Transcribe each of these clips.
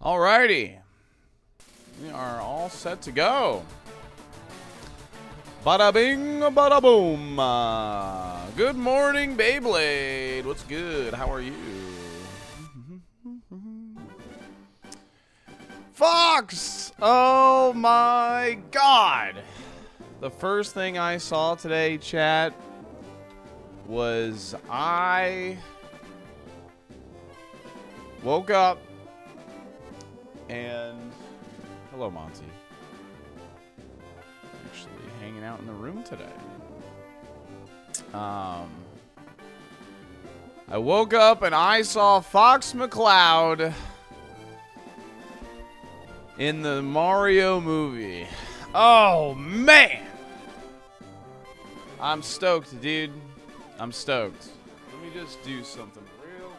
Alrighty. We are all set to go. Bada bing, bada boom. Good morning, Beyblade. What's good? How are you? Fox! Oh my god. The first thing I saw today, chat, was I woke up and hello, Monty. Actually hanging out in the room today. I woke up and I saw Fox McCloud in the Mario movie. Oh man, I'm stoked, dude. I'm stoked. Let me just do something real.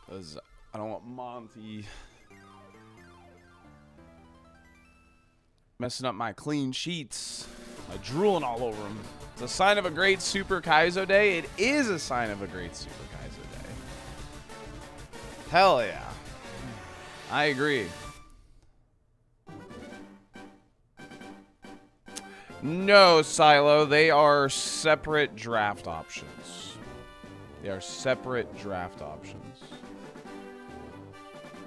Because I don't want Monty messing up my clean sheets. Drooling all over them. It's a sign of a great Super Kaizo day. It is a sign of a great Super Kaizo day. Hell yeah. I agree. No, Silo. They are separate draft options. They are separate draft options.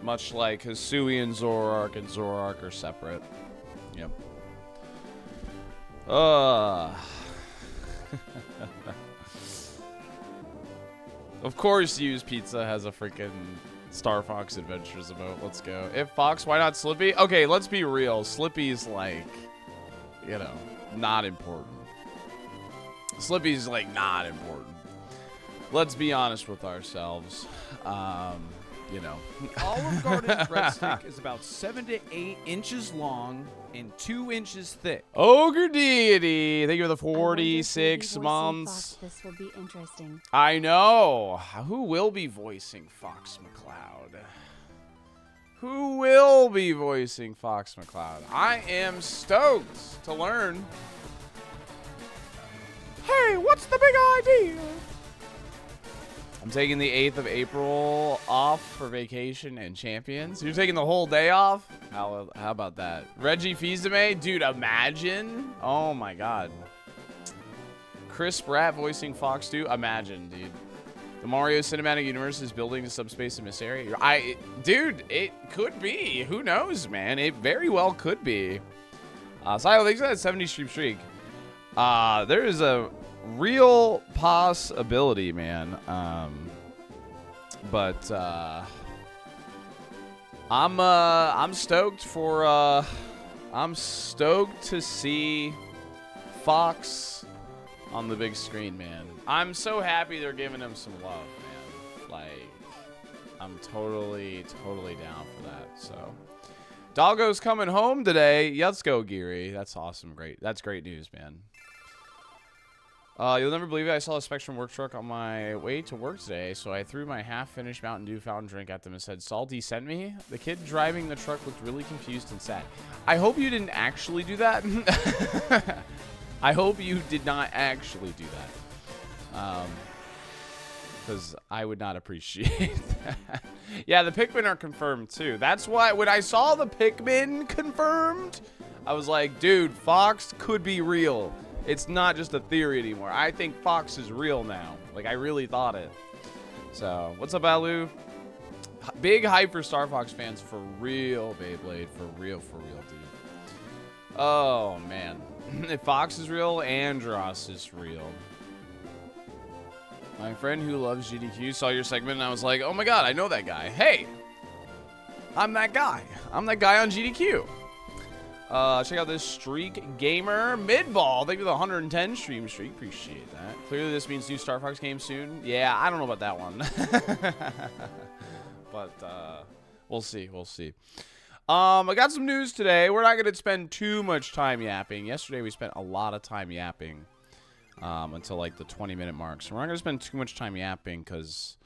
Much like Hisui and Zoroark are separate. Yep. Of course, Use Pizza has a freaking Star Fox Adventures emote. Let's go. If Fox, why not Slippy? Okay, let's be real. Slippy's like, you know, not important. Slippy's like not important. Let's be honest with ourselves. You know. Olive Garden's breadstick is about 7 to 8 inches long and 2 inches thick. Ogre Deity, thank you for the 46 months. This will be interesting. I know. Who will be voicing Fox McCloud? Who will be voicing Fox McCloud? I am stoked to learn. Hey, what's the big idea? I'm taking the 8th of April off for vacation and champions. You're taking the whole day off? How about that? Reggie Fils-Aimé? Dude, imagine. Oh my god. Chris Pratt voicing Fox 2? Imagine, dude. The Mario Cinematic Universe is building a subspace in this area. Dude, it could be. Who knows, man? It very well could be. Silo, thanks for that 70 streak. There is a real possibility, man. But I'm stoked for I'm stoked to see Fox on the big screen, man. I'm so happy they're giving him some love, man. Like, I'm totally down for that. So Doggo's coming home today. Let's go, Geary. That's awesome. Great. That's great news, man. You'll never believe it. I saw a Spectrum work truck on my way to work today, so I threw my half-finished Mountain Dew fountain drink at them and said, "Salty sent me." The kid driving the truck looked really confused and sad. I hope you didn't actually do that. I hope you did not actually do that. Because I would not appreciate that. Yeah, the Pikmin are confirmed, too. That's why when I saw the Pikmin confirmed, I was like, dude, Fox could be real. It's not just a theory anymore. I think Fox is real now. Like, I really thought it. So, what's up, Alu? Big hype for Star Fox fans. For real, Beyblade. For real, dude. Oh, man. If Fox is real, Andros is real. My friend who loves GDQ saw your segment, and I was like, oh, my God, I know that guy. Hey, I'm that guy. I'm that guy on GDQ. Check out this streak gamer midball. Thank you for the 110 stream streak. Appreciate that. Clearly this means new Star Fox game soon. Yeah, I don't know about that one. But we'll see. We'll see. I got some news today. We're not going to spend too much time yapping. Yesterday we spent a lot of time yapping until like the 20-minute mark. So we're not going to spend too much time yapping because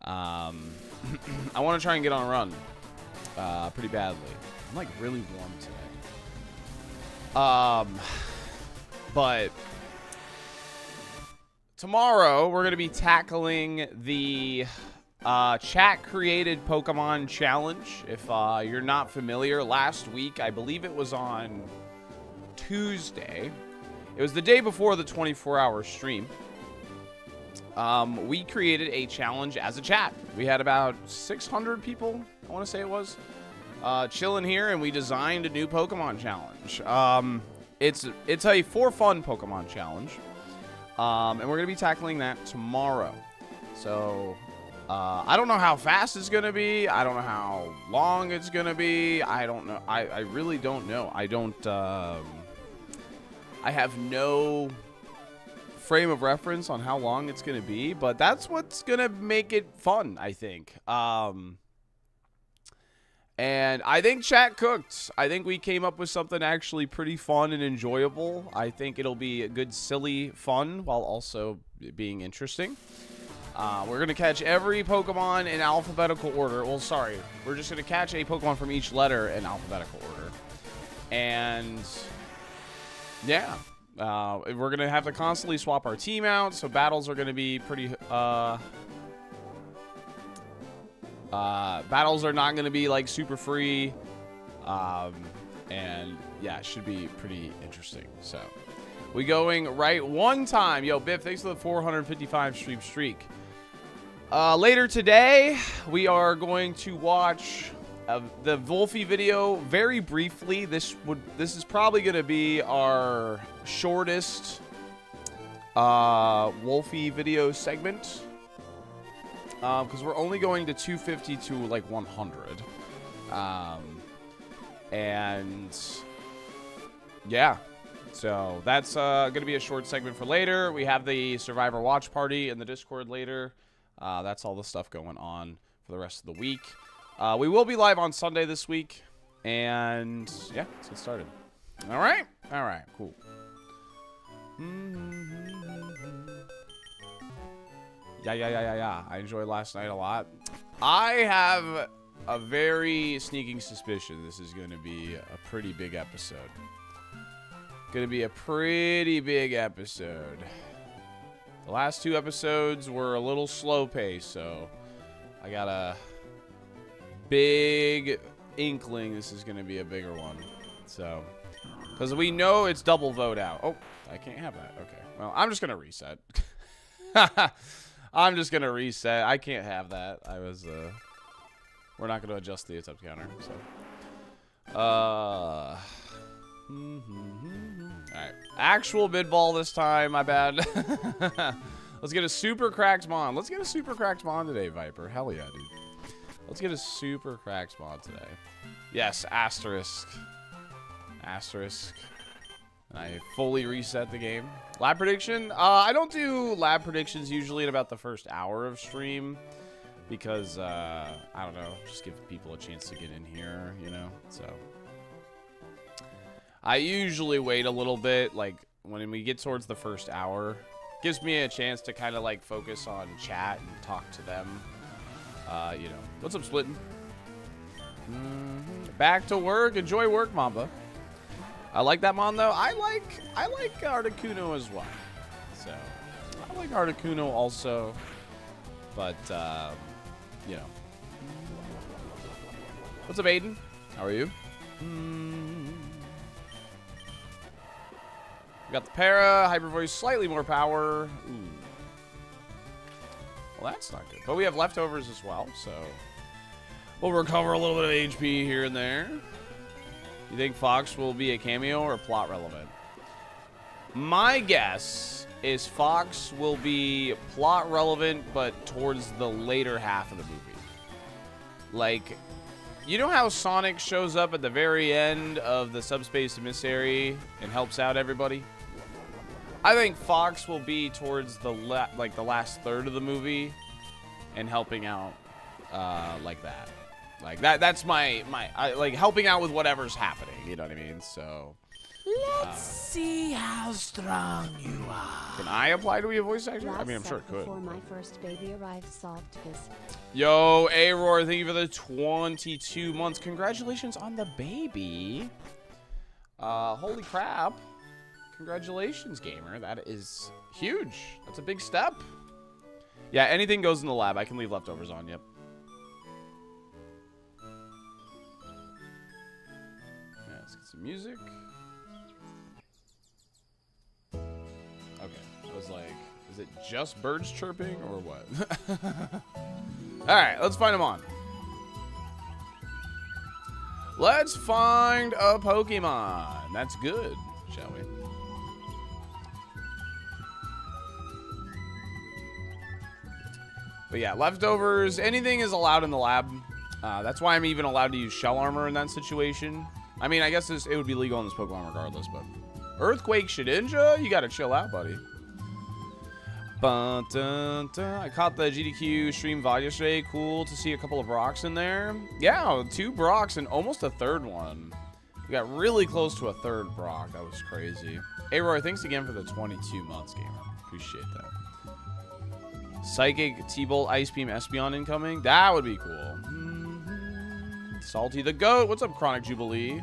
I want to try and get on a run pretty badly. I'm like really warm today. But tomorrow, we're going to be tackling the chat-created Pokemon Challenge. If you're not familiar, last week, I believe it was on Tuesday. It was the day before the 24-hour stream. We created a challenge as a chat. We had about 600 people, I want to say it was, chilling here, and we designed a new Pokemon challenge. It's a for fun Pokemon challenge, and we're going to be tackling that tomorrow. So, I don't know how fast it's going to be. I don't know how long it's going to be. I don't know. I really don't know. I have no frame of reference on how long it's going to be, but that's what's going to make it fun, I think. And I think chat cooked. I think we came up with something actually pretty fun and enjoyable. I think it'll be a good, silly fun while also being interesting. We're going to catch every Pokemon in alphabetical order. Well, sorry. We're just going to catch a Pokemon from each letter in alphabetical order. And yeah. We're going to have to constantly swap our team out, so battles are going to be pretty, battles are not going to be, like, super free, and, yeah, it should be pretty interesting, so. We going right one time. Yo, Biff, thanks for the 455 stream streak. Later today, we are going to watch the Wolfie video very briefly. This is probably going to be our shortest Wolfie video segment, because we're only going to 250 to like 100, and yeah, so that's going to be a short segment for later. We have the Survivor watch party in the Discord later. That's all the stuff going on for the rest of the week. We will be live on Sunday this week, and yeah, let's get started. All right, cool. Yeah. I enjoyed last night a lot. I have a very sneaking suspicion this is going to be a pretty big episode. The last two episodes were a little slow paced, so I got a big inkling this is going to be a bigger one. So, because we know it's double vote out. Oh, I can't have that. Okay. Well, I'm just going to reset. I can't have that. We're not going to adjust the attempt counter. So, all right. Actual mid ball this time. My bad. Let's get a super cracked mon. Let's get a super cracked mon today, Viper. Hell yeah, dude. Let's get a super cracked mon today. Yes, asterisk. And I fully reset the game. Lab prediction? I don't do lab predictions usually in about the first hour of stream because, I don't know, just give people a chance to get in here, you know? So, I usually wait a little bit, like, when we get towards the first hour. Gives me a chance to kind of, like, focus on chat and talk to them. You know. What's up, Splitting? Back to work. Enjoy work, Mamba. I like that mon though. I like Articuno as well. So I like Articuno also, but you know. What's up, Aiden? How are you? We got the Para, Hyper Voice, slightly more power. Ooh. Well, that's not good. But we have leftovers as well, so we'll recover a little bit of HP here and there. You think Fox will be a cameo or plot relevant? My guess is Fox will be plot relevant, but towards the later half of the movie. Like, you know how Sonic shows up at the very end of the Subspace Emissary and helps out everybody? I think Fox will be towards the the last third of the movie and helping out like that. Like that's my like helping out with whatever's happening, you know what I mean? So let's see how strong you are. Can I apply to be a voice actor? I mean, I'm sure it could. Before my first baby arrived, solved this. Yo, A-Roar, thank you for the 22 months. Congratulations on the baby. Holy crap. Congratulations, gamer. That is huge. That's a big step. Yeah, anything goes in the lab. I can leave leftovers on, yep. Yeah, let's get some music. Okay, I was like, is it just birds chirping or what? Alright, let's find them on. Let's find a Pokemon. That's good, shall we? But yeah, leftovers, anything is allowed in the lab. That's why I'm even allowed to use shell armor in that situation. I mean, I guess it would be legal in this Pokemon regardless, but... Earthquake Shedinja? You gotta chill out, buddy. I caught the GDQ stream VOD yesterday. Cool to see a couple of Brocks in there. Yeah, 2 Brocks and almost a 3rd one. We got really close to a 3rd Brock. That was crazy. Hey, Roy, thanks again for the 22 months, gamer. Appreciate that. Psychic, T-Bolt, Ice Beam, Espeon incoming. That would be cool. Salty the Goat. What's up, Chronic Jubilee?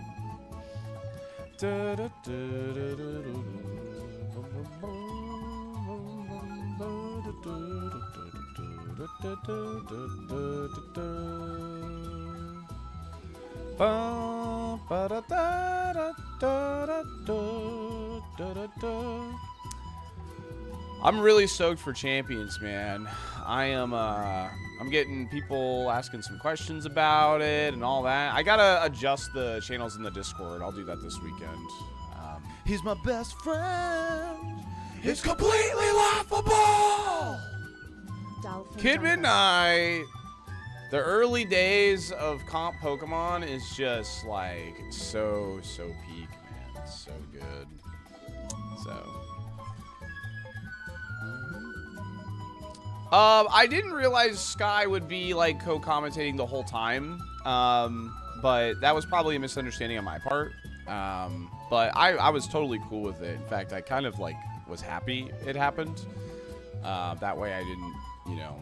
I'm really stoked for Champions, man. I'm getting people asking some questions about it and all that. I gotta adjust the channels in the Discord. I'll do that this weekend. He's my best friend. It's completely laughable! Dolphin. Kid Midnight! The early days of comp Pokemon is just like so peak, man. It's so good. So. I didn't realize Sky would be like co-commentating the whole time. But that was probably a misunderstanding on my part. But I was totally cool with it. In fact, I kind of like was happy it happened. That way I didn't, you know,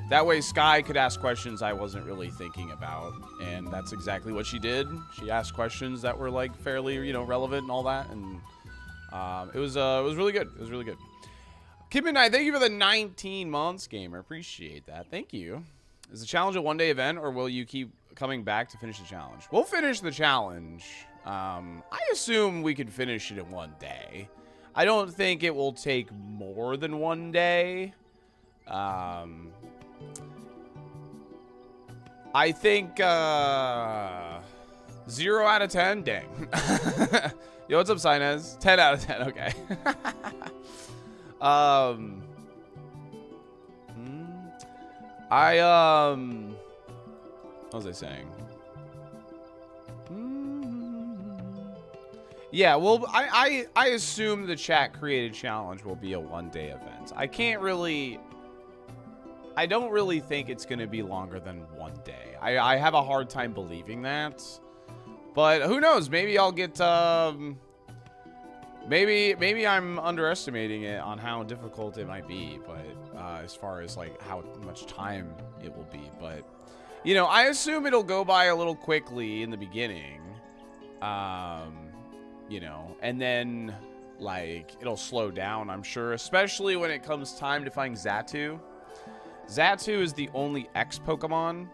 that way Sky could ask questions I wasn't really thinking about. And that's exactly what she did. She asked questions that were like fairly, you know, relevant and all that. And it was really good. It was really good. Kid Midnight, thank you for the 19 months, gamer. Appreciate that. Thank you. Is the challenge a one-day event, or will you keep coming back to finish the challenge? We'll finish the challenge. I assume we could finish it in one day. I don't think it will take more than one day. I think 0 out of 10. Dang. Yo, what's up, Sinez? 10 out of 10. Okay. What was I saying? Yeah, well, I assume the chat created challenge will be a one-day event. I don't really think it's going to be longer than one day. I have a hard time believing that. But who knows? Maybe I'll get, maybe I'm underestimating it on how difficult it might be. But as far as like how much time it will be. But, you know, I assume it'll go by a little quickly in the beginning. You know, and then like it'll slow down, I'm sure, especially when it comes time to find Xatu. Xatu is the only X Pokemon,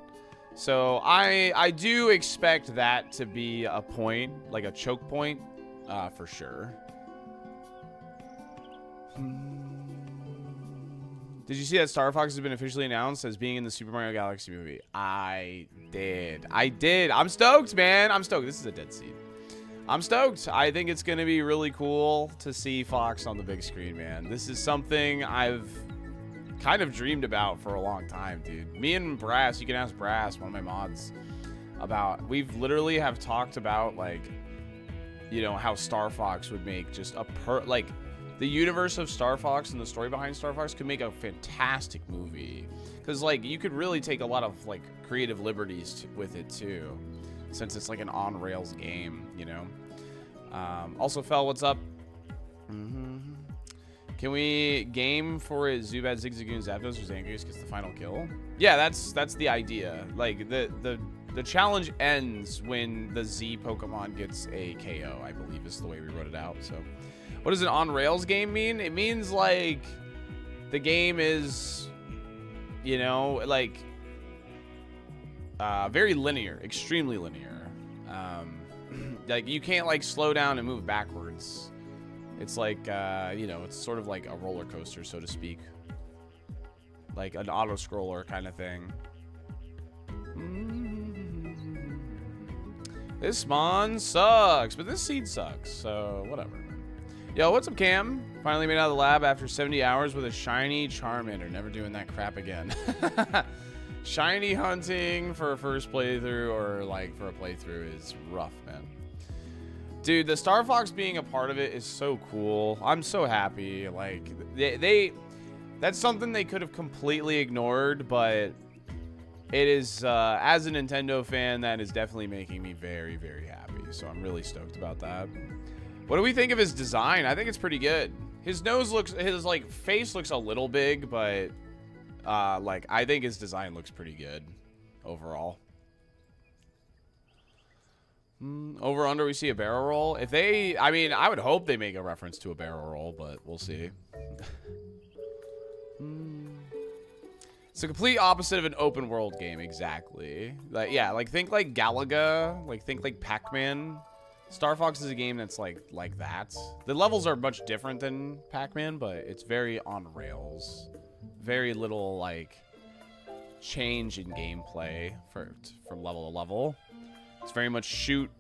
so I do expect that to be a point, like a choke point, for sure. Did you see that Star Fox has been officially announced as being in the Super Mario Galaxy movie? I did. I'm stoked, man. I'm stoked. This is a dead seed. I'm stoked. I think it's going to be really cool to see Fox on the big screen, man. This is something I've kind of dreamed about for a long time, dude. Me and Brass, you can ask Brass, one of my mods, about, we've literally have talked about, like, you know, how Star Fox would make just a like, the universe of Star Fox and the story behind Star Fox could make a fantastic movie. Because, like, you could really take a lot of, like, creative liberties with it, too. Since it's like an on-rails game, you know. Also, Fel, what's up? Can we game for it? Zubat, Zigzagoon, Zapdos, or Zangoose gets the final kill? Yeah, that's the idea. Like the challenge ends when the Z Pokemon gets a KO, I believe is the way we wrote it out. So What does an on-rails game mean? It means, like, the game is, you know, like, very linear, extremely linear. Like, you can't, like, slow down and move backwards. It's like, you know, it's sort of like a roller coaster, so to speak. Like an auto-scroller kind of thing. This spawn sucks, but this seed sucks, so whatever. Yo, what's up, Cam? Finally made out of the lab after 70 hours with a shiny Charmander. Never doing that crap again. Shiny hunting for a first playthrough or, like, for a playthrough is rough, man. Dude, the Star Fox being a part of it is so cool. I'm so happy. Like, that's something they could have completely ignored, but it is, as a Nintendo fan, that is definitely making me very, very happy. So I'm really stoked about that. What do we think of his design? I think it's pretty good. His nose looks, his, like, face looks a little big, but, like, I think his design looks pretty good overall. Over under, we see a barrel roll. If they, I mean, I would hope they make a reference to a barrel roll, but we'll see. It's the complete opposite of an open world game, exactly. Like, yeah, like think like Galaga, like think like Pac-Man. Star Fox is a game that's like that. The levels are much different than Pac-Man, but it's very on rails. Very little like change in gameplay from level to level. It's very much shoot,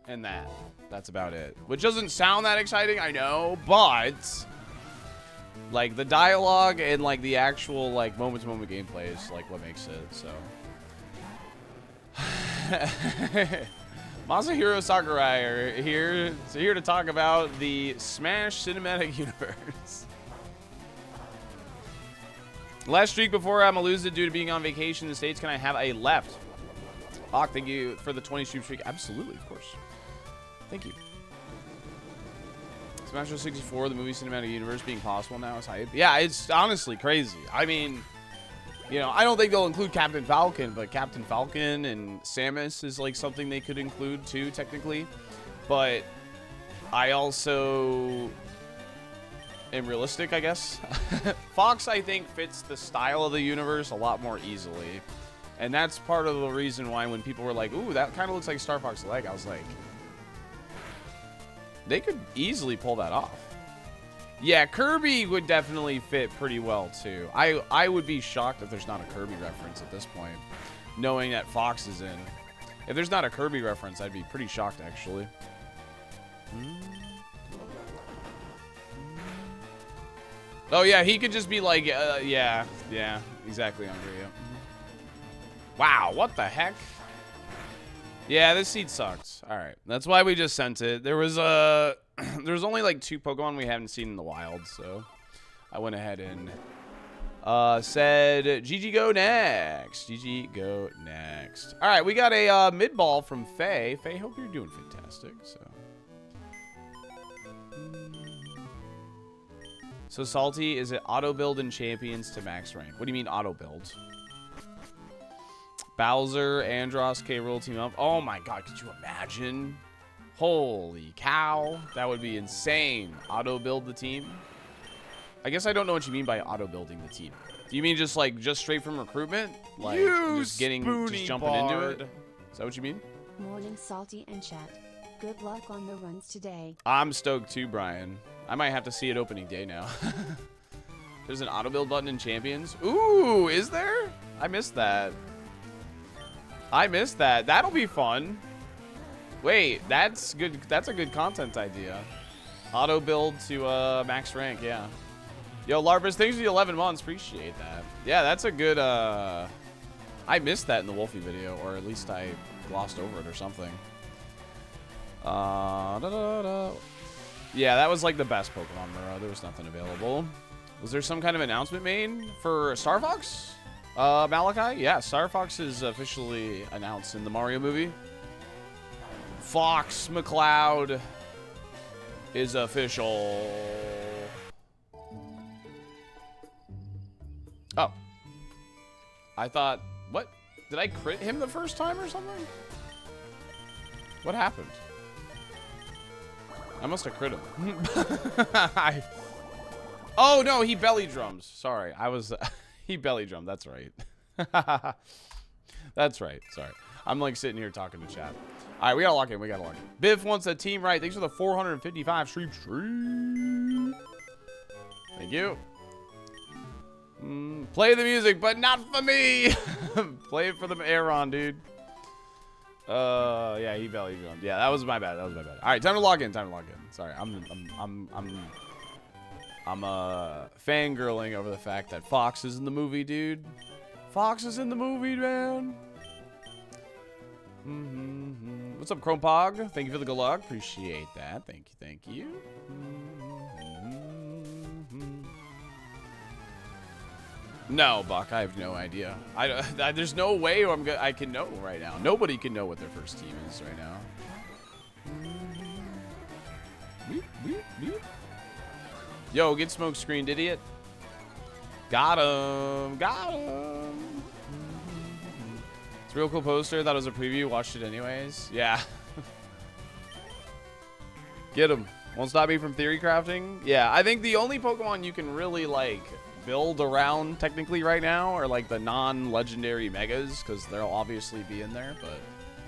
and that. That's about it. Which doesn't sound that exciting, I know, but like the dialogue and like the actual like moment-to-moment gameplay is like what makes it. So Masahiro Sakurai are here to talk about the Smash Cinematic Universe. Last streak before I'm elusive due to being on vacation in the States. Can I have a left? Hawk, thank you for the 20 streak. Absolutely, of course. Thank you. Smash Bros. 64, the movie cinematic universe being possible now is hype. Yeah, it's honestly crazy. I mean, you know, I don't think they'll include Captain Falcon, but Captain Falcon and Samus is like something they could include too, technically. But I also am realistic, I guess. Fox, I think, fits the style of the universe a lot more easily. And that's part of the reason why when people were like, ooh, that kind of looks like Star Fox leg, I was like, they could easily pull that off. Yeah, Kirby would definitely fit pretty well, too. I would be shocked if there's not a Kirby reference at this point, knowing that Fox is in. If there's not a Kirby reference, I'd be pretty shocked, actually. Oh, yeah, he could just be like, yeah, exactly, Andre, yeah. Wow, what the heck? Yeah, this seed sucks. All right, that's why we just sent it. There was there's only like 2 Pokemon we haven't seen in the wild, so I went ahead and said GG go next. GG go next. All right, we got a mid ball from Faye. Faye, hope you're doing fantastic. So Salty, is it auto build in champions to max rank? What do you mean auto build? Bowser, Andros, K-Rool team up. Oh my god, could you imagine? Holy cow. That would be insane. Auto build the team? I guess I don't know what you mean by auto building the team. Do you mean just like straight from recruitment? Like just jumping into it? Is that what you mean? Morning, Salty and chat. Good luck on the runs today. I'm stoked too, Brian. I might have to see it opening day now. There's an auto build button in Champions. Ooh, is there? I missed that. That'll be fun. Wait, that's good. That's a good content idea. Auto build to max rank, yeah. Yo, Larpus, thanks for the 11 months. Appreciate that. Yeah, that's a good. I missed that in the Wolfie video, or at least I glossed over it or something. Yeah, that was like the best Pokemon Mura. There was nothing available. Was there some kind of announcement made for Star Fox? Malachi? Yeah, Star Fox is officially announced in the Mario movie. Fox McCloud is official. Oh. I thought, what? Did I crit him the first time or something? What happened? I must have crit him. Oh, no, he belly drums. Sorry, I was... he belly drummed. That's right. That's right. Sorry. I'm like sitting here talking to chat. All right, we got to lock in. We got to lock in. Biff wants a team right. Thanks for the 455 stream. Thank you. Play the music, but not for me. Play it for the Aaron, dude. Yeah, he belly drummed. Yeah, that was my bad. That was my bad. All right, time to log in. Time to log in. Sorry, I'm fangirling over the fact that Fox is in the movie, dude. Fox is in the movie, man. What's up, Chrome Pog? Thank you for the good luck. Appreciate that. Thank you. Thank you. No, Buck, I have no idea. There's no way I can know right now. Nobody can know what their first team is right now. Yo, get smoke screened, idiot. Got him. Got him. It's a real cool poster. Thought it was a preview. Watched it anyways. Yeah. Get him. Won't stop me from theory crafting. Yeah, I think the only Pokemon you can really, like, build around technically right now are, like, the non-legendary Megas, because they'll obviously be in there, but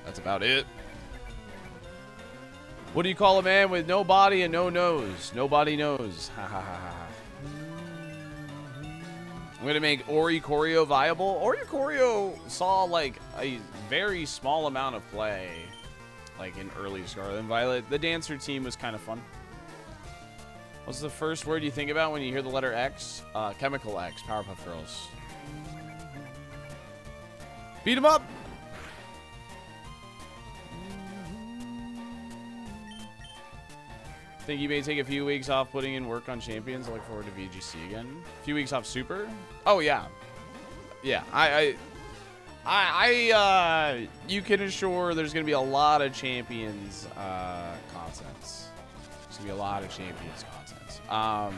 that's about it. What do you call a man with no body and no nose? Nobody knows. Ha ha ha ha. I'm going to make Oricorio viable. Oricorio saw, like, a very small amount of play, like, in early Scarlet and Violet. The Dancer team was kind of fun. What's the first word you think about when you hear the letter X? Chemical X, Powerpuff Girls. Beat 'em up! Think you may take a few weeks off putting in work on Champions. I look forward to VGC again. A few weeks off Super? Oh, yeah. Yeah, you can assure there's going to be a lot of Champions content. There's going to be a lot of Champions content.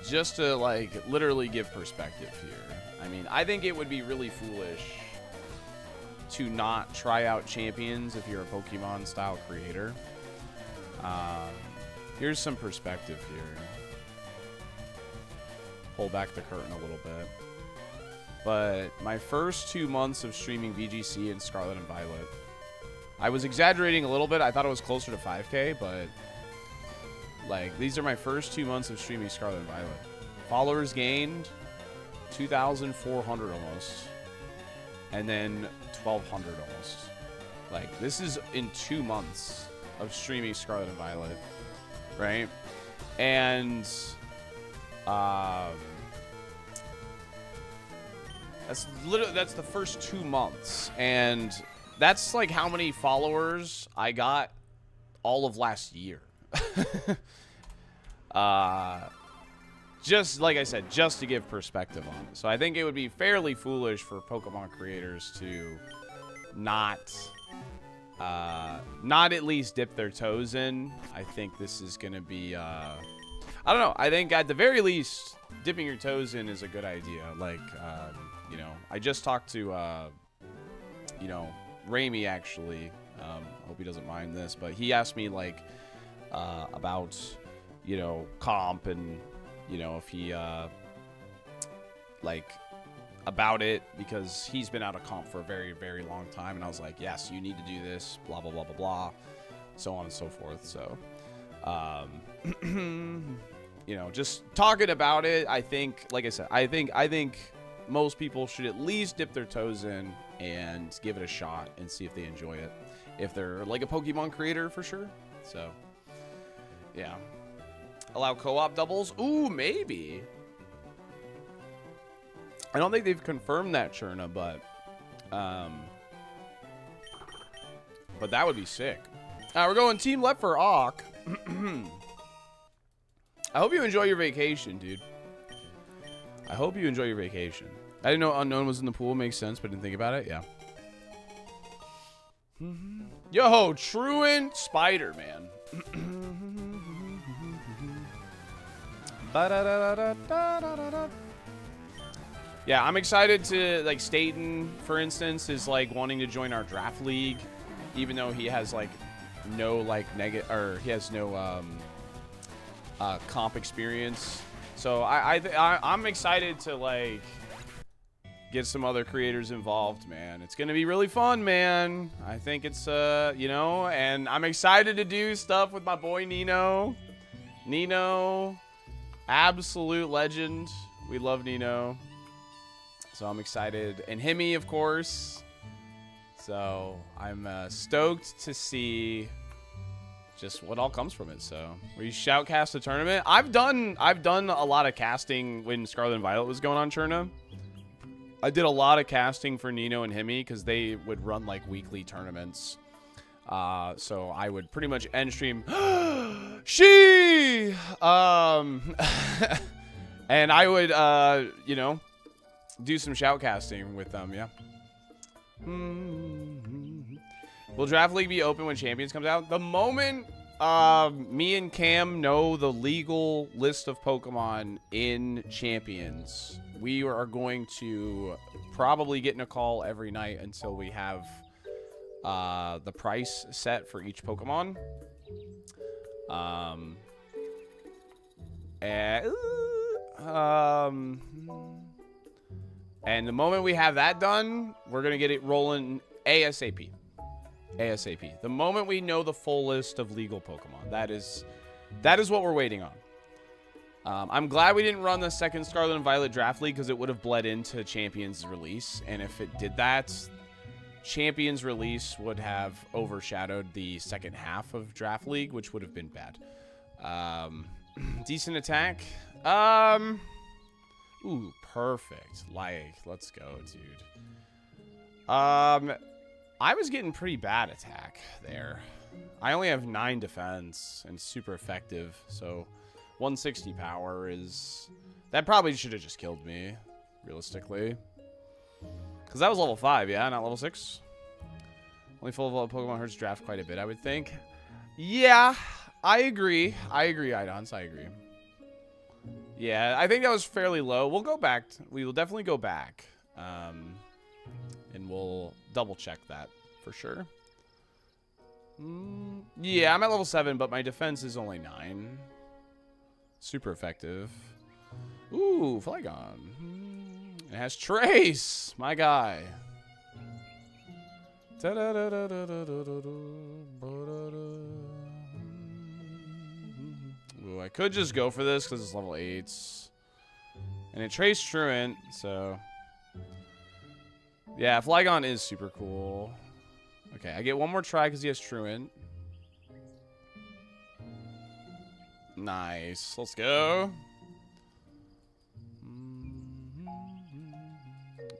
Just to, like, literally give perspective here. I mean, I think it would be really foolish to not try out Champions if you're a Pokemon-style creator. Here's some perspective here. Pull back the curtain a little bit. But my first 2 months of streaming VGC and Scarlet and Violet, I was exaggerating a little bit. I thought it was closer to 5K, but like these are my first 2 months of streaming Scarlet and Violet. Followers gained 2,400 almost, and then 1,200 almost. Like this is in 2 months of streaming Scarlet and Violet, right? And that's the first 2 months, and that's like how many followers I got all of last year. Just like I said, just to give perspective on it. So I think it would be fairly foolish for Pokemon creators to not at least dip their toes in. I think this is going to be, I don't know. I think at the very least, dipping your toes in is a good idea. Like, you know, I just talked to, you know, Raimi actually. Hope he doesn't mind this, but he asked me like about, you know, comp and, you know, if he like about it, because he's been out of comp for a very, very long time, and I was like, yes, you need to do this, blah blah blah blah blah, so on and so forth. So you know, just talking about it, I think, like I said, I think most people should at least dip their toes in and give it a shot and see if they enjoy it, if they're like a Pokemon creator for sure. So yeah, allow co-op doubles. Ooh, maybe. I don't think they've confirmed that, Cherna, but that would be sick. We're going team left for Auk. I hope you enjoy your vacation, dude. I hope you enjoy your vacation. I didn't know Unknown was in the pool. Makes sense, but didn't think about it. Yeah. Yo, Truant Spider-Man. Yeah, I'm excited to, like, Staten, for instance, is, like, wanting to join our draft league, even though he has, like, no like he has no comp experience. So I'm excited to like get some other creators involved, man. It's gonna be really fun, man. I think it's you know, and I'm excited to do stuff with my boy Nino. Nino, absolute legend. We love Nino. So I'm excited. And Himi, of course. So I'm stoked to see just what all comes from it. So we shoutcast a tournament. I've done a lot of casting when Scarlet and Violet was going on Cherna. I did a lot of casting for Nino and Himi because they would run like weekly tournaments. So I would pretty much end stream and I would you know, do some shoutcasting with them, yeah. Will Draft League be open when Champions comes out? The moment me and Cam know the legal list of Pokemon in Champions, we are going to probably get in a call every night until we have the price set for each Pokemon. And the moment we have that done, we're going to get it rolling ASAP. ASAP. The moment we know the full list of legal Pokemon. That is what we're waiting on. I'm glad we didn't run the second Scarlet and Violet Draft League because it would have bled into Champions release. And if it did that, Champions release would have overshadowed the second half of Draft League, which would have been bad. Decent attack. Ooh, perfect. Like, let's go, dude. I was getting pretty bad attack there. I only have 9 defense and super effective, so 160 power is... That probably should have just killed me, realistically. Because that was level 5, yeah? Not level 6? Only full level Pokemon hurts draft quite a bit, I would think. Yeah, I agree. I agree, Idons. I agree. Yeah, I think that was fairly low. We'll go back. We will definitely go back. And we'll double check that for sure. Yeah, I'm at level 7, but my defense is only 9. Super effective. Ooh, Flygon. It has Trace, my guy. Ooh, I could just go for this because it's level 8s. And it Trace Truant, so... Yeah, Flygon is super cool. Okay, I get one more try because he has Truant. Nice. Let's go.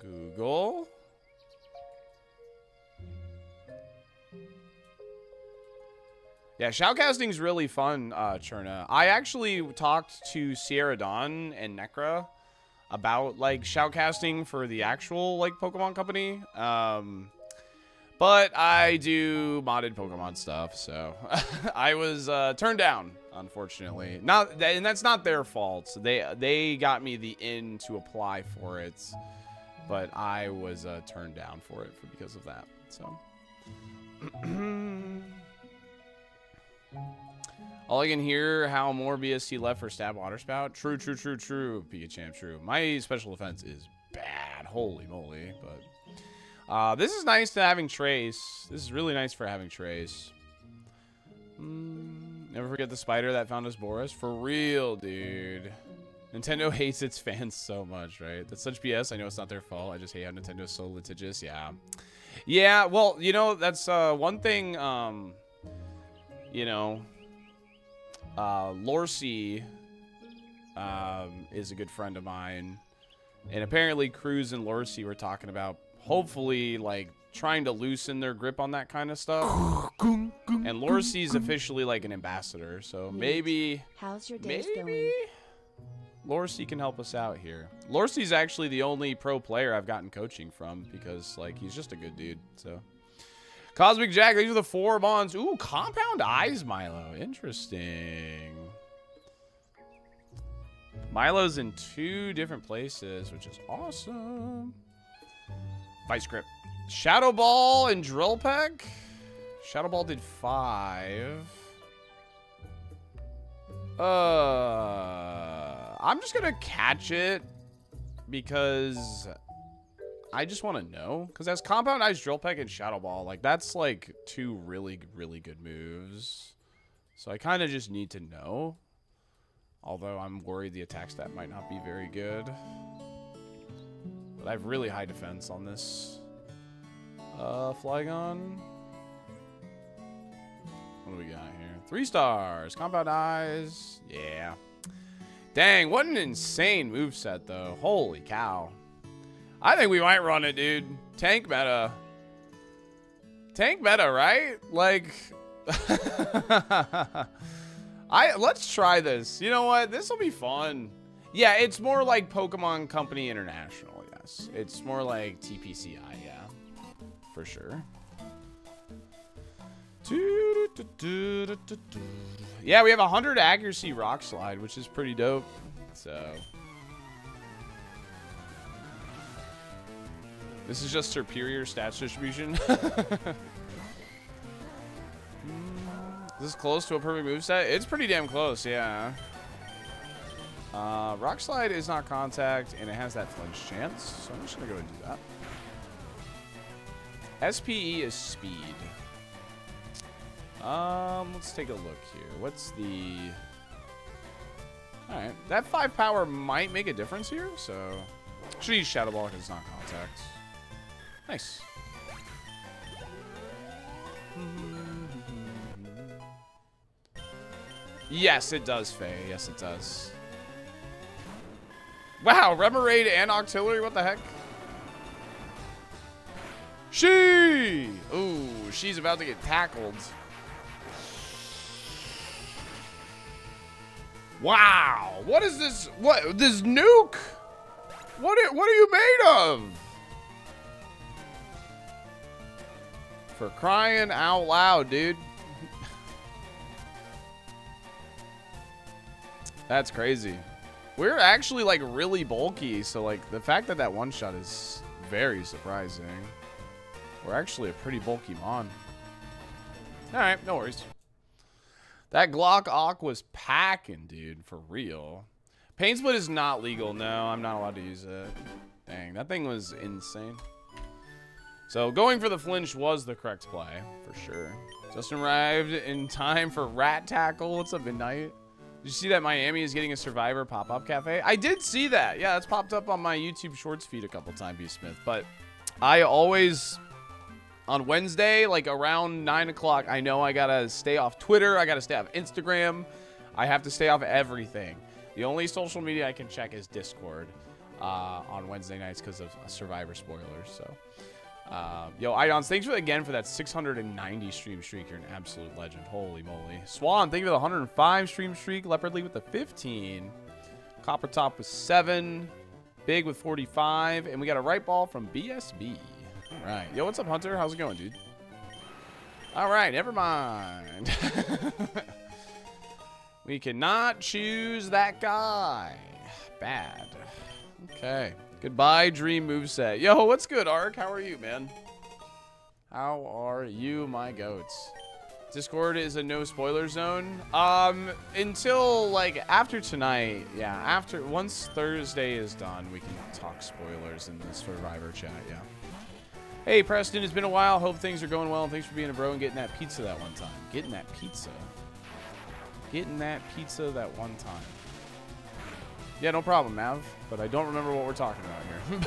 Google. Yeah, shoutcasting's really fun, Cherna. I actually talked to Sierra Dawn and Necra about, like, shoutcasting for the actual, like, Pokemon company. But I do modded Pokemon stuff, so I was turned down, unfortunately. And that's not their fault. They got me the in to apply for it, but I was turned down for it because of that. So. All I can hear how more BST left for Stab Water Spout. True, Pikachu, true. My special defense is bad. Holy moly. But this is nice to having Trace. This is really nice for having Trace. Never forget the spider that found us Boris. For real, dude. Nintendo hates its fans so much, right? That's such BS. I know it's not their fault. I just hate how Nintendo's so litigious. Yeah. Yeah, well, you know, that's one thing, you know... Lorcy is a good friend of mine, and apparently Cruz and Lorcy were talking about hopefully like trying to loosen their grip on that kind of stuff. And Lorcy's officially like an ambassador, so maybe how's your day going? Lorcy can help us out here. Lorcy's actually the only pro player I've gotten coaching from because like he's just a good dude. So Cosmic Jack, these are the 4 bonds. Ooh, Compound Eyes, Milo. Interesting. Milo's in 2 different places, which is awesome. Vice Grip. Shadow Ball and Drill Peck. Shadow Ball did 5. I'm just gonna catch it because I just want to know. Because as Compound Ice, Drill Peck, and Shadow Ball, like that's like 2 really, really good moves. So I kind of just need to know. Although I'm worried the attack stat might not be very good. But I have really high defense on this. Flygon. What do we got here? 3 stars. Compound Eyes. Yeah. Dang, what an insane moveset, though. Holy cow. I think we might run it, dude. Tank meta. Tank meta, right? Like... Let's try this. You know what? This will be fun. Yeah, it's more like Pokemon Company International, yes. It's more like TPCI, yeah. For sure. Yeah, we have 100 accuracy Rock Slide, which is pretty dope. So... This is just superior stats distribution. Is this close to a perfect moveset? It's pretty damn close, yeah. Rock Slide is not contact, and it has that flinch chance. So I'm just going to go and do that. SPE is speed. Let's take a look here. What's the... Alright, that 5 power might make a difference here, so... Should use Shadow Ball because it's not contact. Nice. Yes, it does, Faye. Yes, it does. Wow, Remoraid and Octillery? What the heck? She! Ooh, she's about to get tackled. Wow! What is this? What? This nuke? What are you made of? For crying out loud, dude. That's crazy. We're actually, like, really bulky, so, like, the fact that that one-shot is very surprising. We're actually a pretty bulky mon. Alright, no worries. That Glock Ock was packing, dude, for real. Pain Split is not legal. No, I'm not allowed to use it. Dang, that thing was insane. So, going for the flinch was the correct play, for sure. Justin arrived in time for Rat Tackle. What's up, Midnight? Did you see that Miami is getting a Survivor pop-up cafe? I did see that. Yeah, it's popped up on my YouTube Shorts feed a couple times, B. Smith. But I always, on Wednesday, like around 9 o'clock, I know I gotta stay off Twitter. I gotta stay off Instagram. I have to stay off everything. The only social media I can check is Discord on Wednesday nights because of Survivor spoilers. So, yo, Idons, thanks again for that 690 stream streak. You're an absolute legend. Holy moly. Swan, thank you for the 105 stream streak. Leopardly with the 15. Copper Top with 7. Big with 45. And we got a right ball from BSB. All right. Yo, what's up, Hunter? How's it going, dude? All right. Never mind. We cannot choose that guy. Bad. Okay. Goodbye, Dream Moveset. Yo, what's good, Ark? How are you, man? How are you, my goats? Discord is a no spoiler zone. Until, like, after tonight. Yeah, once Thursday is done, we can talk spoilers in the Survivor chat, yeah. Hey, Preston, it's been a while. Hope things are going well, and thanks for being a bro and getting that pizza that one time. Getting that pizza. Getting that pizza that one time. Yeah, no problem, Mav. But I don't remember what we're talking about here.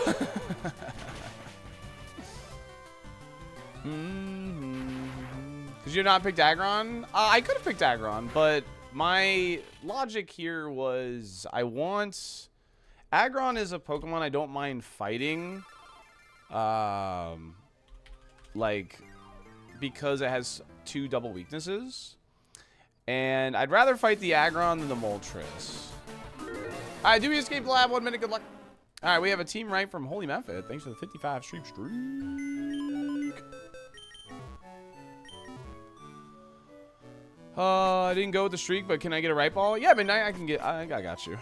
Because you not picked Aggron? I could have picked Aggron, but my logic here was Aggron is a Pokemon I don't mind fighting. Like, because it has 2 double weaknesses. And I'd rather fight the Aggron than the Moltres. Alright, do we escape the lab? 1 minute, good luck. Alright, we have a team right from Holy Method. Thanks for the 55 stream streak. I didn't go with the streak, but can I get a right ball? Yeah, Midnight, I got you.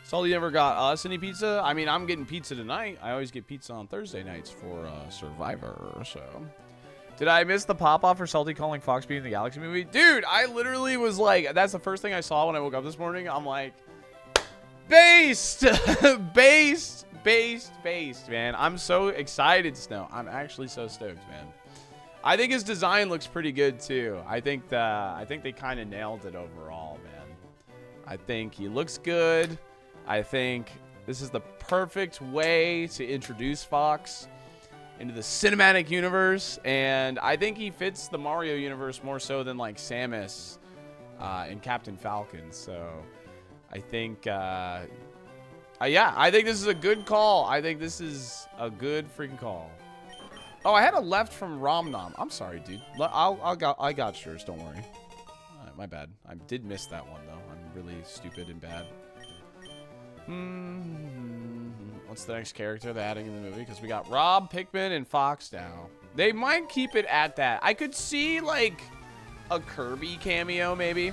Salty never got us any pizza. I mean, I'm getting pizza tonight. I always get pizza on Thursday nights for Survivor, so. Did I miss the pop-off for Salty calling Fox being the Galaxy movie? Dude, I literally was like, that's the first thing I saw when I woke up this morning. I'm like, based! based, man. I'm so excited, Snow. I'm actually so stoked, man. I think his design looks pretty good, too. I think they kind of nailed it overall, man. I think he looks good. I think this is the perfect way to introduce Fox into the cinematic universe, and I think he fits the Mario universe more so than like Samus in Captain Falcon. So I think yeah, I think this is a good call. I think this is a good freaking call. Oh, I had a left from Romnom. I'm sorry, dude. I got yours, don't worry. My bad. I did miss that one though. I'm really stupid and bad. What's the next character they're adding in the movie? Because we got Rob, Pikmin, and Fox now. They might keep it at that. I could see, like, a Kirby cameo, maybe.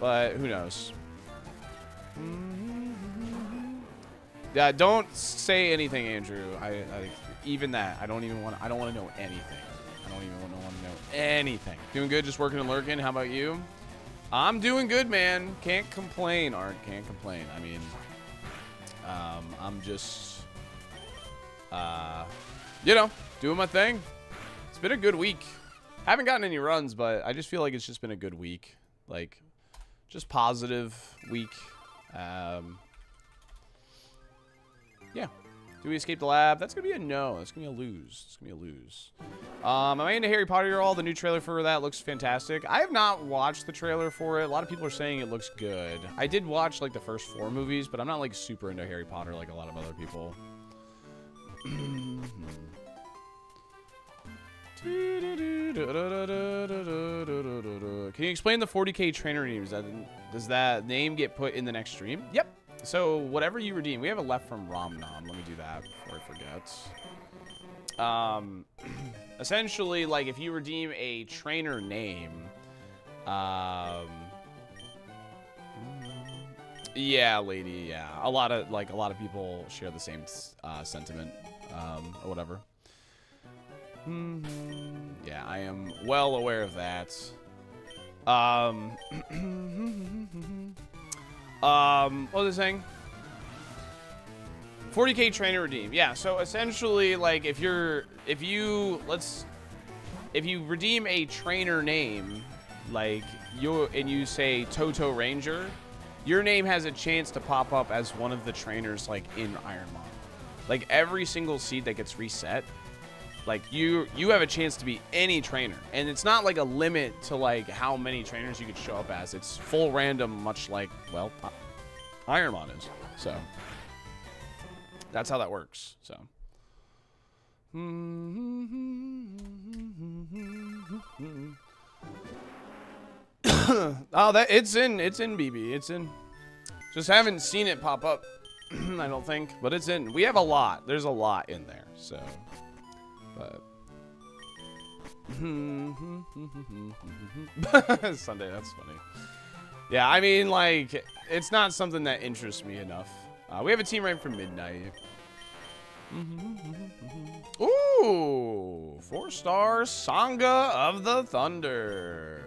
But who knows? Yeah, don't say anything, Andrew. Even that. I don't want to know anything. I don't even want to know anything. Doing good, just working and lurking. How about you? I'm doing good, man. Can't complain, Art. Can't complain. I mean, I'm just, you know, doing my thing. It's been a good week. Haven't gotten any runs, but I just feel like it's just been a good week. Like, just positive week. Yeah. Do we escape the lab? That's going to be a no. That's going to be a lose. It's going to be a lose. Am I into Harry Potter at all? The new trailer for that looks fantastic. I have not watched the trailer for it. A lot of people are saying it looks good. I did watch, like, the first 4 movies, but I'm not, like, super into Harry Potter like a lot of other people. Can you explain the 40K trainer names? Does that name get put in the next stream? Yep. So whatever you redeem, we have a left from Romnom. Let me do that before I forget. Essentially, like if you redeem a trainer name, yeah, lady, yeah. A lot of people share the same sentiment, or whatever. Yeah, I am well aware of that. What was I saying? 40K trainer redeem. Yeah, so essentially, like, if you redeem a trainer name, like, you say Toto Ranger, your name has a chance to pop up as one of the trainers, like, in Ironmon. Like, every single seed that gets reset, like, you have a chance to be any trainer. And it's not, like, a limit to, like, how many trainers you could show up as. It's full random, much like, well, Ironmon is. So, that's how that works. So. Oh, it's in BB. It's in. Just haven't seen it pop up, I don't think. But it's in. We have a lot. There's a lot in there, so. But Sunday, that's funny. Yeah, I mean, like, it's not something that interests me enough. We have a team rank for midnight. Ooh, 4-star Sangha of the Thunder.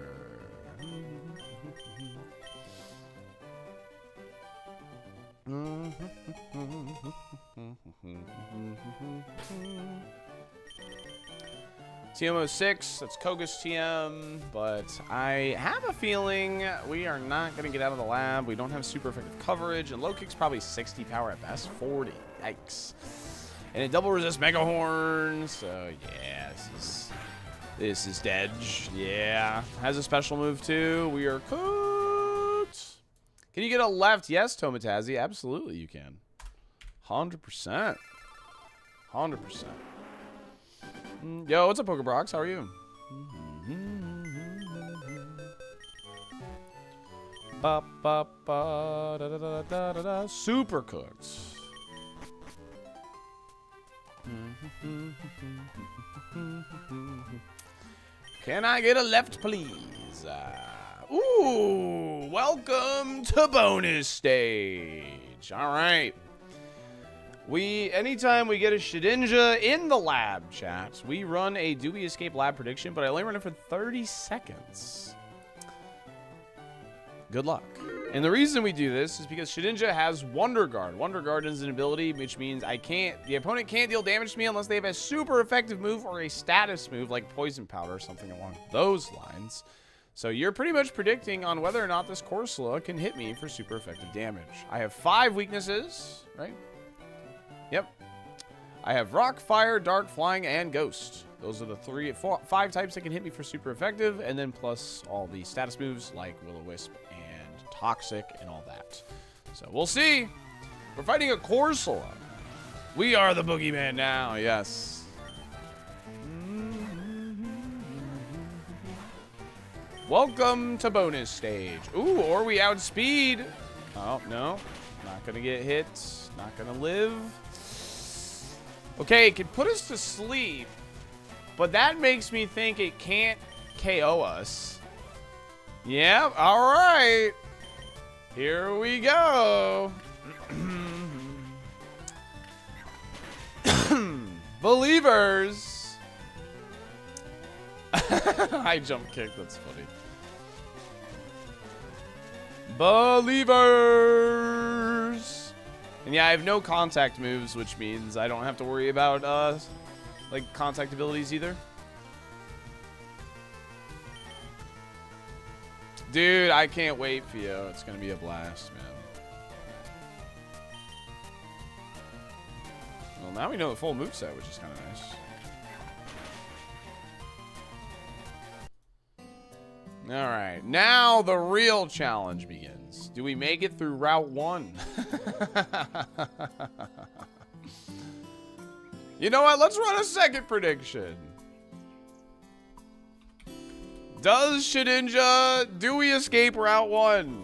TM06, that's Koga's TM, but I have a feeling we are not going to get out of the lab. We don't have super effective coverage, and low kick's probably 60 power at best, 40. Yikes. And it double resist Mega Horn, so yeah, this is dead. Yeah, has a special move too. We are cooked. Can you get a left? Yes, Tomatazi, absolutely you can. 100%. 100%. Yo, what's up, Pokebrox? How are you? Ba, ba, ba, da, da, da, da, da, da. Super cooked. Can I get a left, please? Ooh, welcome to bonus stage. All right. Anytime we get a Shedinja in the lab, chat, we run a do we escape lab prediction, but I only run it for 30 seconds. Good luck. And the reason we do this is because Shedinja has Wonder Guard. Wonder Guard is an ability, which means the opponent can't deal damage to me unless they have a super effective move or a status move like Poison Powder or something along those lines. So you're pretty much predicting on whether or not this Corsola can hit me for super effective damage. I have 5 weaknesses, right? Yep. I have Rock, Fire, Dark, Flying, and Ghost. Those are the 5 types that can hit me for super effective, and then plus all the status moves like Will-O-Wisp and Toxic and all that. So we'll see. We're fighting a Corsola. We are the boogeyman now, yes. Welcome to bonus stage. Ooh, or we outspeed. Oh, no. Not gonna get hit. Not gonna live. Okay, it can put us to sleep, but that makes me think it can't KO us. Yep, alright. Here we go. Believers. I jump kick, that's funny. Believers. And yeah, I have no contact moves, which means I don't have to worry about like contact abilities either. Dude, I can't wait for you. It's gonna be a blast, man. Well, now we know the full moveset, which is kind of nice. Alright, now the real challenge begins. Do we make it through Route 1? You know what? Let's run a second prediction. Does Shedinja, do we escape Route 1?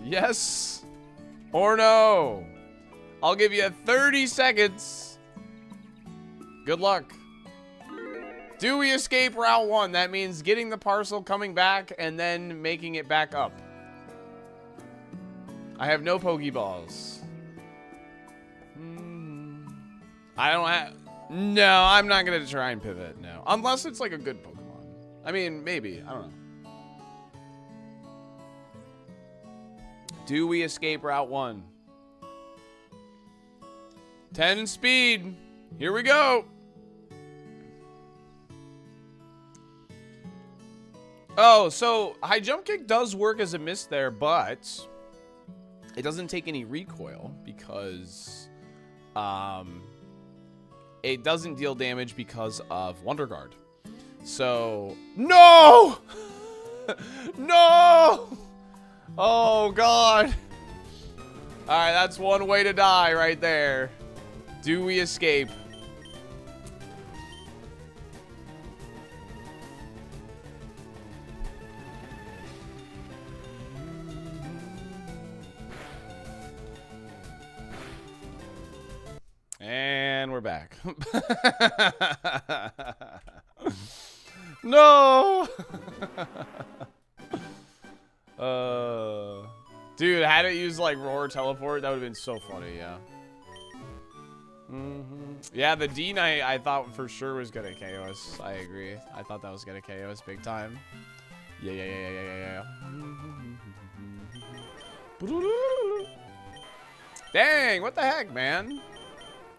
Yes or no? I'll give you 30 seconds. Good luck. Do we escape Route 1? That means getting the parcel, coming back, and then making it back up. I have no Pokeballs. I don't have... No, I'm not going to try and pivot, no. Unless it's like a good Pokemon. I mean, maybe. I don't know. Do we escape Route 1? 10 speed. Here we go. Oh, so high jump kick does work as a miss there, but it doesn't take any recoil because it doesn't deal damage because of Wonder Guard. So, no! No! Oh, God. All right, that's one way to die right there. Do we escape? And we're back. No! Dude, had it used like Roar Teleport, that would have been so funny, yeah. Yeah, the D Knight I thought for sure was gonna KO us. I agree. I thought that was gonna KO us big time. Yeah. Dang, what the heck, man?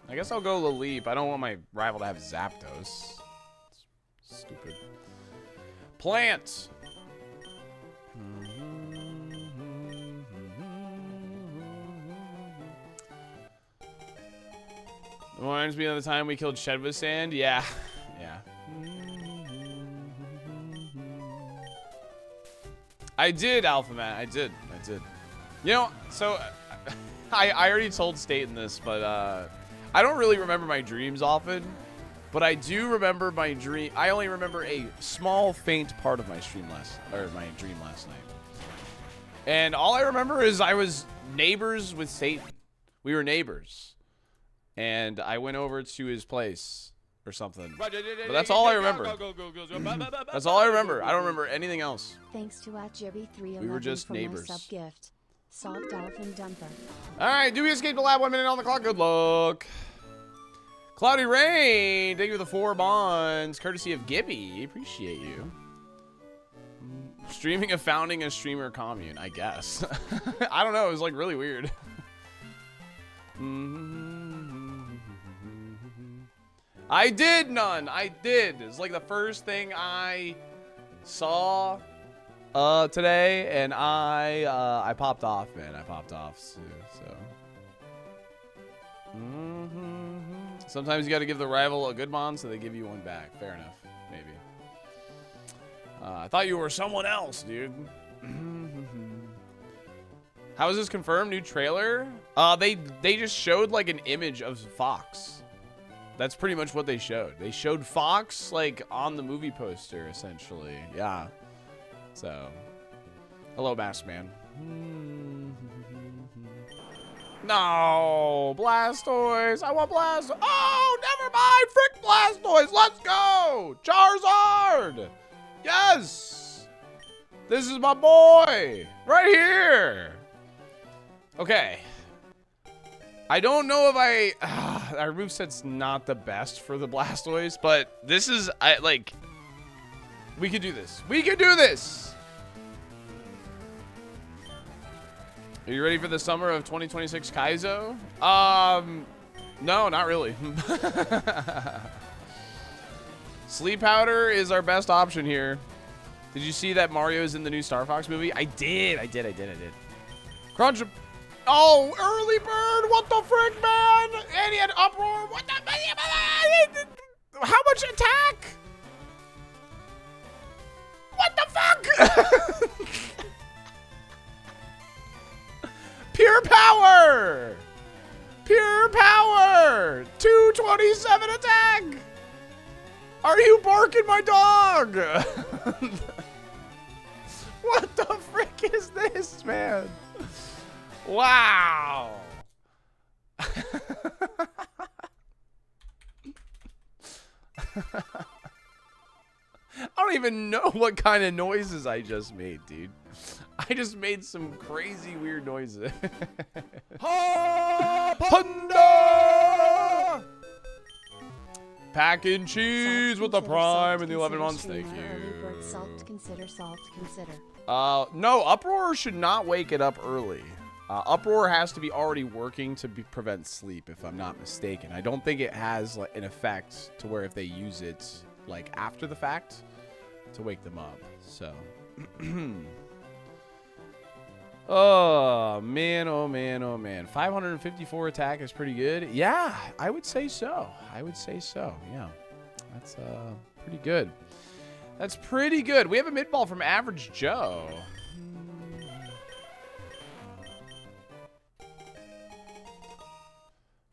I guess I'll go Leap. I don't want my rival to have Zapdos. It's stupid. Plant. Reminds me of the time we killed Shed with Sand. Yeah. I did, Alpha Man. I did. You know, so I already told State in this, but I don't really remember my dreams often, but I do remember my dream. I only remember a small, faint part of my dream last night. And all I remember is I was neighbors with Satan. We were neighbors. And I went over to his place or something. But that's all I remember. That's all I remember. I don't remember anything else. Thanks to @Jerry311 we were just for neighbors. my sub gift. SaltDolphin Dumper. All right, do we escape the lab? 1 minute on the clock. Good luck. Cloudy Rain, thank you for the 4 bonds, courtesy of Gibby. Appreciate you. Streaming of founding a streamer commune, I guess. I don't know. It was like really weird. I did none. I did. It's like the first thing I saw today, and I popped off, man. I popped off too. So. Sometimes you got to give the rival a good bond, so they give you one back. Fair enough. Maybe. I thought you were someone else, dude. How is this confirmed? New trailer? They just showed like an image of Fox. That's pretty much what they showed. They showed Fox like on the movie poster, essentially. Yeah. So, hello, Masked Man. No, Blastoise. I want Blastoise. Oh, never mind. Frick Blastoise. Let's go. Charizard. Yes. This is my boy. Right here. Okay. I don't know if our moveset's not the best for the Blastoise, but this is, we could do this. We could do this. Are you ready for the summer of 2026 Kaizo? No, not really. Sleep Powder is our best option here. Did you see that Mario's in the new Star Fox movie? I did. Crunch. Oh, early bird. What the frick, man? And he had uproar. What the? How much attack? What the fuck? Pure power. Pure power. 227 attack. Are you barking my dog? What the frick is this, man? Wow. I don't even know what kind of noises I just made, dude. I just made some crazy weird noises. Honda! Pack and cheese with the prime and the 11 months. Thank you. Consider. No, Uproar should not wake it up early. Uproar has to be already working to prevent sleep, if I'm not mistaken. I don't think it has like an effect to where if they use it like after the fact to wake them up. So, oh man, oh man, oh man. 554 attack is pretty good. Yeah, I would say so. Yeah, that's pretty good. That's pretty good. We have a mid-ball from Average Joe.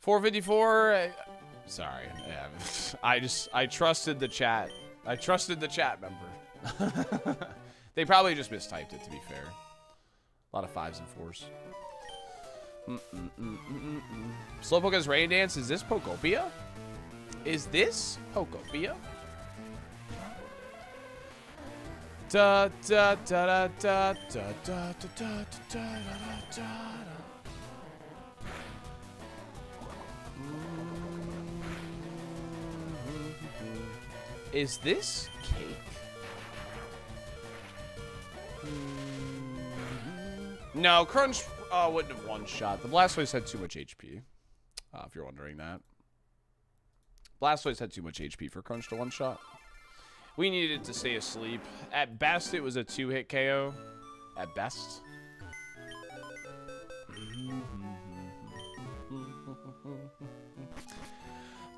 $454. Sorry. Yeah, I trusted the chat. I trusted the chat member. They probably just mistyped it, to be fair. A lot of 5s and 4s. Slowpoke has Rain Dance. Is this Pokopia? Is this Pokopia? Da da da da da da da da da da. Is this cake? No, Crunch wouldn't have one-shot. The Blastoise had too much HP, if you're wondering that. Blastoise had too much HP for Crunch to one-shot. We needed it to stay asleep. At best, it was a 2-hit KO. At best.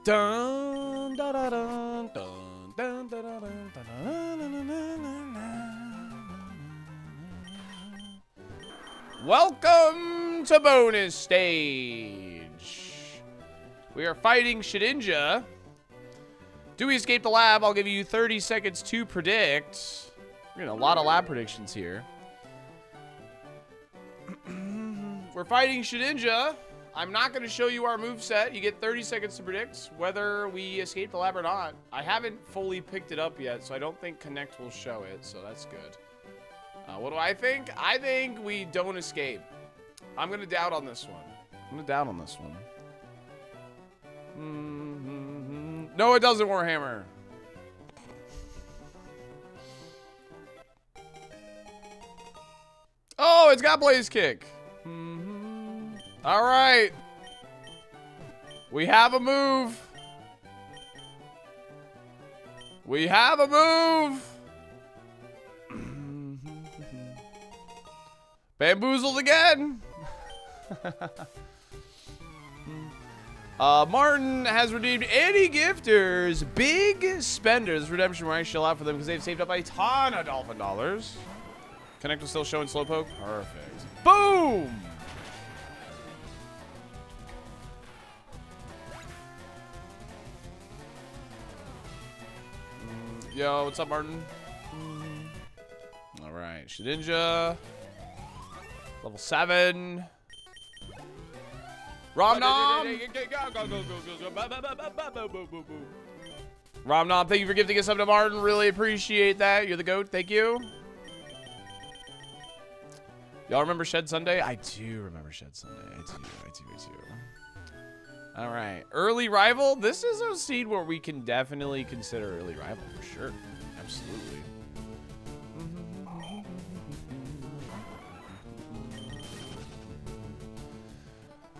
Dun, da, da, dun, dun, dun, da, da, dun, da, welcome to bonus stage. We are fighting Shedinja. Do we escape the lab? I'll give you 30 seconds to predict. We're getting a lot of lab predictions here. We're fighting Shedinja. I'm not going to show you our moveset. You get 30 seconds to predict whether we escape the lab or not. I haven't fully picked it up yet, so I don't think Connect will show it, so that's good. What do I think? I think we don't escape. I'm going to doubt on this one. I'm going to doubt on this one. No, it doesn't, Warhammer. Oh, it's got Blaze Kick. All right. We have a move. We have a move. Bamboozled again. Martin has redeemed any gifters. Big spenders. Redemption where I shell out for them because they've saved up a ton of dolphin dollars. Connect was still showing Slowpoke. Perfect. Boom! Yo, what's up, Martin? All right, Shedinja. Level 7. Romnom! Romnom, thank you for gifting us up to Martin. Really appreciate that. You're the GOAT. Thank you. Y'all remember Shed Sunday? I do remember Shed Sunday. I do. All right. Early rival. This is a seed where we can definitely consider early rival for sure. Absolutely.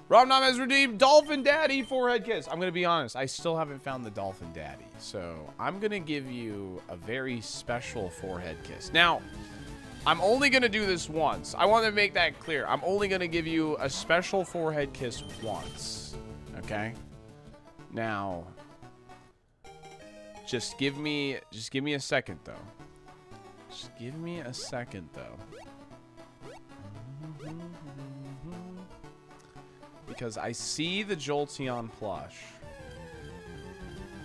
Romnom has redeemed Dolphin Daddy Forehead Kiss. I'm going to be honest. I still haven't found the Dolphin Daddy. So I'm going to give you a very special forehead kiss. Now, I'm only going to do this once. I want to make that clear. I'm only going to give you a special forehead kiss once. Okay? Now, just give me a second, though. Just give me a second, though. Because I see the Jolteon plush,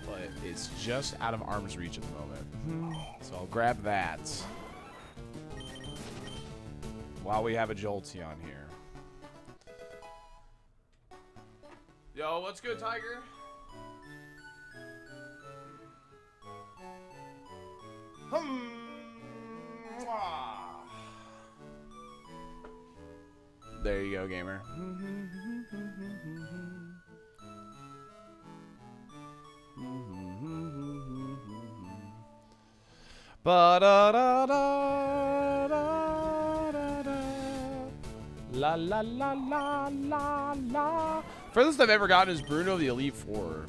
but it's just out of arm's reach at the moment. So I'll grab that while we have a Jolteon here. Yo, what's good, Tiger? There you go, gamer. La la la la la la. Furthest I've ever gotten is Bruno the Elite Four.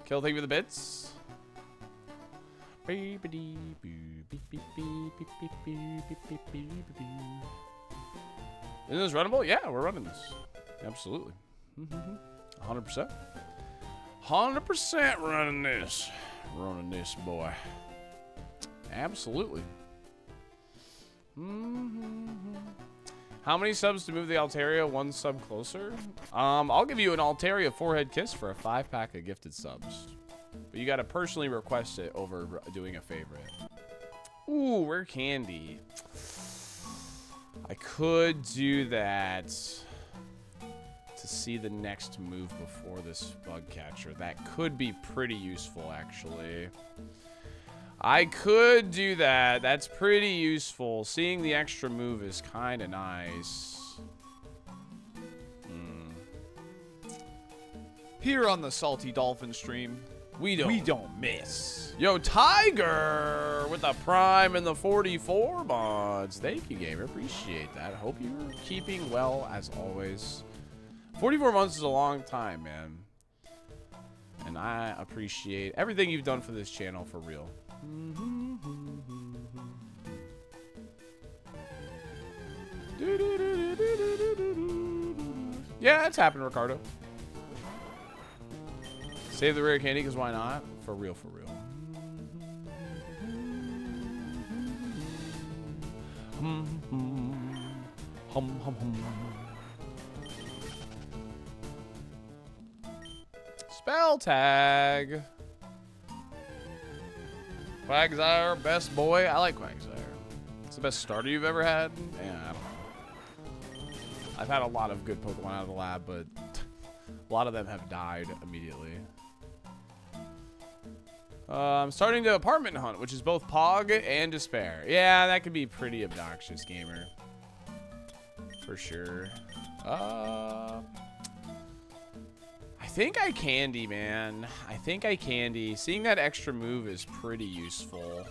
Kill thing with the bits. Is this runnable? Yeah, we're running this. Absolutely. 100%. 100% running this. Running this, boy. Absolutely. How many subs to move the Altaria? 1 sub closer? I'll give you an Altaria forehead kiss for a 5-pack of gifted subs. But you got to personally request it over doing a favorite. Ooh, rare candy. I could do that to see the next move before this bug catcher. That could be pretty useful, actually. I could do that. That's pretty useful. Seeing the extra move is kind of nice. Here on the SaltyDolphin stream, we don't miss. Yo, Tiger with the Prime and the 44 mods. Thank you, gamer. Appreciate that. I hope you're keeping well as always. 44 months is a long time, man. And I appreciate everything you've done for this channel, for real. Yeah, it's happened, Ricardo. Save the rare candy, because why not? For real, for real. Spell tag. Quagsire, best boy. I like Quagsire. It's the best starter you've ever had. Yeah, I don't know. I've had a lot of good Pokemon out of the lab, but a lot of them have died immediately. I'm starting to apartment hunt, which is both Pog and Despair. Yeah, that could be pretty obnoxious, gamer. For sure. I think I candy, man. I think I candy. Seeing that extra move is pretty useful.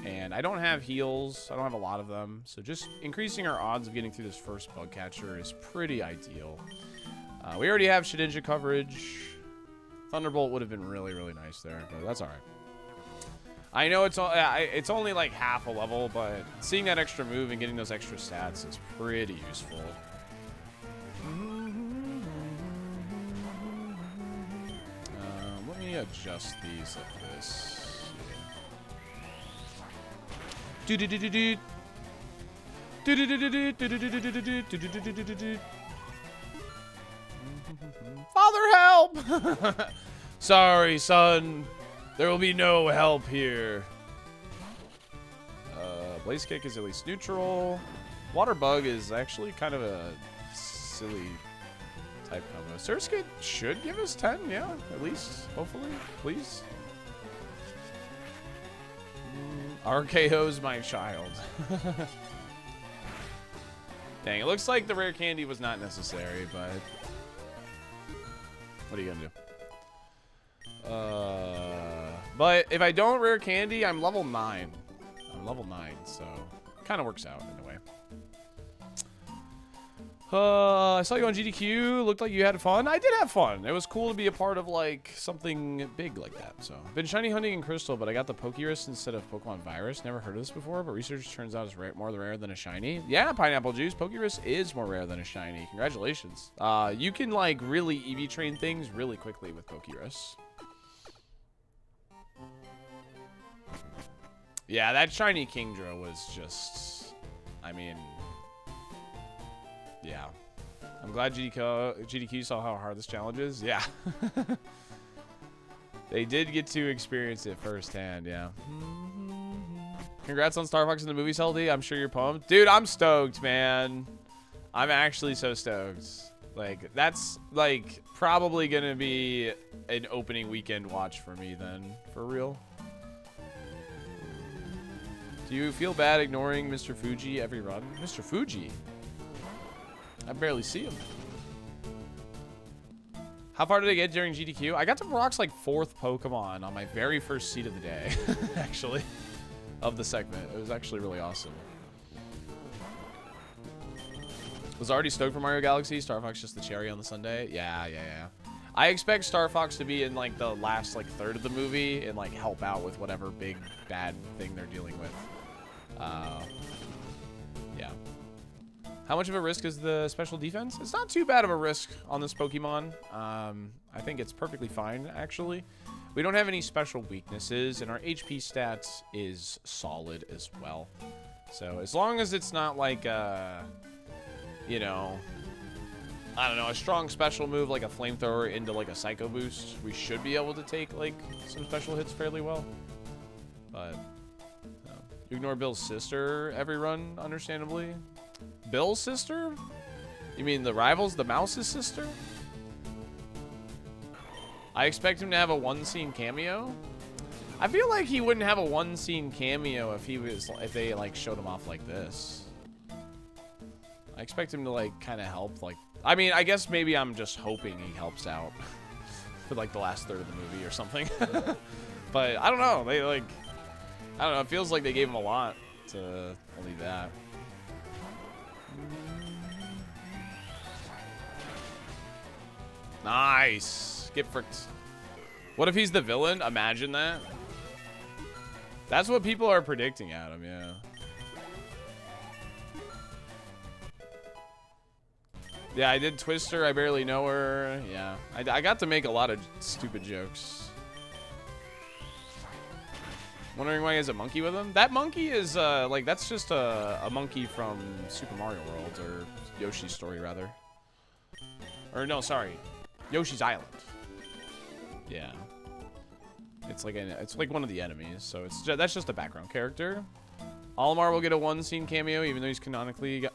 And I don't have heals. I don't have a lot of them. So just increasing our odds of getting through this first bug catcher is pretty ideal. We already have Shedinja coverage. Thunderbolt would have been really, really nice there, but that's all right. I know it's only like half a level, but seeing that extra move and getting those extra stats is pretty useful. Let me adjust these like this. Father, help! Sorry, son. There will be no help here. Blaze Kick is at least neutral. Water Bug is actually kind of a silly type combo. Surskit should give us 10, yeah, at least, hopefully, please. RKO's my child. Dang, it looks like the rare candy was not necessary, but what are you gonna do? But if I don't rare candy, I'm level 9. I'm level 9, so kind of works out in a way. I saw you on GDQ. Looked like you had fun. I did have fun. It was cool to be a part of like something big like that. So been shiny hunting in Crystal, but I got the Pokerus instead of Pokemon Virus. Never heard of this before, but research turns out it's more rare than a shiny. Yeah, Pineapple Juice. Pokerus is more rare than a shiny. Congratulations. You can like really EV train things really quickly with Pokerus. Yeah, that shiny Kingdra was just, I mean, yeah. I'm glad GDQ saw how hard this challenge is. Yeah. They did get to experience it firsthand, yeah. Congrats on Star Fox in the movie, Salty. I'm sure you're pumped. Dude, I'm stoked, man. I'm actually so stoked. Like, that's, like, probably going to be an opening weekend watch for me then. For real. Do you feel bad ignoring Mr. Fuji every run? Mr. Fuji? I barely see him. How far did I get during GDQ? I got to Brock's like 4th Pokemon on my very first seed of the day, actually, of the segment. It was actually really awesome. Was already stoked for Mario Galaxy. Star Fox just the cherry on the sundae. Yeah. I expect Star Fox to be in like the last like third of the movie and like help out with whatever big bad thing they're dealing with. Yeah. How much of a risk is the special defense? It's not too bad of a risk on this Pokemon. I think it's perfectly fine, actually. We don't have any special weaknesses, and our HP stats is solid as well. So as long as it's not like, you know, I don't know, a strong special move like a flamethrower into like a Psycho Boost, we should be able to take like some special hits fairly well. But you ignore Bill's sister every run, understandably. Bill's sister? You mean the rivals, the Mouse's sister? I expect him to have a one-scene cameo. I feel like he wouldn't have a one-scene cameo if they like showed him off like this. I expect him to like kind of help. Like, I mean, I guess maybe I'm just hoping he helps out for like the last third of the movie or something. But I don't know. They like, I don't know. It feels like they gave him a lot to only that. Nice. Get fricked. What if he's the villain? Imagine that. That's what people are predicting at him, yeah. Yeah, I did Twister. I barely know her. Yeah. I got to make a lot of stupid jokes. Wondering why he has a monkey with him? That monkey is, like, that's just a monkey from Super Mario World, or Yoshi's Story, rather. Or, no, sorry. Yoshi's Island. Yeah. It's like one of the enemies, so that's just a background character. Olimar will get a one-scene cameo, even though he's canonically got...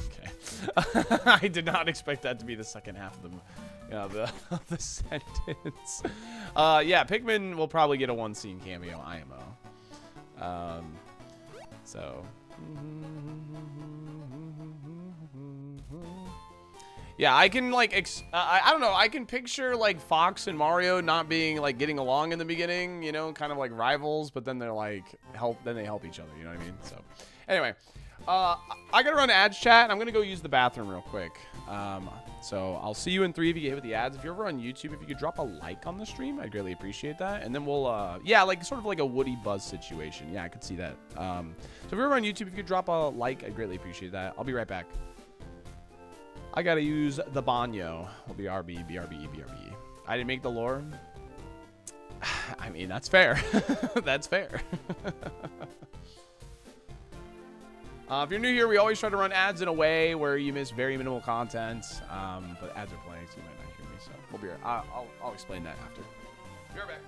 Okay. I did not expect that to be the second half of the sentence. Yeah, Pikmin will probably get a one scene cameo IMO. So. Yeah, I can like I don't know. I can picture like Fox and Mario not being like getting along in the beginning, you know, kind of like rivals, but then they're like they help each other, you know what I mean? So, anyway, I gotta run ads chat. And I'm gonna go use the bathroom real quick. So I'll see you in 3 if you get with the ads. If you're ever on YouTube, if you could drop a like on the stream, I'd greatly appreciate that. And then we'll yeah, like sort of like a Woody Buzz situation. Yeah, I could see that. So if you're ever on YouTube, if you could drop a like, I'd greatly appreciate that. I'll be right back. I gotta use the banyo. Will be RB, BRB, BRB. I didn't make the lore. I mean, that's fair. That's fair. If you're new here, we always try to run ads in a way where you miss very minimal content. But ads are playing, so you might not hear me. So we'll be right. I'll explain that after. Be right back.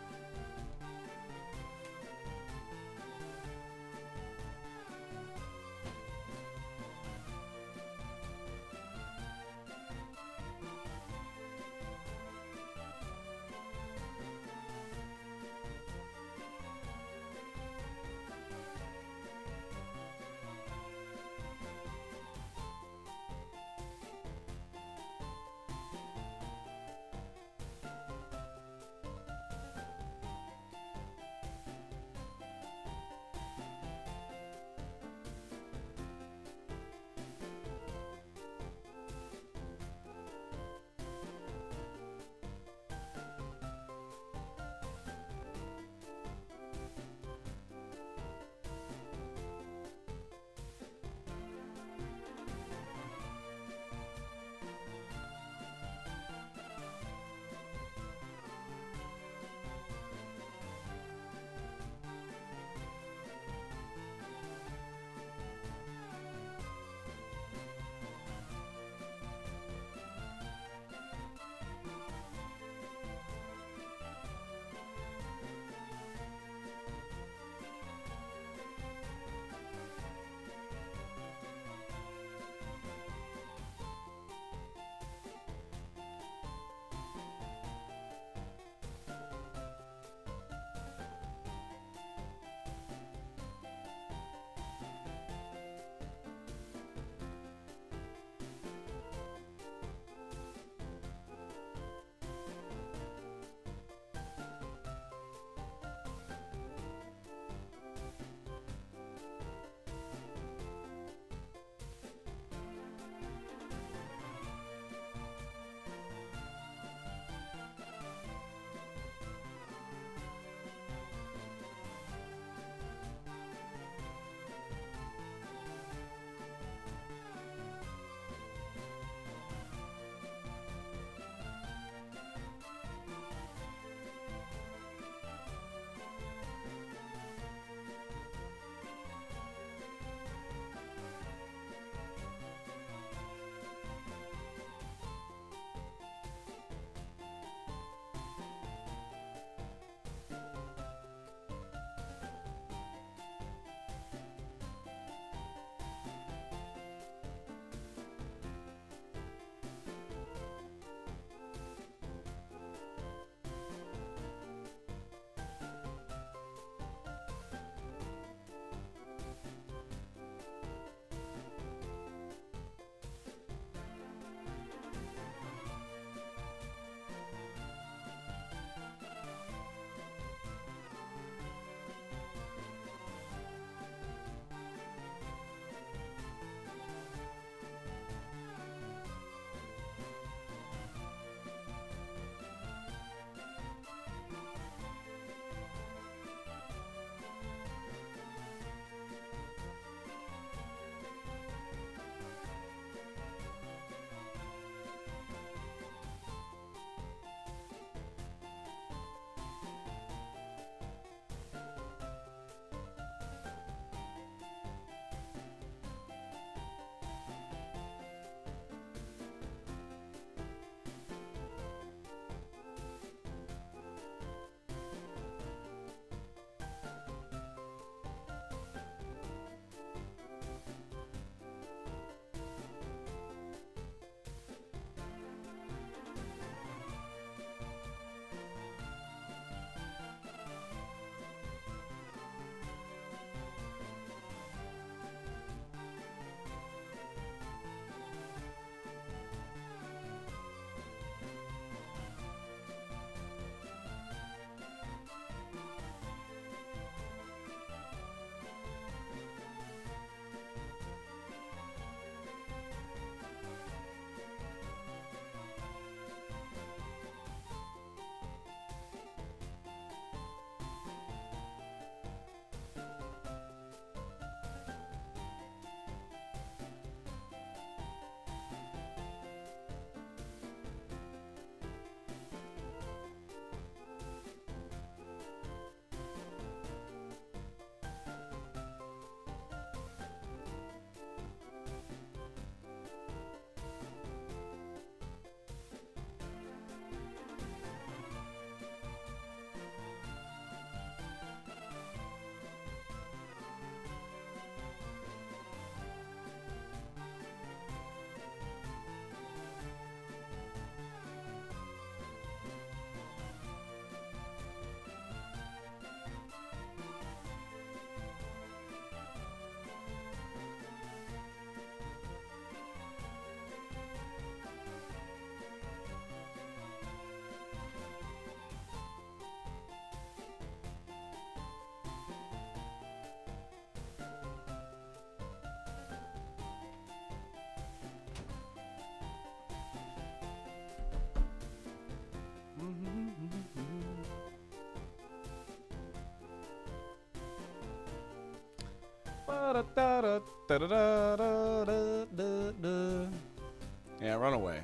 Yeah, run away.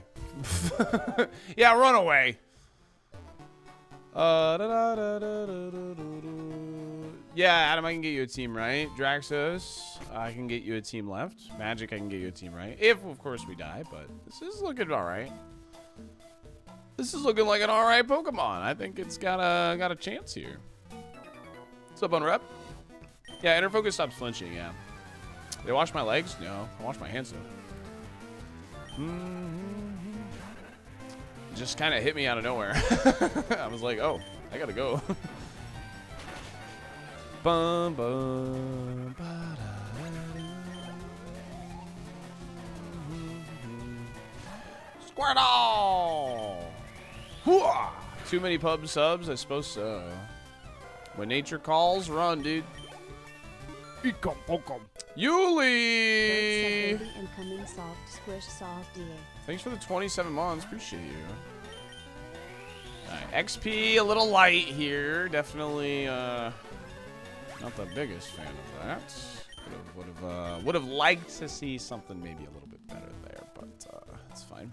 Yeah, run away. Yeah, Adam, I can get you a team right. Draxos, I can get you a team left. Magic, I can get you a team right. If, of course, we die, but this is looking all right. This is looking like an all right Pokemon. I think it's got a chance here. What's up, Unrep? Yeah, Inner Focus stops flinching, yeah. Did I wash my legs? No, I wash my hands though. Just kind of hit me out of nowhere. I was like, oh, I gotta go. Bum, bum, Squirtle! Hooah! Too many pub subs? I suppose so. When nature calls, run, dude. Yuli! Incoming soft squish soft DA. Thanks for the 27 months. Appreciate you. Alright, XP a little light here. Definitely not the biggest fan of that. Would have liked to see something maybe a little bit better there, but it's fine.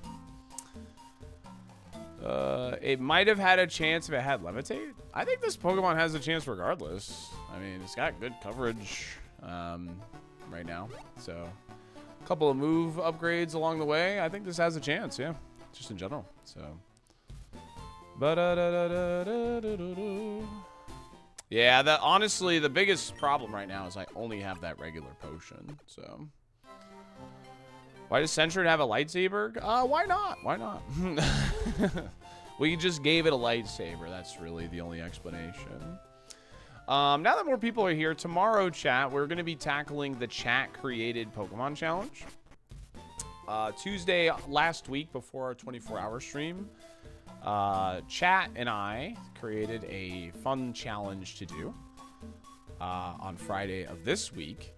It might have had a chance if it had Levitate. I think this Pokemon has a chance regardless. I mean, it's got good coverage right now. So, a couple of move upgrades along the way. I think this has a chance, yeah. Just in general. So, yeah, honestly, the biggest problem right now is I only have that regular potion. So, why does Centured have a lightsaber? Why not? Why not? We just gave it a lightsaber. That's really the only explanation. Now that more people are here, tomorrow, chat, we're going to be tackling the chat-created Pokemon Challenge. Tuesday last week, before our 24-hour stream, chat and I created a fun challenge to do on Friday of this week.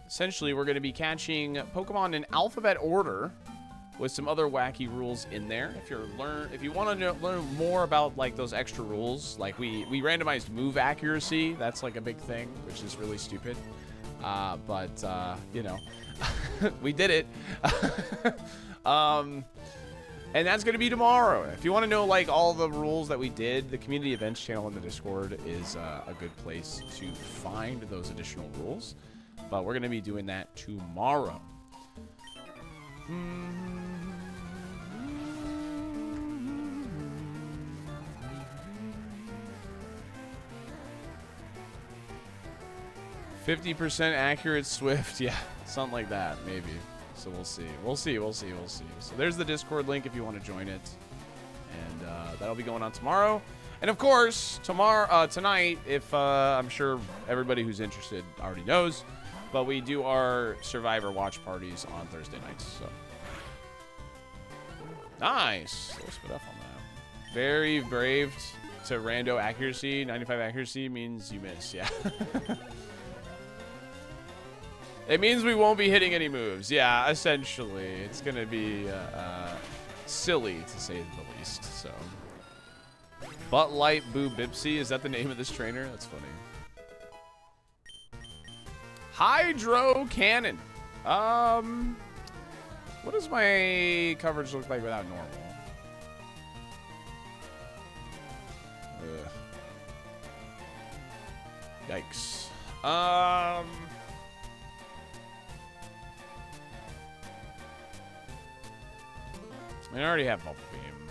Essentially, we're going to be catching Pokemon in alphabet order with some other wacky rules in there. If you want to learn more about like those extra rules, like we randomized move accuracy. That's like a big thing, which is really stupid. But you know, we did it. And that's going to be tomorrow. If you want to know like all the rules that we did, the community events channel in the Discord is a good place to find those additional rules. But we're going to be doing that tomorrow. 50% accurate Swift. Yeah, something like that, maybe. So we'll see. We'll see. So there's the Discord link if you want to join it. And that'll be going on tomorrow. And of course, tonight, if I'm sure everybody who's interested already knows, but we do our Survivor watch parties on Thursday nights. So nice. Let's spit up on that. Very brave to rando accuracy. 95 accuracy means you miss. Yeah. It means we won't be hitting any moves. Yeah, essentially. It's going to be silly, to say the least. So, Butt Light Boo Bipsy. Is that the name of this trainer? That's funny. Hydro Cannon. What does my coverage look like without normal? Ugh. Yikes. I mean, I already have Bubble Beam.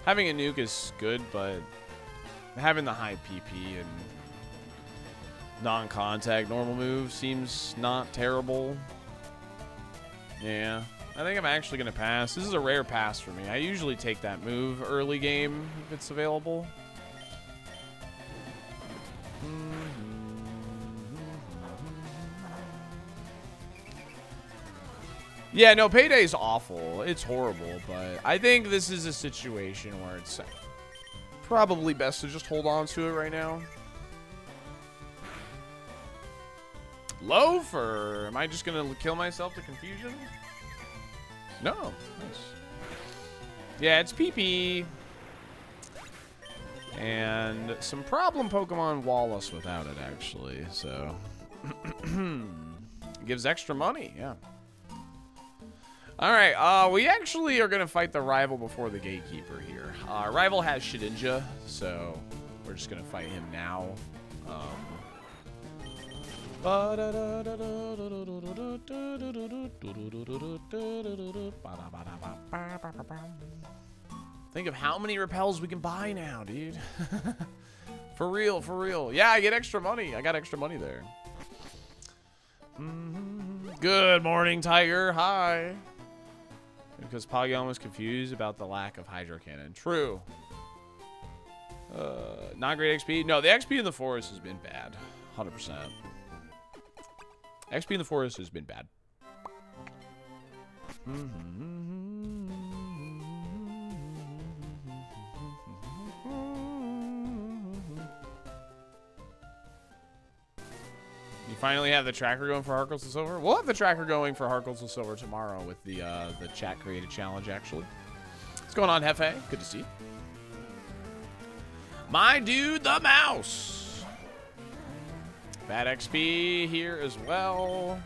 Having a nuke is good, but having the high PP and non-contact normal move seems not terrible. Yeah, I think I'm actually going to pass. This is a rare pass for me. I usually take that move early game if it's available. Yeah, no, Payday's awful. It's horrible, but I think this is a situation where it's probably best to just hold on to it right now. Loafer! Am I just going to kill myself to confusion? No. Nice. Yeah, it's PP. And some problem Pokemon wall us without it, actually, so... Gives extra money, yeah. All right, we actually are going to fight the rival before the gatekeeper here. Rival has Shedinja, so we're just going to fight him now. Think of how many repels we can buy now, dude. For real, for real. Yeah, I get extra money. I got extra money there. Good morning, Tiger. Hi. Because Polygon was confused about the lack of Hydro Cannon. True. Not great XP. No, the XP in the forest has been bad. 100%. XP in the forest has been bad. You finally have the tracker going for Harkles to Silver? We'll have the tracker going for Harkles to Silver tomorrow with the chat created challenge, actually. What's going on, Hefe? Good to see you. My dude, the mouse. Bad XP here as well.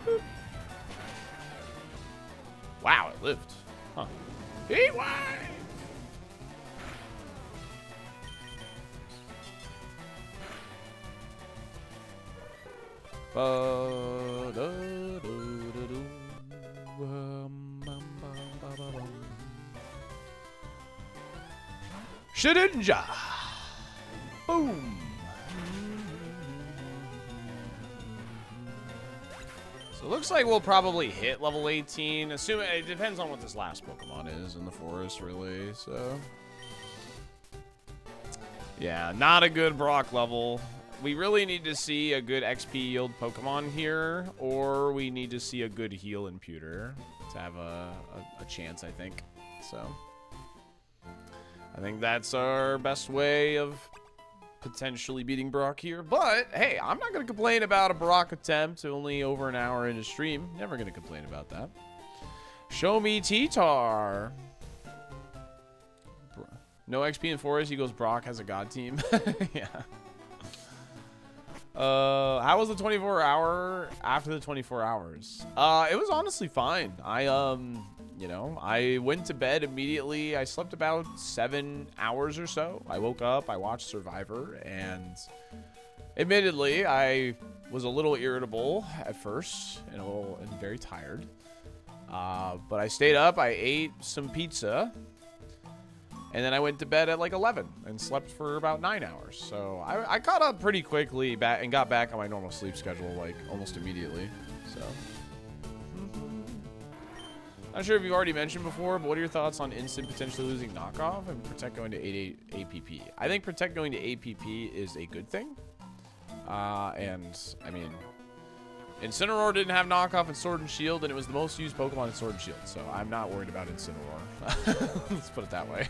Boop. Wow, it lived. Huh. Heat wave! Shedinja! Boom! So it looks like we'll probably hit level 18. Assuming it depends on what this last Pokemon is in the forest, really. So yeah, not a good Brock level. We really need to see a good XP yield Pokemon here, or we need to see a good heal in Pewter to have a chance, I think. So I think that's our best way of potentially beating Brock here. But hey, I'm not going to complain about a Brock attempt only over an hour into stream. Never going to complain about that. Show me T-Tar. No XP in Forest equals Brock has a god team. Yeah. How was the 24-hour after the 24 hours? It was honestly fine. You know, I went to bed immediately. I slept about 7 hours or so. I woke up, I watched Survivor, and admittedly, I was a little irritable at first and very tired. But I stayed up, I ate some pizza, and then I went to bed at like 11 and slept for about 9 hours. So I caught up pretty quickly and got back on my normal sleep schedule like almost immediately. So not sure if you've already mentioned before, but what are your thoughts on instant potentially losing knockoff and Protect going to 8 APP? I think Protect going to APP is a good thing. And I mean, Incineroar didn't have knockoff in Sword and Shield, and it was the most used Pokemon in Sword and Shield, so I'm not worried about Incineroar. Let's put it that way.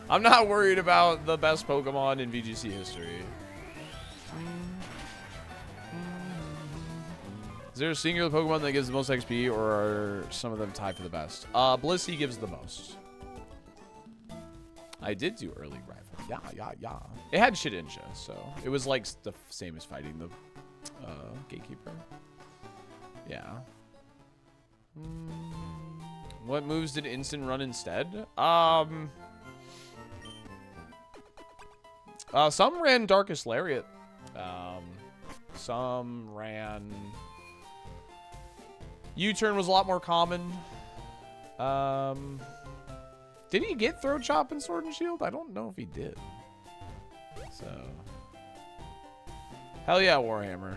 I'm not worried about the best Pokemon in VGC history. Is there a singular Pokemon that gives the most XP, or are some of them tied for the best? Blissey gives the most. I did do early rival. Yeah. It had Shedinja, so it was like the same as fighting the Gatekeeper. Yeah. What moves did Instant run instead? Some ran Darkest Lariat. Some ran... U-turn was a lot more common. Did he get Throat Chop in Sword and Shield? I don't know if he did. So, hell yeah, Warhammer.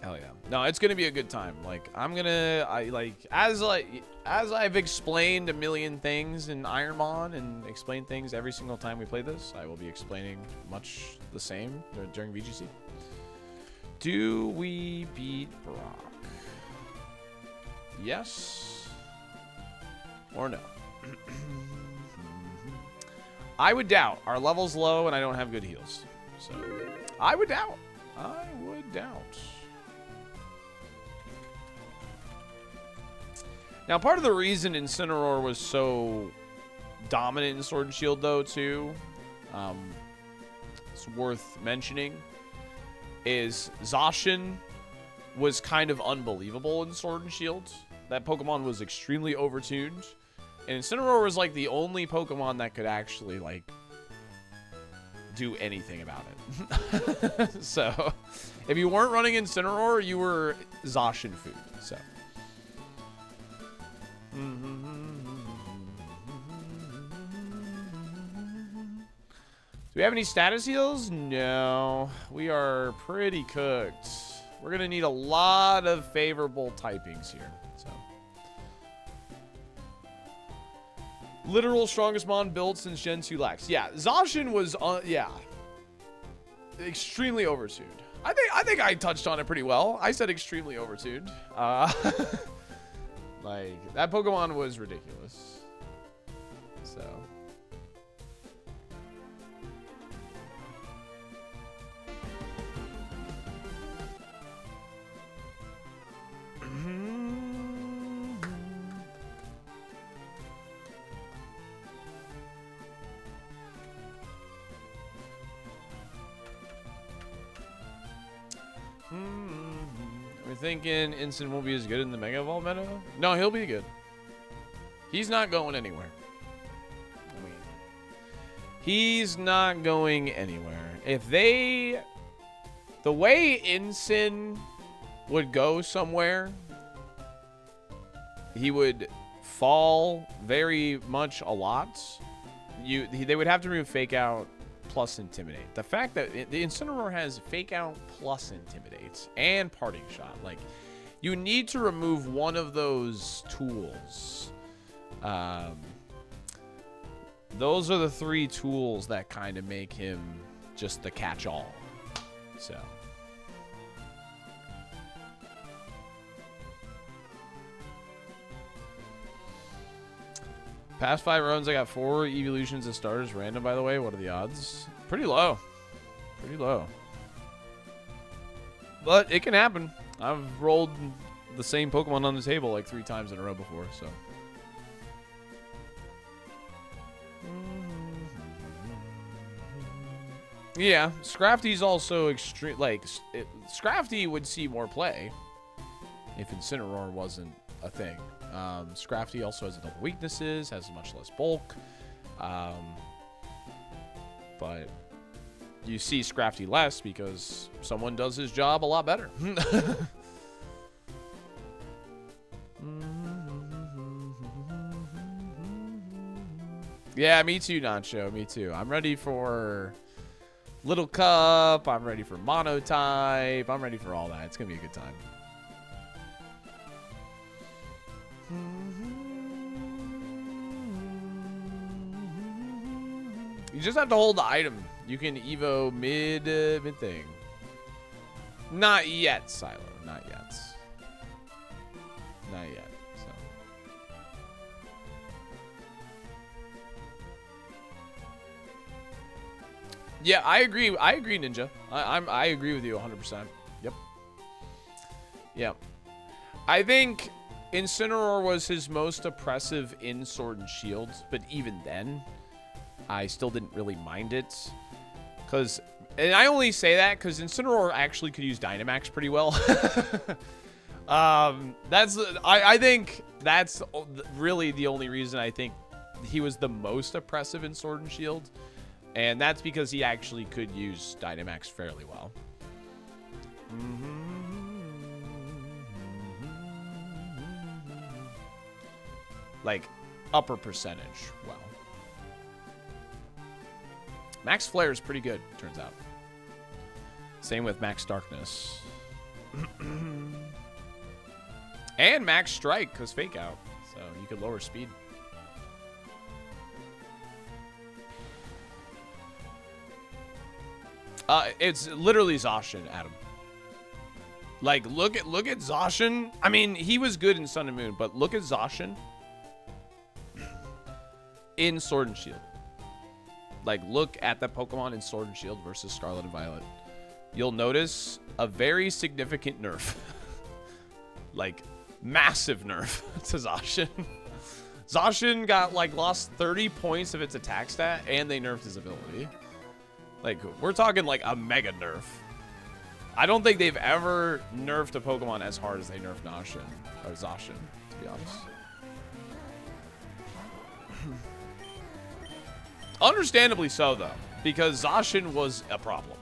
Hell yeah. No, it's gonna be a good time. Like, as I've explained a million things in Ironmon and explained things every single time we play this, I will be explaining much the same during VGC. Do we beat Brock? Yes or no? I would doubt. Our level's low and I don't have good heals. So I would doubt. I would doubt. Now, part of the reason Incineroar was so dominant in Sword and Shield, though, too, it's worth mentioning, is Zacian was kind of unbelievable in Sword and Shield. That Pokemon was extremely overtuned. And Incineroar was like the only Pokemon that could actually like do anything about it. So if you weren't running Incineroar, you were Zacian food. So do we have any status heals? No. We are pretty cooked. We're going to need a lot of favorable typings here. So literal strongest mon built since Gen 2 Lax. Yeah, Zacian was yeah. Extremely overtuned. I think I touched on it pretty well. I said extremely overtuned. Like that Pokemon was ridiculous. So we're thinking Instant won't be as good in the Mega Evolve meta? No, he'll be good. He's not going anywhere. I mean, he's not going anywhere. If they... The way Incin would go somewhere, he would fall very much a lot. They would have to remove Fake Out plus Intimidate. The fact that the Incineroar has Fake Out plus Intimidate and Parting Shot, like, you need to remove one of those tools. Those are the three tools that kind of make him just the catch-all. So past 5 runs, I got 4 evolutions as starters random, by the way. What are the odds? Pretty low. Pretty low. But it can happen. I've rolled the same Pokemon on the table like 3 times in a row before, so. Yeah, Scrafty's also extreme. Like, Scrafty would see more play if Incineroar wasn't a thing. Scrafty also has double weaknesses, has much less bulk. But you see Scrafty less because someone does his job a lot better. Yeah, me too, Nacho. Me too. I'm ready for Little Cup. I'm ready for Monotype. I'm ready for all that. It's going to be a good time. You just have to hold the item. You can Evo mid thing. Not yet, Silo. Not yet. Not yet. So. Yeah, I agree. I agree, Ninja. I agree with you 100%. Yep. Yep. I think Incineroar was his most oppressive in Sword and Shield, but even then, I still didn't really mind it. And I only say that because Incineroar actually could use Dynamax pretty well. I think that's really the only reason I think he was the most oppressive in Sword and Shield. And that's because he actually could use Dynamax fairly well. Like, upper percentage well. Max Flare is pretty good, turns out. Same with Max Darkness. And Max Strike, because Fake Out. So you could lower speed. It's literally Zacian, Adam. Like, look at Zacian. I mean, he was good in Sun and Moon, but look at Zacian in Sword and Shield. Like, look at that Pokemon in Sword and Shield versus Scarlet and Violet. You'll notice a very significant nerf. Like, massive nerf to Zacian. Zacian got, like, lost 30 points of its attack stat, and they nerfed his ability. Like, we're talking, like, a mega nerf. I don't think they've ever nerfed a Pokemon as hard as they nerfed Zacian, to be honest. Understandably so, though, because Zacian was a problem.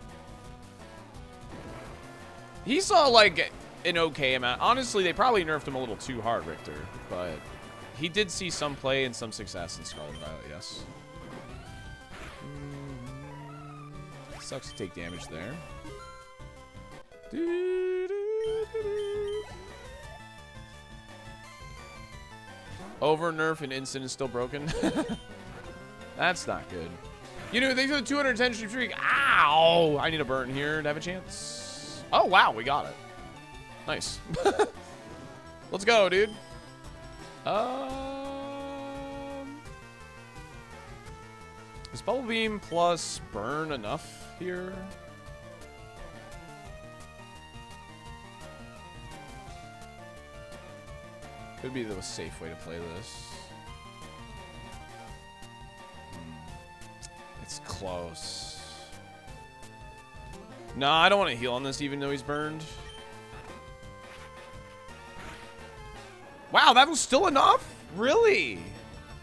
He saw, like, an okay amount. Honestly, they probably nerfed him a little too hard, Richter, but he did see some play and some success in Scarlet and Violet, yes. Sucks to take damage there. Over nerf and instant is still broken. That's not good. You know, they do a 210 streak. Ow! I need a burn here to have a chance. Oh, wow, we got it. Nice. Let's go, dude. Is Bubble Beam plus burn enough here? Could be the safe way to play this. It's close. No, I don't want to heal on this even though he's burned. Wow, that was still enough? Really?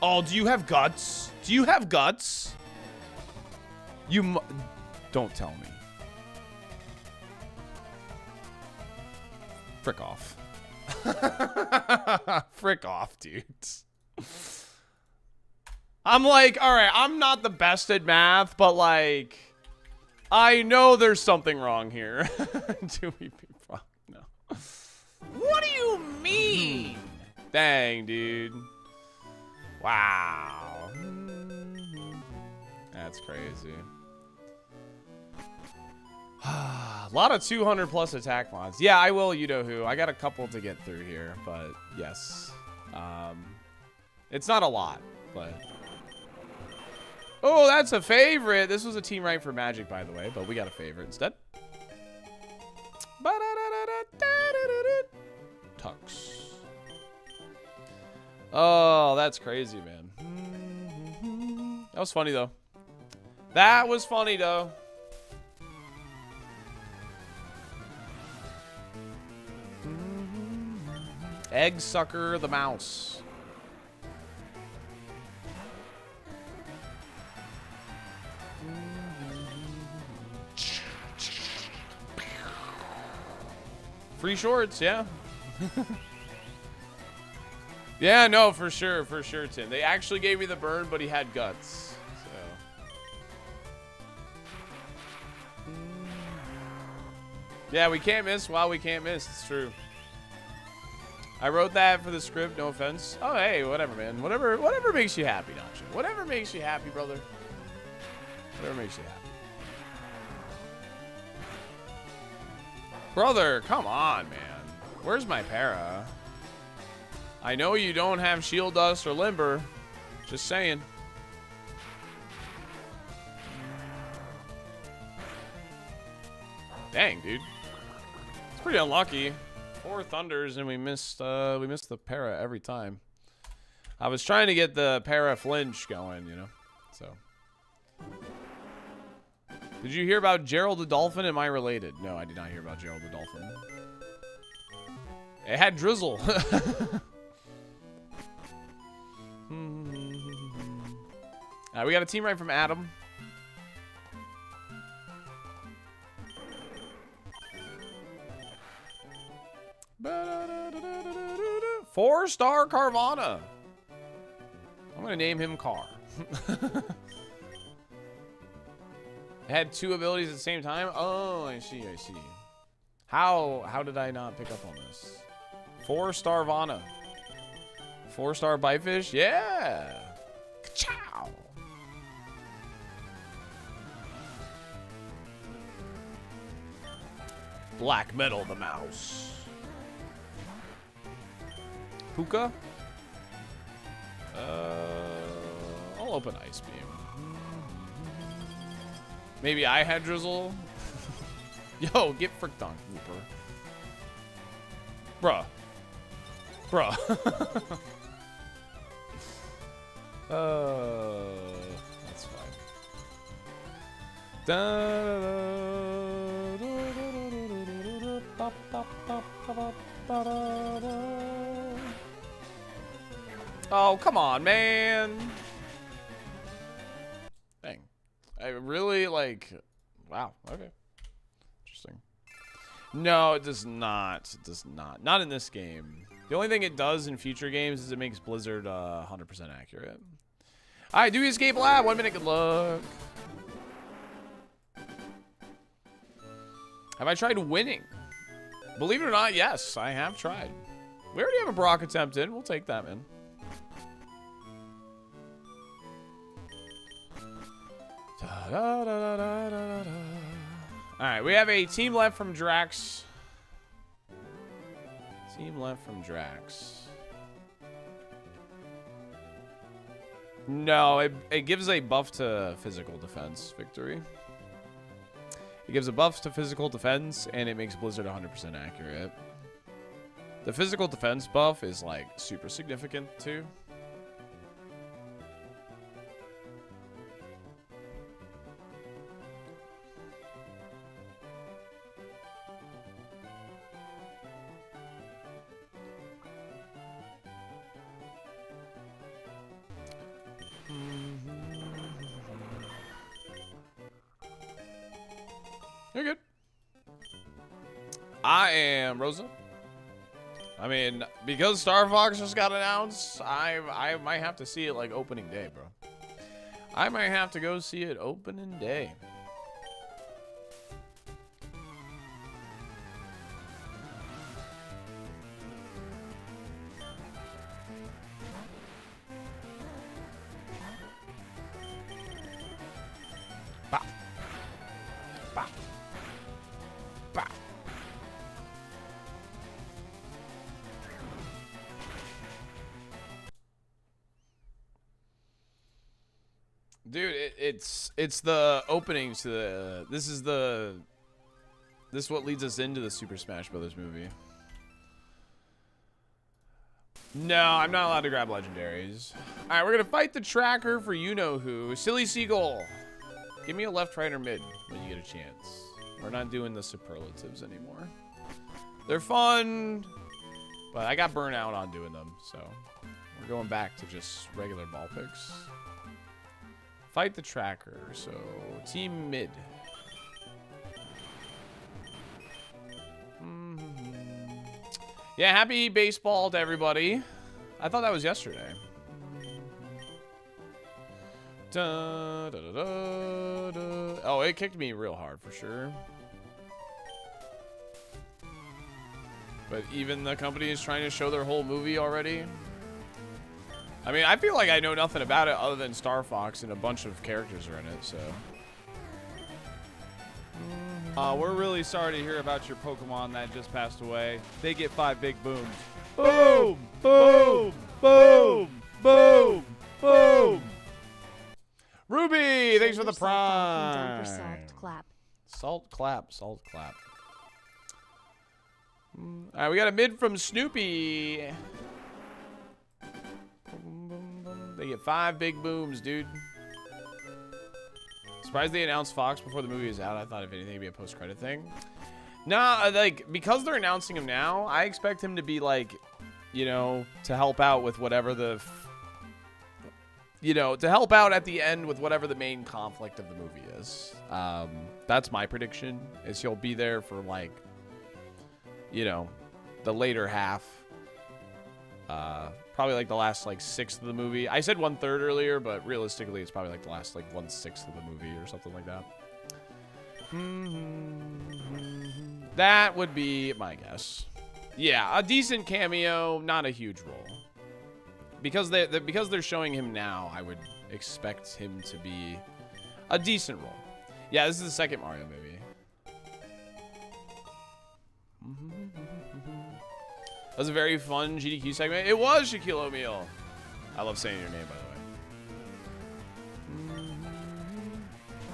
Oh, do you have guts? Do you have guts? Don't tell me. Frick off. Frick off, dudes. I'm like, all right, I'm not the best at math, but like, I know there's something wrong here. Do we be wrong? No. What do you mean? Dang, dude. Wow. That's crazy. A lot of 200 plus attack mods. Yeah, I will, you know who. I got a couple to get through here, but yes. It's not a lot, but... Oh, that's a favorite. This was a team right for Magic, by the way, but we got a favorite instead. Tux. Oh, that's crazy, man. That was funny, though. That was funny, though. Egg Sucker the Mouse. Free shorts, yeah. Yeah, no, for sure, Tim. They actually gave me the burn, but he had guts. So. Yeah, we can't miss while we can't miss. It's true. I wrote that for the script, no offense. Oh, hey, whatever, man. Whatever makes you happy, Nacho. Whatever makes you happy, brother. Whatever makes you happy. Brother, come on, man. Where's my para? I know you don't have Shield Dust or Limber. Just saying. Dang, dude. It's pretty unlucky. 4 Thunders and we missed the para every time. I was trying to get the para flinch going, you know. So. Did you hear about Gerald the Dolphin? Am I related? No, I did not hear about Gerald the Dolphin. It had Drizzle. We got a team right from Adam. Four-star Carvana. I'm going to name him Car. It had 2 abilities at the same time? Oh, I see. How did I not pick up on this? 4-star Vana. 4-star Bitefish? Yeah. Ka-chow. Black Metal the Mouse. Puka? I'll open Ice Beam. Maybe I had Drizzle? Yo, get fricked on, Cooper. Bruh. That's fine. Oh, come on, man. Dang. I really, like... Wow, okay. Interesting. No, it does not. It does not. Not in this game. The only thing it does in future games is it makes Blizzard 100% accurate. Alright, do escape lab. 1 minute, good luck. Have I tried winning? Believe it or not, yes, I have tried. We already have a Brock attempt in. We'll take that, man. Alright, we have a team left from Drax. Team left from Drax. No, it gives a buff to physical defense victory. It gives a buff to physical defense, and it makes Blizzard 100% accurate. The physical defense buff is, like, super significant, too. You're good. I am Rosa. I mean, because Star Fox just got announced, I might have to see it like opening day, bro. I might have to go see it opening day. Dude, it's the openings to the this is what leads us into the Super Smash Brothers movie. No, I'm not allowed to grab legendaries. All right, we're gonna fight the tracker for you know who. Silly Seagull, give me a left, right, or mid when you get a chance. We're not doing the superlatives anymore. They're fun, but I got burnt out on doing them, so we're going back to just regular ball picks. Fight the tracker, so team mid. Yeah, happy baseball to everybody. I thought that was yesterday. Da, da, da, da, da. Oh, it kicked me real hard for sure. But even the company is trying to show their whole movie already. I mean, I feel like I know nothing about it other than Star Fox and a bunch of characters are in it, so. We're really sorry to hear about your Pokemon that just passed away. They get 5 big booms. Boom! Boom! Boom! Boom! Boom! Ruby, thanks for the prime. Salt clap. Salt clap, salt clap. All right, we got a mid from Snoopy. They get 5 big booms, dude. Surprised they announced Fox before the movie is out. I thought if anything it'd be a post-credit thing. Nah, like, because they're announcing him now, I expect him to be like, you know, to help out with whatever the, to help out at the end with whatever the main conflict of the movie is. That's my prediction, is he'll be there for like, the later half. Probably like the last like 1/6 of the movie. I said 1/3 earlier, but realistically it's probably like the last like 1/6 of the movie or something like that. That would be my guess. Yeah, a decent cameo, not a huge role. Because they're showing him now, I would expect him to be a decent role. Yeah, this is the second Mario movie. That was a very fun GDQ segment. It was Shaquille O'Neal. I love saying your name, by the way.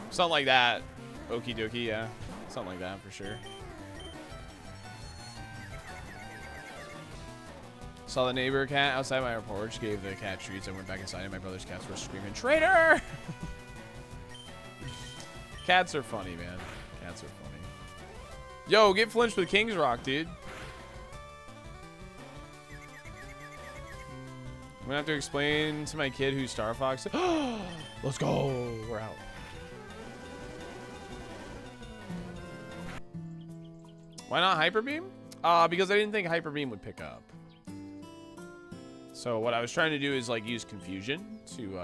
Something like that. Okie dokie, yeah. Something like that, for sure. Saw the neighbor cat outside my porch, gave the cat treats. I went back inside and my brother's cats were screaming, "Traitor!" Cats are funny, man. Cats are funny. Yo, get flinched with King's Rock, dude. I'm gonna have to explain to my kid who Star Fox is. Let's go. We're out. Why not Hyper Beam? Because I didn't think Hyper Beam would pick up. So what I was trying to do is like use Confusion to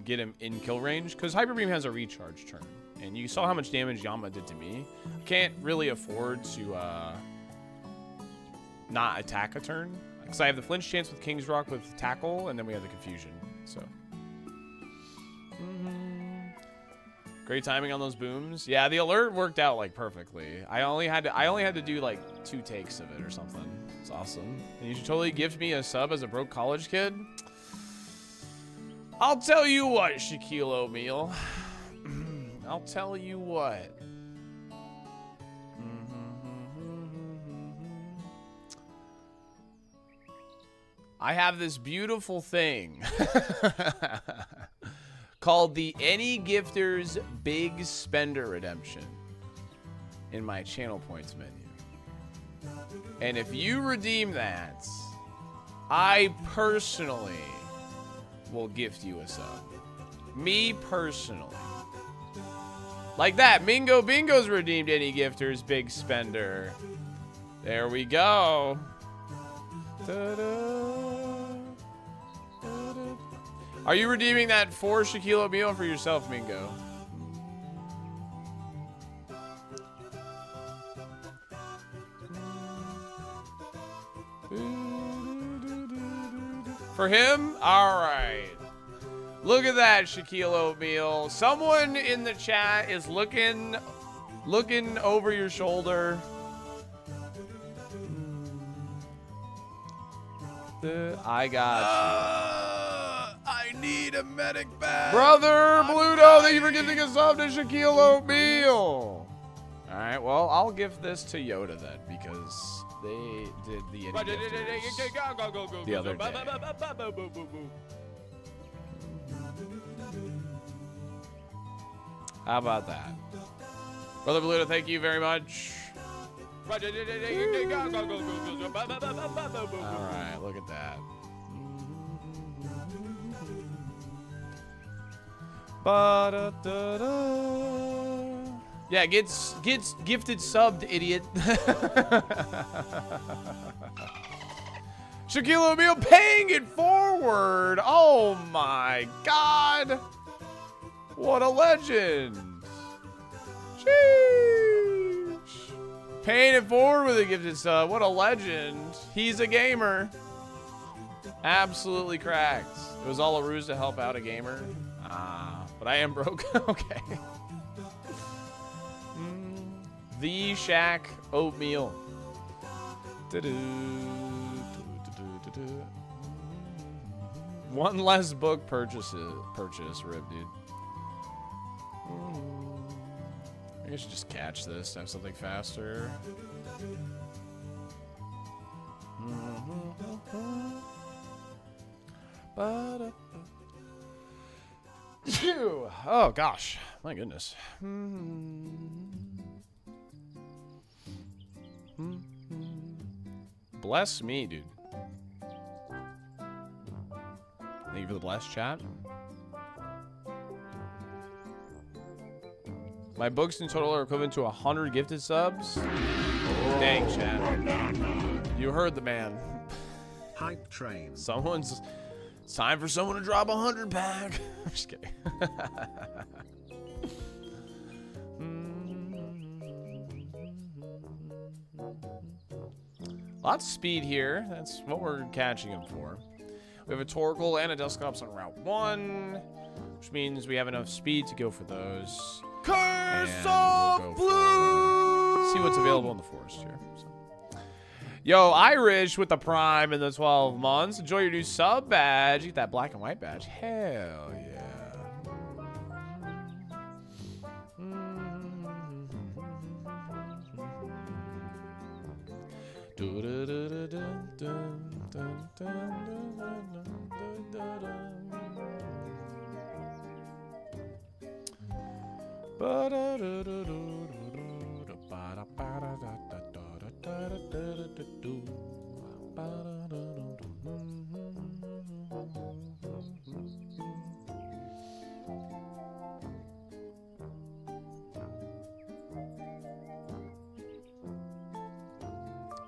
get him in kill range, because Hyper Beam has a recharge turn, and you saw how much damage Yama did to me. I can't really afford to not attack a turn, because I have the flinch chance with King's Rock with Tackle, and then we have the Confusion. So great timing on those booms. Yeah, the alert worked out like perfectly. I only had to do like 2 takes of it or something. It's awesome. And you should totally gift me a sub as a broke college kid. I'll tell you what, Shaquille O'Neal. I'll tell you what. I have this beautiful thing called the Any Gifters Big Spender Redemption in my channel points menu. And if you redeem that, I personally will gift you a sub. Me personally. Like that. Mingo Bingo's redeemed Any Gifters Big Spender. There we go. Are you redeeming that for Shaquille O'Neal for yourself, Mingo? For him? Alright. Look at that, Shaquille O'Neal. Someone in the chat is looking over your shoulder. I got you. I need a medic bag. Brother Bluto, thank you for giving a sub to Shaquille O'Neal. Alright, well, I'll give this to Yoda then, because they did the the other day. How about that? Brother Bluto, thank you very much. Alright, look at that. Yeah, gets gifted subbed, idiot. Shaquille O'Neal paying it forward. Oh my god. What a legend. Sheesh. Paying it forward with a gifted sub. What a legend. He's a gamer. Absolutely cracked. It was all a ruse to help out a gamer. But I am broke. Okay. The Shaq Oatmeal. One less book purchase, rip, dude. I guess I should just catch this to have something faster. Oh gosh, my goodness. Bless me, dude. Thank you for the blessed chat. My books in total are equivalent to 100 gifted subs. Dang, chat. You heard the man. Hype train. It's time for someone to drop 100 pack. I'm just kidding. Lots of speed here. That's what we're catching him for. We have a Torkoal and a Dusclops on Route 1, which means we have enough speed to go for those. Kaizo Blue! See what's available in the forest here. So. Yo, Irish with the Prime in the 12 months. Enjoy your new sub badge. Get that black and white badge. Hell yeah.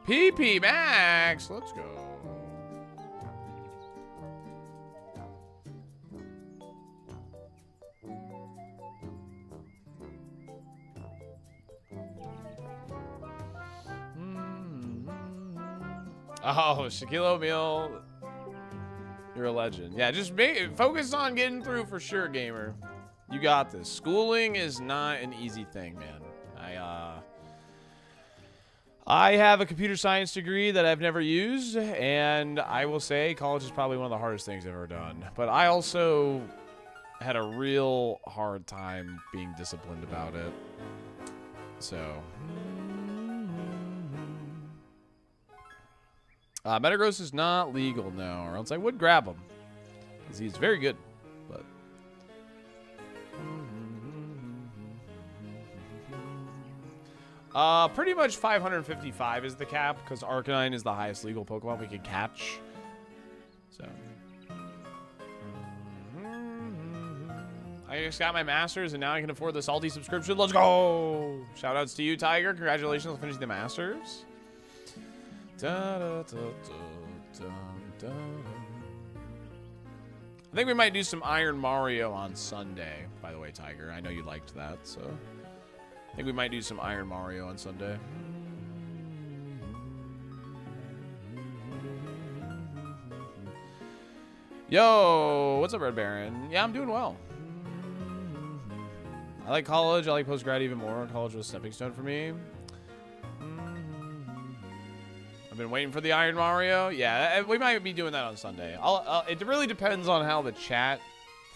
PP Max, let's go. Oh, Shaquille O'Neal, you're a legend. Yeah, just focus on getting through for sure, gamer. You got this. Schooling is not an easy thing, man. I have a computer science degree that I've never used, and I will say college is probably one of the hardest things I've ever done. But I also had a real hard time being disciplined about it. So, Metagross is not legal, no, or else I would grab him, because he's very good. But pretty much 555 is the cap, because Arcanine is the highest legal Pokemon we can catch. So, I just got my Masters, and now I can afford the Salty subscription. Let's go! Shoutouts to you, Tiger. Congratulations on finishing the Masters. Da, da, da, da, da, da. I think we might do some Iron Mario on Sunday, by the way, Tiger. I know you liked that, so I think we might do some Iron Mario on Sunday. Yo, what's up, Red Baron? Yeah, I'm doing well. I like college. I like post-grad even more. College was a stepping stone for me. I've been waiting for the Iron Mario. Yeah, we might be doing that on Sunday. It really depends on how the chat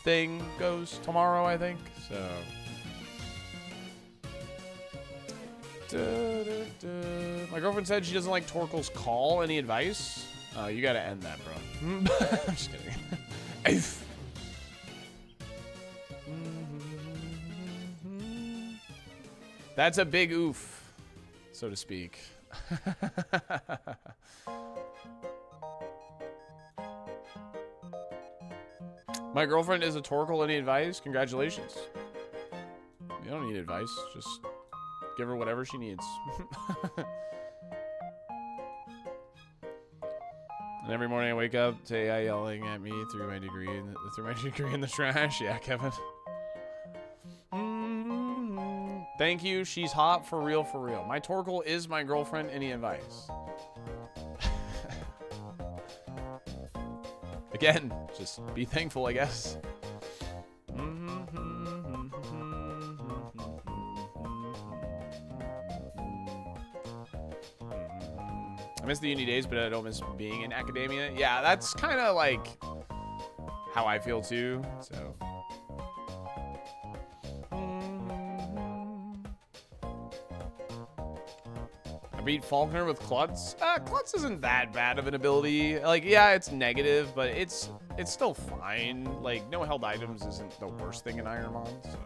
thing goes tomorrow, I think. So, my girlfriend said she doesn't like Torkoal's call. Any advice? You gotta end that, bro. I'm just kidding. That's a big oof, so to speak. My girlfriend is a Torkoal. Any advice? Congratulations. You don't need advice. Just give her whatever she needs. And every morning I wake up to AI yelling at me through my degree in the trash. Yeah, Kevin. Thank you. She's hot for real, for real. My Torkoal is my girlfriend. Any advice? Again, just be thankful, I guess. I miss the uni days, but I don't miss being in academia. Yeah, that's kind of like how I feel too. So. I beat Faulkner with Klutz. Klutz isn't that bad of an ability. Like, yeah, it's negative, but it's still fine. Like, no held items isn't the worst thing in Ironmon, so.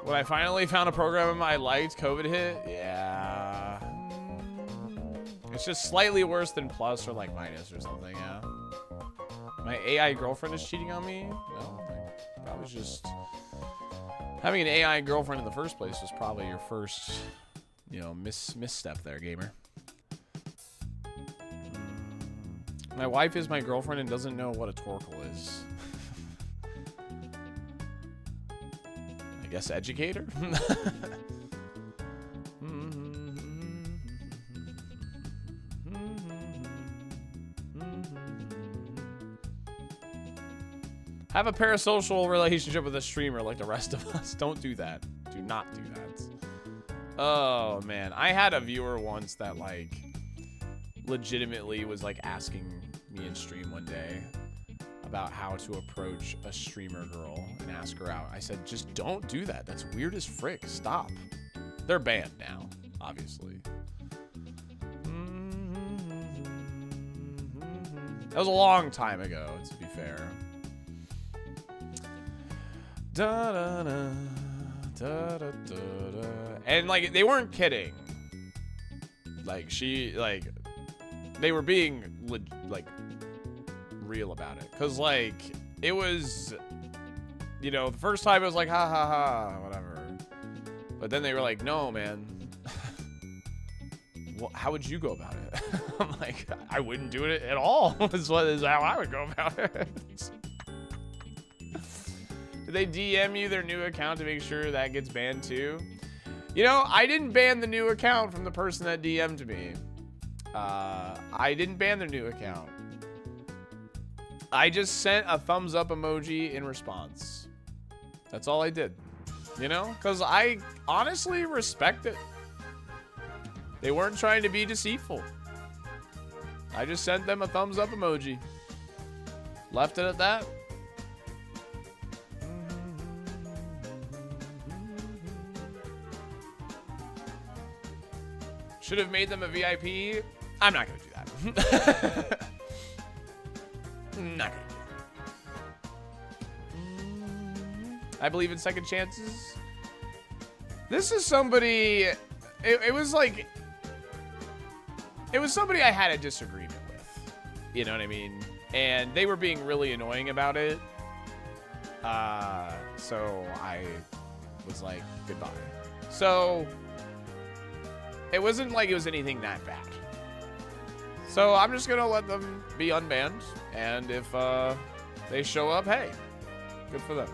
When I finally found a program I liked, COVID hit. Yeah. It's just slightly worse than plus or like minus or something, yeah. My AI girlfriend is cheating on me? No. Probably just having an AI girlfriend in the first place was probably your first, you know, misstep there, gamer. My wife is my girlfriend and doesn't know what a Torkoal is. I guess educator? Have a parasocial relationship with a streamer like the rest of us. Don't do that. Do not do that. Oh, man. I had a viewer once that, like, legitimately was, like, asking me in stream one day about how to approach a streamer girl and ask her out. I said, just don't do that. That's weird as frick. Stop. They're banned now, obviously. That was a long time ago, to be fair. Da, da, da, da, da, da, da. And like they weren't kidding. Like they were being like real about it. Cause like it was, you know, the first time it was like ha ha ha whatever. But then they were like, no man. Well, how would you go about it? I'm like, I wouldn't do it at all. is how I would go about it. Did they DM you their new account to make sure that gets banned too? You know, I didn't ban the new account from the person that DM'd me. I didn't ban their new account. I just sent a thumbs up emoji in response. That's all I did. You know, because I honestly respect it. They weren't trying to be deceitful. I just sent them a thumbs up emoji. Left it at that. Should have made them a VIP. I'm not going to do that. Not going to do that. I believe in second chances. This is somebody... It was like... It was somebody I had a disagreement with. You know what I mean? And they were being really annoying about it. So I was like, goodbye. So... It wasn't like it was anything that bad. So I'm just gonna let them be unbanned. And if they show up, hey, good for them.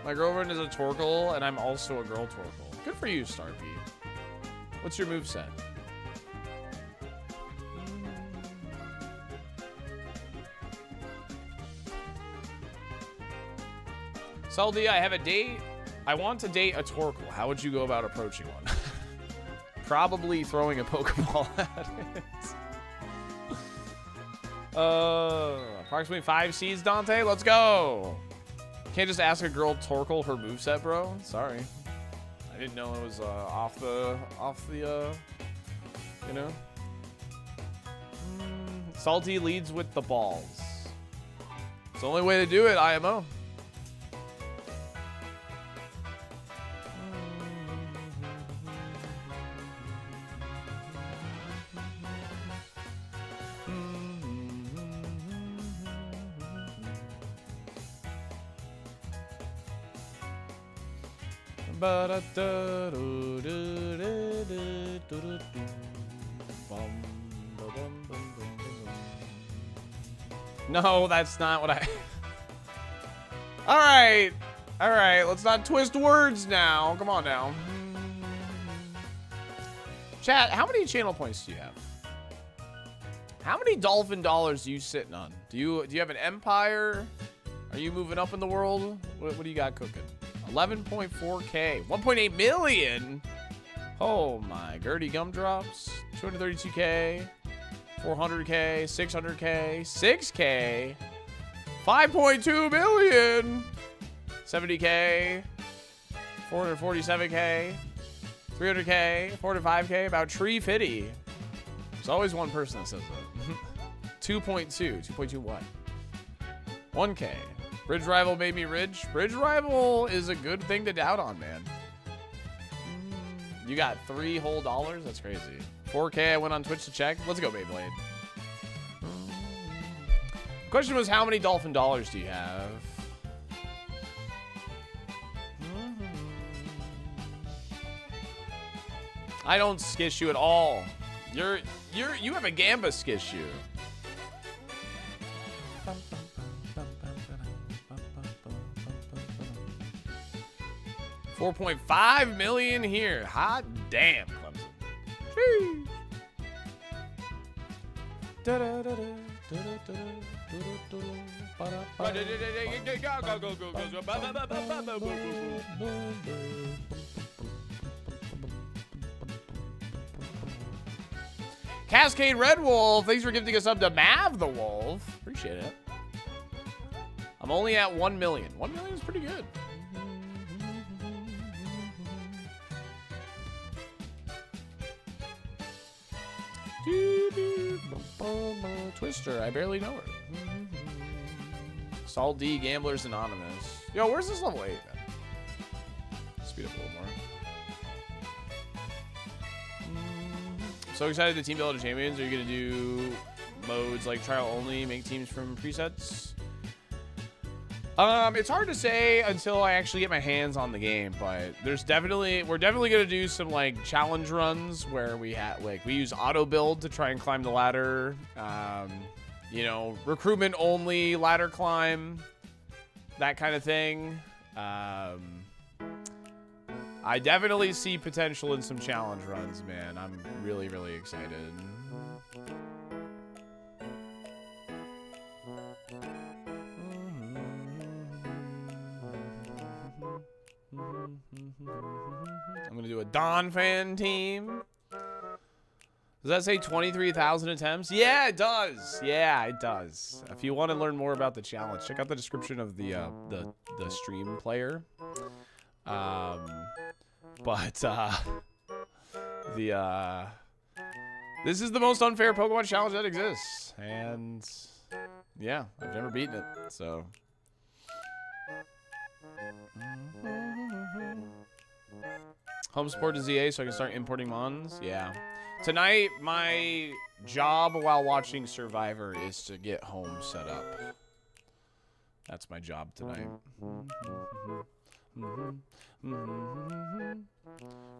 My girlfriend is a Torkoal, and I'm also a girl Torkoal. Good for you, Starpy. What's your moveset? Salty, I have a date. I want to date a Torkoal. How would you go about approaching one? Probably throwing a Pokeball at it. Approximately 5 seeds, Dante. Let's go. Can't just ask a girl Torkoal her moveset, bro. Sorry. I didn't know it was off the you know. Salty leads with the balls. It's the only way to do it, IMO. No, that's not what I... Alright. Alright, let's not twist words now. Come on now. Chat, how many channel points do you have? How many dolphin dollars are you sitting on? Do you have an empire? Are you moving up in the world? What do you got cooking? 11.4K. 1.8 million? Oh my, Gertie Gumdrops. 232K. 400K. 600K. 6K. 5.2 million. 70K. 447K. 300K. 405K. About tree fitty. There's always one person that says that. 2.2. 2.2 what? 1K. Bridge Rival made me rich. Bridge Rival is a good thing to doubt on, man. You got $3 whole dollars? That's crazy. 4K, I went on Twitch to check. Let's go, Beyblade. Question was, how many dolphin dollars do you have? I don't skish you at all. You have a Gamba skish you. 4.5 million here. Hot damn, Clemson. Cascade Red Wolf, thanks for gifting us up to Mav the Wolf. Appreciate it. I'm only at 1 million. 1 million is pretty good. Twister, I barely know her. Salt D, Gamblers Anonymous. Yo, where's this level 8, man? Speed up a little more. So excited the Team Builder Champions. Are you going to do modes like trial only, make teams from presets? It's hard to say until I actually get my hands on the game, but we're definitely going to do some like challenge runs where we use auto build to try and climb the ladder. You know, recruitment only, ladder climb, that kind of thing. I definitely see potential in some challenge runs, man. I'm really, really excited. I'm going to do a Don fan team. Does that say 23,000 attempts? Yeah, it does. Yeah, it does. If you want to learn more about the challenge, check out the description of the stream player. This is the most unfair Pokemon challenge that exists, and yeah, I've never beaten it, so. Home support to ZA so I can start importing mons. Yeah. Tonight, my job while watching Survivor is to get home set up. That's my job tonight.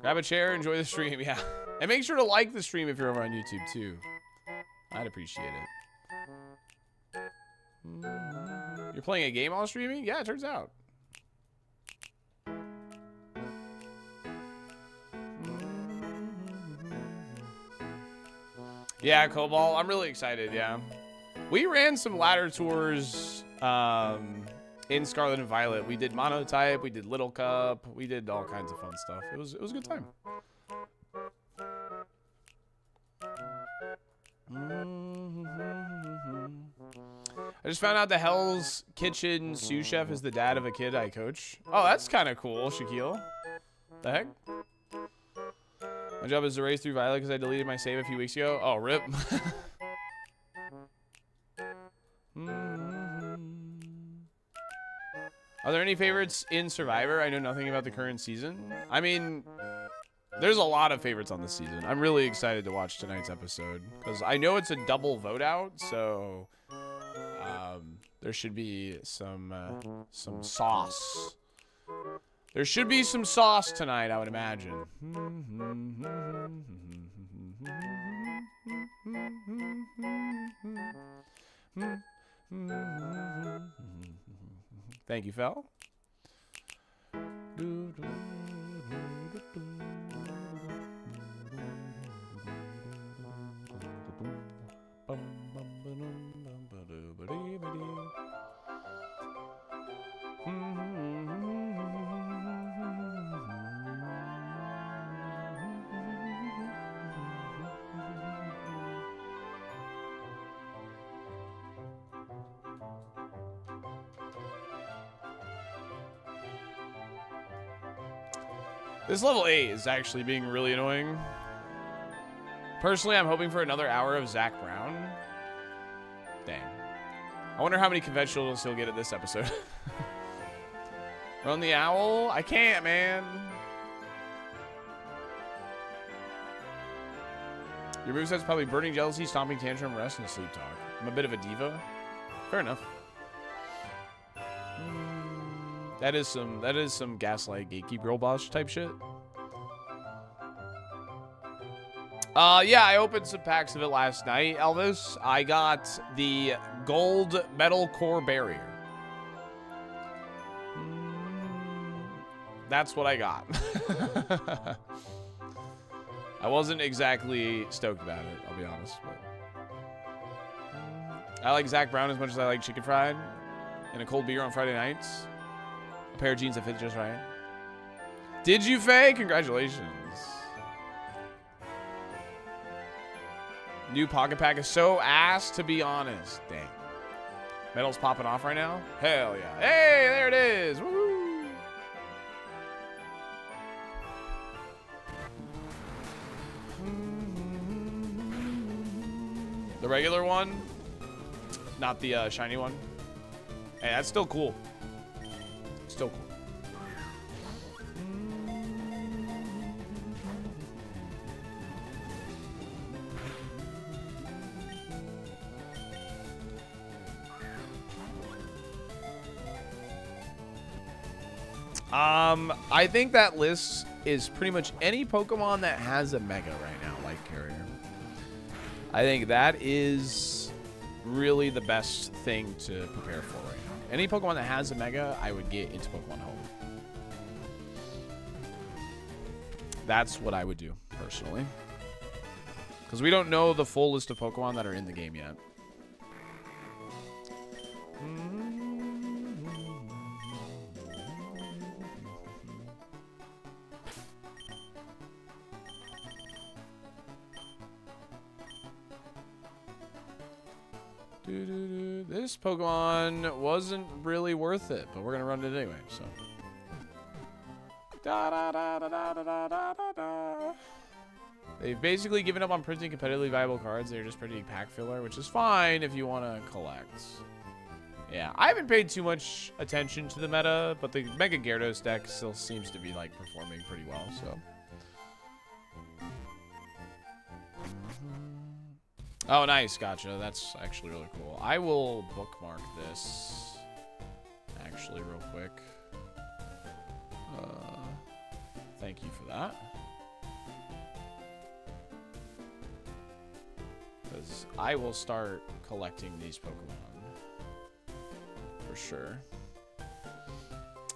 Grab a chair, enjoy the stream. Yeah. And make sure to like the stream if you're over on YouTube, too. I'd appreciate it. You're playing a game while streaming? Yeah, it turns out. Yeah, Cobalt. I'm really excited, yeah. We ran some ladder tours in Scarlet and Violet. We did Monotype, we did Little Cup, we did all kinds of fun stuff. It was a good time. I just found out the Hell's Kitchen sous chef is the dad of a kid I coach. Oh, that's kind of cool, Shaquille. The heck? My job is to race through Violet because I deleted my save a few weeks ago. Oh, rip. Are there any favorites in Survivor? I know nothing about the current season. I mean, there's a lot of favorites on this season. I'm really excited to watch tonight's episode because I know it's a double vote out, so there should be some sauce. There should be some sauce tonight, I would imagine. Thank you, Fel. This level 8 is actually being really annoying. Personally, I'm hoping for another hour of Zach Brown. Dang. I wonder how many conventionals he'll get at this episode. Run the owl? I can't, man. Your moveset's probably Burning Jealousy, Stomping Tantrum, Rest, and Sleep Talk. I'm a bit of a diva. Fair enough. That is some Gaslight Gatekeep Girl Boss type shit. Yeah, I opened some packs of it last night, Elvis. I got the Gold Metal Core Barrier. That's what I got. I wasn't exactly stoked about it, I'll be honest. But I like Zach Brown as much as I like chicken fried and a cold beer on Friday nights. A pair of jeans that fit just right. Did you, Faye? Congratulations. New Pocket Pack is so ass, to be honest. Dang. Metal's popping off right now? Hell yeah. Hey, there it is. Woohoo. The regular one, not the shiny one. Hey, that's still cool. Still cool. I think that list is pretty much any Pokemon that has a Mega right now, like Carrier. I think that is really the best thing to prepare for right now. Any Pokemon that has a Mega, I would get into Pokemon Home. That's what I would do, personally. Because we don't know the full list of Pokemon that are in the game yet. This Pokemon wasn't really worth it, but we're gonna run it anyway, so. They've basically given up on printing competitively viable cards. They're just printing pack filler, which is fine if you want to collect. Yeah, I haven't paid too much attention to the meta, but the Mega Gyarados deck still seems to be like performing pretty well, so. Oh, nice. Gotcha. That's actually really cool. I will bookmark this actually real quick. Thank you for that. Because I will start collecting these Pokemon. For sure.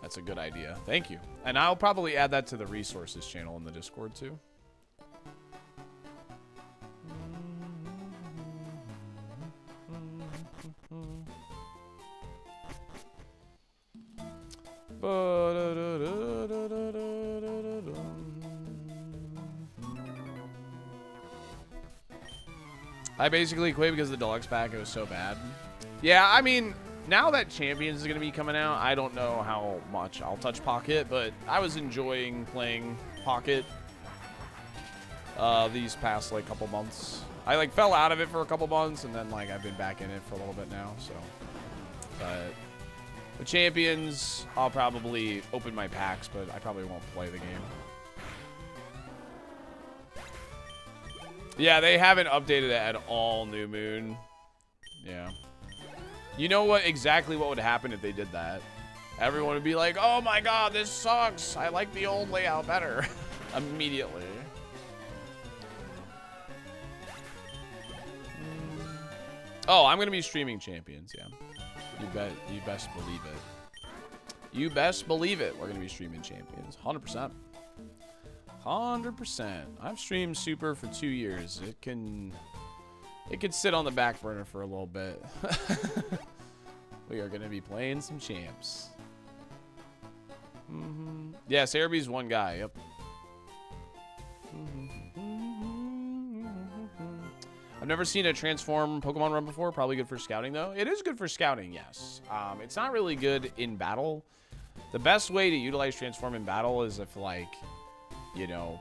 That's a good idea. Thank you. And I'll probably add that to the resources channel in the Discord too. I basically quit because the deluxe pack, it was so bad. Yeah, I mean, now that Champions is going to be coming out, I don't know how much I'll touch Pocket, but I was enjoying playing Pocket these past, like, couple months. I, like, fell out of it for a couple months, and then, like, I've been back in it for a little bit now, so. But the Champions, I'll probably open my packs, but I probably won't play the game. Yeah, they haven't updated it at all, New Moon. Yeah. You know what exactly what would happen if they did that? Everyone would be like, oh my god, this sucks. I like the old layout better. Immediately. Oh, I'm going to be streaming Champions, yeah. You best believe it. You best believe it. We're going to be streaming Champions. 100%. 100%. I've streamed Super for 2 years. It can sit on the back burner for a little bit. We are going to be playing some champs. Yeah, Cerebee's one guy. Yep. I've never seen a transform Pokemon run before. Probably good for scouting, though. It is good for scouting, yes. It's not really good in battle. The best way to utilize transform in battle is if, like, you know,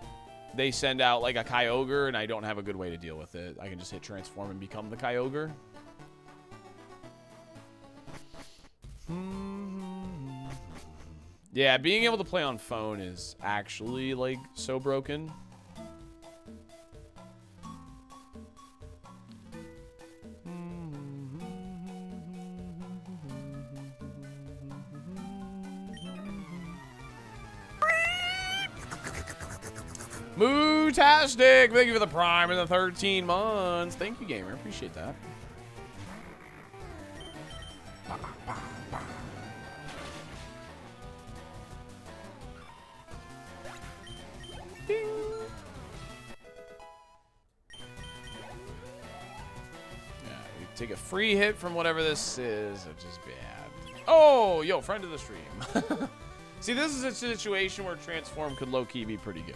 they send out like a Kyogre and I don't have a good way to deal with it. I can just hit transform and become the Kyogre. Yeah, being able to play on phone is actually like so broken. Mootastic! Thank you for the Prime and the 13 months. Thank you, gamer. Appreciate that. Ding. Yeah, we take a free hit from whatever this is, which is bad. Oh, yo, friend of the stream. See, this is a situation where transform could low-key be pretty good.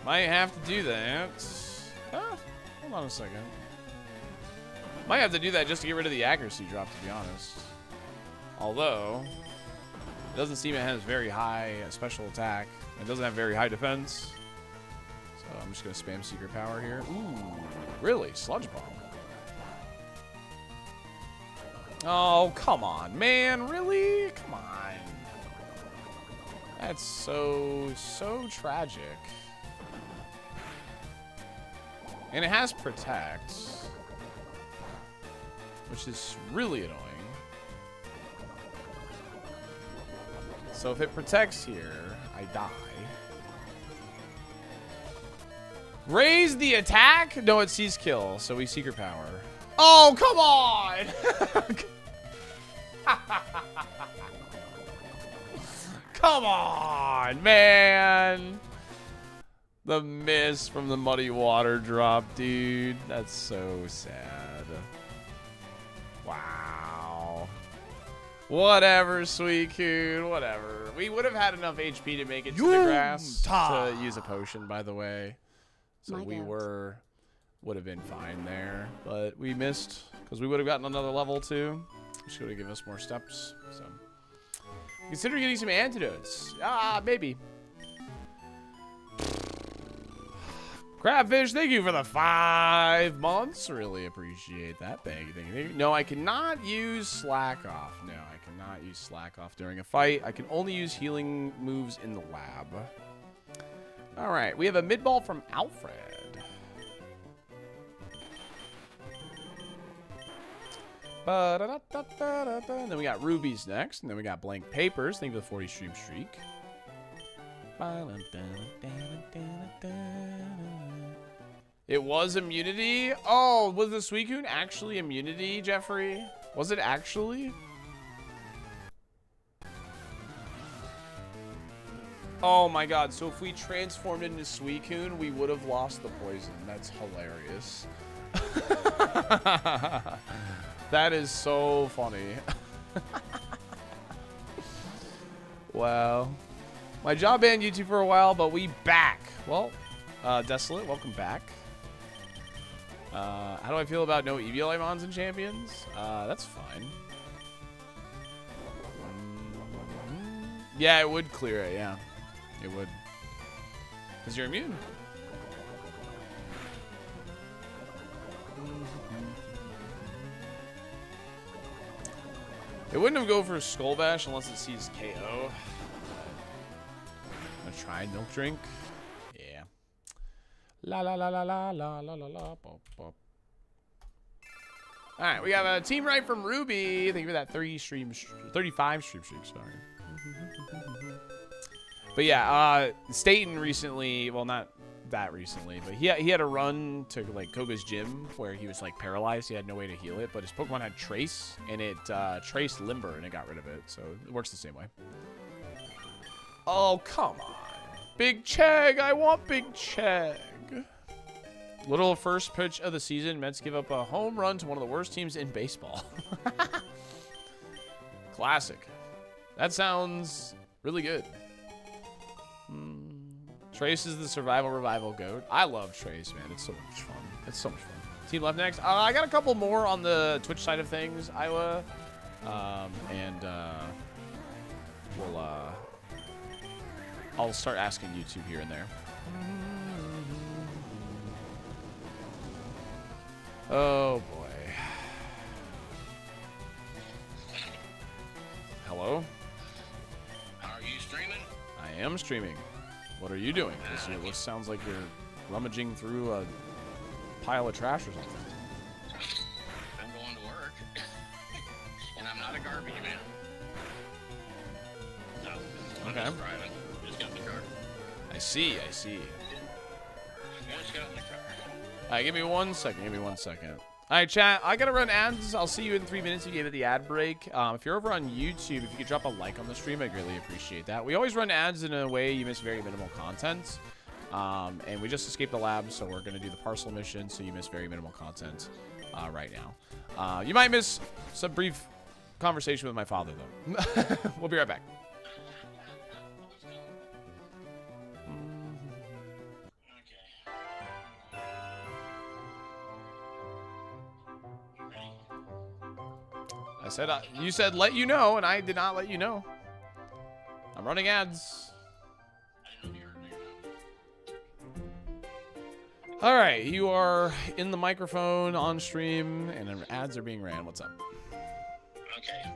Might have to do that. Hold on a second. Might have to do that just to get rid of the accuracy drop, to be honest. Although, it doesn't seem it has very high special attack. It doesn't have very high defense. So, I'm just going to spam secret power here. Ooh, really? Sludge Bomb. Oh, come on, man. Really? Come on. That's so tragic. And it has Protect, which is really annoying. So if it protects here, I die. Raise the attack? No, it sees kill, so we secret power. Oh, come on! Come on, man! The miss from the muddy water drop, dude. That's so sad. Wow. Whatever, Suicune. Whatever. We would have had enough HP to make it to the grass to use a potion, by the way. So we would have been fine there. But we missed because we would have gotten another level too. Which would have given us more steps. So consider getting some antidotes. Ah, maybe. Crabfish, thank you for the 5 months. Really appreciate that. Thank you, thank you, thank you. No, I cannot use Slack Off. No, I cannot use Slack Off during a fight. I can only use healing moves in the lab. All right, we have a mid-ball from Alfred. And then we got rubies next, and then we got blank papers. Thank you for the 40 stream streak. It was immunity? Oh, was the Suicune actually immunity, Jeffrey? Was it actually? Oh my god, so if we transformed into Suicune, we would have lost the poison. That's hilarious. That is so funny. Wow. My job banned YouTube for a while, but we back. Well, Desolate, welcome back. How do I feel about no Evilimons and champions? That's fine. Yeah, it would clear it, yeah. It would. Because you're immune. It wouldn't have go for Skull Bash unless it sees KO. I'm gonna try milk drink. Yeah. La la la la la la la la la. Bop, bop. All right, we have a team right from Ruby. Thank you for that 35 stream streak. Sorry. But yeah, Staten recently, well, not that recently, but he had a run to like Koga's gym where he was like paralyzed. He had no way to heal it, but his Pokemon had Trace, and it traced Limber, and it got rid of it. So it works the same way. Oh, come on. Big Chegg. I want Big Chegg. Little first pitch of the season. Mets give up a home run to one of the worst teams in baseball. Classic. That sounds really good. Trace is the survival revival goat. I love Trace, man. It's so much fun. It's so much fun. Team left next. I got a couple more on the Twitch side of things, Iowa. I'll start asking YouTube here and there. Oh boy. Hello? Are you streaming? I am streaming. What are you doing? Because it sounds like you're rummaging through a pile of trash or something. I'm going to work, and I'm not a garbage man. No, I'm Okay. just driving. Just got in the car. I see. Just got in the car. All right, give me 1 second. Give me 1 second. All right, chat. I got to run ads. I'll see you in 3 minutes. You gave it the ad break. If you're over on YouTube, if you could drop a like on the stream, I'd greatly appreciate that. We always run ads in a way you miss very minimal content. And we just escaped the lab, so we're going to do the parcel mission, so you miss very minimal content right now. You might miss some brief conversation with my father, though. We'll be right back. I said, you said let you know, and I did not let you know. I'm running ads. I didn't know if you heard me or not. All right, you are in the microphone on stream, and ads are being ran. What's up? Okay.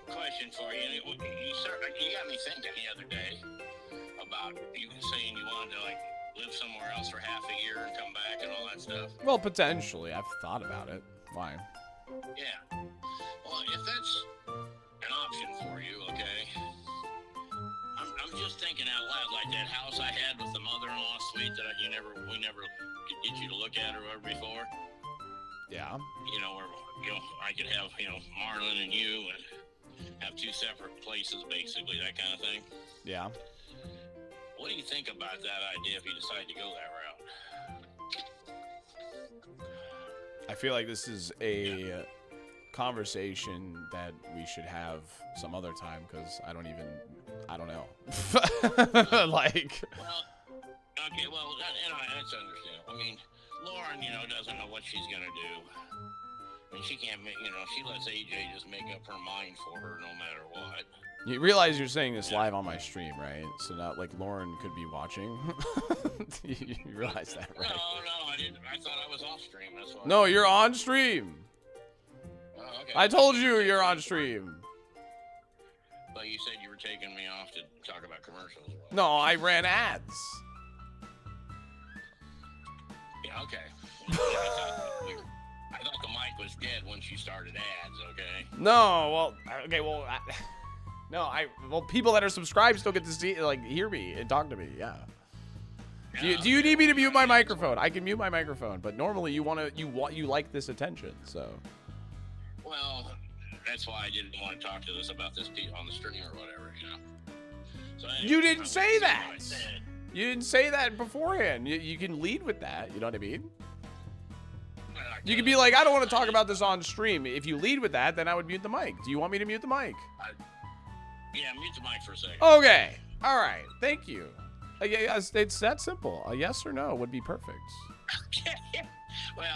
Question for you. You got me thinking the other day about you saying you wanted to like live somewhere else for half a year and come back and all that stuff. Well, potentially. I've thought about it. Why? Yeah. Well, if that's an option for you, okay. I'm just thinking out loud, like that house I had with the mother-in-law suite that we never get you to look at or whatever before. Yeah. You know, where I could have Marlon and you and have two separate places, basically, that kind of thing. Yeah. What do you think about that idea if you decide to go that route? I feel like this is a conversation that we should have some other time because I don't know. Like. Well, okay, well, that's understandable. I mean, Lauren, doesn't know what she's gonna do. I mean, she can't make, she lets AJ just make up her mind for her no matter what. You realize you're saying this live on my stream, right? So not like Lauren could be watching. You realize that, right? No, I didn't. I thought I was off stream. That's why. No, you're on stream. Oh, okay. I told you you're on stream. But you said you were taking me off to talk about commercials. No, I ran ads. Yeah, okay. I thought the mic was dead once you started ads, okay? No, well, okay, well, well, people that are subscribed still get to see, like, hear me and talk to me, yeah. Do you need me to mute my microphone? I can mute my microphone, but normally you like this attention, so. Well, that's why I didn't want to talk to us about this on the stream or whatever, So anyway, You didn't say that. What I said. You didn't say that beforehand. You can lead with that, you know what I mean? You could be like, I don't want to talk about this on stream. If you lead with that, then I would mute the mic. Do you want me to mute the mic? Yeah, mute the mic for a second. Okay. All right. Thank you. Yes, it's that simple. A yes or no would be perfect. Well,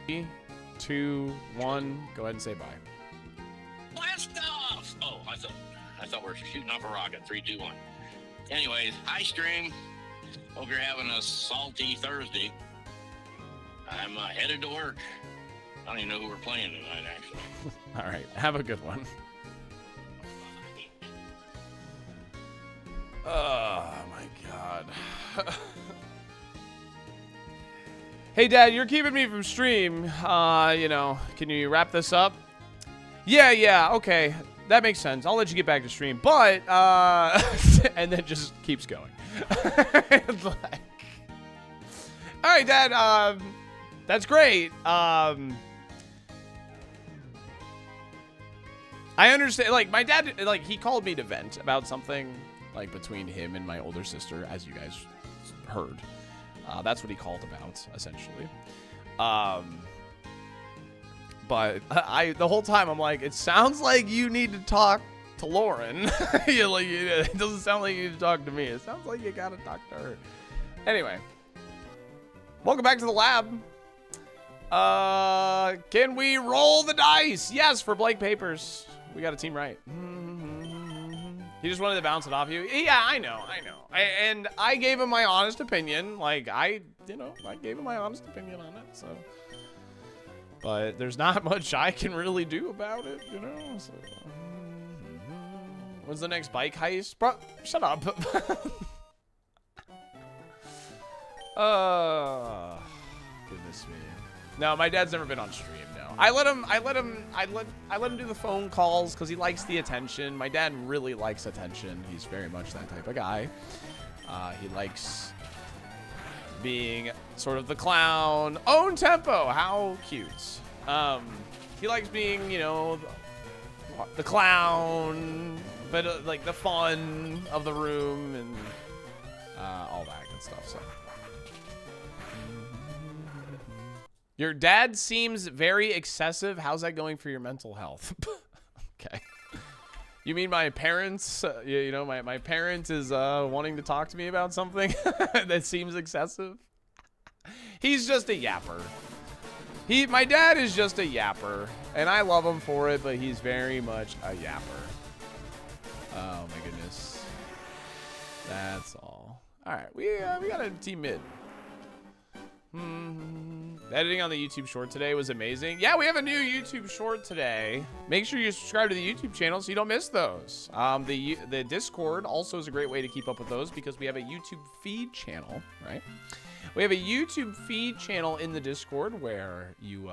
3, 2, 1. Go ahead and say bye. Blast off! Oh, I thought we were shooting off a rocket. 3, 2, 1. Anyways, hi Stream. Hope you're having a salty Thursday. I'm headed to work. I don't even know who we're playing tonight, actually. All right. Have a good one. Oh, my God. Hey, Dad, you're keeping me from stream. You know, can you wrap this up? Yeah, okay. That makes sense. I'll let you get back to stream. But, and then just keeps going. Like, all right, Dad, that's great. I understand, like, my dad, like, he called me to vent about something, like, between him and my older sister, as you guys heard. That's what he called about, essentially. But the whole time, I'm like, it sounds like you need to talk to Lauren. It doesn't sound like you need to talk to me. It sounds like you gotta talk to her. Anyway. Welcome back to the lab. Can we roll the dice? Yes, for blank papers. We got a team right. He just wanted to bounce it off you. Yeah, I know. And I gave him my honest opinion. Like, I gave him my honest opinion on it, so. But there's not much I can really do about it, you know? So. When's the next bike heist? Bro, shut up. Goodness me. No, my dad's never been on stream. No, I let him do the phone calls because he likes the attention. My dad really likes attention. He's very much that type of guy. He likes being sort of the clown. Own tempo. How cute. He likes being, you know, the clown, but like the fun of the room and all that good stuff. So. Your dad seems very excessive. How's that going for your mental health? Okay. You mean my parents? You know, my parent is wanting to talk to me about something that seems excessive? He's just a yapper. My dad is just a yapper, and I love him for it, but he's very much a yapper. Oh my goodness. That's all. All right, we got a team mid. Editing on the YouTube short today was amazing. Yeah, we have a new YouTube short today. Make sure you subscribe to the YouTube channel so you don't miss those. The Discord also is a great way to keep up with those because we have a YouTube feed channel, right? We have a YouTube feed channel in the Discord where you we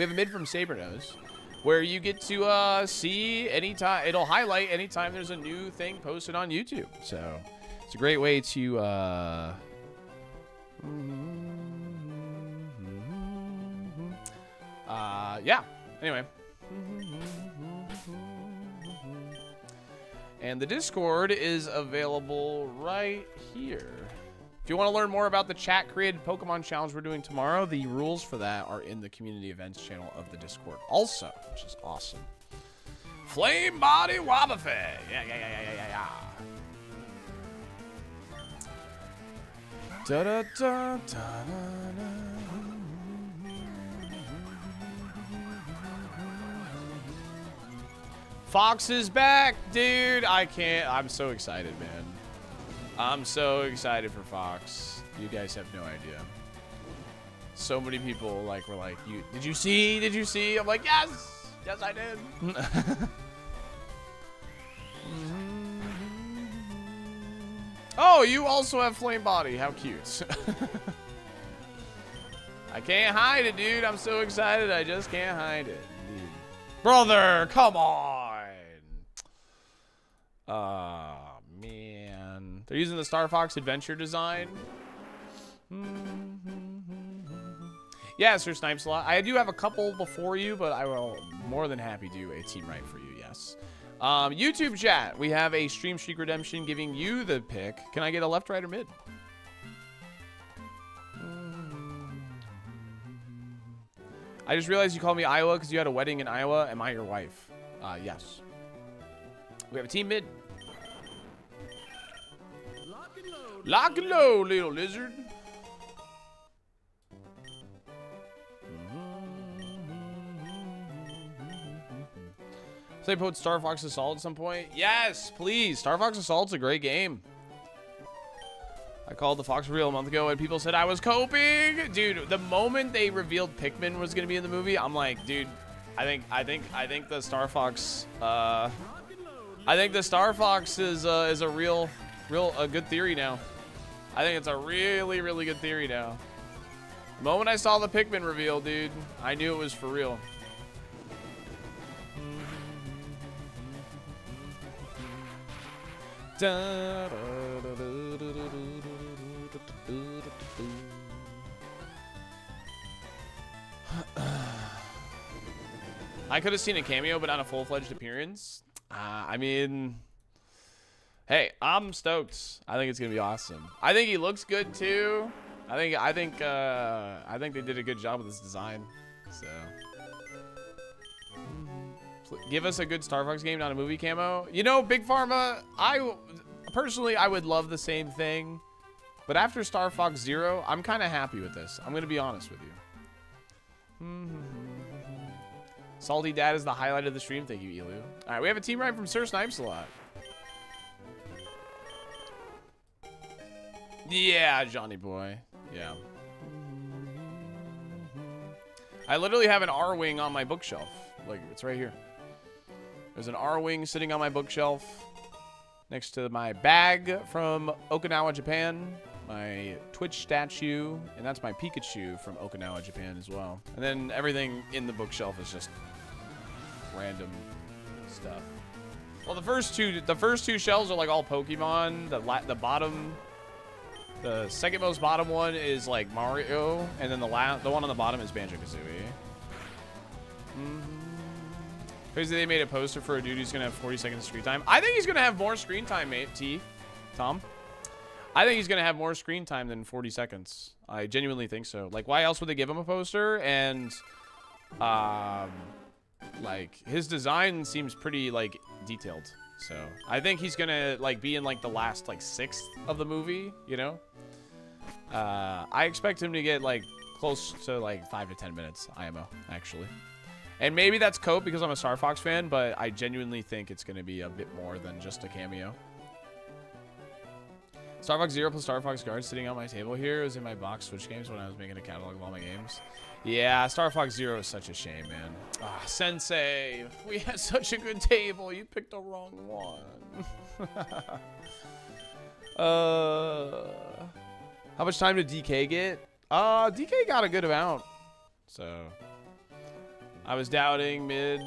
have a mid from Sabernose where you get to see anytime. It'll highlight anytime there's a new thing posted on YouTube. So it's a great way to yeah, anyway. And the Discord is available right here. If you want to learn more about the chat-created Pokemon challenge we're doing tomorrow, the rules for that are in the community events channel of the Discord also, which is awesome. Flame Body Wobbuffet. Yeah. Fox is back, dude. I'm so excited, man. I'm so excited for Fox. You guys have no idea. So many people were like, did you see? I'm like, yes, I did. Oh, you also have Flame Body. How cute. I can't hide it, dude. I'm so excited. I just can't hide it. Dude. Brother, come on. Oh, man. They're using the Star Fox Adventure design. Yeah, Sir Snipes a lot. I do have a couple before you, but I will more than happy do a team right for you, yes. YouTube chat. We have a Stream Streak Redemption giving you the pick. Can I get a left, right, or mid? I just realized you called me Iowa because you had a wedding in Iowa. Am I your wife? Yes. We have a team mid. Lock and load, little lizard. Say put Star Fox Assault at some point. Yes, please. Star Fox Assault's a great game. I called the Fox Reel a month ago and people said I was coping. Dude, the moment they revealed Pikmin was gonna be in the movie, I'm like, dude, I think the Star Fox I think the Star Fox is a real good theory now. I think it's a really, really good theory now. The moment I saw the Pikmin reveal, dude, I knew it was for real. I could have seen a cameo, but not a full-fledged appearance. I mean, hey, I'm stoked. I think it's gonna be awesome. I think he looks good too. I think they did a good job with his design. So, give us a good Star Fox game, not a movie camo. You know, Big Pharma, personally, I would love the same thing. But after Star Fox Zero, I'm kind of happy with this. I'm going to be honest with you. Salty Dad is the highlight of the stream. Thank you, Elu. All right, we have a team ride from Sir Snipes a lot. Yeah, Johnny boy. Yeah. I literally have an R-Wing on my bookshelf. Like, it's right here. There's an R-Wing sitting on my bookshelf next to my bag from Okinawa, Japan. My Twitch statue, and that's my Pikachu from Okinawa, Japan as well. And then everything in the bookshelf is just random stuff. Well, the first two shelves are like all Pokemon. The second most bottom one is like Mario, and then the one on the bottom is Banjo-Kazooie. Crazy they made a poster for a dude who's gonna have 40 seconds of screen time. I think he's gonna have more screen time, mate. Tom. I think he's gonna have more screen time than 40 seconds. I genuinely think so. Like, why else would they give him a poster? And, like, his design seems pretty, like, detailed. So, I think he's gonna, like, be in, like, the last, like, sixth of the movie, you know? I expect him to get, like, close to, like, 5 to 10 minutes IMO, actually. And maybe that's cope because I'm a Star Fox fan, but I genuinely think it's gonna be a bit more than just a cameo. Star Fox Zero plus Star Fox Guard sitting on my table here. It was in my box Switch games when I was making a catalog of all my games. Yeah, Star Fox Zero is such a shame, man. Ah, Sensei, we had such a good table. You picked the wrong one. How much time did DK get? DK got a good amount. So, I was doubting mid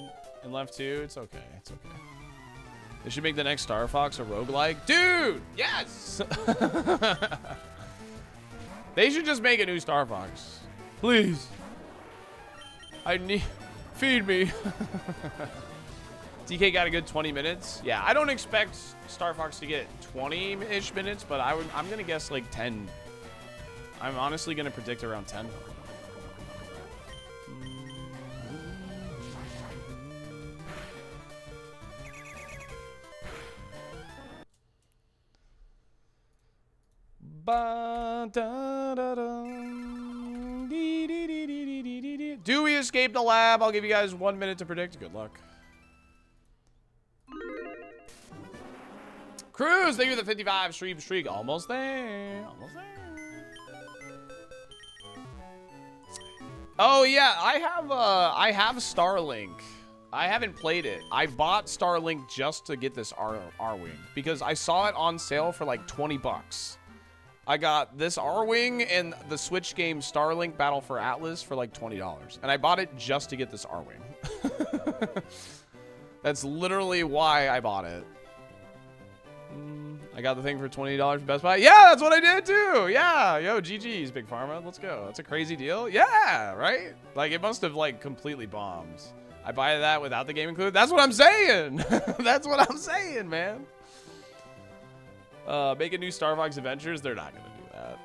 and left too. It's okay. It's okay. They should make the next Star Fox a roguelike. Dude, yes! They should just make a new Star Fox. Please. I need... Feed me. DK got a good 20 minutes. Yeah, I don't expect Star Fox to get 20-ish minutes, but I'm going to guess like 10. I'm honestly going to predict around 10. Do we escape the lab? I'll give you guys 1 minute to predict. Good luck. Cruz, thank you for the 55 streak. Almost there. Almost there. Oh yeah, I have Starlink. I haven't played it. I bought Starlink just to get this R-Wing because I saw it on sale for like 20 bucks. I got this R-Wing and the Switch game Starlink Battle for Atlas for like $20. And I bought it just to get this R-Wing. That's literally why I bought it. I got the thing for $20 from Best Buy. Yeah, that's what I did too. Yeah, yo, GG's, Big Pharma. Let's go. That's a crazy deal. Yeah, right? Like, it must have like completely bombed. I buy that without the game included. That's what I'm saying. That's what I'm saying, man. Make a new Star Fox Adventures. They're not gonna do that.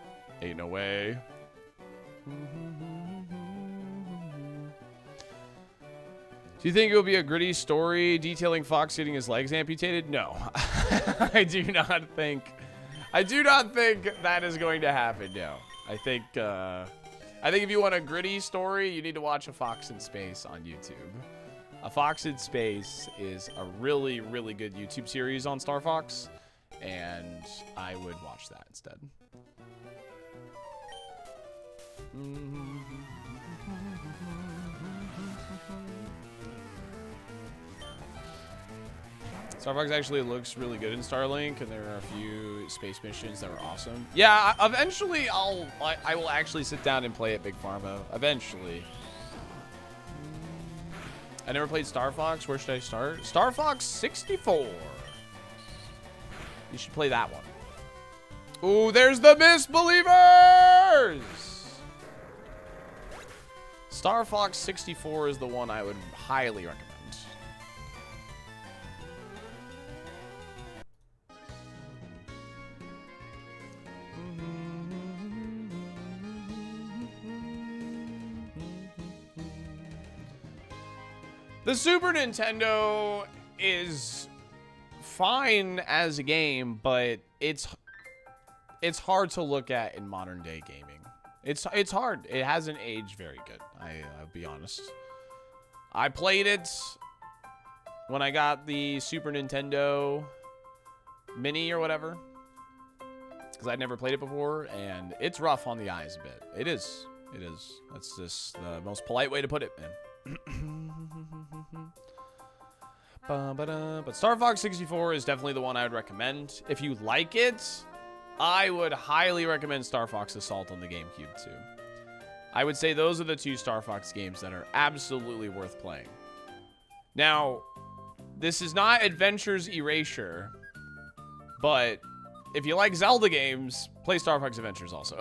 Ain't no way. Do you think it will be a gritty story detailing Fox getting his legs amputated? No. I do not think that is going to happen. No. I think if you want a gritty story, you need to watch A Fox in Space on YouTube. A Fox in Space is a really, really good YouTube series on Star Fox, and I would watch that instead. Star Fox actually looks really good in Starlink, and there are a few space missions that were awesome. Yeah, eventually I will actually sit down and play it, Big Pharma. Eventually. I never played Star Fox. Where should I start? Star Fox 64. You should play that one. Ooh, there's the Misbelievers! Star Fox 64 is the one I would highly recommend. The Super Nintendo is fine as a game, but it's hard to look at in modern day gaming. It's hard. It hasn't aged very good. I'll be honest. I played it when I got the Super Nintendo Mini or whatever, because I'd never played it before, and it's rough on the eyes a bit. It is. It is. That's just the most polite way to put it, man. But Star Fox 64 is definitely the one I would recommend. If you like it, I would highly recommend Star Fox Assault on the GameCube too. I would say those are the two Star Fox games that are absolutely worth playing. Now, this is not Adventures Erasure, but if you like Zelda games, play Star Fox Adventures also.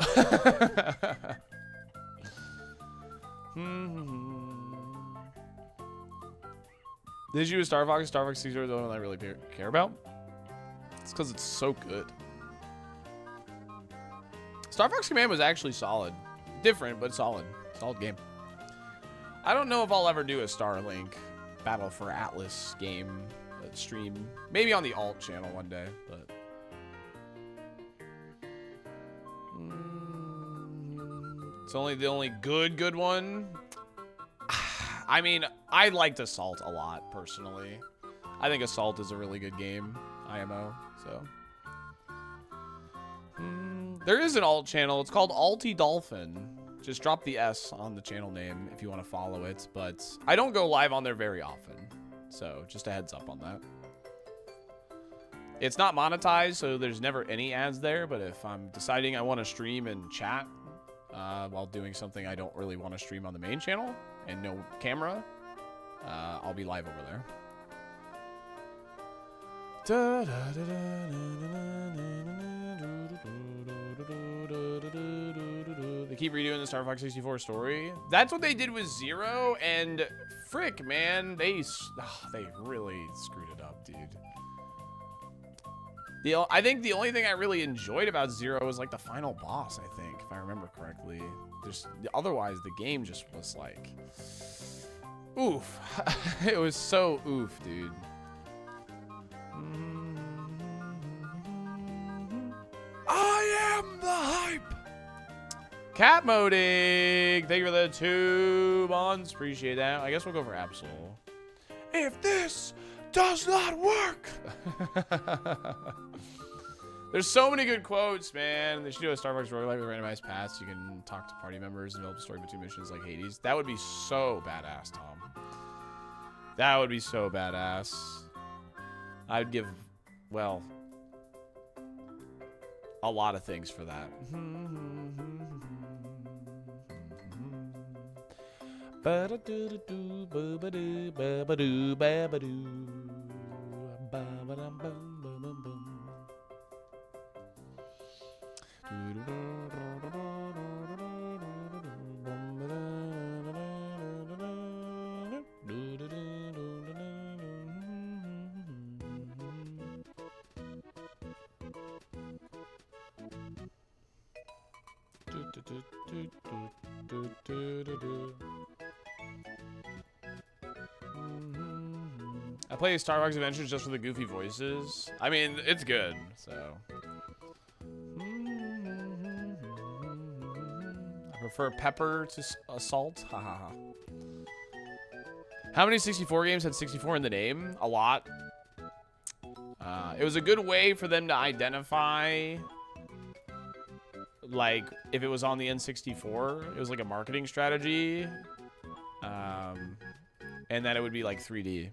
The issue with Star Fox 64 is the one I really care about. It's because it's so good. Star Fox Command was actually solid. Different, but solid. Solid game. I don't know if I'll ever do a Starlink Battle for Atlas game stream. Maybe on the alt channel one day, but... It's only the only good one. I mean, I liked Assault a lot, personally. I think Assault is a really good game, IMO, so. There is an alt channel. It's called SaltyDolphin. Just drop the S on the channel name if you want to follow it, but I don't go live on there very often, so just a heads up on that. It's not monetized, so there's never any ads there, but if I'm deciding I want to stream and chat while doing something I don't really want to stream on the main channel, and no camera, I'll be live over there. They keep redoing the Star Fox 64 story. That's what they did with Zero, and frick, man, they really screwed it up, dude. I think the only thing I really enjoyed about Zero was like the final boss, I think, if I remember correctly. Otherwise, the game just was like, oof. It was so oof, dude. I am the hype. Cat moding. Thank you for the 2 months. Appreciate that. I guess we'll go for Absol. If this does not work. There's so many good quotes, man. They should do a Star Fox roguelike with randomized paths. You can talk to party members and develop a story between missions like Hades. That would be so badass, Tom. That would be so badass. I'd give, well, a lot of things for that. I play Star Fox Adventures just for the goofy voices. I mean, it's good, so. I prefer Pepper to Assault. Ha ha ha. How many 64 games had 64 in the name? A lot. It was a good way for them to identify, like, if it was on the N64. It was like a marketing strategy. And that it would be like 3D.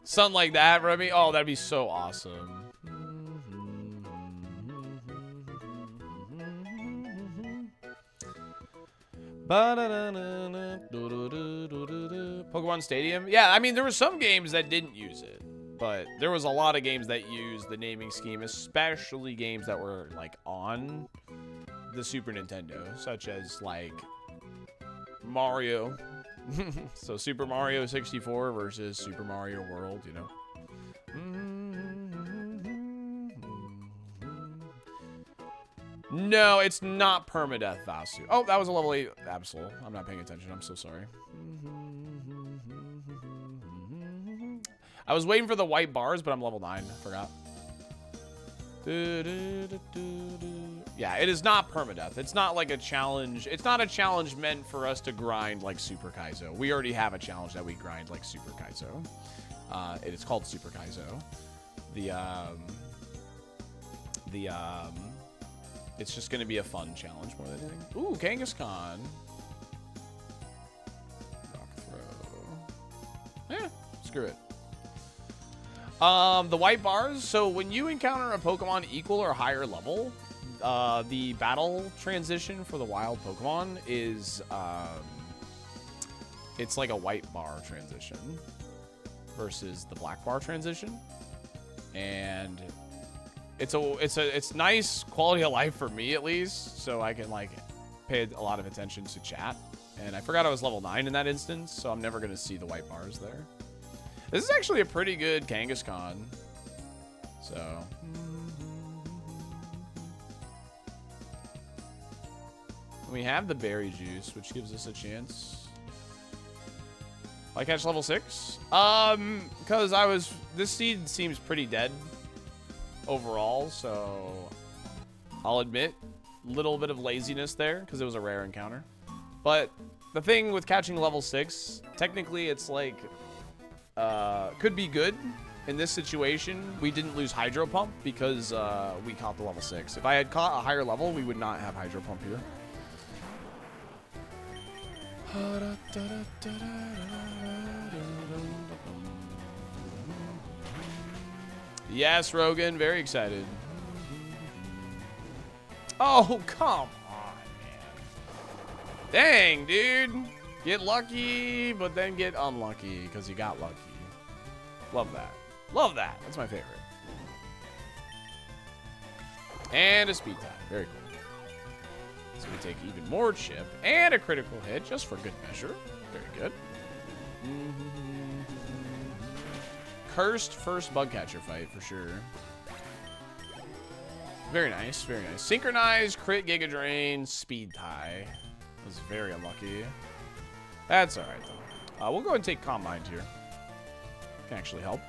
Something like that, Remy. Oh, that'd be so awesome. Pokemon Stadium? Yeah, I mean, there were some games that didn't use it. But there was a lot of games that used the naming scheme, especially games that were, like, on the Super Nintendo. Such as, like, Mario. So Super Mario 64 versus Super Mario World, you know. No, it's not permadeath, Vasu. Oh, that was a level 8 Absol. I'm not paying attention. I'm so sorry. I was waiting for the white bars, but I'm level 9. I forgot. Yeah, it is not permadeath. It's not like a challenge. It's not a challenge meant for us to grind like Super Kaizo. We already have a challenge that we grind like Super Kaizo. It is called Super Kaizo. It's just gonna be a fun challenge more than anything. Ooh, Kangaskhan. Rock throw. Yeah, screw it. The white bars. So when you encounter a Pokemon equal or higher level, the battle transition for the wild Pokemon is, it's like a white bar transition versus the black bar transition. And it's nice quality of life for me, at least, so I can, like, pay a lot of attention to chat. And I forgot I was level 9 in that instance, so I'm never going to see the white bars there. This is actually a pretty good Kangaskhan. So. We have the berry juice, which gives us a chance. I catch level 6? Because this seed seems pretty dead overall, so I'll admit, little bit of laziness there, because it was a rare encounter. But the thing with catching level 6, technically it's like, could be good. In this situation, we didn't lose Hydro Pump because we caught the level 6. If I had caught a higher level, we would not have Hydro Pump here. Yes, Rogan, very excited. Oh, come on, man. Dang, dude. Get lucky, but then get unlucky because you got lucky. Love that. Love that. That's my favorite. And a speed time. Very cool. So we take even more chip and a critical hit just for good measure. Very good. Cursed first bug catcher fight for sure. Very nice. Very nice. Synchronized, crit, Giga Drain, speed tie. Was very unlucky. That's all right though. We'll go and take Calm Mind here. Can actually help.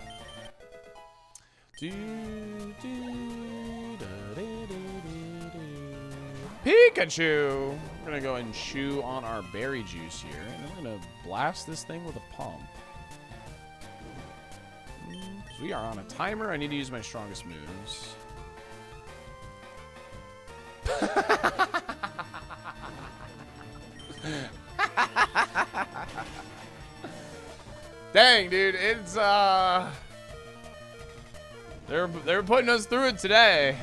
Pikachu! We're gonna go and chew on our berry juice here, and then we're gonna blast this thing with a pump. Because we are on a timer, I need to use my strongest moves. Dang, dude, it's they're putting us through it today.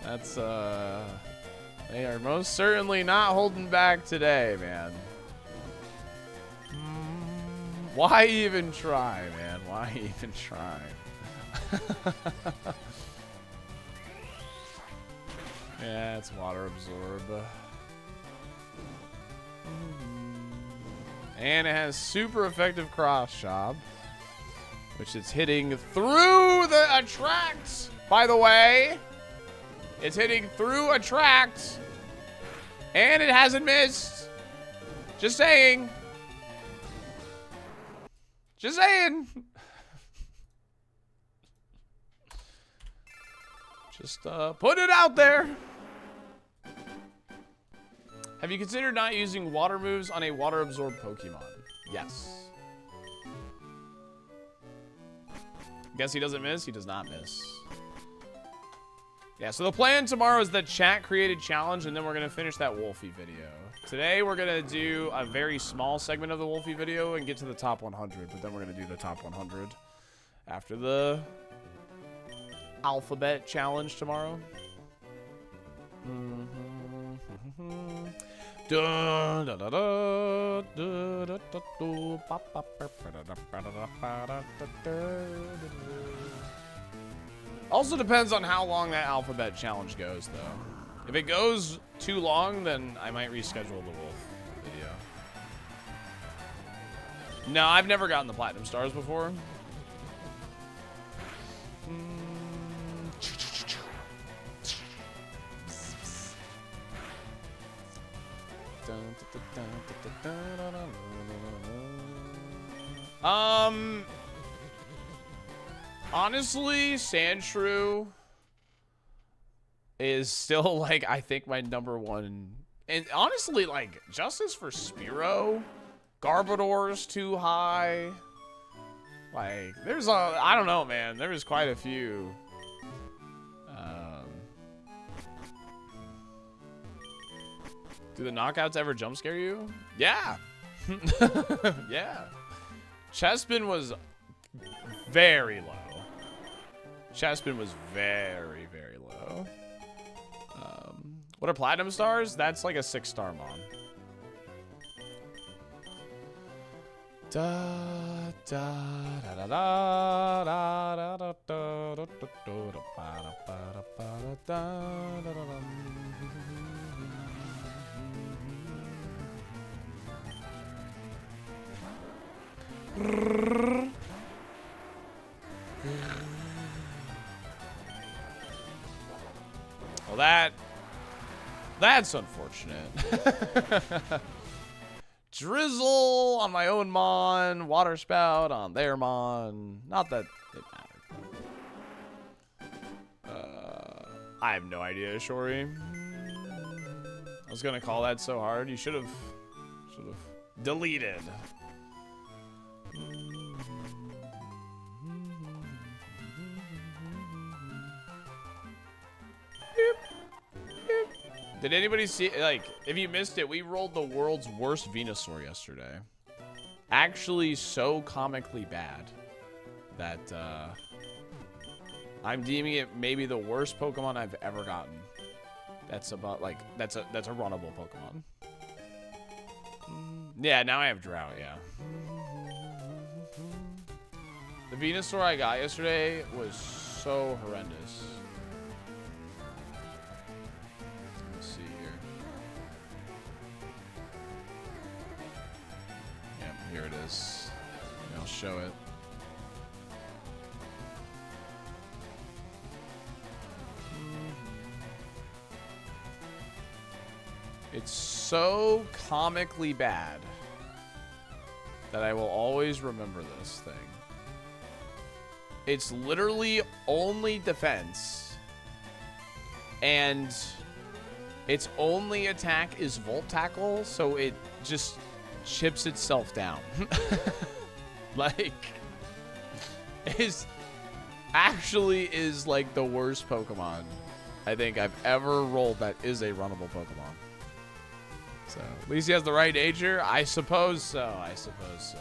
That's they are most certainly not holding back today, man. Why even try, man? Why even try? Yeah, it's water absorb. And it has super effective cross chop, which is hitting through the attract. By the way, it's hitting through attract, and it hasn't missed. Just saying. Just saying. Just put it out there. Have you considered not using water moves on a water-absorbed Pokemon? Yes. Guess he doesn't miss? He does not miss. Yeah, so the plan tomorrow is the chat created challenge, and then we're going to finish that Wolfie video. Today, we're going to do a very small segment of the Wolfie video and get to the top 100, but then we're going to do the top 100 after the alphabet challenge tomorrow. Also depends on how long that alphabet challenge goes, though. If it goes too long, then I might reschedule the Wolf video. No, I've never gotten the Platinum Stars before. Honestly, Sandshrew is still, like, I think my #1. And honestly, like, justice for Spearow. Garbodor's too high. Like, there's I don't know, man. There's quite a few. Do the knockouts ever jump scare you? Yeah. Yeah. Chespin was very low. Chespin was very, very low. What are Platinum Stars? That's like a 6-star mon. Da da da da da da da da da da da da da da. Well, that's unfortunate. Drizzle on my own mon, water spout on their mon. Not that it mattered. I have no idea, Shori. I was gonna call that so hard. You should have deleted. Did anybody see, like, if you missed it, we rolled the world's worst Venusaur yesterday. Actually so comically bad that I'm deeming it maybe the worst Pokemon I've ever gotten. That's about, like, that's a runnable Pokemon. Yeah, now I have Drought, yeah. The Venusaur I got yesterday was so horrendous. Let's see here. Yep, here it is. I'll show it. It's so comically bad that I will always remember this thing. It's literally only defense, and its only attack is Volt Tackle, so it just chips itself down. Like, is like the worst Pokemon I think I've ever rolled that is a runnable Pokemon. So, at least he has the right nature? I suppose so. I suppose so.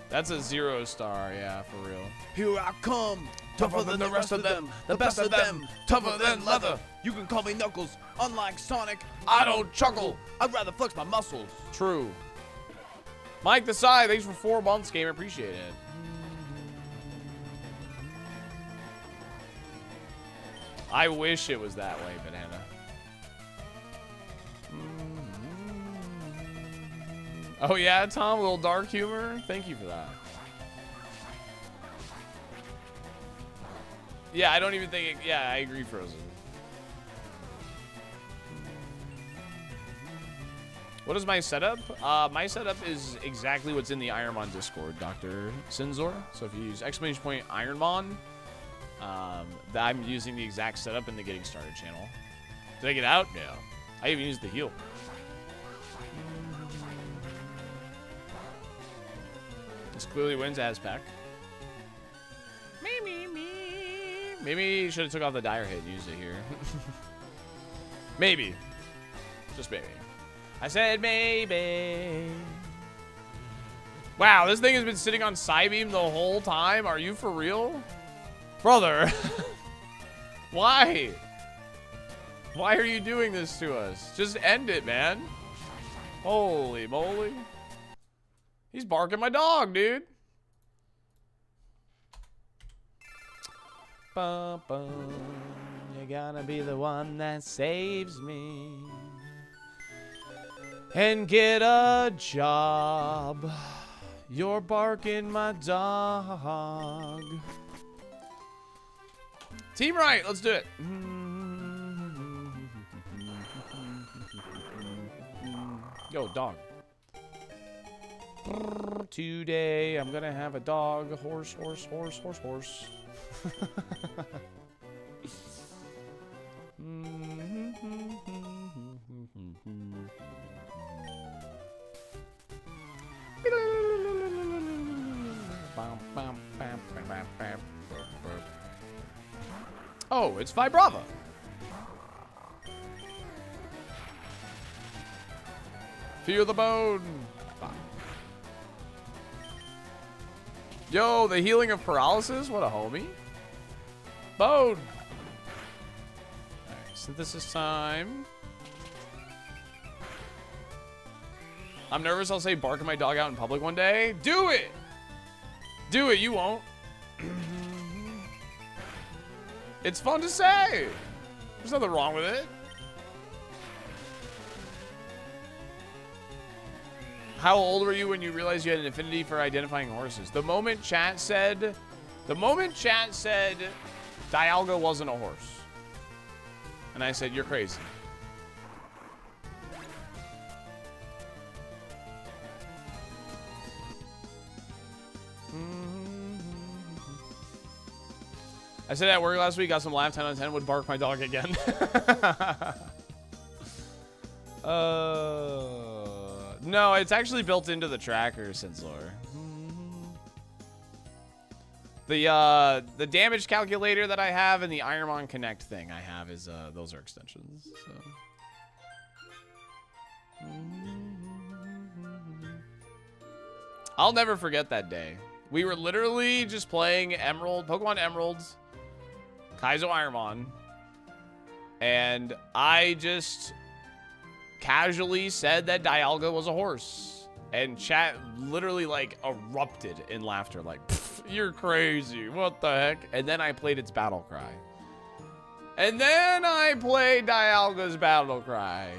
That's a 0-star, yeah, for real. Here I come, tougher than the rest of them, the best of them, tougher than leather. You can call me Knuckles, unlike Sonic, I don't chuckle. I'd rather flex my muscles. True. Mike the Sai, thanks for 4 months, game. Appreciate it. I wish it was that way, Banana. Oh yeah, Tom, a little dark humor. Thank you for that. Yeah, I don't even think it, yeah, I agree, Frozen. What is my setup? My setup is exactly what's in the Ironmon Discord, Dr. Sinzor. So if you use !Ironmon, I'm using the exact setup in the Getting Started channel. Did I get out? Yeah. I even used the heal. This clearly wins Azpac. Maybe should have took off the dire hit and used it here. Maybe. Just maybe. I said maybe. Wow, this thing has been sitting on Psybeam the whole time? Are you for real? Brother. Why? Why are you doing this to us? Just end it, man. Holy moly. He's barking my dog, dude. Bum, bum. You're gonna be the one that saves me. And get a job. You're barking my dog. Team right, let's do it. Yo, dog. Today I'm gonna have a dog. Horse, horse, horse, horse, horse. Oh, it's Vibrava. Feel the bone. Yo, the healing of paralysis? What a homie. Bone. Alright, synthesis time. I'm nervous I'll say barking my dog out in public one day. Do it! Do it, you won't. It's fun to say. There's nothing wrong with it. How old were you when you realized you had an affinity for identifying horses? The moment chat said Dialga wasn't a horse. And I said, you're crazy. I said at work last week, got some laugh, 10 out of 10, would bark my dog again. No, it's actually built into the tracker, Sinslor. The damage calculator that I have and the Ironmon Connect thing I have is, those are extensions, so. I'll never forget that day. We were literally just playing Pokemon Emeralds, Kaizo Ironmon, and I just casually said that Dialga was a horse, and chat literally like erupted in laughter, like, you're crazy, what the heck? And then I played its battle cry, and then I played Dialga's battle cry,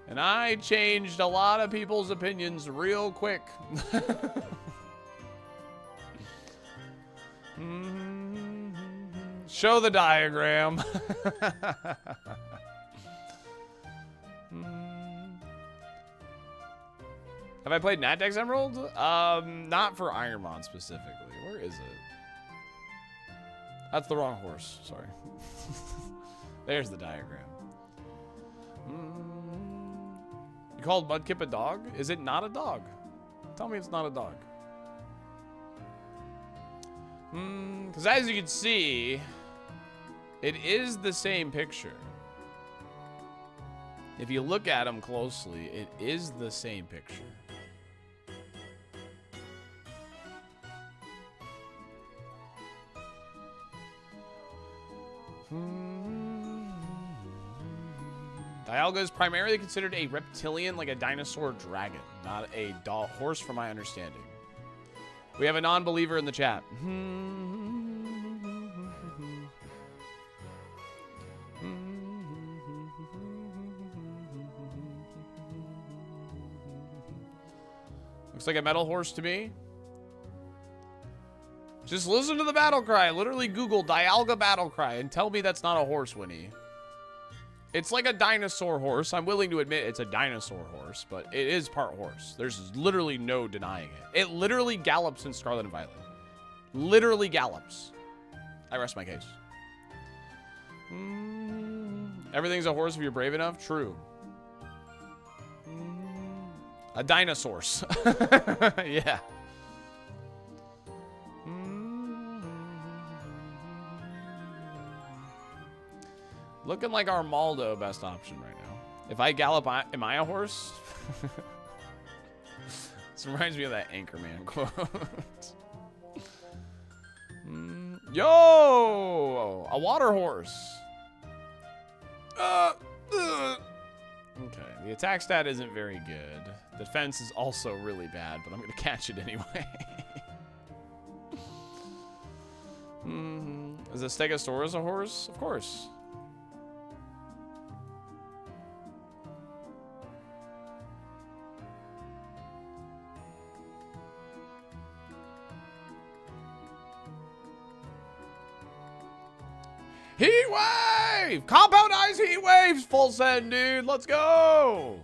and I changed a lot of people's opinions real quick. Show the diagram. Have I played Natdex Emerald? Not for Ironmon specifically. Where is it? That's the wrong horse. Sorry. There's the diagram. You called Mudkip a dog? Is it not a dog? Tell me it's not a dog. Because as you can see, it is the same picture. If you look at them closely, it is the same picture. Dialga is primarily considered a reptilian, like a dinosaur dragon, not a horse from my understanding. We have a non-believer in the chat. Looks like a metal horse to me. Just listen to the battle cry. Literally Google Dialga battle cry and tell me that's not a horse, Winnie. It's like a dinosaur horse. I'm willing to admit it's a dinosaur horse, but it is part horse. There's literally no denying it. It literally gallops in Scarlet and Violet. Literally gallops. I rest my case. Everything's a horse if you're brave enough. True. A dinosaurs. Yeah. Looking like Armaldo, best option right now. If I gallop, am I a horse? This reminds me of that Anchorman quote. Yo! A water horse. Okay, the attack stat isn't very good. Defense is also really bad, but I'm going to catch it anyway. Is a Stegosaurus a horse? Of course. Heat wave! Compound ice heat waves! Full send, dude. Let's go!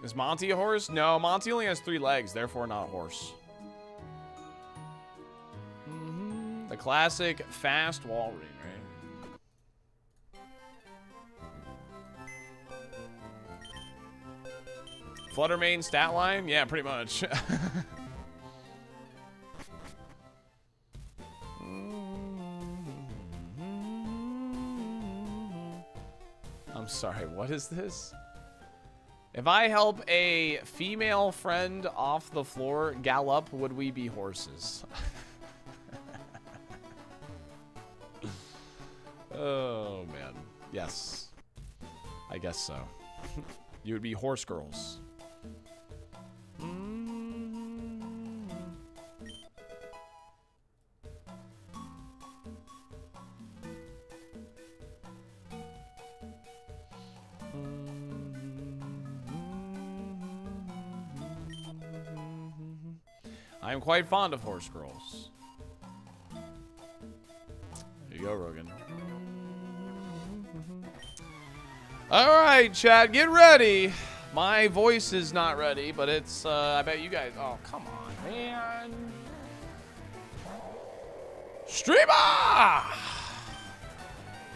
Is Monty a horse? No, Monty only has 3 legs, therefore not a horse. The classic fast wall ring, right? Fluttermane stat line? Yeah, pretty much. I'm sorry, what is this? If I help a female friend off the floor gallop, would we be horses? Oh, man. Yes. I guess so. You would be horse girls. I am quite fond of horse girls. There you go, Rogan. All right, chat, get ready. My voice is not ready, but it's, I bet you guys, oh, come on, man. Streamer!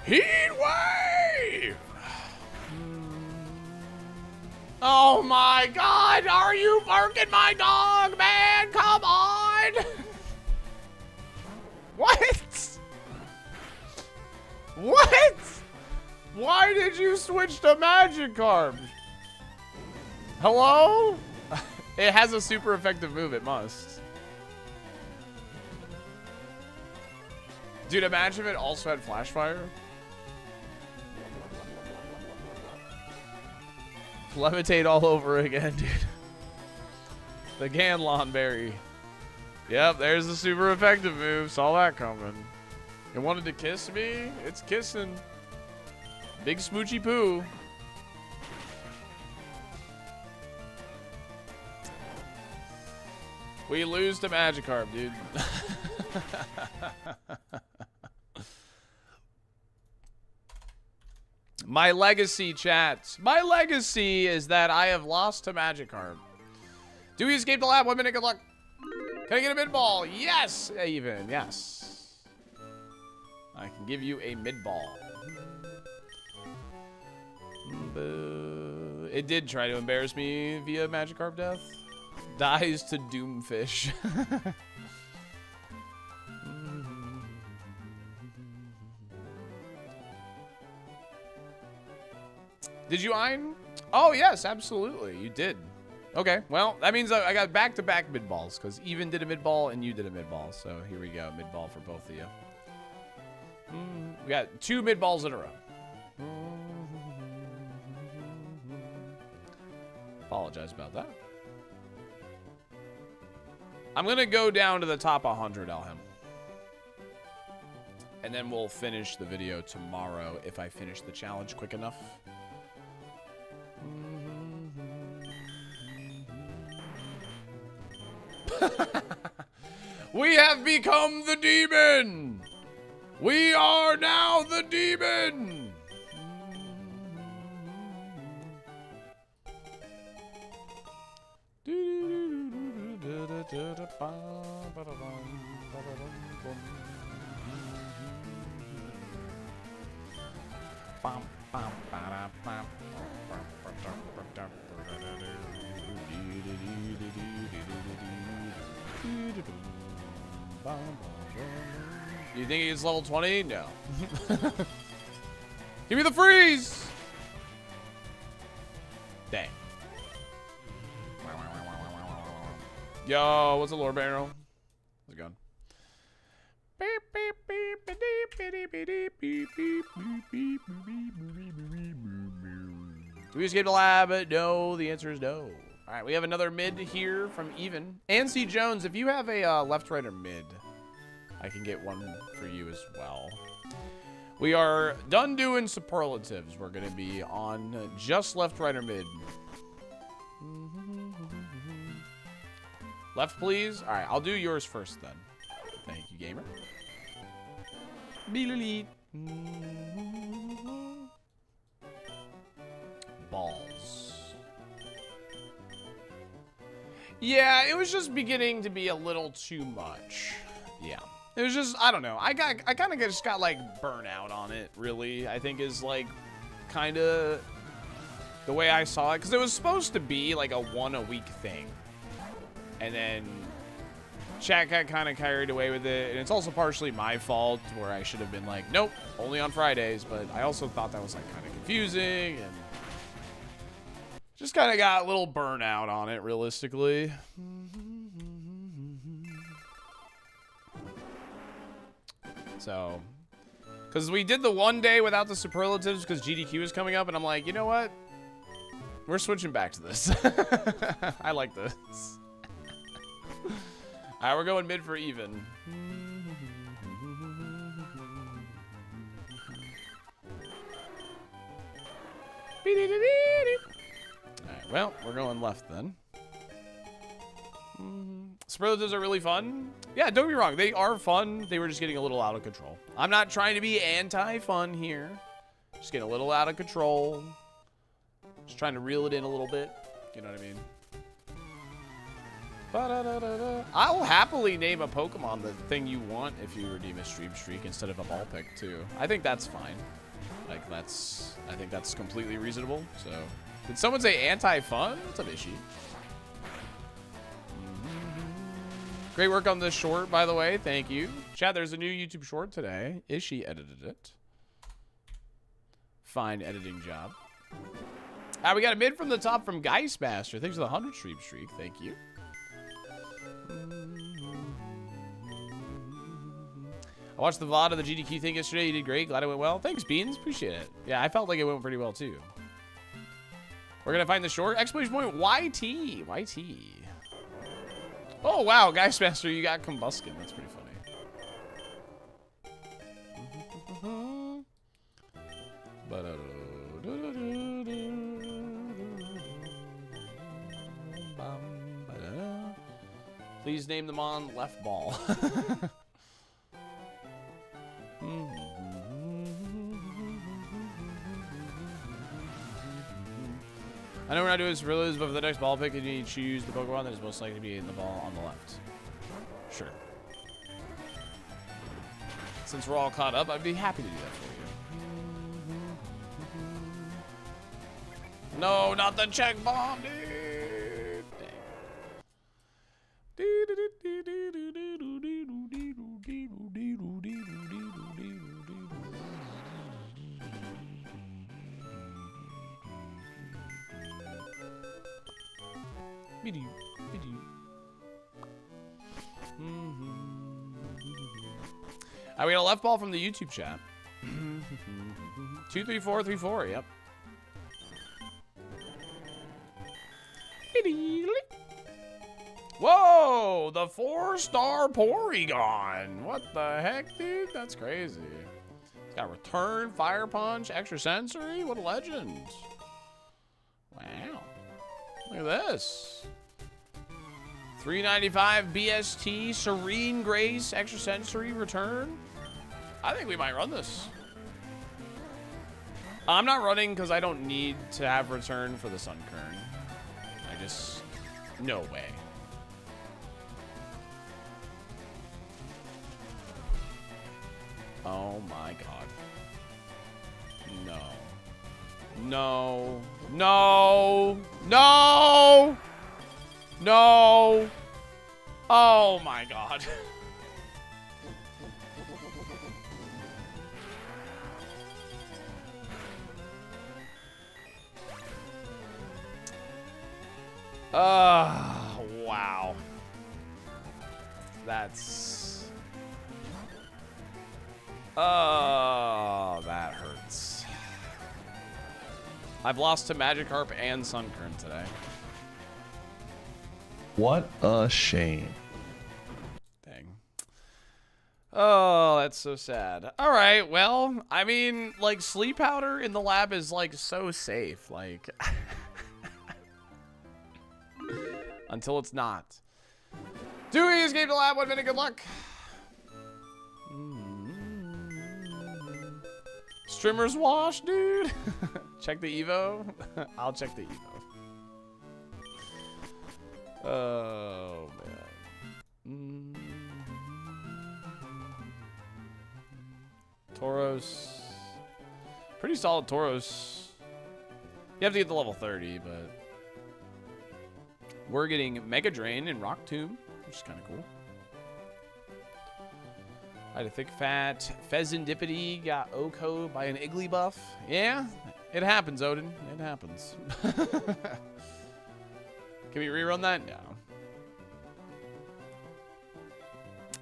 Heat wave! Oh my God, are you barking my dog, man? Come on! What? What? Why did you switch to Magikarp? Hello? It has a super effective move, it must. Dude, imagine if it also had Flash Fire. Levitate all over again, dude. The Ganlon Berry. Yep, there's the super effective move. Saw that coming. It wanted to kiss me? It's kissing. Big smoochy poo. We lose to Magikarp, dude. My legacy, chat. My legacy is that I have lost to Magikarp. Do we escape the lab? 1 minute, good luck. Can I get a mid-ball? Yes, even. Yes. I can give you a mid-ball. It did try to embarrass me via Magikarp death. Dies to Doomfish. Did you iron? Oh, yes, absolutely. You did. Okay, well, that means I got back-to-back mid-balls, because Even did a mid-ball and you did a mid-ball. So here we go, mid-ball for both of you. We got 2 mid-balls in a row. Apologize about that. I'm going to go down to the top 100, Alhem. And then we'll finish the video tomorrow if I finish the challenge quick enough. We have become the demon! We are now the demon! Do you think he gets level 20? No. Give me the freeze! Dang. Yo, what's a lore barrel? How's it going? Do we escape the lab? No, the answer is no. All right, we have another mid here from Even. And C. Jones, if you have a left, right, or mid, I can get one for you as well. We are done doing superlatives. We're going to be on just left, right, or mid. Left, please. All right, I'll do yours first then. Thank you, gamer. Balls. Yeah, it was just beginning to be a little too much. Yeah. It was just, I don't know. I kind of just got like burnout on it, really. I think is like kind of the way I saw it. Because it was supposed to be like a one-a-week thing. And then chat got kind of carried away with it. And it's also partially my fault where I should have been like, nope, only on Fridays. But I also thought that was like kind of confusing. And just kind of got a little burnout on it, realistically. So, because we did the one day without the superlatives because GDQ was coming up, and I'm like, you know what? We're switching back to this. I like this. All right, we're going mid for Even. All right, well, we're going left then. Superlatives are really fun. Yeah, don't be wrong. They are fun. They were just getting a little out of control. I'm not trying to be anti-fun here. Just getting a little out of control. Just trying to reel it in a little bit. You know what I mean? Ba-da-da-da-da. I'll happily name a Pokemon the thing you want if you redeem a Stream Streak instead of a ball pick, too. I think that's fine. Like, I think that's completely reasonable. So, did someone say anti-fun? What's up, Ishii? Great work on this short, by the way. Thank you. Chad, there's a new YouTube short today. Ishii edited it. Fine editing job. We got a mid from the top from Geistmaster. Thanks for the 100 stream streak. Thank you. I watched the VOD of the GDQ thing yesterday. You did great. Glad it went well. Thanks, Beans. Appreciate it. Yeah, I felt like it went pretty well, too. We're going to find the short. Exclamation point YT. YT. Oh, wow. Geistmaster, you got Combuskin. That's pretty funny. Please name them on left ball. I know we're not doing superlatives, but for the next ball pick, you need to choose the Pokemon that is most likely to be in the ball on the left. Sure. Since we're all caught up, I'd be happy to do that for you. No, not the check bomb, dude. We got a left ball from the YouTube chat. 23434, yep. Whoa, the 4-star Porygon. What the heck, dude? That's crazy. It's got return, fire punch, extra sensory. What a legend. Wow. Look at this. 395 BST, Serene Grace, extra sensory return. I think we might run this. I'm not running because I don't need to have return for the Sunkern. I just, no way. Oh my god. No. No. No. No. No. Oh my god. Wow. That's... Oh, that hurts. I've lost to Magikarp and Sunkern today. What a shame. Dang. Oh, that's so sad. All right, well, I mean, like, sleep powder in the lab is, like, so safe. Like... Until it's not. Dewey escaped the lab. 1 minute. Good luck. Streamer's wash, dude. Check the Evo. I'll check the Evo. Oh, man. Tauros. Pretty solid Tauros. You have to get to level 30, but... We're getting Mega Drain and Rock Tomb, which is kind of cool. I had a thick fat Pheasantipity, got Oko by an Iggly buff. Yeah, it happens, Odin. It happens. Can we rerun that? No.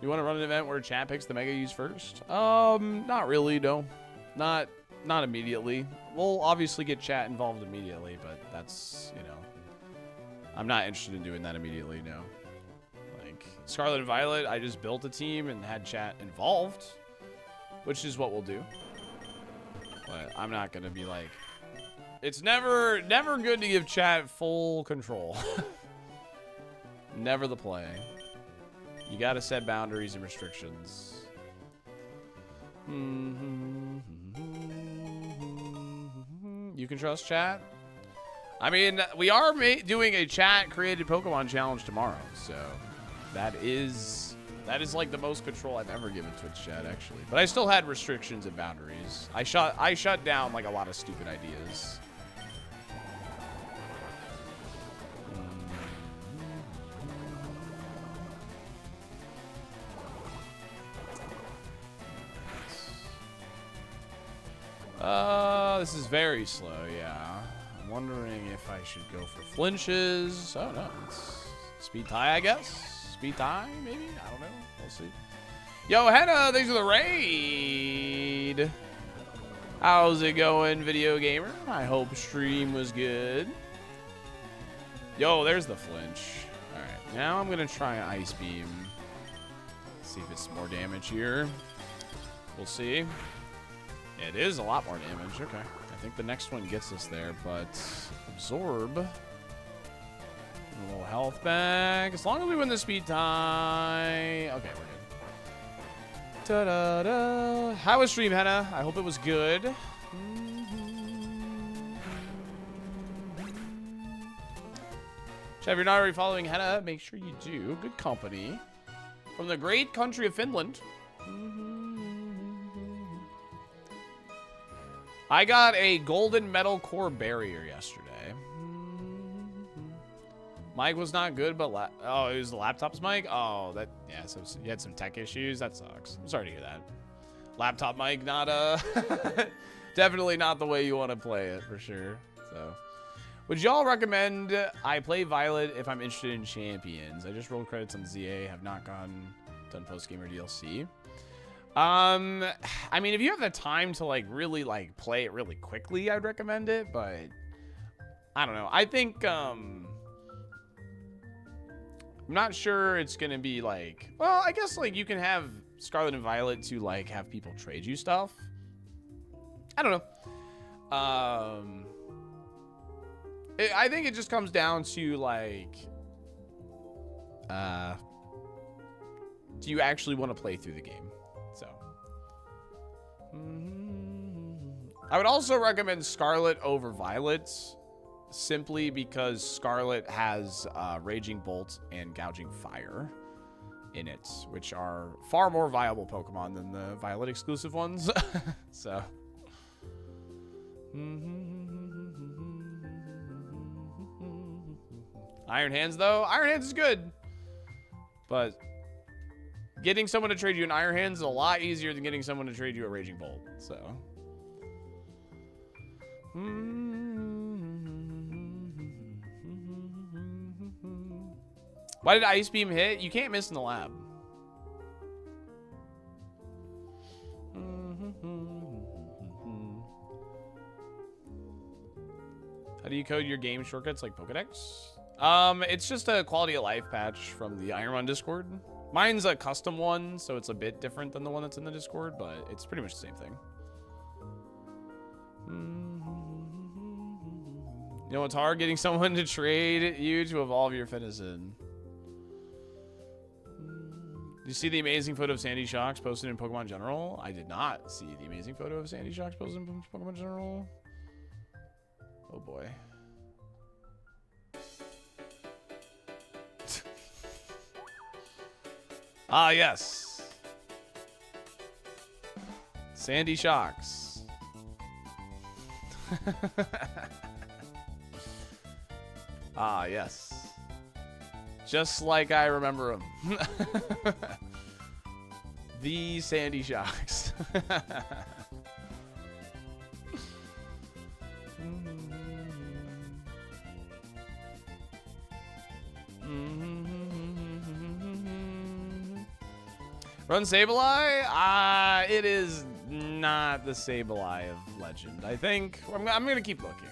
You want to run an event where chat picks the Mega Use first? Not really, no. Not immediately. We'll obviously get chat involved immediately, but that's, you know. I'm not interested in doing that immediately, no. Like, Scarlet and Violet, I just built a team and had chat involved, which is what we'll do. But I'm not going to be like... It's never good to give chat full control. Never the play. You got to set boundaries and restrictions. You can trust chat? I mean, we are doing a chat-created Pokemon challenge tomorrow, so that is like the most control I've ever given Twitch chat, actually. But I still had restrictions and boundaries. I shut down like a lot of stupid ideas. This is very slow, yeah. I'm wondering if I should go for flinches. Oh, no. It's speed tie, I guess. Speed tie, maybe? I don't know. We'll see. Yo, Henna, thanks for the raid. How's it going, video gamer? I hope stream was good. Yo, there's the flinch. All right, now I'm going to try Ice Beam. See if it's more damage here. We'll see. It is a lot more damage. Okay. I think the next one gets us there, but absorb. A little health back. As long as we win the speed tie. Okay, we're good. Ta-da-da. How was stream, Henna? I hope it was good. Chat, if you're not already following Henna, make sure you do. Good company. From the great country of Finland. I got a golden metal core barrier yesterday. Mic was not good, but oh, it was the laptop's mic? Oh, that, yeah, so you had some tech issues? That sucks. I'm sorry to hear that. Laptop mic, not, definitely not the way you want to play it, for sure. So, would y'all recommend I play Violet if I'm interested in champions? I just rolled credits on ZA, have not done post-gamer DLC. I mean, if you have the time to, like, really, like, play it really quickly, I'd recommend it, but I don't know. I think, I'm not sure it's gonna be, like, well, I guess, like, you can have Scarlet and Violet to, like, have people trade you stuff. I don't know. I think it just comes down to, like, do you actually want to play through the game? So, I would also recommend Scarlet over Violet, simply because Scarlet has Raging Bolt and Gouging Fire in it, which are far more viable Pokemon than the Violet exclusive ones. So, Iron Hands, though. Iron Hands is good. But getting someone to trade you an Iron Hands is a lot easier than getting someone to trade you a Raging Bolt. So. Why did Ice Beam hit? You can't miss in the lab. How do you code your game shortcuts like Pokedex? It's just a quality of life patch from the Iron Man Discord. Mine's a custom one, so it's a bit different than the one that's in the Discord, but it's pretty much the same thing. You know what's hard? Getting someone to trade you to evolve your Finizen. Did you see the amazing photo of Sandy Shocks posted in Pokemon General? I did not see the amazing photo of Sandy Shocks posted in Pokemon General. Oh boy. Ah, yes. Sandy Shocks. Ah, yes. Just like I remember him. The Sandy Shocks. Run Sableye? It is not the Sableye of Legend. I think I'm gonna keep looking.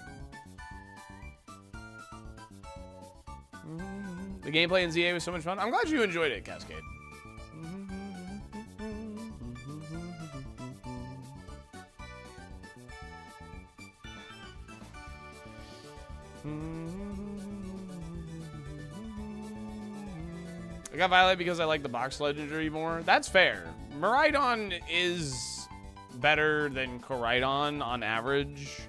The gameplay in ZA was so much fun. I'm glad you enjoyed it, Cascade. I got Violet because I like the box legendary more. That's fair. Miraidon is better than Koraidon on average.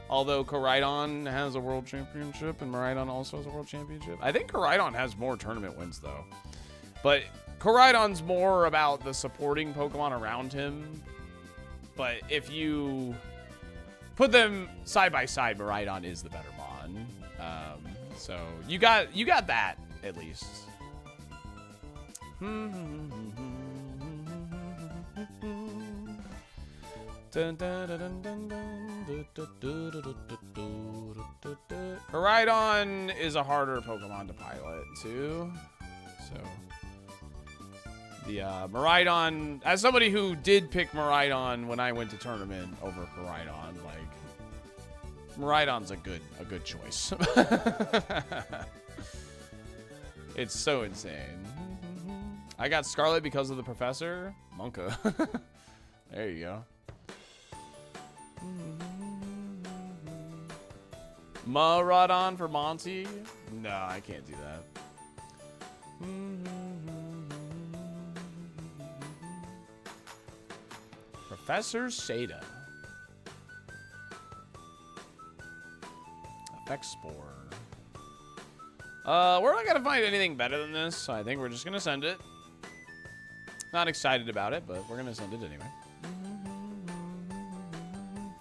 Although Koraidon has a world championship and Miraidon also has a world championship. I think Koraidon has more tournament wins though. But Koraidon's more about the supporting Pokemon around him. But if you put them side by side, Miraidon is the better Mon. So you got that at least. Koraidon is a harder Pokemon to pilot too. So the Miraidon, as somebody who did pick Miraidon when I went to tournament over Koraidon, like Miraidon's a good choice. It's so insane. I got Scarlet because of the professor. Monka. There you go. Miraidon for Monty? No, I can't do that. Professor Sada. Effect Spore. We're not gonna find anything better than this, so I think we're just gonna send it. Not excited about it, but we're gonna send it anyway.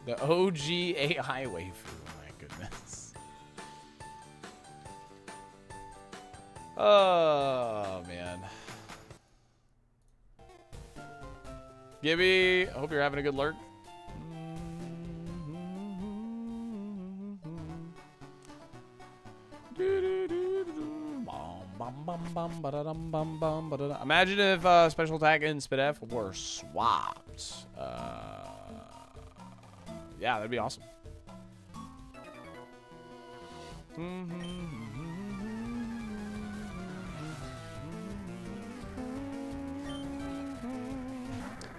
The OG AI waifu. Oh my goodness. Oh man. Gibby, I hope you're having a good lurk. Imagine if special attack and Spit F were swapped. Yeah, that'd be awesome.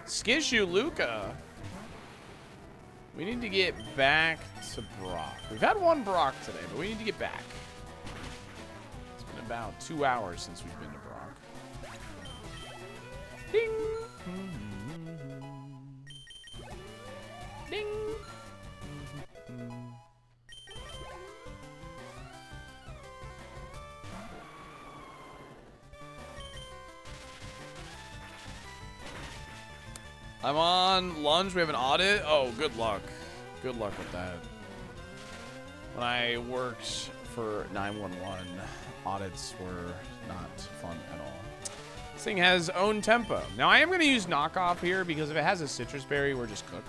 Skishu Luca. We need to get back to Brock. We've had one Brock today, but we need to get back. It's been about 2 hours since we've been to Brock. Ding! Ding! I'm on lunch. We have an audit. Oh, good luck. Good luck with that. When I worked for 911. Audits were not fun at all. This thing has own tempo. Now, I am going to use knockoff here because if it has a citrus berry, we're just cooked.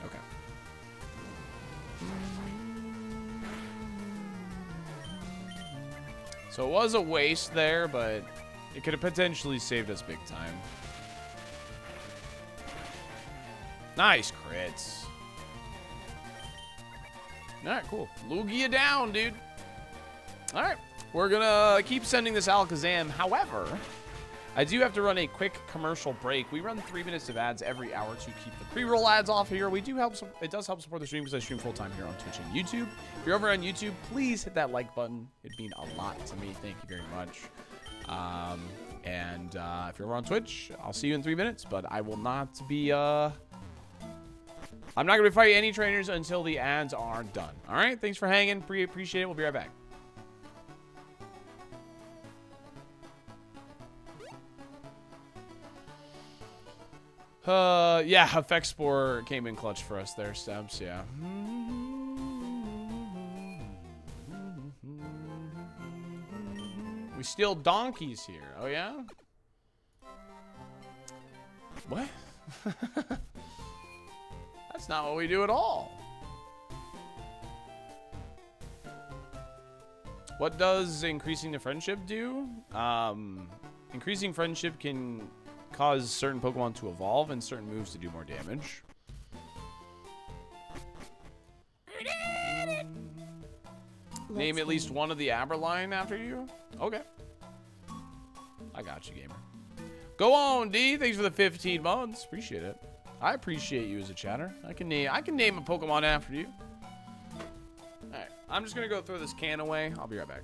Okay. So it was a waste there, but it could have potentially saved us big time. Nice crits. All right, cool. Lugia down, dude. All right. We're going to keep sending this Alakazam. However, I do have to run a quick commercial break. We run 3 minutes of ads every hour to keep the pre-roll ads off here. We do help. It does help support the stream because I stream full-time here on Twitch and YouTube. If you're over on YouTube, please hit that like button. It'd mean a lot to me. Thank you very much. If you're over on Twitch, I'll see you in 3 minutes. But I will not be... I'm not going to be fighting any trainers until the ads are done. All right? Thanks for hanging. Appreciate it. We'll be right back. Yeah, Effect Spore came in clutch for us there, Steps, yeah. We steal donkeys here. Oh, yeah? What? That's not what we do at all. What does increasing the friendship do? Increasing friendship can cause certain Pokemon to evolve and certain moves to do more damage. Name at least one of the Aberline after you? Okay. I got you, gamer. Go on, D. Thanks for the 15 months. Appreciate it. I appreciate you as a chatter. I can name a Pokemon after you. Alright. I'm just gonna go throw this can away. I'll be right back.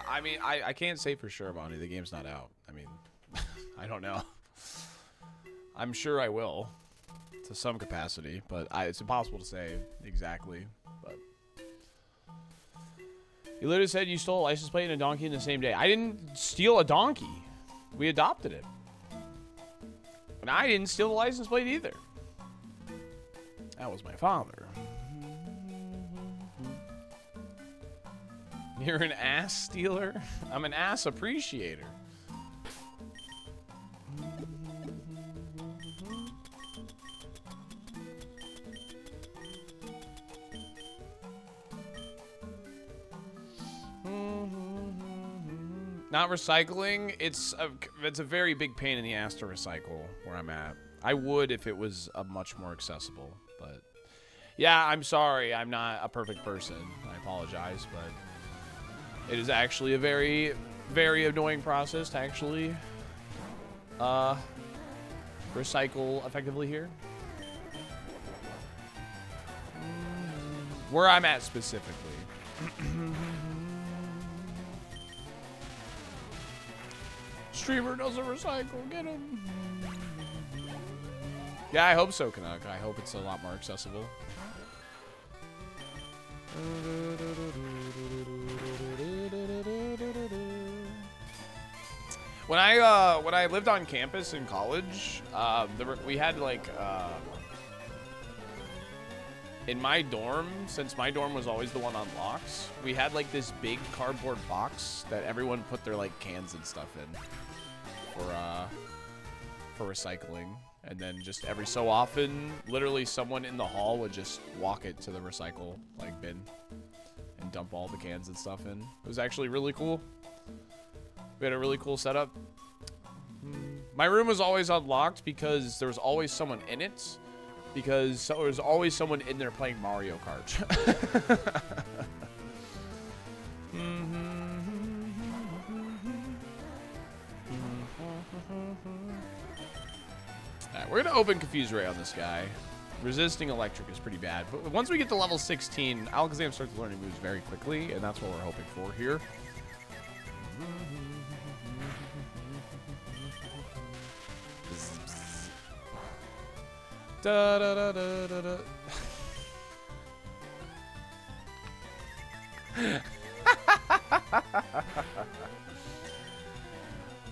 I mean, I can't say for sure, Bonnie. The game's not out. I mean, I don't know. I'm sure I will, to some capacity, but it's impossible to say exactly. But you literally said you stole a license plate and a donkey in the same day. I didn't steal a donkey. We adopted it. And I didn't steal the license plate either. That was my father. You're an ass stealer? I'm an ass appreciator. Not recycling. It's a very big pain in the ass to recycle where I'm at. I would if it was much more accessible, but yeah, I'm sorry. I'm not a perfect person. I apologize, but it is actually a very, very annoying process to actually recycle effectively here. Where I'm at specifically. Streamer doesn't recycle. Get him. Yeah, I hope so, Canuck. I hope it's a lot more accessible. When I lived on campus in college, we had like in my dorm, since my dorm was always the one on locks, we had like this big cardboard box that everyone put their like cans and stuff in for recycling. And then just every so often, literally someone in the hall would just walk it to the recycle like bin and dump all the cans and stuff in. It was actually really cool. We had a really cool setup. My room was always unlocked because there was always someone in it. Because there was always someone in there playing Mario Kart. Alright, we're gonna open Confuse Ray on this guy. Resisting electric is pretty bad, but once we get to level 16, Alakazam starts learning moves very quickly, and that's what we're hoping for here. Da, da, da, da, da, da.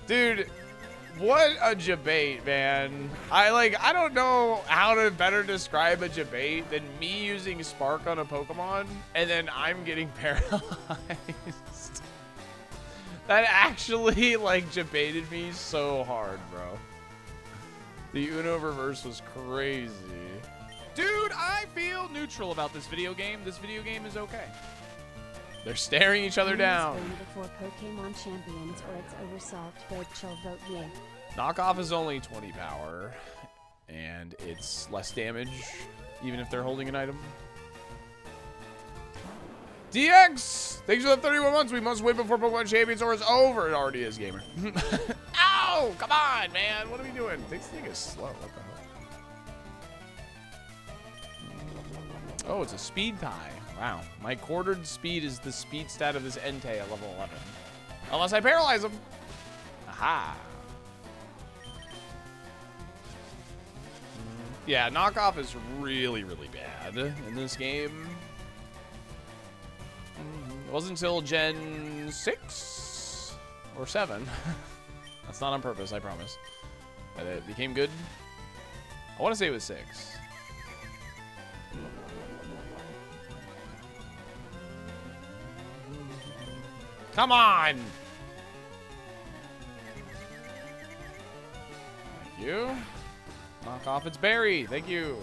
Dude, what a debate, man. I don't know how to better describe a debate than me using Spark on a Pokemon and then I'm getting paralyzed. That actually like debated me so hard, bro. The Uno reverse was crazy. Dude, I feel neutral about this video game. This video game is okay. They're staring each other down. Before Pokemon champions or it's oversolved, vote chill, vote yay. Knockoff is only 20 power, and it's less damage, even if they're holding an item. DX! Thanks for the 31 months. We must win before Pokemon champions or it's over. It already is, gamer. Ow! Come on, man. What are we doing? This thing is slow. What the hell? Oh, it's a speed tie. Wow. My quartered speed is the speed stat of this Entei at level 11. Unless I paralyze him. Aha. Yeah, knockoff is really, really bad in this game. It wasn't until Gen 6 or 7. That's not on purpose, I promise. That it became good. I want to say it was 6. Come on! Thank you. Knock off its berry. Thank you.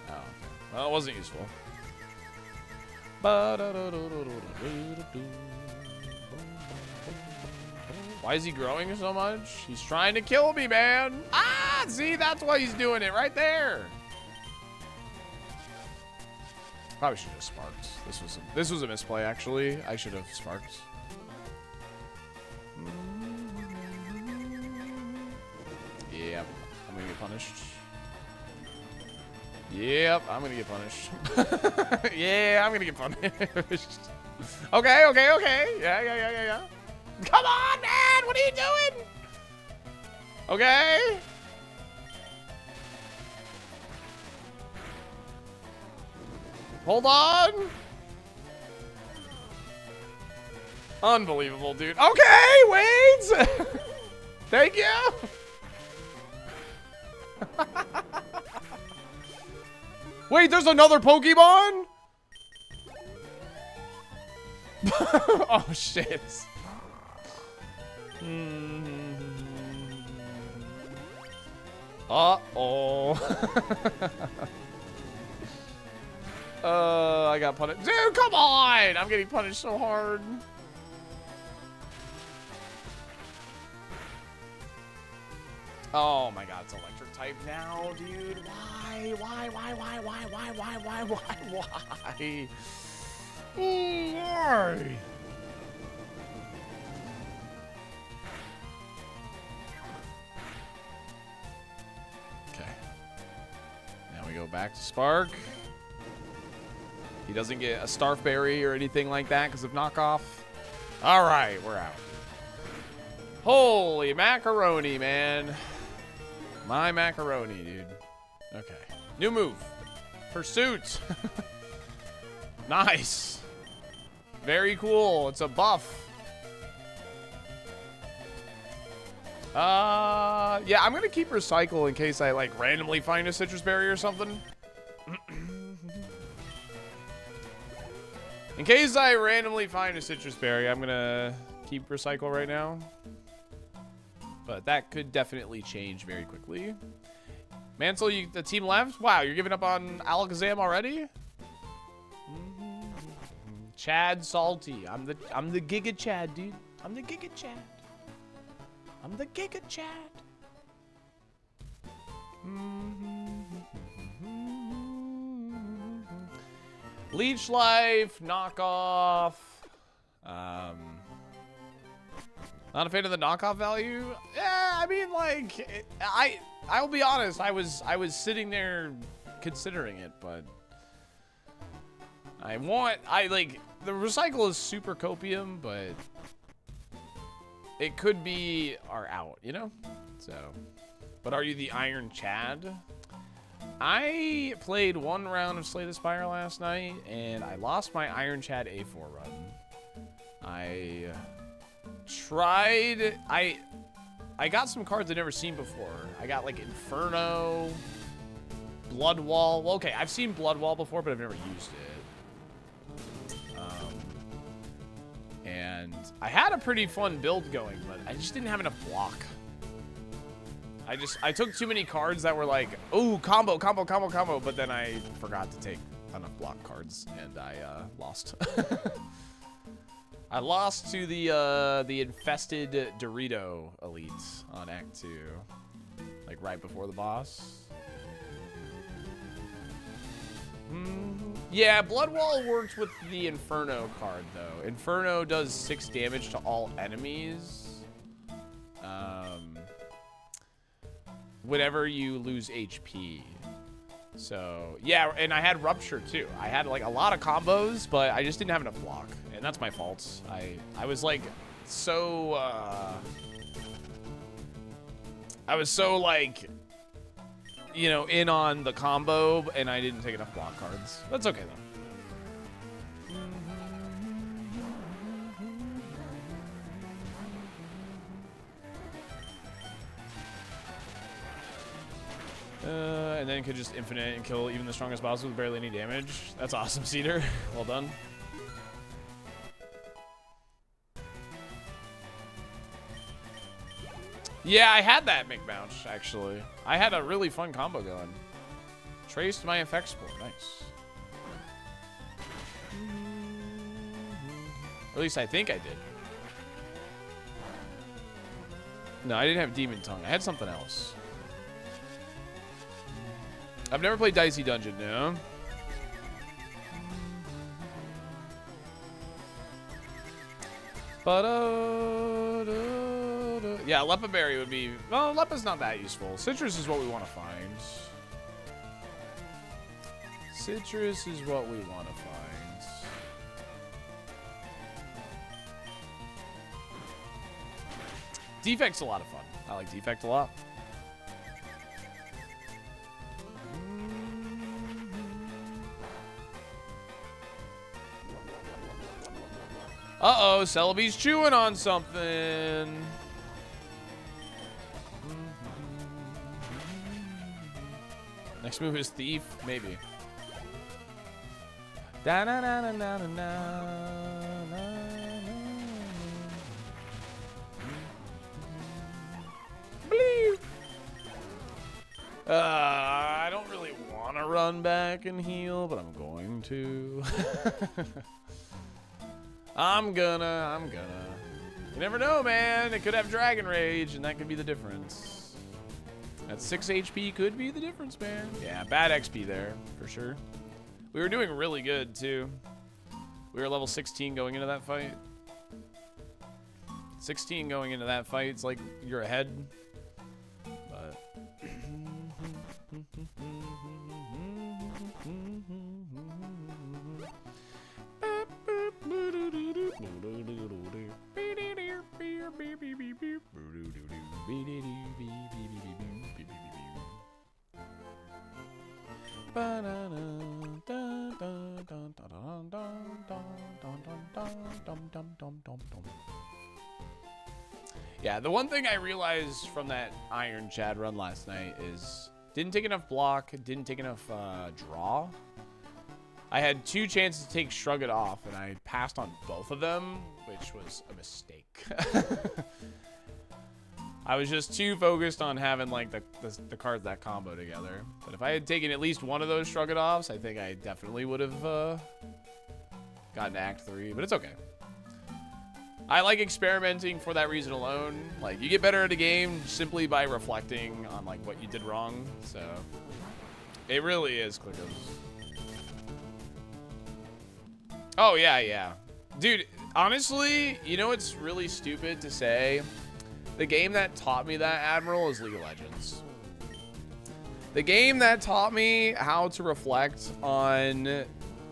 Oh, okay. Well, it wasn't useful. Why is he growing so much? He's trying to kill me, man. Ah, see, that's why he's doing it right there. Probably should have sparked. This was a misplay, actually. I should have sparked. Yep, I'm gonna get punished. Yep, I'm gonna get punished. Yeah, I'm gonna get punished. Okay, okay, okay. Yeah. Come on, man! What are you doing? Okay. Hold on. Unbelievable, dude. Okay, wait. Thank you. Wait, there's another Pokemon? Oh, shit. Uh-oh. I got punished. Dude, come on! I'm getting punished so hard. Oh my god, it's electric type now, dude. Why? Why? Why? Okay. Now we go back to Spark. He doesn't get a Starfberry or anything like that because of knockoff. All right, we're out. Holy macaroni, man. My macaroni, dude. Okay. New move. Pursuit. Nice. Very cool. It's a buff. Yeah, I'm gonna keep recycle in case I like randomly find a citrus berry or something. In case I randomly find a citrus berry, I'm gonna keep recycle right now. But that could definitely change very quickly. Mansell, the team left? Wow, you're giving up on Alakazam already? Chad Salty. I'm the Giga Chad, dude. I'm the Giga Chad. I'm the Giga Chad. Leech Life, knockoff. Not a fan of the knockoff value. Yeah, I mean, like, I'll be honest. I was sitting there considering it, but I like the recycle is super copium, but it could be our out, you know. So, but are you the Iron Chad? I played one round of Slay the Spire last night, and I lost my Iron Chad A4 run. I tried. I got some cards I've never seen before. I got like Inferno, Blood Wall. Well, okay, I've seen Blood Wall before, but I've never used it. And I had a pretty fun build going, but I just didn't have enough block. I took too many cards that were like, oh, combo, but then I forgot to take enough block cards, and I lost. I lost to the infested Dorito elite on Act 2, like right before the boss. Yeah, Blood Wall works with the Inferno card, though. Inferno does 6 damage to all enemies. Whenever you lose HP. So, yeah, and I had Rupture, too. I had, like, a lot of combos, but I just didn't have enough block. And that's my fault. I was, like, so, I was so, like, you know, in on the combo, and I didn't take enough block cards. That's okay, though. And then could just infinite and kill even the strongest bosses with barely any damage. That's awesome, Cedar. Well done. Yeah, I had that McBounce, actually. I had a really fun combo going. Traced my effect score. Nice. Or at least I think I did. No, I didn't have Demon Tongue. I had something else. I've never played Dicey Dungeon, no. Yeah, Lepa Berry would be... Well, Lepa's not that useful. Citrus is what we want to find. Citrus is what we want to find. Defect's a lot of fun. I like Defect a lot. Uh-oh, Celebi's chewing on something. Next move is Thief, maybe. I don't really want to run back and heal, but I'm going to. I'm gonna. You never know, man. It could have Dragon Rage, and that could be the difference. That 6 HP could be the difference, man. Yeah, bad XP there, for sure. We were doing really good, too. We were level 16 going into that fight. 16 going into that fight, it's like you're ahead. But... Yeah, the one thing I realized from that Iron Chad run last night is didn't take enough block, didn't take enough draw. I had 2 chances to take Shrug It Off, and I passed on both of them, which was a mistake. I was just too focused on having like the cards that combo together. But if I had taken at least one of those Shrug It Offs, I think I definitely would have gotten to Act 3, but it's okay. I like experimenting for that reason alone. Like, you get better at a game simply by reflecting on like what you did wrong. So it really is clickers. Oh yeah, yeah. Dude, honestly, you know what's really stupid to say? The game that taught me that, Admiral, is League of Legends. The game that taught me how to reflect on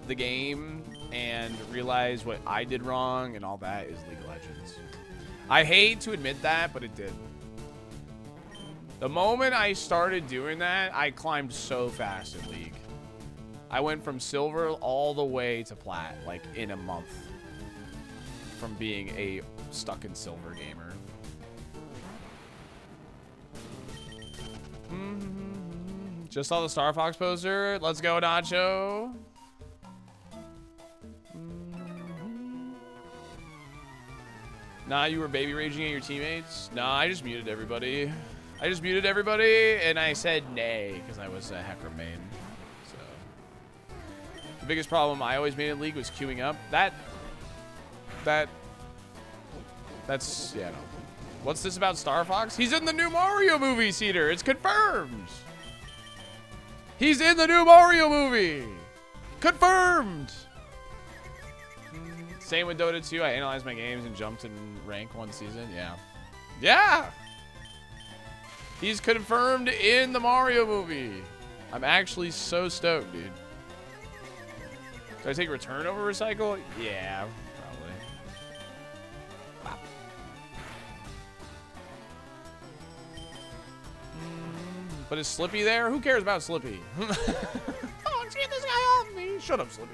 the game and realize what I did wrong and all that is League of Legends. I hate to admit that, but it did. The moment I started doing that, I climbed so fast in League. I went from silver all the way to plat, like in a month, from being a stuck in silver gamer. Just saw the Star Fox poster. Let's go, Nacho. Nah, you were baby raging at your teammates? Nah, I just muted everybody. I just muted everybody, and I said nay, because I was a Hecarim main. So, the biggest problem I always made in League was queuing up. That's, yeah, no. What's this about Star Fox? He's in the new Mario movie, Cedar. It's confirmed. He's in the new Mario movie. Confirmed. Same with Dota 2. I analyzed my games and jumped in rank one season. Yeah. Yeah. He's confirmed in the Mario movie. I'm actually so stoked, dude. Do I take return over recycle? Yeah, probably. Wow. But is Slippy there? Who cares about Slippy? Oh, let's get this guy off me. Shut up, Slippy.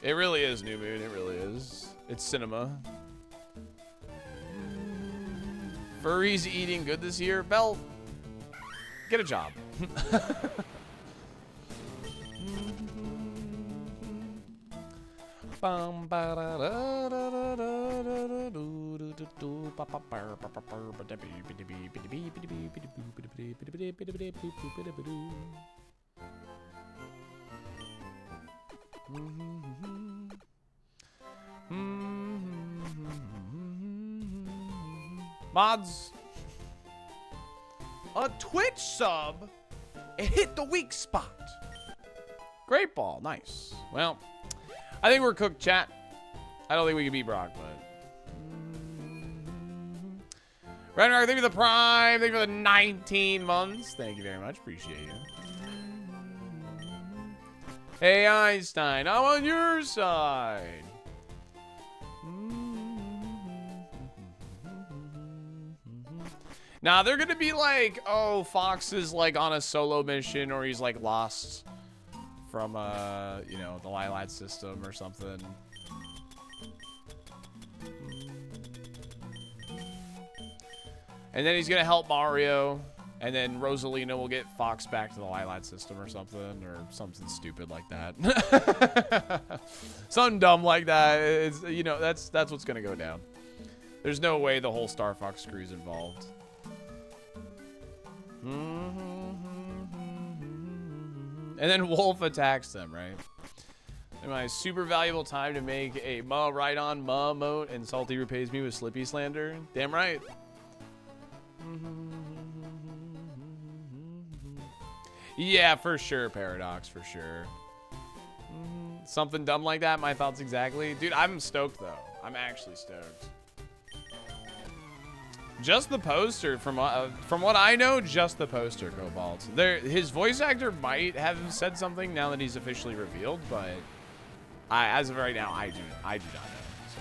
It really is, New Moon. It really is. It's cinema. Furry's eating good this year. Bell, get a job. Mods, a Twitch sub, it hit the weak spot. Great ball, nice. Well, I think we're cooked, chat. I don't think we can beat Brock, but Renmark, thank you for the prime, thank you for the 19 months. Thank you very much, appreciate you. Hey Einstein, I'm on your side. Now they're gonna be like, oh, Fox is like on a solo mission, or he's like lost from you know, the Lilat system or something. And then he's gonna help Mario, and then Rosalina will get Fox back to the Lilat system or something stupid like that. Something dumb like that. It's, you know, that's what's gonna go down. There's no way the whole Star Fox crew's involved. And then Wolf attacks them, right? And my super valuable time to make a Ma right on Ma moat, and Salty repays me with Slippy slander. Damn right. Yeah, for sure, Paradox, for sure. Something dumb like that, my thoughts exactly. Dude, I'm stoked, though. I'm actually stoked. Just the poster, from what I know, just the poster, Cobalt. His voice actor might have said something now that he's officially revealed, but as of right now, I do not know. So.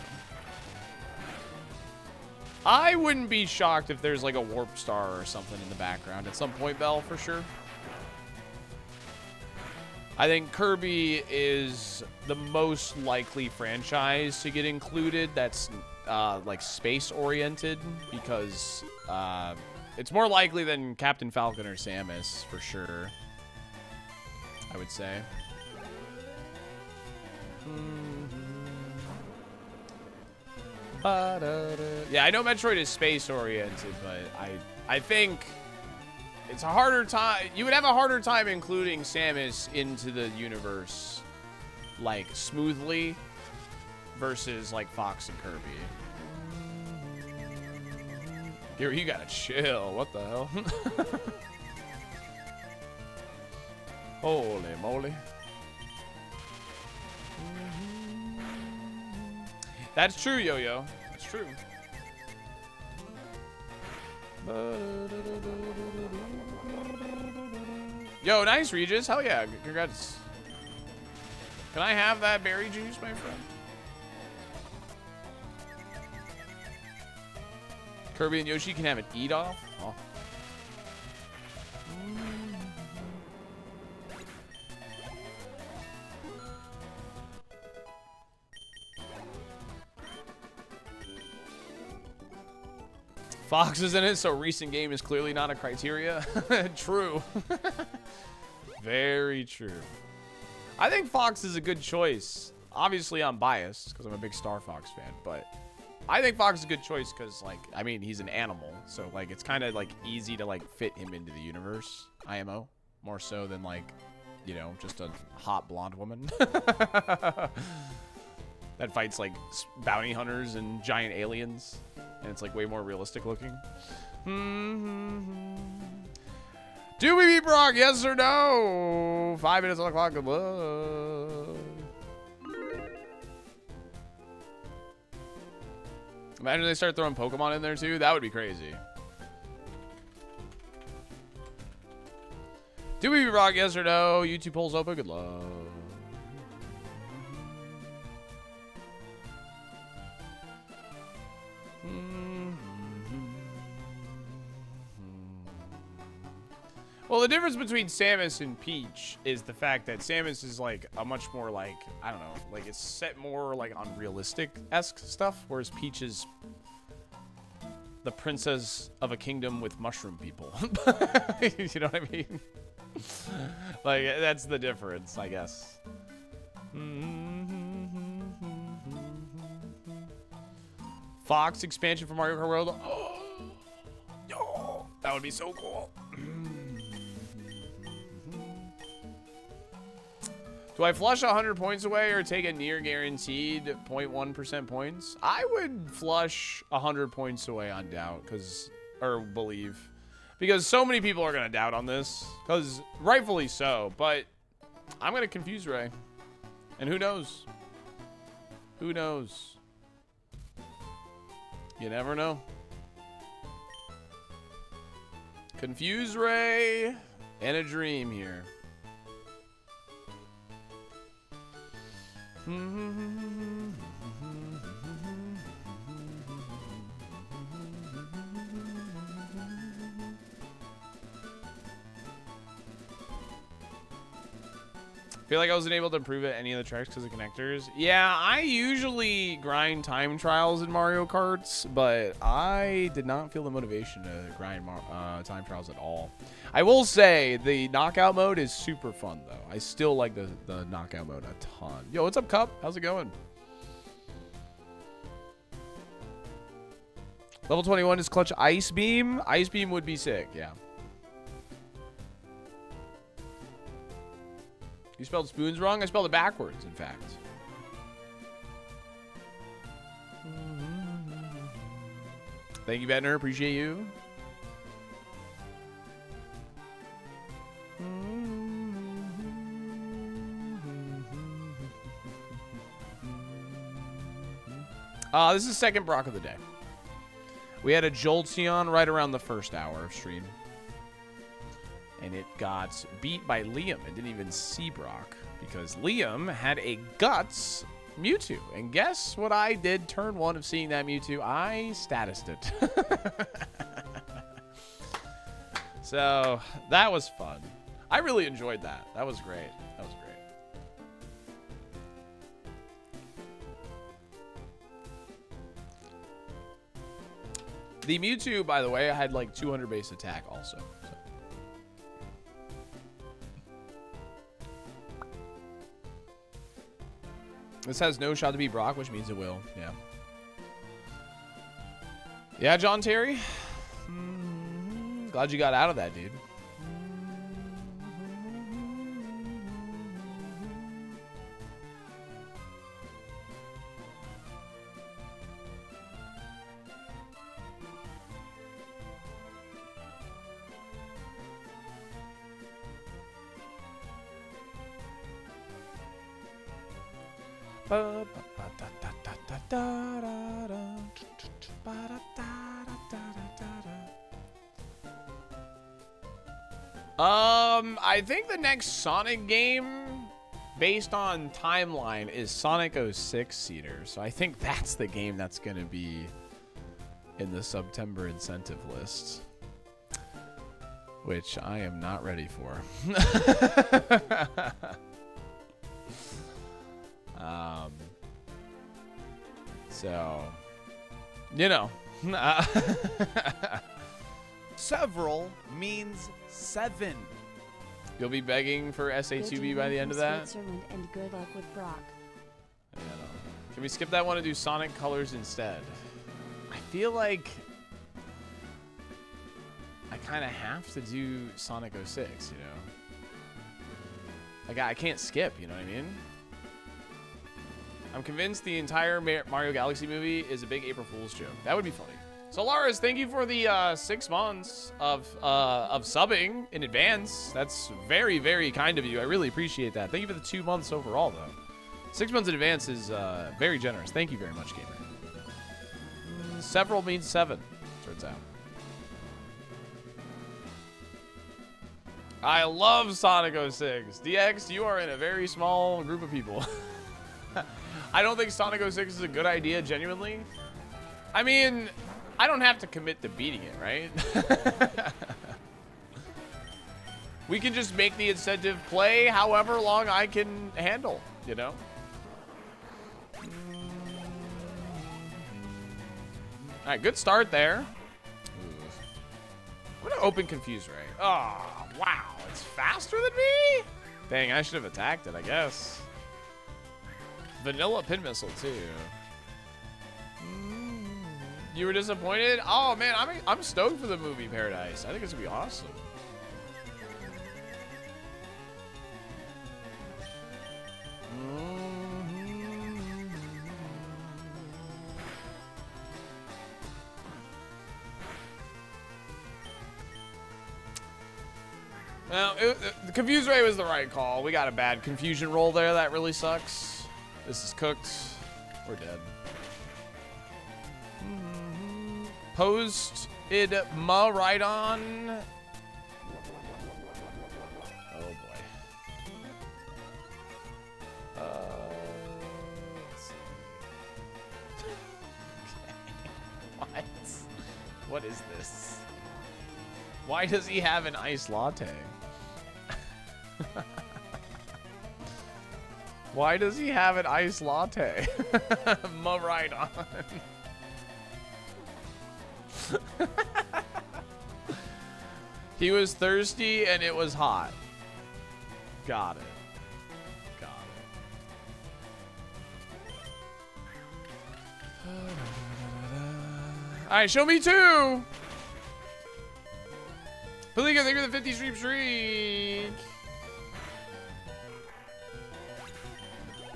I wouldn't be shocked if there's like a warp star or something in the background at some point, Bell, for sure. I think Kirby is the most likely franchise to get included that's like space-oriented because it's more likely than Captain Falcon or Samus, for sure, I would say. Yeah, I know Metroid is space-oriented, but I think it's a harder time. You would have a harder time including Samus into the universe, like, smoothly versus, like, Fox and Kirby. You gotta chill. What the hell? Holy moly. That's true, Yo-Yo. That's true. Yo, nice, Regis. Hell yeah. Congrats. Can I have that berry juice, my friend? Kirby and Yoshi can have an eat-off? Oh. Fox is in it, so recent game is clearly not a criteria. True. Very true. I think Fox is a good choice. Obviously, I'm biased because I'm a big Star Fox fan, but I think Fox is a good choice because, like, I mean, he's an animal, so, like, it's kind of, like, easy to, like, fit him into the universe, IMO, more so than, like, you know, just a hot blonde woman that fights, like, bounty hunters and giant aliens, and it's, like, way more realistic looking. Do we beat Brock, yes or no? 5 minutes on the clock, good luck. Imagine they start throwing Pokemon in there too. That would be crazy. Do we rock? Yes or no? YouTube polls open. Good luck. Well, the difference between Samus and Peach is the fact that Samus is like a much more like, I don't know, like it's set more like on realistic-esque stuff, whereas Peach is the princess of a kingdom with mushroom people. You know what I mean? Like, that's the difference, I guess. Fox expansion for Mario Kart World. Oh, that would be so cool. Do I flush 100 points away or take a near guaranteed 0.1% points? I would flush 100 points away on doubt, or believe, because so many people are gonna doubt on this, because rightfully so. But I'm gonna confuse Ray, and who knows? Who knows? You never know. Confuse Ray and a dream here. Feel like I wasn't able to improve at any of the tracks because of connectors. Yeah, I usually grind time trials in Mario Karts, but I did not feel the motivation to grind time trials at all. I will say the knockout mode is super fun, though. I still like the knockout mode a ton. Yo, what's up, Cup? How's it going? Level 21 is clutch Ice Beam. Ice Beam would be sick, yeah. You spelled spoons wrong? I spelled it backwards, in fact. Thank you, Bedner. Appreciate you. This is second Brock of the day. We had a Jolteon right around the first hour of stream. And it got beat by Liam and didn't even see Brock because Liam had a Guts Mewtwo. And guess what I did turn one of seeing that Mewtwo? I statused it. So that was fun. I really enjoyed that. That was great. That was great. The Mewtwo, by the way, had like 200 base attack also. So. This has no shot to beat Brock, which means it will. Yeah. Yeah, John Terry. Glad you got out of that, dude. I think the next Sonic game based on timeline is Sonic 06 Cedar. So I think that's the game that's going to be in the September incentive list, which I am not ready for. So, you know. Several means 7. You'll be begging for SA2B by the end of that? Switzerland, and good luck with Brock. Yeah, no. Can we skip that one and do Sonic Colors instead? I feel like I kind of have to do Sonic 06, you know? Like, I can't skip, you know what I mean? I'm convinced the entire Mario Galaxy movie is a big April Fool's joke. That would be funny. So, Lars, thank you for the 6 months of subbing in advance. That's very, very kind of you. I really appreciate that. Thank you for the 2 months overall, though. 6 months in advance is very generous. Thank you very much, gamer. Several means 7, turns out. I love Sonic 06. DX, you are in a very small group of people. I don't think Sonic 06 is a good idea, genuinely. I mean, I don't have to commit to beating it, right? We can just make the incentive play however long I can handle, you know? All right, good start there. I'm gonna open Confuse Ray. Oh, wow, it's faster than me? Dang, I should have attacked it, I guess. Vanilla Pin Missile, too. You were disappointed? Oh, man, I'm stoked for the movie Paradise. I think it's gonna be awesome. Well, the Confuse Ray was the right call. We got a bad confusion roll there. That really sucks. This is cooked. We're dead. Posted Ma right on. Oh boy. Let's see. Okay. What is this? Why does he have an iced latte? Why does he have an iced latte? Ma right on. He was thirsty and it was hot. Got it. Got it. All right, show me 2. Paliga, thank you for the 50 streak.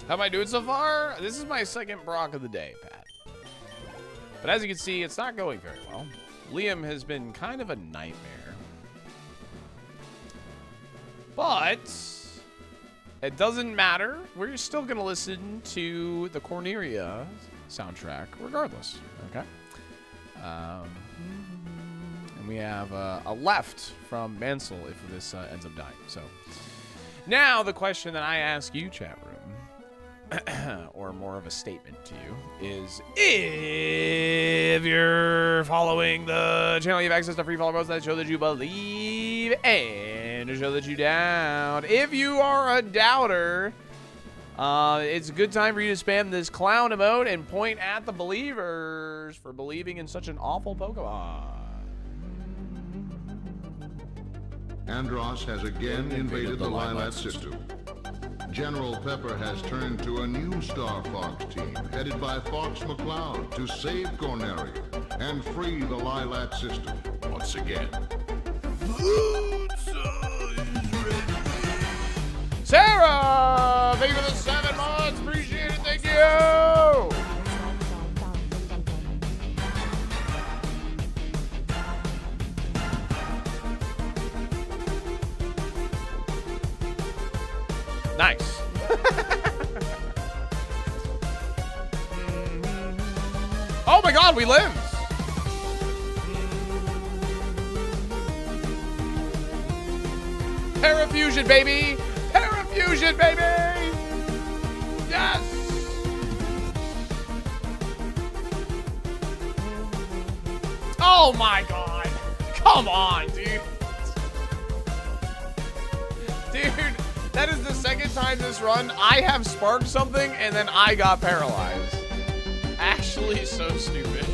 How am I doing so far? This is my second Brock of the day, Pat. But as you can see, it's not going very well. Liam has been kind of a nightmare. But it doesn't matter. We're still going to listen to the Corneria soundtrack regardless. Okay? And we have a left from Mansell if this ends up dying. So now the question that I ask you, chat room, or more of a statement to you, is if you're following the channel, you have access to free follow modes that show that you believe and to show that you doubt. If you are a doubter, It's a good time for you to spam this clown emote and point at the believers for believing in such an awful Pokemon. Andros has again invaded the Lilat system. General Pepper has turned to a new Star Fox team headed by Fox McCloud to save Corneria and free the Lilat system once again. Sarah! Thank you for the 7 months. Appreciate it. Thank you. Nice. Oh my god, we live. Parafusion, baby. Parafusion, baby. Yes. Oh my god. Come on, dude. Dude. That is the second time this run I have sparked something and then I got paralyzed. Actually, so stupid.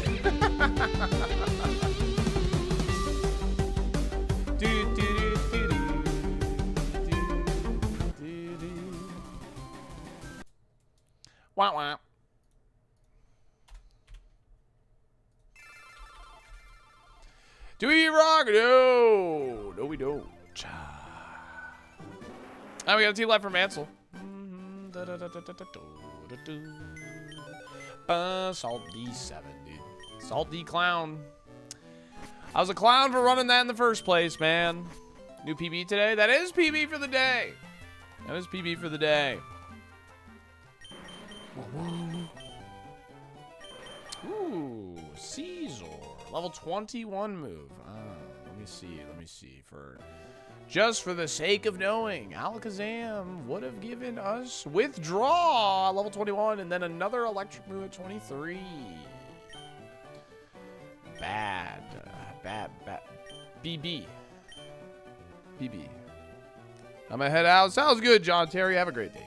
Wah wah. Do we rock? No. No, we don't. Oh, we got a team left from Ansel. Salty 7, dude. Salty clown. I was a clown for running that in the first place, man. New PB today? That is PB for the day. That is PB for the day. Ooh, Caesar. Level 21 move. Let me see. Just for the sake of knowing, Alakazam would have given us Withdraw, level 21, and then another electric move at 23. Bad. BB. I'm gonna head out. Sounds good, John Terry. Have a great day.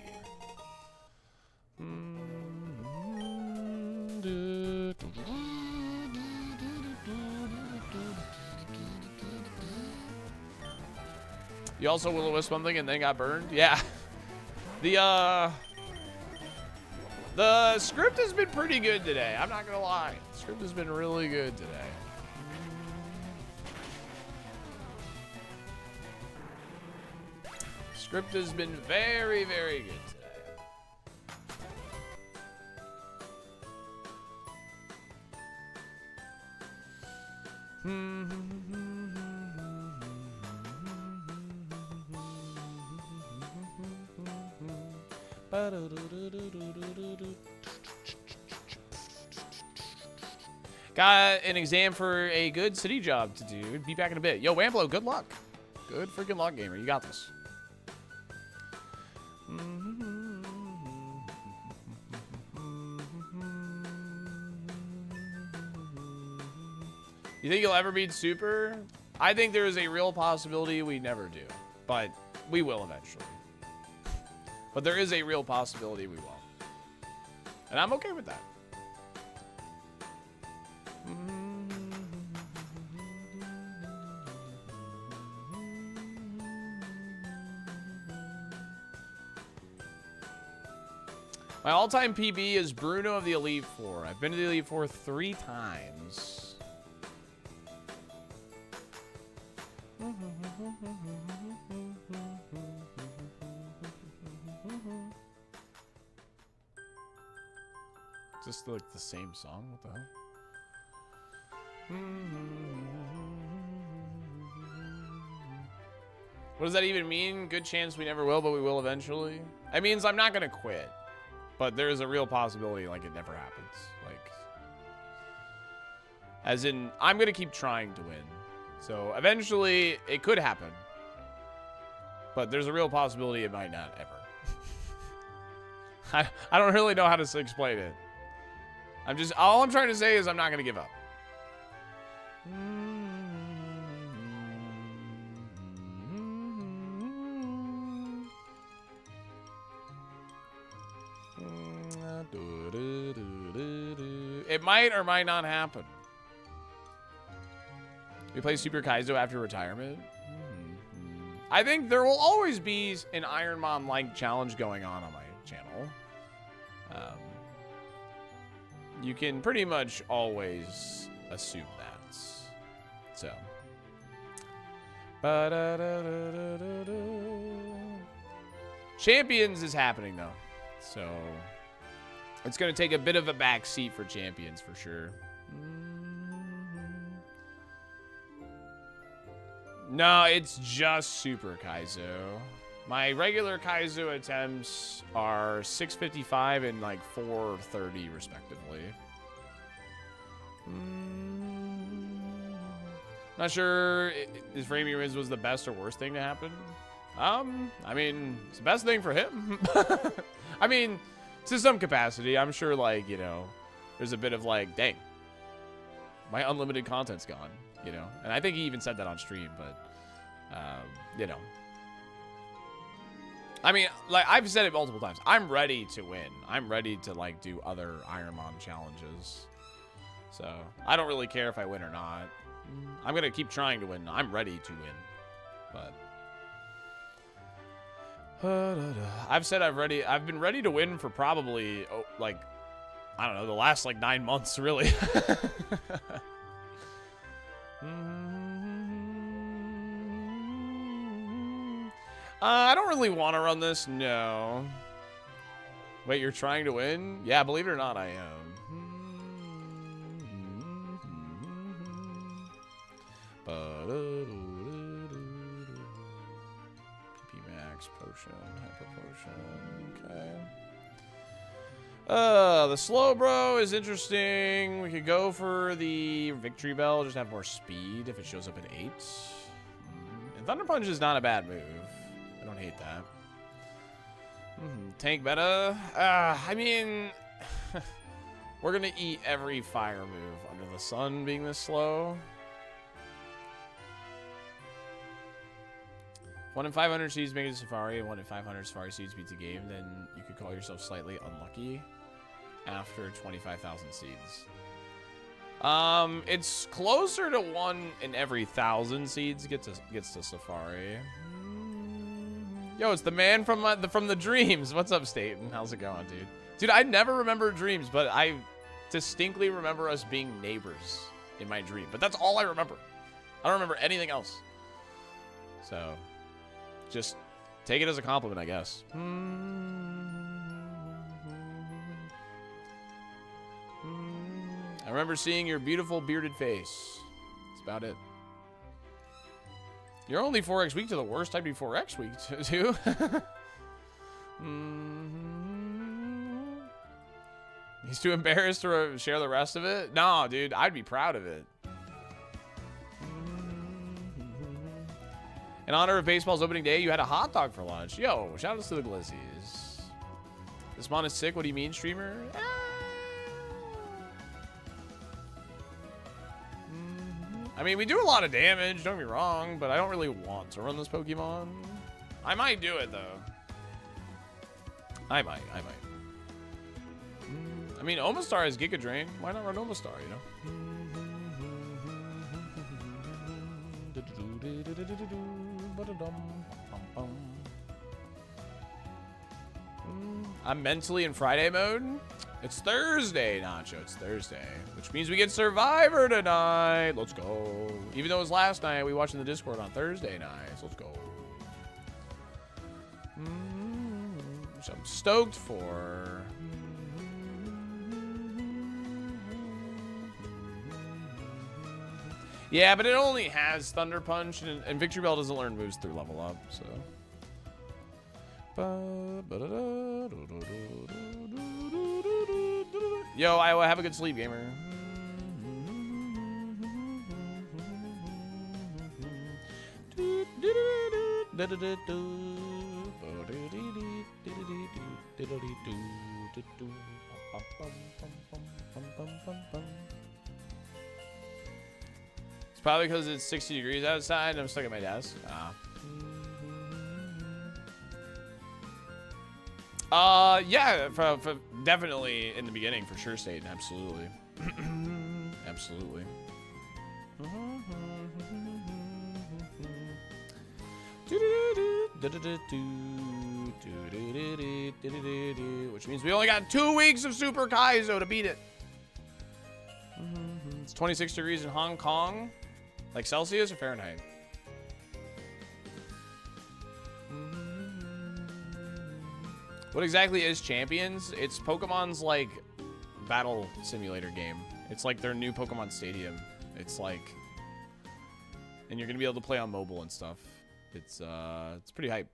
You also will-o-wisp something and then got burned? Yeah. The script has been pretty good today. I'm not gonna lie. The script has been really good today. Script has been very, very good today. Got an exam for a good city job to do. Be back in a bit. Yo, Wamplo, good luck. Good freaking luck, gamer. You got this. You think you'll ever beat Super? I think there is a real possibility we never do, but we will eventually. But there is a real possibility we will. And I'm okay with that. My all-time PB is Bruno of the Elite Four. I've been to the Elite Four 3 times. Just like the same song? What the hell? What does that even mean? Good chance we never will, but we will eventually. It means I'm not gonna quit, but there is a real possibility like it never happens. Like, as in, I'm gonna keep trying to win. So eventually it could happen, but there's a real possibility it might not ever. I don't really know how to explain it. All I'm trying to say is I'm not going to give up. It might or might not happen. We play Super Kaizo after retirement. I think there will always be an Ironmon-like challenge going on my channel. You can pretty much always assume that. So. Champions is happening, though. So, it's going to take a bit of a back seat for Champions, for sure. No, it's just Super Kaizo. My regular Kaizo attempts are 655 and like 430 respectively. Not sure if Framing Riz was the best or worst thing to happen. I mean, it's the best thing for him. I mean, to some capacity, I'm sure, like, you know, there's a bit of like, dang, my unlimited content's gone, you know? And I think he even said that on stream, but, you know. I mean, like, I've said it multiple times. I'm ready to win. I'm ready to, like, do other Ironmon challenges. So, I don't really care if I win or not. I'm going to keep trying to win. I'm ready to win. But I've said I've been ready to win for probably, like, I don't know, the last, like, 9 months, really. I don't really want to run this. No. Wait, you're trying to win? Yeah, believe it or not, I am. PP Max, potion, hyper potion. Okay. The slow bro is interesting. We could go for the victory bell, just have more speed if it shows up at 8. And Thunder Punch is not a bad move. I don't hate that. Tank meta. I mean, we're going to eat every fire move under the sun being this slow. 1 in 500 seeds make it a Safari, and 1 in 500 Safari seeds beats a game, then you could call yourself slightly unlucky after 25,000 seeds. It's closer to 1 in every 1,000 seeds gets to Safari. Yo, it's the man from the dreams. What's up, Staten? How's it going, dude? Dude, I never remember dreams, but I distinctly remember us being neighbors in my dream. But that's all I remember. I don't remember anything else. So, just take it as a compliment, I guess. I remember seeing your beautiful bearded face. That's about it. You're only 4x weak to the worst. I'd be 4x weak too. He's too embarrassed to share the rest of it? No, dude. I'd be proud of it. In honor of baseball's opening day, you had a hot dog for lunch. Yo, shout outs to the Glizzies. This mon is sick. What do you mean, streamer? I mean, we do a lot of damage, don't get me wrong, but I don't really want to run this Pokemon. I might do it, though. I might. I mean, Omastar has Giga Drain. Why not run Omastar, you know? I'm mentally in Friday mode. It's Thursday, Nacho. It's Thursday, which means we get Survivor tonight. Let's go. Even though it was last night, we watched in the Discord on Thursday nights. Let's go. Which I'm stoked for. Yeah, but it only has Thunder Punch, and Victory Bell doesn't learn moves through level up, so. Yo, Iowa, have a good sleep, gamer. It's probably because it's 60 degrees outside and I'm stuck at my desk. Yeah, for definitely in the beginning, for sure, Satan, absolutely. Absolutely. Which means we only got 2 weeks of Super Kaizo to beat it. It's 26 degrees in Hong Kong. Like Celsius or Fahrenheit? What exactly is Champions? It's Pokemon's like battle simulator game. It's like their new Pokemon Stadium. It's like, and you're gonna be able to play on mobile and stuff. It's pretty hype.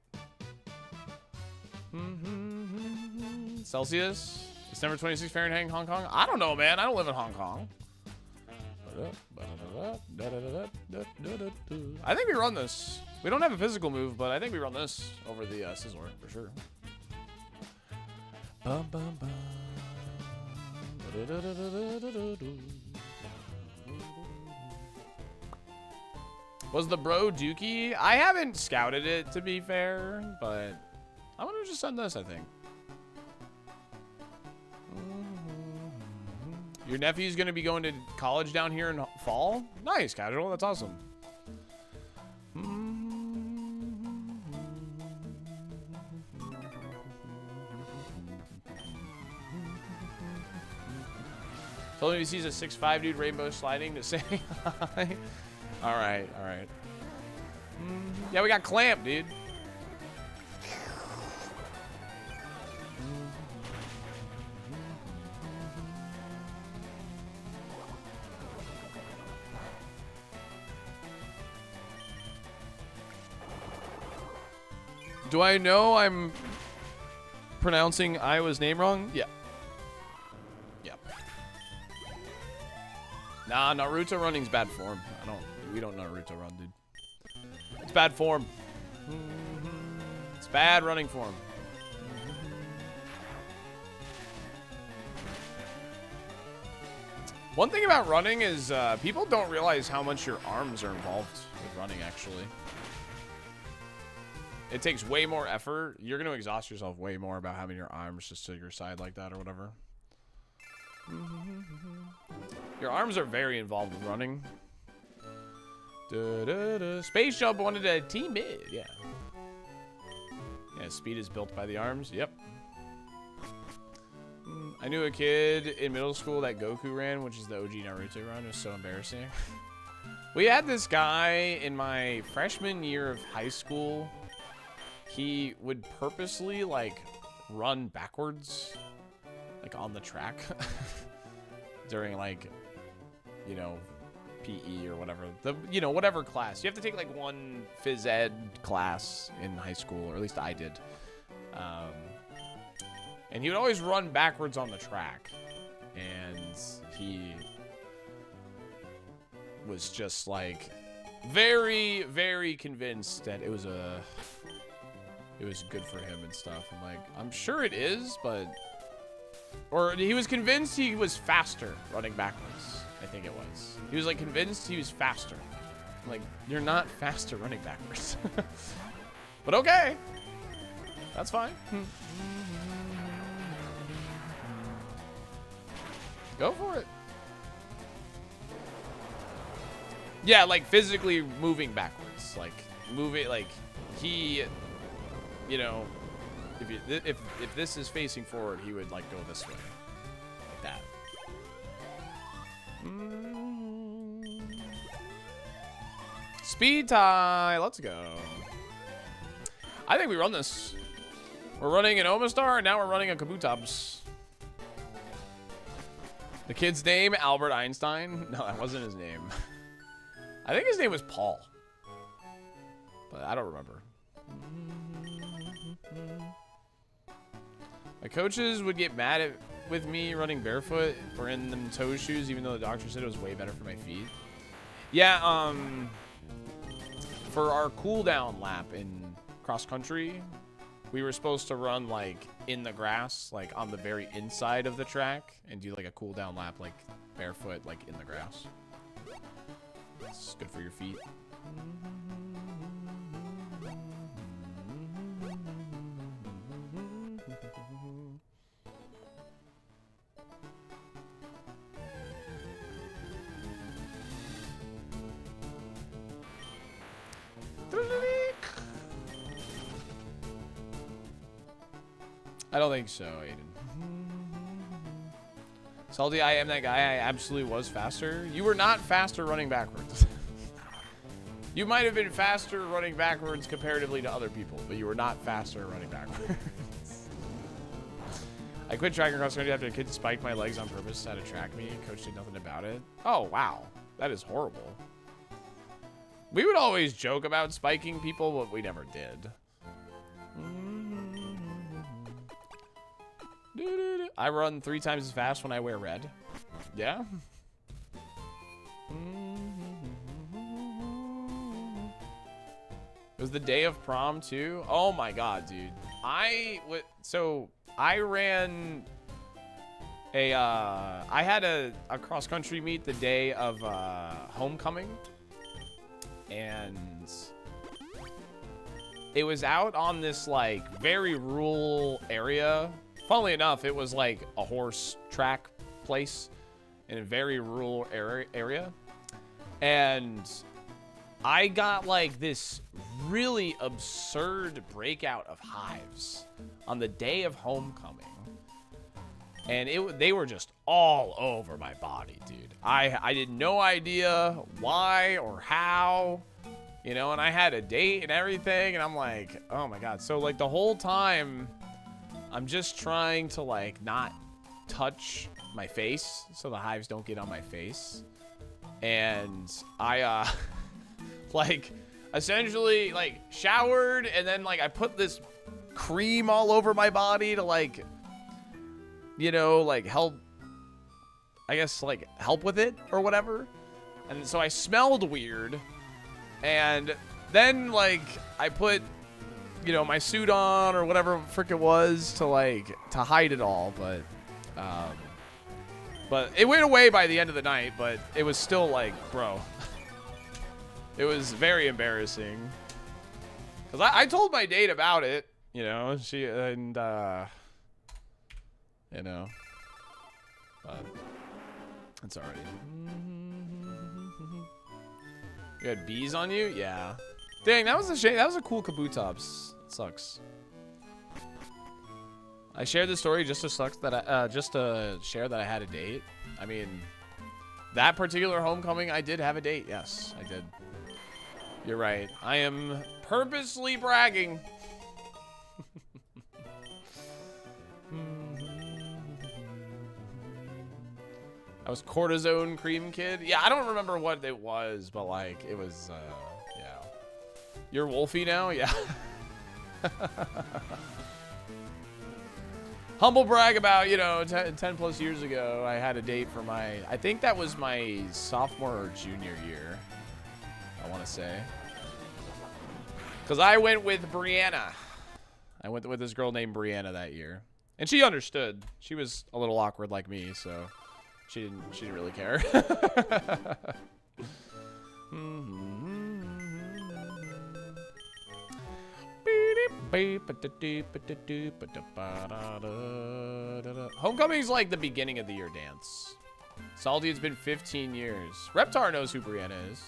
Celsius? It's never 26 Fahrenheit in Hong Kong? I don't know, man. I don't live in Hong Kong. I think we run this. We don't have a physical move, but I think we run this over the Scizor for sure. Was the bro Dookie? I haven't scouted it, to be fair, but I'm gonna just send this, I think. Your nephew's gonna be going to college down here in fall? Nice, casual. That's awesome. Told me he sees a 6'5" dude rainbow sliding to say hi. All right, all right. Yeah, we got Clamp, dude. Do I know I'm pronouncing Iowa's name wrong? Yeah. Yep. Nah, Naruto running's bad form. We don't Naruto run, dude. It's bad form. It's bad running form. One thing about running is people don't realize how much your arms are involved with running, actually. It takes way more effort. You're going to exhaust yourself way more about having your arms just to your side like that or whatever. Your arms are very involved with running. Space Jump wanted a team mid, yeah. Yeah, speed is built by the arms, yep. I knew a kid in middle school that Goku ran, which is the OG Naruto run. It was so embarrassing. We had this guy in my freshman year of high school. He would purposely, like, run backwards, like, on the track during, like, you know, PE or whatever. You know, whatever class. You have to take, like, one phys ed class in high school, or at least I did. And he would always run backwards on the track. And he was just, like, very, very convinced that it was good for him and stuff. I'm like, I'm sure it is, but... Or he was convinced he was faster running backwards. I think it was. He was, like, convinced he was faster. I'm like, you're not faster running backwards. But okay. That's fine. Go for it. Yeah, like, physically moving backwards. Like, moving, like, he... You know, if this is facing forward, he would, like, go this way. Like that. Speed tie. Let's go. I think we run this. We're running an Omastar, and now we're running a Kabutops. The kid's name, Albert Einstein. No, that wasn't his name. I think his name was Paul. But I don't remember. My coaches would get mad with me running barefoot or in them toe shoes, even though the doctor said it was way better for my feet. Yeah, for our cool down lap in cross country, we were supposed to run like in the grass, like on the very inside of the track, and do like a cool down lap, like barefoot, like in the grass. It's good for your feet. I don't think so, Aiden. Salty, I am that guy. I absolutely was faster. You were not faster running backwards. You might have been faster running backwards comparatively to other people, but you were not faster running backwards. I quit tracking cross country after a kid spiked my legs on purpose to track me. Coach did nothing about it. Oh, wow. That is horrible. We would always joke about spiking people, but we never did. I run 3 times as fast when I wear red. Yeah. It was the day of prom too. Oh my god, dude. I ran a I had a cross country meet the day of homecoming, and it was out on this like very rural area. Funnily enough, it was like a horse track place in a very rural area. And I got like this really absurd breakout of hives on the day of homecoming. And they were just all over my body, dude. I had no idea why or how, you know, and I had a date and everything. And I'm like, oh my God. So like the whole time, I'm just trying to like not touch my face so the hives don't get on my face. And I like essentially like showered, and then like I put this cream all over my body to like, you know, like help, I guess like help with it or whatever. And so I smelled weird, and then like I put, you know, my suit on or whatever frick it was to like to hide it all, but it went away by the end of the night. But it was still like, bro, it was very embarrassing because I told my date about it, you know, she and you know, but it's already. You had bees on you? Yeah. Dang, that was a shame. That was a cool Kabutops. It sucks. I shared the story just to share that I had a date. I mean, that particular homecoming, I did have a date. Yes, I did. You're right. I am purposely bragging. I was cortisone cream kid. Yeah, I don't remember what it was, but like it was. Yeah. You're Wolfie now? Yeah. Humble brag about, you know, 10 plus years ago, I had a date for my, I think that was my sophomore or junior year, I want to say. Because I went with Brianna. I went with this girl named Brianna that year. And she understood. She was a little awkward like me, so she didn't really care. Homecoming's like the beginning of the year dance. Salty, it's been 15 years. Reptar knows who Brianna is.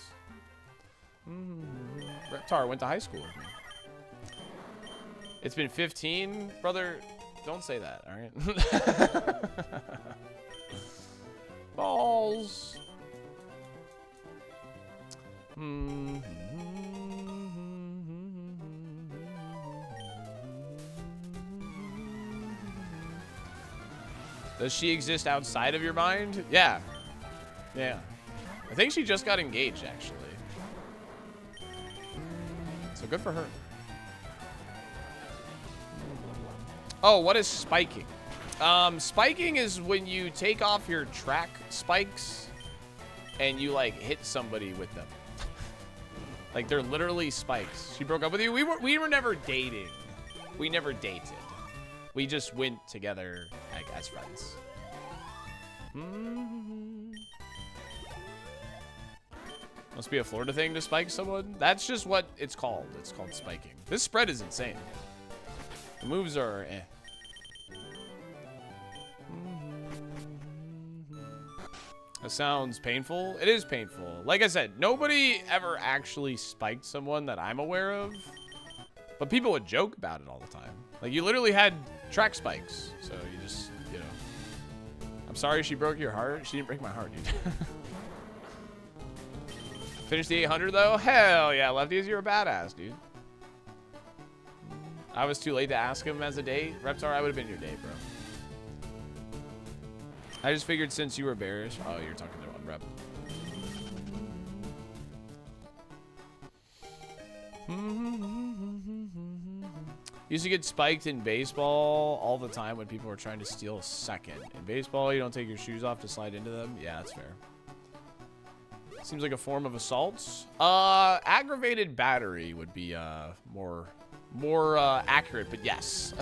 Reptar went to high school with me. It's been 15, brother. Don't say that, all right? Balls. Does she exist outside of your mind? Yeah. Yeah. I think she just got engaged, actually. So good for her. Oh, what is spiking? Spiking is when you take off your track spikes and you like hit somebody with them. Like they're literally spikes. She broke up with you. We were never dating. We never dated. We just went together like as friends. Must be a Florida thing to spike someone. That's just what it's called. It's called spiking. This spread is insane. The moves are That sounds painful. It is painful. Like I said, nobody ever actually spiked someone that I'm aware of. But people would joke about it all the time. Like, you literally had track spikes. So you just, you know. I'm sorry she broke your heart. She didn't break my heart, dude. Finish the 800, though? Hell yeah, Lefties, you're a badass, dude. I was too late to ask him as a date. Reptar, I would have been your date, bro. I just figured since you were bearish. Oh, you're talking to one rep. Used to get spiked in baseball all the time when people were trying to steal second. In baseball, you don't take your shoes off to slide into them. Yeah, that's fair. Seems like a form of assault. Aggravated battery would be more accurate, but yes.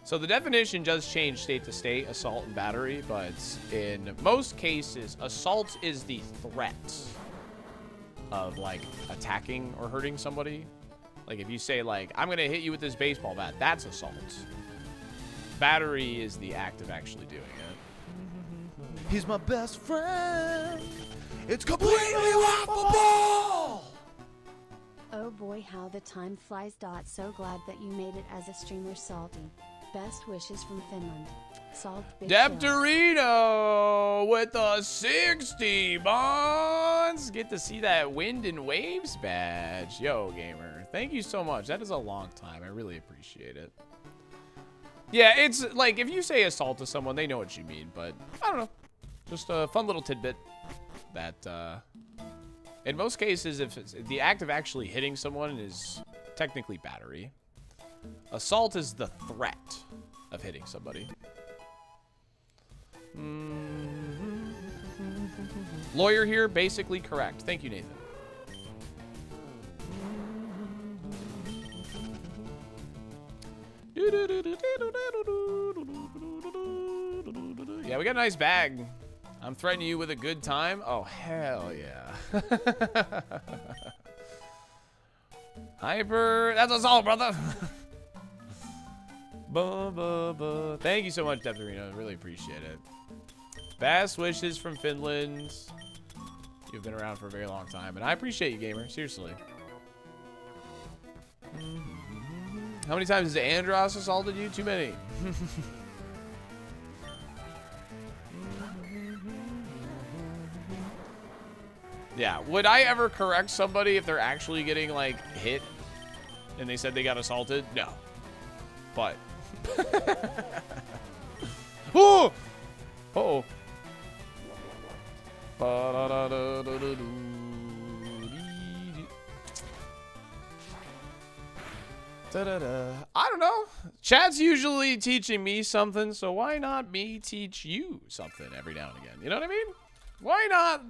So the definition does change state to state, assault and battery, but in most cases, assault is the threat of, like, attacking or hurting somebody. Like, if you say, like, I'm gonna hit you with this baseball bat, that's assault. Battery is the act of actually doing it. He's my best friend. It's completely laughable. Oh boy, how the time flies. So glad that you made it as a streamer, Salty. Best wishes from Finland. Salt Big Show. Depterino with the 60 bonds. Get to see that Wind and Waves badge. Yo, gamer. Thank you so much. That is a long time. I really appreciate it. Yeah, it's like if you say assault to someone, they know what you mean, but I don't know. Just a fun little tidbit that in most cases, if it's, the act of actually hitting someone is technically battery. Assault is the threat of hitting somebody. Lawyer here, basically correct. Thank you, Nathan. Yeah, we got a nice bag. I'm threatening you with a good time. Oh, hell yeah. Hyper. That's assault, brother. Thank you so much, Depterino. I really appreciate it. Best wishes from Finland. You've been around for a very long time, and I appreciate you, gamer. Seriously. How many times has Andros assaulted you? Too many. Yeah, would I ever correct somebody if they're actually getting, like, hit and they said they got assaulted? No. But. Oh! Uh-oh. I don't know. Chat's usually teaching me something, so why not me teach you something every now and again? You know what I mean? Why not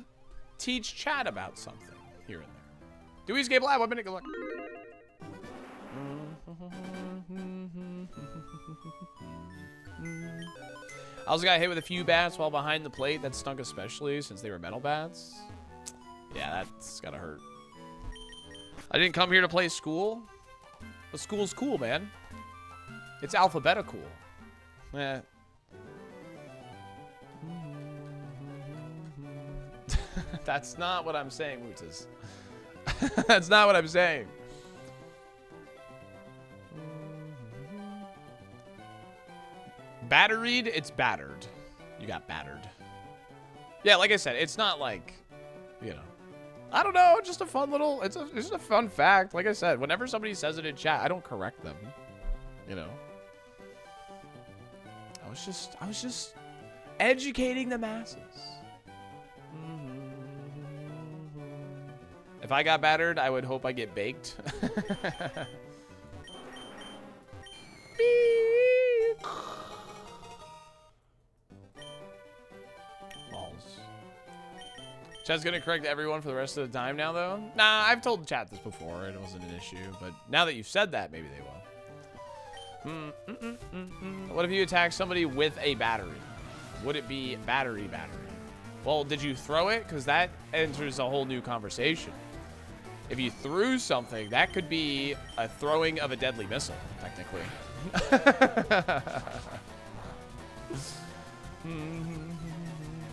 teach chat about something here and there? Do we escape live? 1 minute, good luck. I also got hit with a few bats while behind the plate. That stunk especially since they were metal bats. Yeah, that's gotta hurt. I didn't come here to play school. But school's cool, man. It's alphabetical. Eh. That's not what I'm saying, Mootas. That's not what I'm saying. Batteried, it's battered. You got battered. Yeah, like I said, it's not like, you know. I don't know, just a fun little, it's just a fun fact. Like I said, whenever somebody says it in chat, I don't correct them. You know. I was just educating the masses. If I got battered, I would hope I get baked. Chat's gonna correct everyone for the rest of the time now, though? Nah, I've told chat this before. It wasn't an issue. But now that you've said that, maybe they will. What if you attack somebody with a battery? Would it be battery? Well, did you throw it? Because that enters a whole new conversation. If you threw something, that could be a throwing of a deadly missile, technically.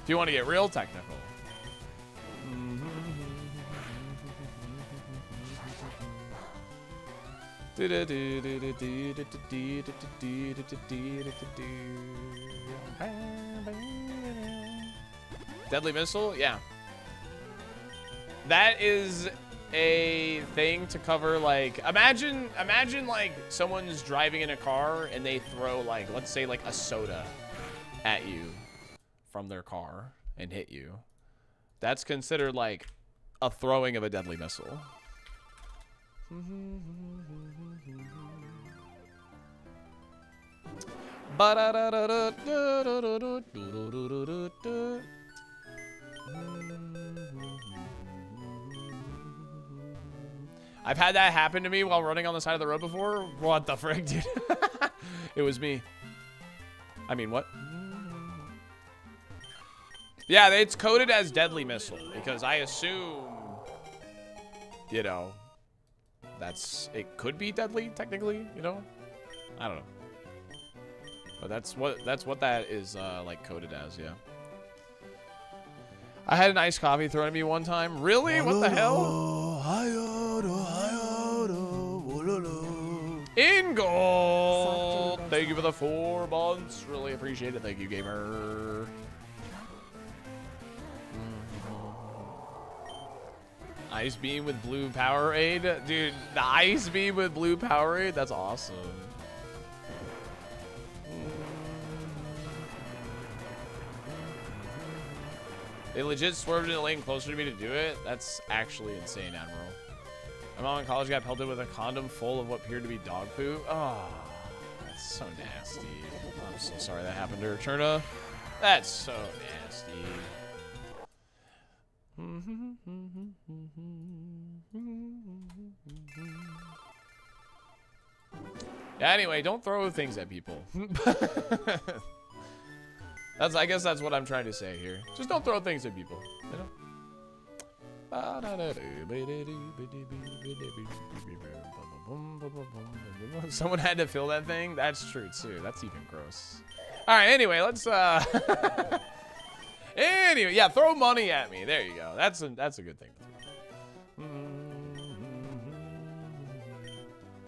If you want to get real technical. Deadly missile? Yeah. That is a thing to cover, like, imagine like someone's driving in a car and they throw, like, let's say like a soda at you from their car and hit you. That's considered like a throwing of a deadly missile. I've had that happen to me while running on the side of the road before. What the frick, dude? It was me. I mean, what? Yeah, it's coded as deadly missile because I assume, you know, it could be deadly technically, you know? I don't know. But that's what that is like coded as, yeah. I had an iced coffee thrown at me one time. Really? What the hell? In gold! Thank you for the 4 months. Really appreciate it. Thank you, gamer. Ice beam with blue Powerade? Dude, the ice beam with blue Powerade? That's awesome. They legit swerved in a lane closer to me to do it? That's actually insane, Admiral. My mom in college got pelted with a condom full of what appeared to be dog poo. Oh, that's so nasty. I'm so sorry that happened to her, Turna. That's so nasty. Yeah, anyway, don't throw things at people. I guess that's what I'm trying to say here. Just don't throw things at people, you know? Someone had to fill that thing? That's true, too. That's even gross. All right, anyway, let's... Anyway, yeah, throw money at me. There you go. That's a good thing to throw.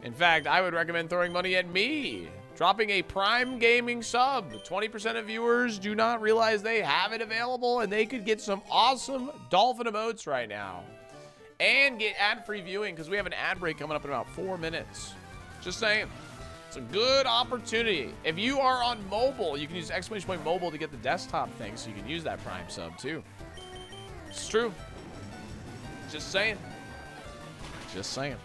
In fact, I would recommend throwing money at me. Dropping a Prime Gaming sub. 20% of viewers do not realize they have it available, and they could get some awesome Dolphin emotes right now. And get ad-free viewing, because we have an ad break coming up in about 4 minutes. Just saying. It's a good opportunity. If you are on mobile, you can use ! mobile to get the desktop thing, so you can use that Prime sub, too. It's true. Just saying. Just saying.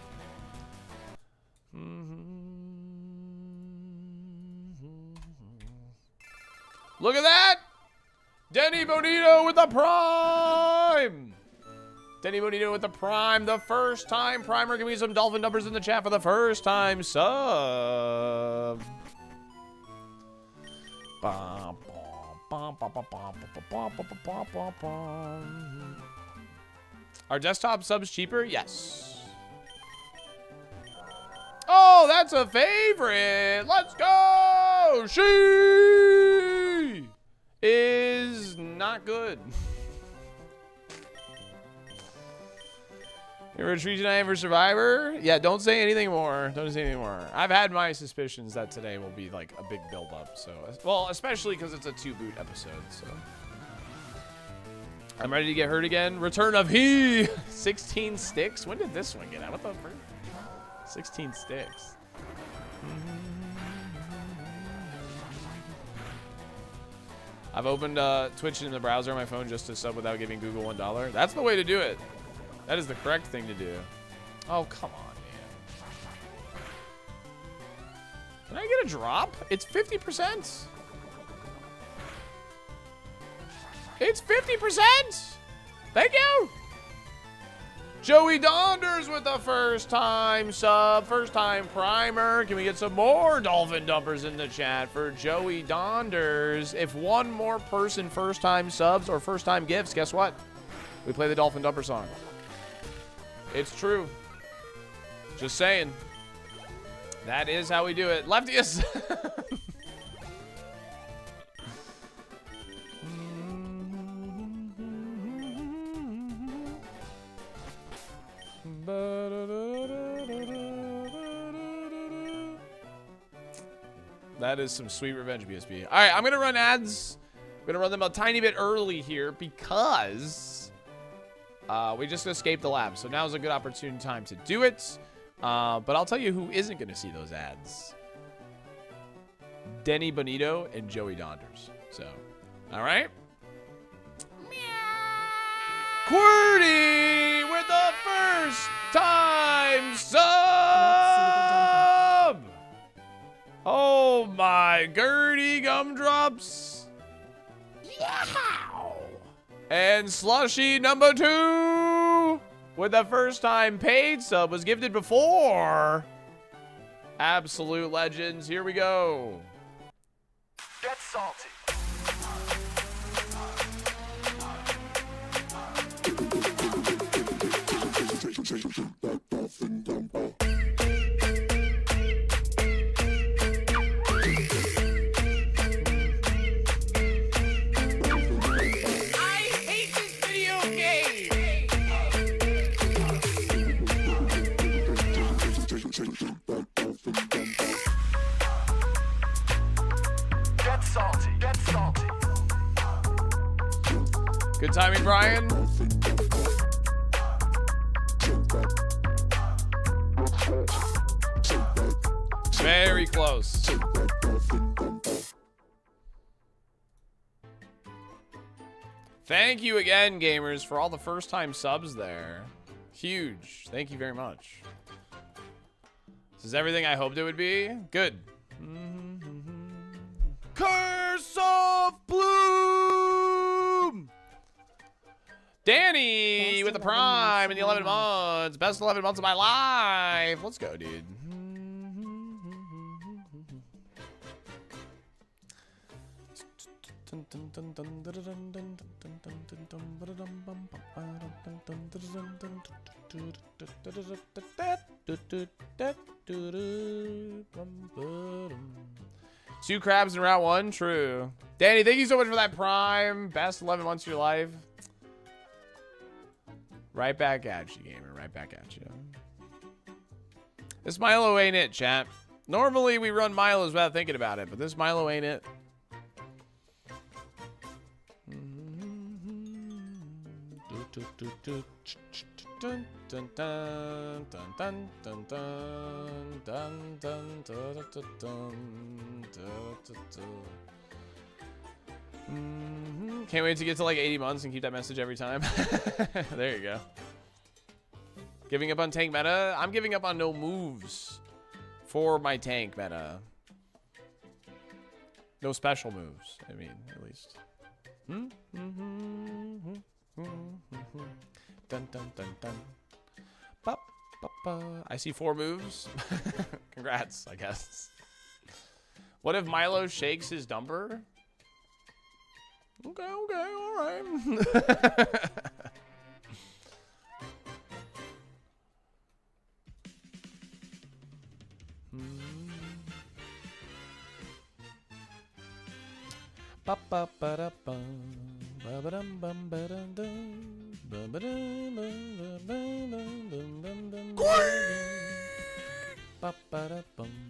Look at that! Denny Bonito with the Prime! Denny Bonito with the Prime. The first time Primer. Give me some Dolphin numbers in the chat for the first time sub. Are desktop subs cheaper? Yes. Oh, that's a favorite. Let's go. She is not good. You're retreating tonight for Survivor? Yeah, don't say anything more. Don't say anything more. I've had my suspicions that today will be like a big build-up. So, well, especially because it's a 2-boot episode. So, I'm ready to get hurt again. Return of he. 16 sticks. When did this one get out? What the frick? 16 sticks. I've opened Twitch in the browser on my phone just to sub without giving Google $1. That's the way to do it. That is the correct thing to do. Oh, come on, man. Can I get a drop? It's 50%. It's 50%. Thank you. Joey Donders with the first time sub, first time primer. Can we get some more Dolphin dumpers in the chat for Joey Donders? If one more person first time subs or first time gifts, guess what? We play the Dolphin Dumper song. It's true. Just saying. That is how we do it. Leftius! That is some sweet revenge, BSB. All right, I'm going to run ads. I'm going to run them a tiny bit early here because we just escaped the lab. So now's a good opportune time to do it. But I'll tell you who isn't going to see those ads. Denny Bonito and Joey Donders. So, all right. QWERTY with the first time sub. Oh my Gertie gumdrops. Yeah. And Slushy number 2 with the first time paid sub was gifted before. Absolute legends. Here we go. Get salty. Get salty. Get salty. Good timing, Brian. Very close. Thank you again, gamers, for all the first-time subs there. Huge. Thank you very much. This is everything I hoped it would be. Good. Curse of Bloom! Danny with the prime in the 11 months. Best 11 months of my life. Let's go, dude. Two crabs in Route One? True. Danny, thank you so much for that prime. Best 11 months of your life. Right back at you, gamer. Right back at you. This Milo ain't it, chat. Normally we run Milos without thinking about it, but this Milo ain't it. Can't wait to get to like 80 months and keep that message every time. There you go. Giving up on tank meta? I'm giving up on no moves for my tank meta. No special moves, I mean, at least. Dun dun dun dun. Bop, bop, bop. I see 4 moves. Congrats, I guess. What if Milo shakes his dumper? Okay, all right.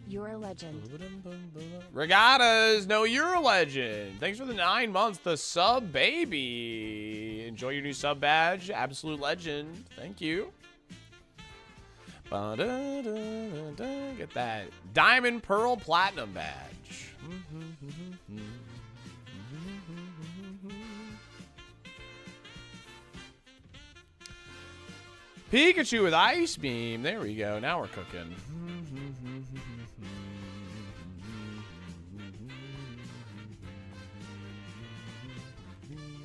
You're a legend. Regattas, no, you're a legend. Thanks for the 9 months, the sub, baby. Enjoy your new sub badge. Absolute legend. Thank you. Get that Diamond, Pearl, Platinum badge. Pikachu with Ice Beam. There we go. Now we're cooking.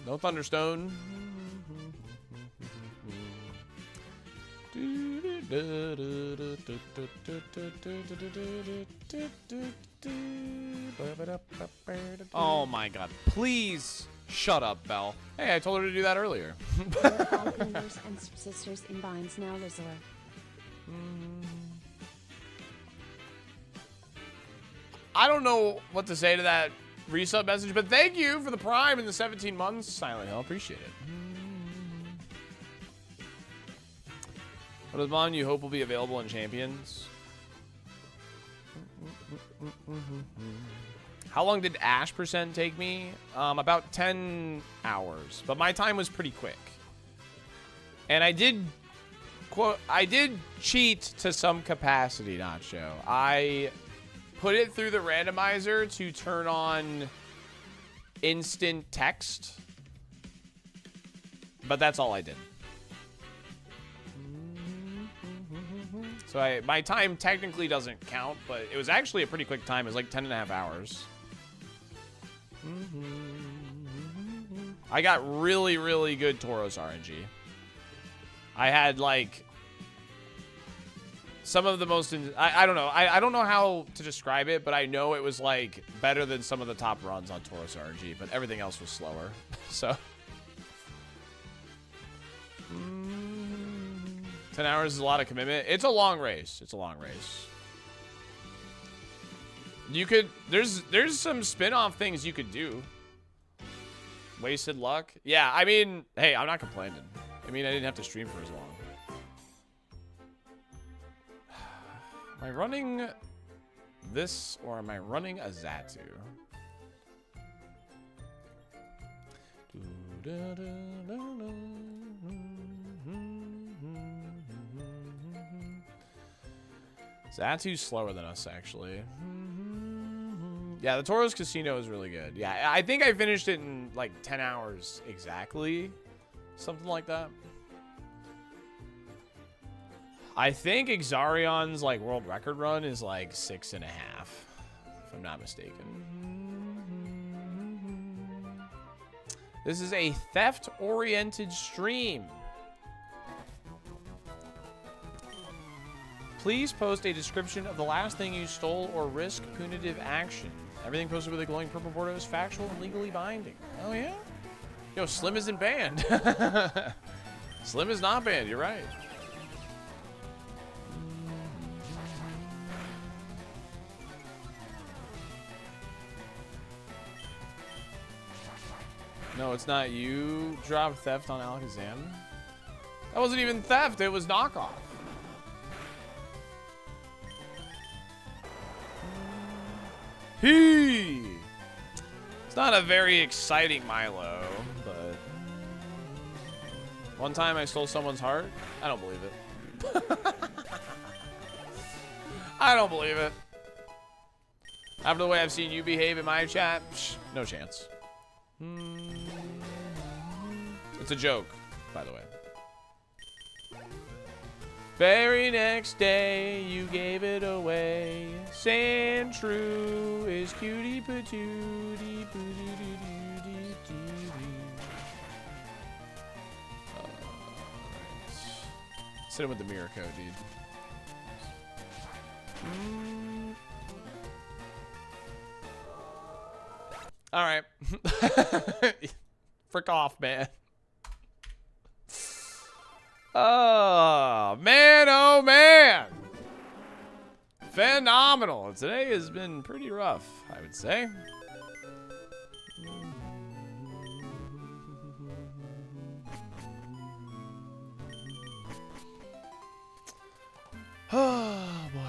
No Thunderstone. Oh my god. Please Shut up, Belle. Hey, I told her to do that earlier. We're all brothers and sisters in binds now, Resort. I don't know what to say to that resub message, but thank you for the Prime and the 17 months, Silent Hill. Appreciate it. What does Mon you hope will be available in Champions? How long did Ash percent take me? About 10 hours, but my time was pretty quick. And I did cheat to some capacity, Nacho. I put it through the randomizer to turn on instant text, but that's all I did. So my time technically doesn't count, but it was actually a pretty quick time. It was like 10.5 hours. I got really, really good Tauros RNG. I had like some of the most, I don't know. I don't know how to describe it, but I know it was like better than some of the top runs on Tauros RNG, but everything else was slower. So 10 hours is a lot of commitment. It's a long race. It's a long race. You could, there's some spin-off things you could do. Wasted luck. Yeah, I mean, hey, I'm not complaining. I mean, I didn't have to stream for as long. Am I running this or am I running a Xatu? Xatu's slower than us, actually. Yeah, the Tauros Casino is really good. Yeah, I think I finished it in like 10 hours exactly. Something like that. I think Exarion's like world record run is like 6.5, if I'm not mistaken. This is a theft-oriented stream. Please post a description of the last thing you stole or risk punitive action. Everything posted with a glowing purple border is factual and legally binding. Oh, yeah? Yo, Slim isn't banned. Slim is not banned. You're right. No, it's not you. Dropped theft on Alakazam. That wasn't even theft. It was knockoff. It's not a very exciting Milo, but one time I stole someone's heart. I don't believe it. I don't believe it. After the way I've seen you behave in my chat, no chance. It's a joke, by the way. Very next day, you gave it away. Saying true is cutie patootie patootie. Sit him with the mirror code, dude. All right. Frick off, man. Oh, man. Oh, man. Phenomenal. Today has been pretty rough, I would say. Oh, boy.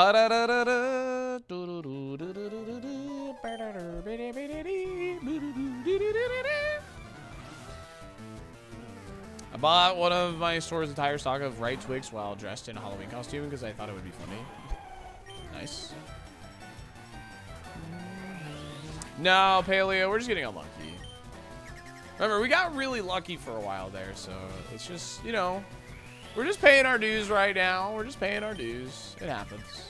I bought one of my store's entire stock of Right Twigs while dressed in a Halloween costume because I thought it would be funny. Nice. No, Paleo, we're just getting unlucky. Remember, we got really lucky for a while there, so it's just, you know, we're just paying our dues right now. We're just paying our dues. It happens.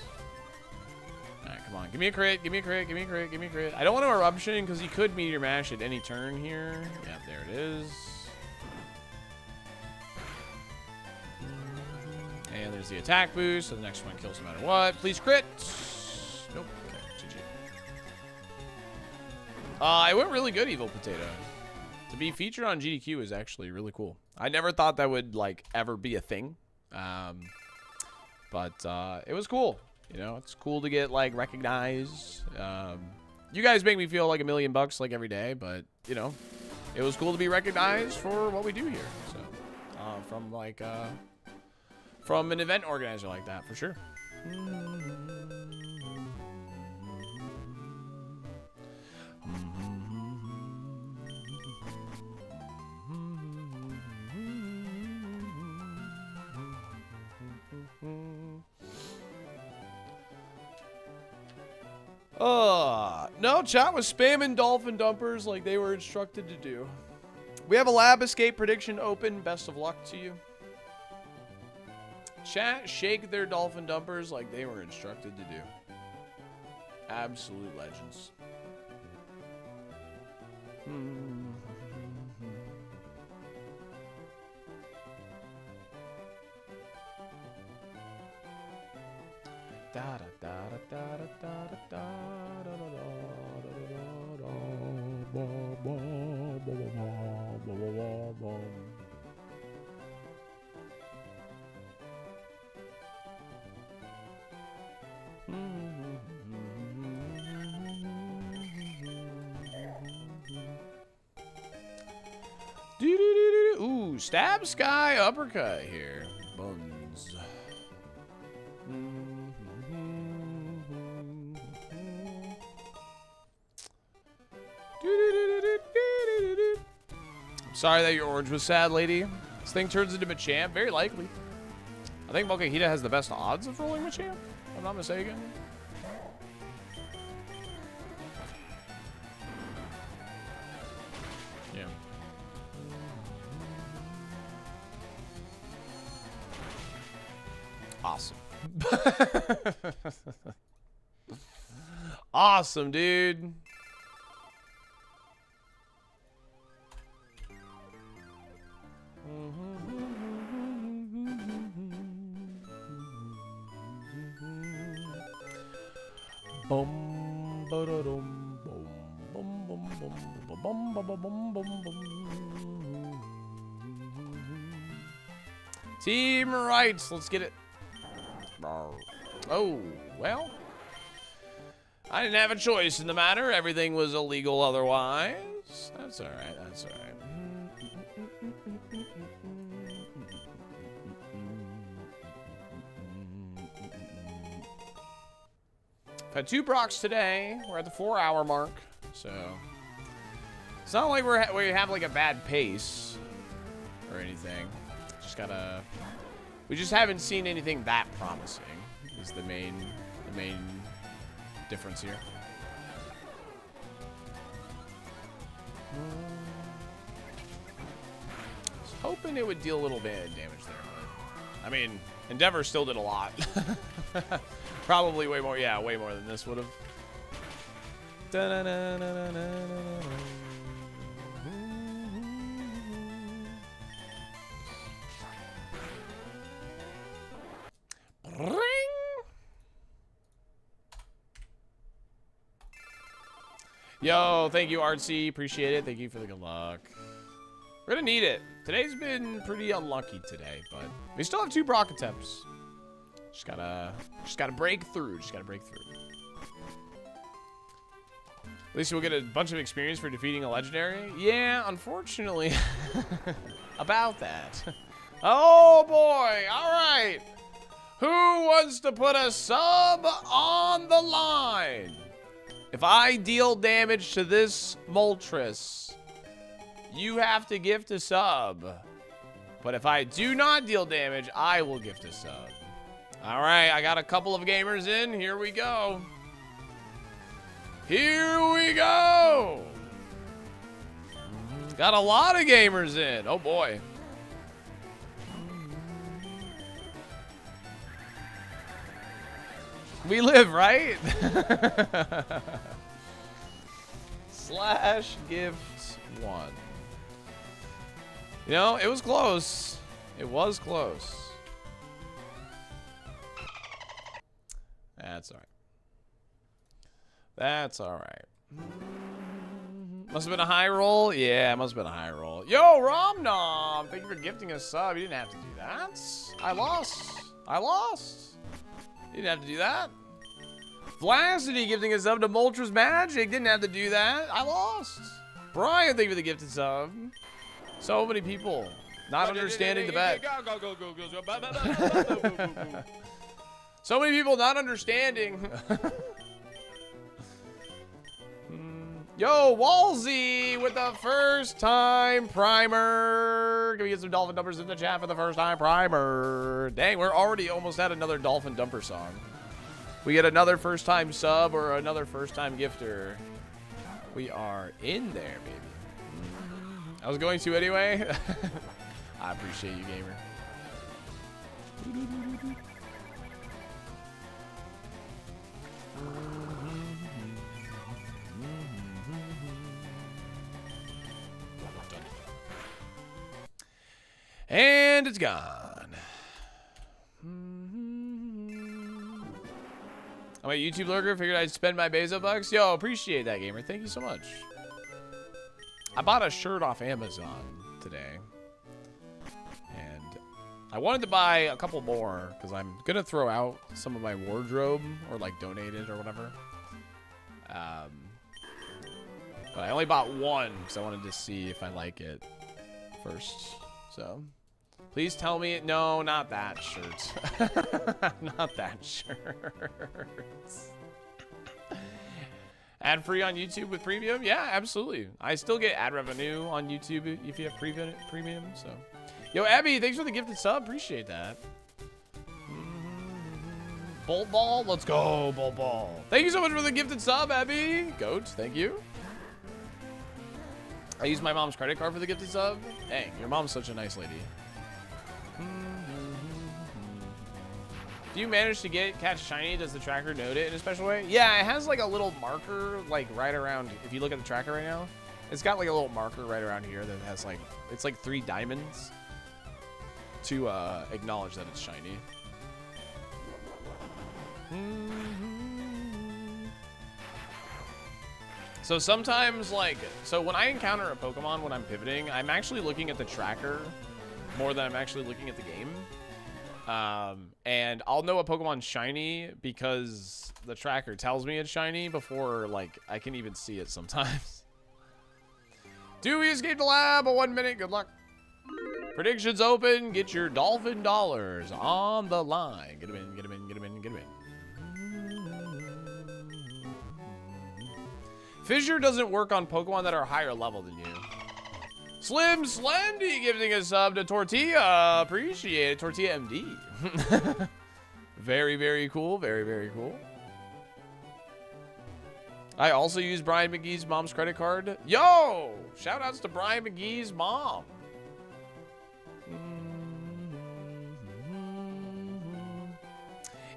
Alright, come on. Give me a crit. Give me a crit. Give me a crit. Give me a crit. I don't want to eruption because he could meteor mash at any turn here. Yeah, there it is. And there's the attack boost, so the next one kills no matter what. Please crit. Nope. Okay, GG. It went really good, Evil Potato. To be featured on GDQ is actually really cool. I never thought that would, like, ever be a thing. But it was cool. You know, it's cool to get, like, recognized. You guys make me feel like $1 million, like, every day. But, you know, it was cool to be recognized for what we do here. So, from, like, from an event organizer like that, for sure. No, chat was spamming dolphin dumpers like they were instructed to do. We have a lab escape prediction open. Best of luck to you. Chat, shake their dolphin dumpers like they were instructed to do. Absolute legends. Ooh, stab sky uppercut here. Buns. I'm sorry that your orange was sad, lady. This thing turns into Machamp, very likely. I think Mokahita has the best odds of rolling Machamp, if I'm not mistaken. Yeah. Awesome. Awesome, dude. Bum ba da dum bum bum bum bum bum bum bum bum bum. Team rights, let's get it. Oh, well. I didn't have a choice in the matter. Everything was illegal otherwise. That's alright, that's alright. I've had 2 Brocks today. We're at the 4-hour mark, so it's not like we have like a bad pace or anything. We just haven't seen anything that promising. Is the main difference here. I was hoping it would deal a little bit of damage there, but I mean, Endeavor still did a lot. Probably way more, yeah, way more than this would have. Yo, thank you, Artsy. Appreciate it. Thank you for the good luck. We're gonna need it. Today's been pretty unlucky today, but we still have 2 Brock attempts. Just gotta break through. Just gotta break through. At least we'll get a bunch of experience for defeating a legendary. Yeah, unfortunately. About that. Oh boy. All right. Who wants to put a sub on the line? If I deal damage to this Moltres, you have to gift a sub. But if I do not deal damage, I will gift a sub. All right, I got a couple of gamers in. Here we go. Here we go. Got a lot of gamers in. Oh, boy. We live, right? Slash gift 1. You know, it was close. It was close. That's alright. That's alright. Must have been a high roll? Yeah, it must have been a high roll. Yo, Romnom! Thank you for gifting a sub. You didn't have to do that. I lost. I lost. You didn't have to do that. Vlacity gifting a sub to Moltres Magic. Didn't have to do that. I lost. Brian, thank you for the gifted sub. So many people not understanding the bet. So many people not understanding. Yo, Walsey with the first time primer. Can we get some dolphin dumpers in the chat for the first time primer? Dang, we're already almost at another dolphin dumper song. We get another first time sub or another first time gifter. We are in there, baby. I was going to anyway. I appreciate you, gamer. And it's gone. I'm a YouTube lurker. Figured I'd spend my Bezo bucks. Yo, appreciate that, gamer. Thank you so much. I bought a shirt off Amazon today. And I wanted to buy a couple more because I'm going to throw out some of my wardrobe or like donate it or whatever. But I only bought one because I wanted to see if I like it first. So please tell me, no, not that shirt. Not that shirt. Ad free on YouTube with premium? Yeah, absolutely. I still get ad revenue on YouTube if you have premium. So, yo, Abby, thanks for the gifted sub. Appreciate that. Bolt Ball, let's go, Bolt Ball. Thank you so much for the gifted sub, Abby. Goat, thank you. I used my mom's credit card for the gifted sub. Dang, your mom's such a nice lady. Do you manage to catch shiny? Does the tracker note it in a special way? Yeah, it has like a little marker like right around. If you look at the tracker right now, it's got like a little marker right around here that has like, it's like 3 diamonds to acknowledge that it's shiny. So sometimes so when I encounter a Pokemon when I'm pivoting, I'm actually looking at the tracker more than I'm actually looking at the game. And I'll know a Pokemon's shiny because the tracker tells me it's shiny before I can even see it sometimes. Do we escape the lab? 1 minute. Good luck. Predictions open. Get your dolphin dollars on the line. Get them in, get them in, get them in, get them in. Fissure doesn't work on Pokemon that are higher level than you. Slim Slendy giving a sub to Tortilla. Appreciate it. Tortilla MD. Very, very cool. Very, very cool. I also use Brian McGee's mom's credit card. Yo! Shout outs to Brian McGee's mom.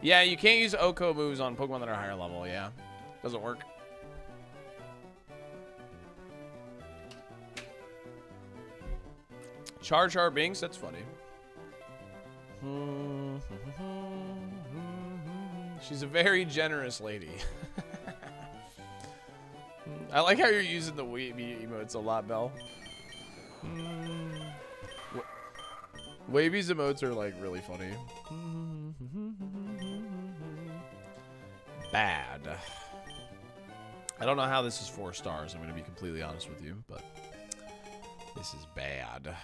Yeah, you can't use Oko moves on Pokemon that are higher level. Yeah. Doesn't work. Char Char Binks, that's funny. She's a very generous lady. I like how you're using the Wavy emotes a lot, Belle. Wavy's emotes are like really funny. Bad. I don't know how this is 4 stars. I'm going to be completely honest with you, but this is bad.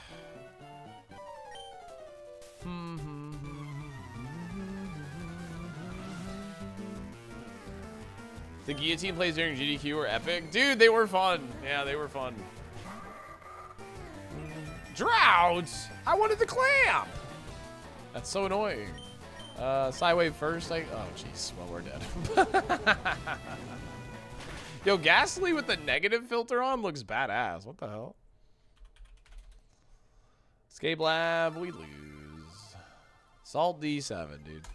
The guillotine plays during GDQ were epic. Dude, they were fun. Yeah, they were fun. Drought! I wanted the clamp! That's so annoying. Sidewave first. Oh, jeez. Well, we're dead. Yo, Ghastly with the negative filter on looks badass. What the hell? Escape Lab, we lose. Salt D7, dude.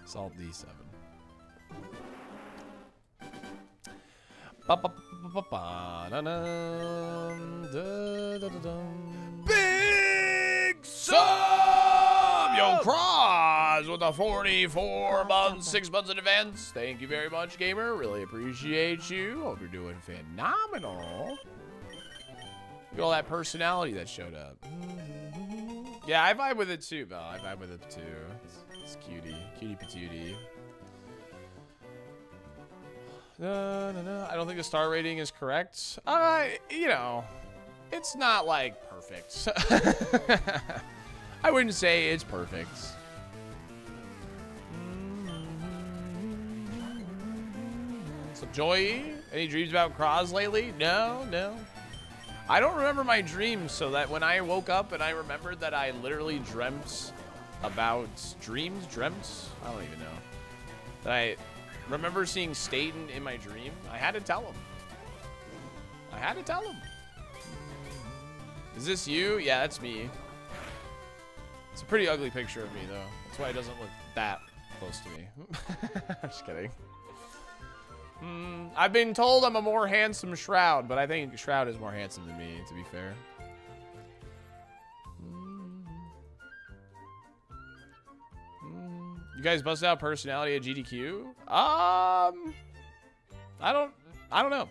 Salt D7. Big sub! Yo, Cross with a 44 months, 6 months in advance. Thank you very much, gamer. Really appreciate you. Hope you're doing phenomenal. Look at all that personality that showed up. Yeah, I vibe with it too, Belle. I vibe with it too. It's cutie. Cutie patootie. No. I don't think the star rating is correct. You know, it's not like perfect. I wouldn't say it's perfect. So, Joy, any dreams about Cross lately? No. I don't remember my dreams, so that when I woke up and I remembered that I literally dreamt about dreamt? I don't even know. That I remember seeing Staten in my dream. I had to tell him. Is this you? Yeah, that's me. It's a pretty ugly picture of me, though. That's why it doesn't look that close to me. I'm just kidding. I've been told I'm a more handsome Shroud, but I think Shroud is more handsome than me, to be fair. You guys bust out personality at GDQ? I don't know.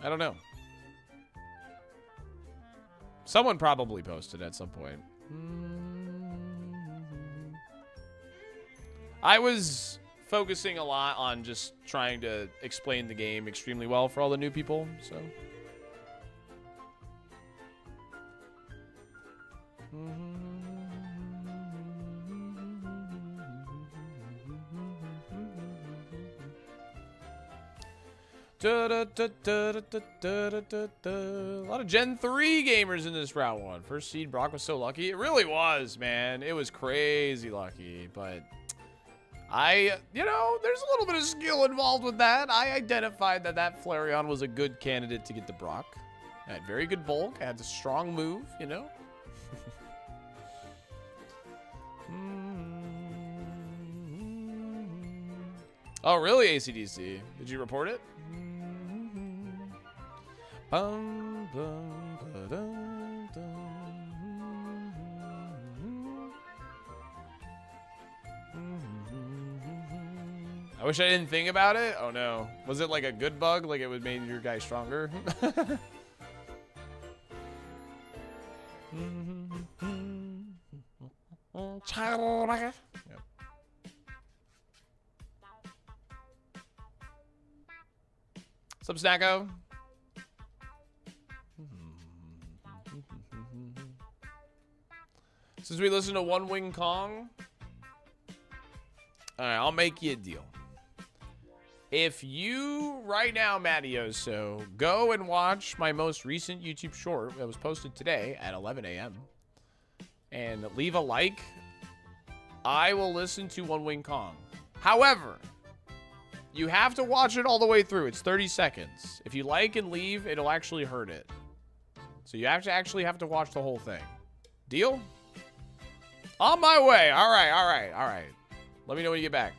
I don't know. Someone probably posted at some point. I was focusing a lot on just trying to explain the game extremely well for all the new people, so. A lot of Gen 3 gamers in this round one. First seed, Brock was so lucky. It really was, man. It was crazy lucky, but you know, there's a little bit of skill involved with that. I identified that Flareon was a good candidate to get the Brock. I had very good bulk. I had a strong move, you know. Oh, really, ACDC? Did you report it? Bum, bum, ba-dum, dum. I wish I didn't think about it. Oh no. Was it like a good bug? Like it would make your guy stronger? Yep. What's up, Snacko? Since we listen to One Wing Kong, all right, I'll make you a deal. If you, right now, Mattioso, go and watch my most recent YouTube short that was posted today at 11 a.m. and leave a like, I will listen to One Wing Kong. However, you have to watch it all the way through. It's 30 seconds. If you like and leave, it'll actually hurt it. So you actually have to watch the whole thing. Deal? On my way. All right. Let me know when you get back.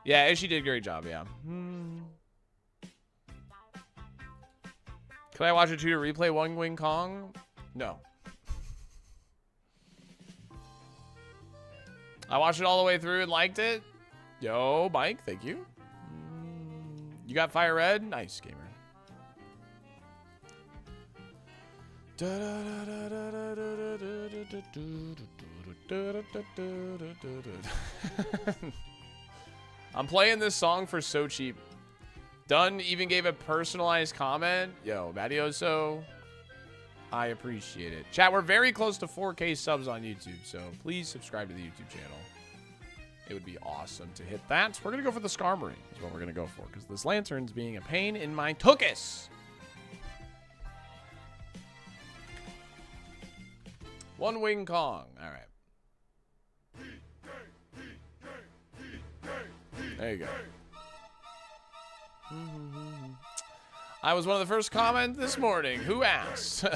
Yeah, she did a great job, yeah. Can I watch it too to replay One Wing Kong? No. I watched it all the way through and liked it. Yo, Mike, thank you. You got Fire Red? Nice, gamer. I'm playing this song for so cheap. Dunn even gave a personalized comment. Yo, Mattioso, I appreciate it. Chat, we're very close to 4K subs on YouTube, so please subscribe to the YouTube channel. It would be awesome to hit that. We're going to go for the Skarmory is what we're going to go for, because this Lantern's being a pain in my tuchus. One Wing Kong. All right. There you go. I was one of the first comments this morning. Who asked?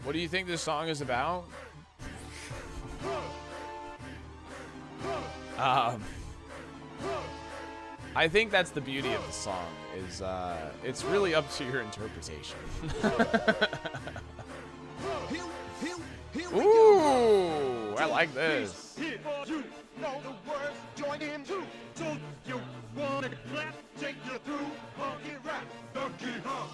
What do you think this song is about? I think that's the beauty of the song, is it's really up to your interpretation. Ooh, I like this. You know the words, join in too. So you wanna clap, take you through funky rap, funky hop.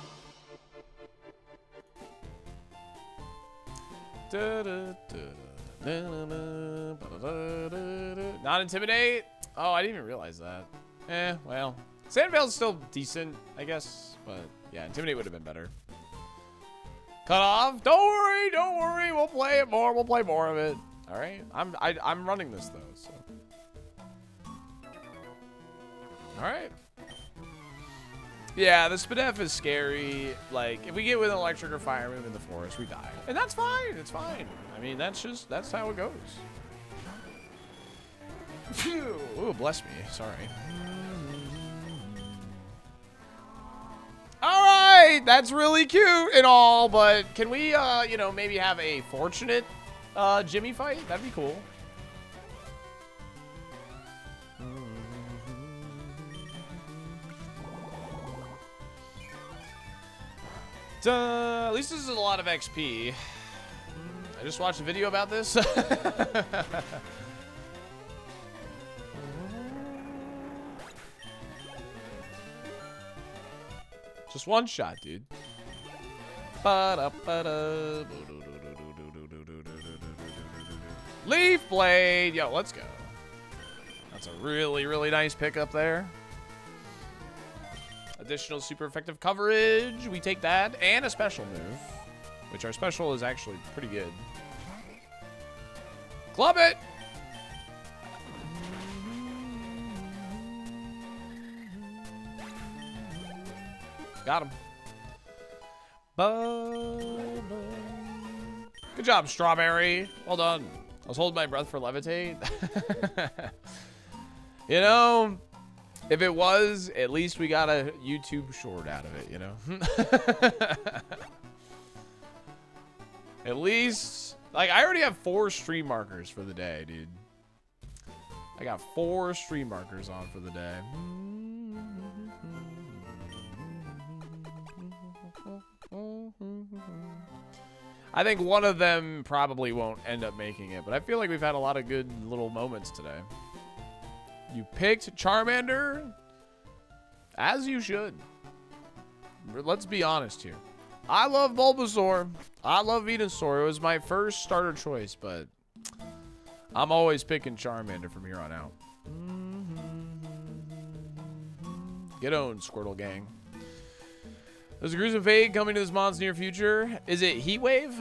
Not intimidate? Oh, I didn't even realize that. Well, Sandvale's still decent, I guess, but yeah, intimidate would have been better. Cut off. Don't worry. We'll play it more. We'll play more of it. All right. I'm running this though. So. All right. Yeah, the Spadef is scary. Like, if we get with an electric or fire move in the forest, we die, and that's fine. It's fine. I mean, that's how it goes. Phew. Ooh, bless me. Sorry. All right, that's really cute and all, but can we, you know, maybe have a fortunate Jimmy fight? That'd be cool. At least this is a lot of XP. I just watched a video about this. Just one shot, dude. Leaf Blade. Yo, let's go. That's a really, really nice pickup there. Additional super effective coverage. We take that. And a special move, which our special is actually pretty good. Club it. Got him. Good job, Strawberry. Well done. I was holding my breath for Levitate. You know, if it was, at least we got a YouTube short out of it, you know? At least, like, I already have 4 stream markers for the day, dude. I got 4 stream markers on for the day. I think one of them probably won't end up making it, but I feel like we've had a lot of good little moments today. You picked Charmander, as you should. Let's be honest here. I love Bulbasaur. I love Venusaur. It was my first starter choice, but I'm always picking Charmander from here on out. Get owned, Squirtle Gang. There's a gruesome fate coming to this mon's near future. Is it Heat Wave?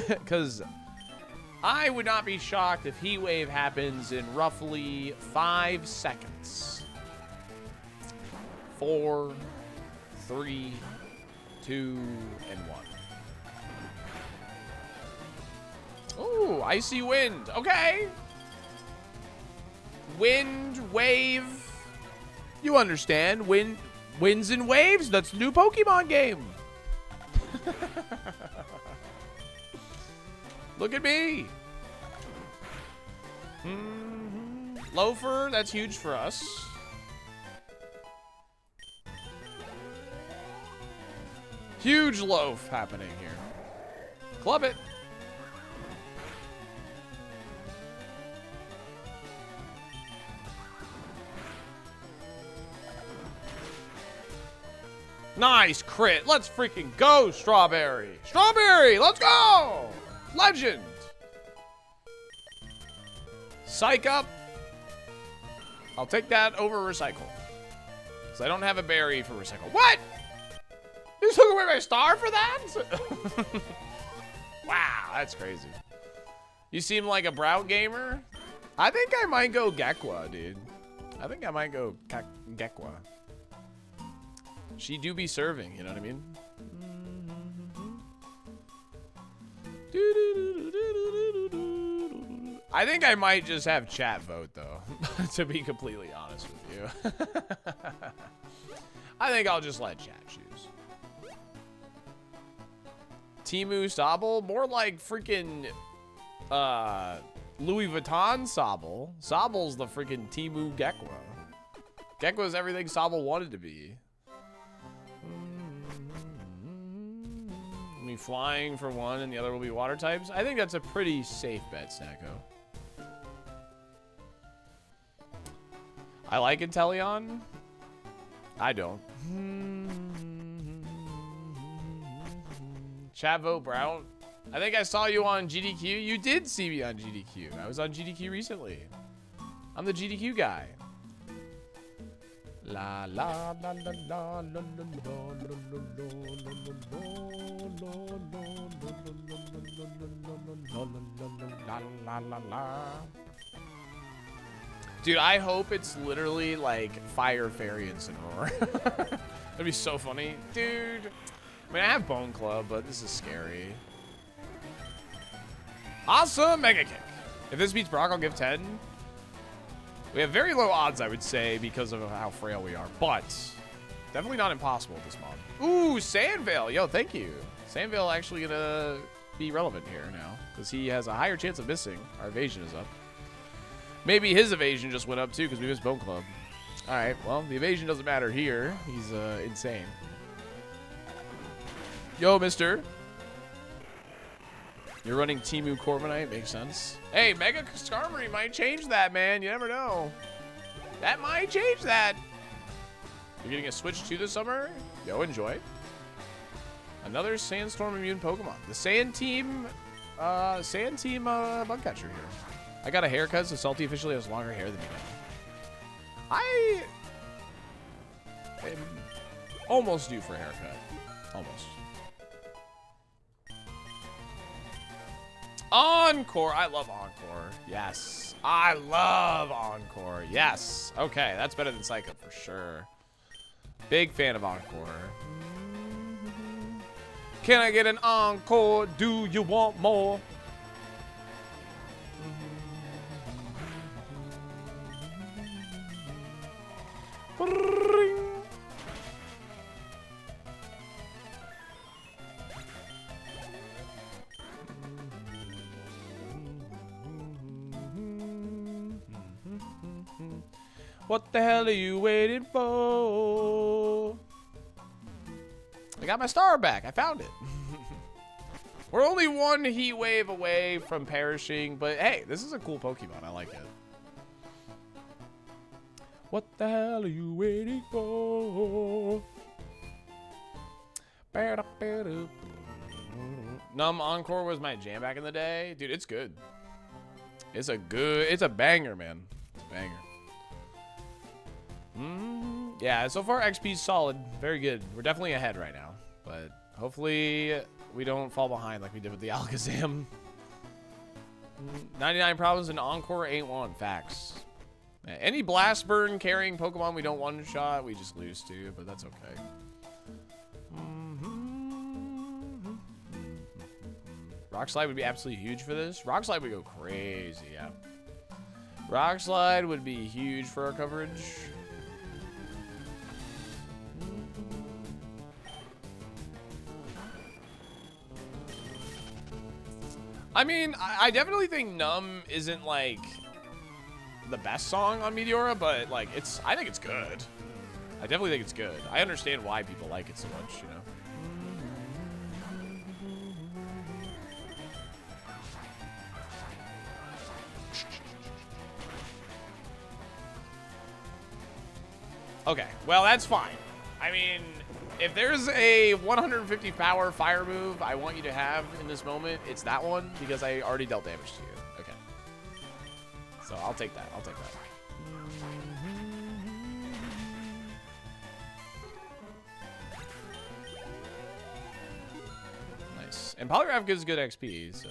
Because I would not be shocked if Heat Wave happens in roughly 5 seconds. 4, 3, 2, and 1. Ooh, Icy Wind. Okay. Wind, wave. You understand. Winds and waves. That's the new Pokemon game. Look at me. Loafer. That's huge for us. Huge loaf happening here. Club it. Nice crit. Let's freaking go, Strawberry. Strawberry, let's go. Legend. Psych up. I'll take that over recycle. Because I don't have a berry for recycle. What? You took away my star for that? Wow, that's crazy. You seem like a Brow gamer. I think I might go Gekwa, dude. I think I might go Gekwa. She do be serving, you know what I mean? I think I might just have chat vote, though, to be completely honest with you. I think I'll just let chat choose. Timu Sobble? More like freaking Louis Vuitton Sobble. Sobble's the freaking Timu Gekwa. Gekwa's everything Sobble wanted to be. Me flying for one and the other will be water types. I think that's a pretty safe bet, Snacko. I like Inteleon. I don't. Chavo Brown. I think I saw you on GDQ. You did see me on GDQ. I was on GDQ recently. I'm the GDQ guy. La la la la la la la la la. Dude, I hope it's literally like Fire Fairy and Sonora. That'd be so funny. Dude. I mean, I have Bone Club, but this is scary. Awesome Mega Kick. If this beats Brock, I'll give 10. We have very low odds, I would say, because of how frail we are. But definitely not impossible at this mod. Ooh, Sandvale. Yo, thank you. Sandvale actually going to be relevant here now because he has a higher chance of missing. Our evasion is up. Maybe his evasion just went up, too, because we missed Bone Club. All right, well, the evasion doesn't matter here. He's insane. Yo, mister. You're running Timu Corviknight. Makes sense. Hey, Mega Skarmory might change that, man. You never know. That might change that. You're getting a Switch 2 this summer? Yo, enjoy. Another Sandstorm immune Pokemon. The Sand Team Bugcatcher here. I got a haircut, so Salty officially has longer hair than me now. I am almost due for a haircut. Almost. Encore. I love Encore. Yes. I love Encore. Yes. Okay, that's better than Psycho for sure. Big fan of Encore. Can I get an encore? Do you want more? What the hell are you waiting for? I got my star back. I found it. We're only one heat wave away from perishing, but hey, this is a cool Pokemon. I like it. What the hell are you waiting for? Numb Encore was my jam back in the day. Dude, it's good. It's a banger, man. It's a banger. Yeah, so far XP's solid. Very good. We're definitely ahead right now. But hopefully we don't fall behind like we did with the Alakazam. 99 problems and Encore ain't one. Facts. Any Blast Burn carrying Pokemon we don't one-shot, we just lose to, but that's okay. Rock Slide would be absolutely huge for this. Rock Slide would go crazy, yeah. Rock Slide would be huge for our coverage. I mean, I definitely think Numb isn't like the best song on Meteora, but like I think it's good. I definitely think it's good. I understand why people like it so much, you know. Okay, well, that's fine. I mean, If there's a 150 power fire move I want you to have in this moment, it's that one because I already dealt damage to you. Okay. So I'll take that. I'll take that. Nice. And Polygraph gives good XP, so.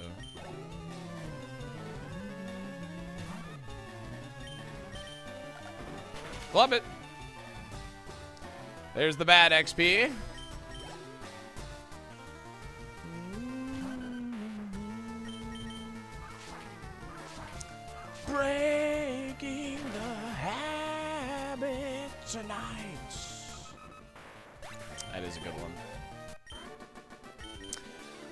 Club it. There's the bad XP. Breaking the habit tonight. That is a good one.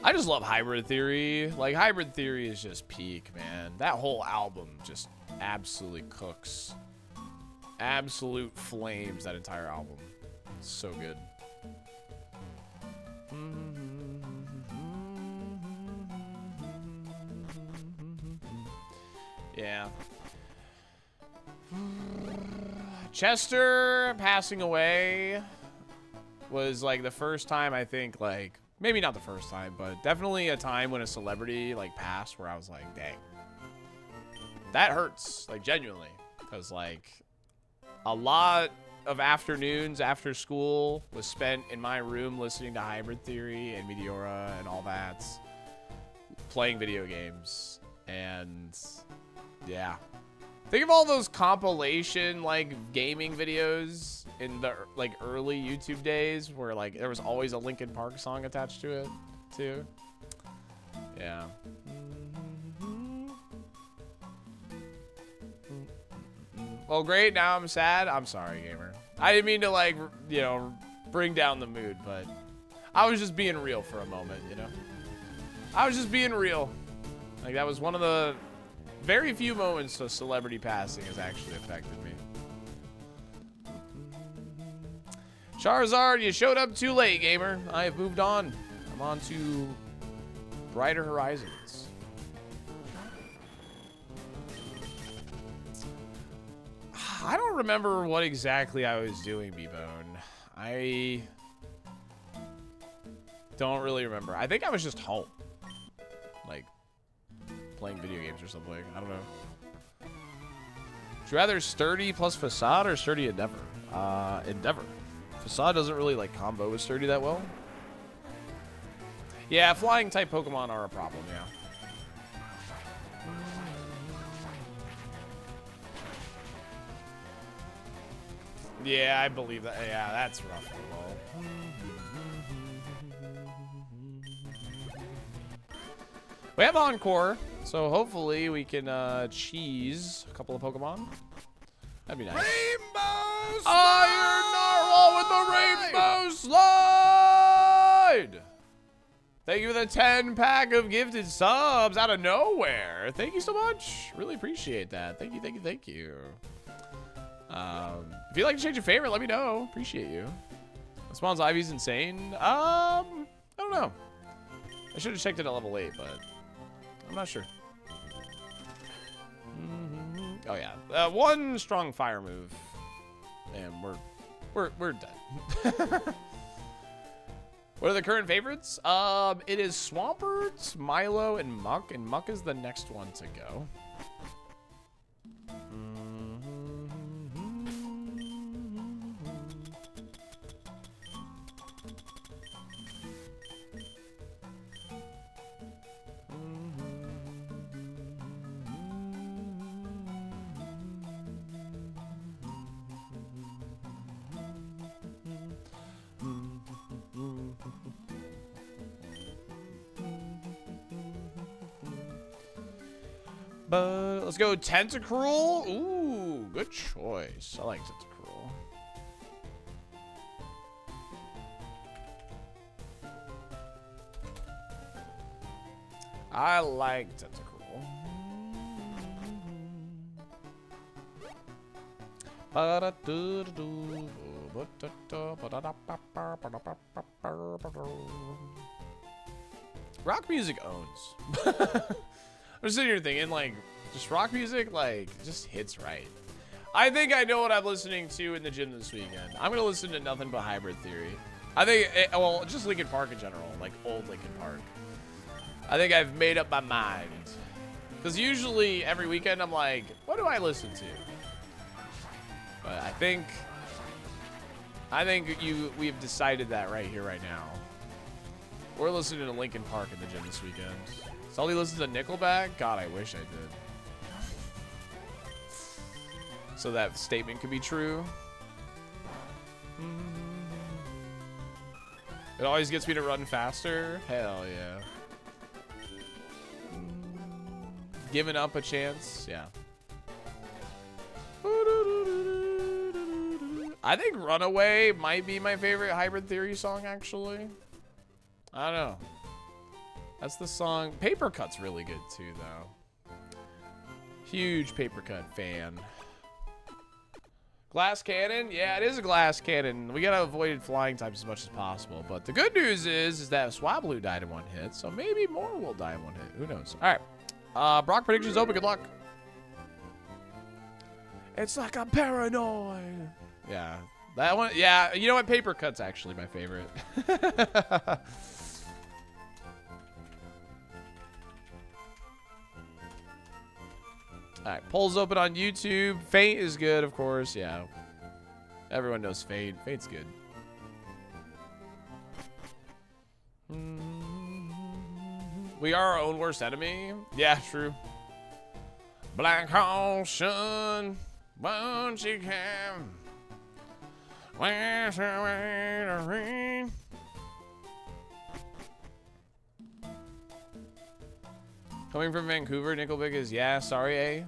I just love Hybrid Theory. Like, Hybrid Theory is just peak, man. That whole album just absolutely cooks. Absolute flames, that entire album. It's so good. Yeah. Chester passing away was like the first time, I think, like, maybe not the first time, but definitely a time when a celebrity like passed where I was like, dang, that hurts, like, genuinely, because like a lot of afternoons after school was spent in my room listening to Hybrid Theory and Meteora and all that, playing video games. And yeah, think of all those compilation like gaming videos in the like early YouTube days where like there was always a Linkin Park song attached to it too. Yeah. Well, great. Now I'm sad. I'm sorry, gamer. I didn't mean to, like, you know, bring down the mood, but I was just being real for a moment, you know? I was just being real. Like, that was one of the very few moments of celebrity passing has actually affected me. Charizard, you showed up too late, gamer. I have moved on. I'm on to brighter horizons. I don't remember what exactly I was doing, B-Bone. I don't really remember. I think I was just home. Like, playing video games or something. I don't know. Would you rather Sturdy plus Facade or Sturdy Endeavor? Endeavor. Facade doesn't really, like, combo with Sturdy that well. Yeah, flying type Pokemon are a problem, yeah. Yeah, I believe that. Yeah, that's rough as well. We have Encore, so hopefully we can cheese a couple of Pokemon. That'd be nice. Rainbow Iron Narwhal with the Rainbow Slide! Thank you for the 10-pack of gifted subs out of nowhere. Thank you so much. Really appreciate that. Thank you, thank you, thank you. If you'd like to change your favorite, let me know. Appreciate you. Spawn's Ivy's insane. I don't know. I should have checked it at level 8, but I'm not sure. Oh yeah, one strong fire move, and we're done. What are the current favorites? It is Swampert, Milo, and Muck is the next one to go. But let's go Tentacruel. Ooh, good choice. I like Tentacruel. I like Tentacruel. Rock music owns. I'm just sitting here thinking, like, just rock music, like, just hits right. I think I know what I'm listening to in the gym this weekend. I'm going to listen to nothing but Hybrid Theory. I think, well, just Linkin Park in general, like old Linkin Park. I think I've made up my mind. Because usually every weekend I'm like, what do I listen to? But I think we've decided that right here, right now. We're listening to Linkin Park in the gym this weekend. Salty listens to Nickelback? God, I wish I did. So that statement could be true. It always gets me to run faster. Hell yeah. Giving up a chance. Yeah. I think Runaway might be my favorite Hybrid Theory song, actually. I don't know. That's the song. Paper Cut's really good, too, though. Huge Paper Cut fan. Glass cannon? Yeah, it is a glass cannon. We gotta avoid flying types as much as possible. But the good news is that Swablu died in one hit, so maybe more will die in one hit. Who knows? All right. Brock predictions open. Good luck. It's like I'm paranoid. Yeah. That one. Yeah. You know what? Paper Cut's actually my favorite. All right, polls open on YouTube. Fate is good, of course. Yeah, everyone knows Fate. Fate's good. We are our own worst enemy. Yeah, true. Black Ocean, won't you come? Where's the way to read? Coming from Vancouver, Nickelback is, yeah, sorry, eh?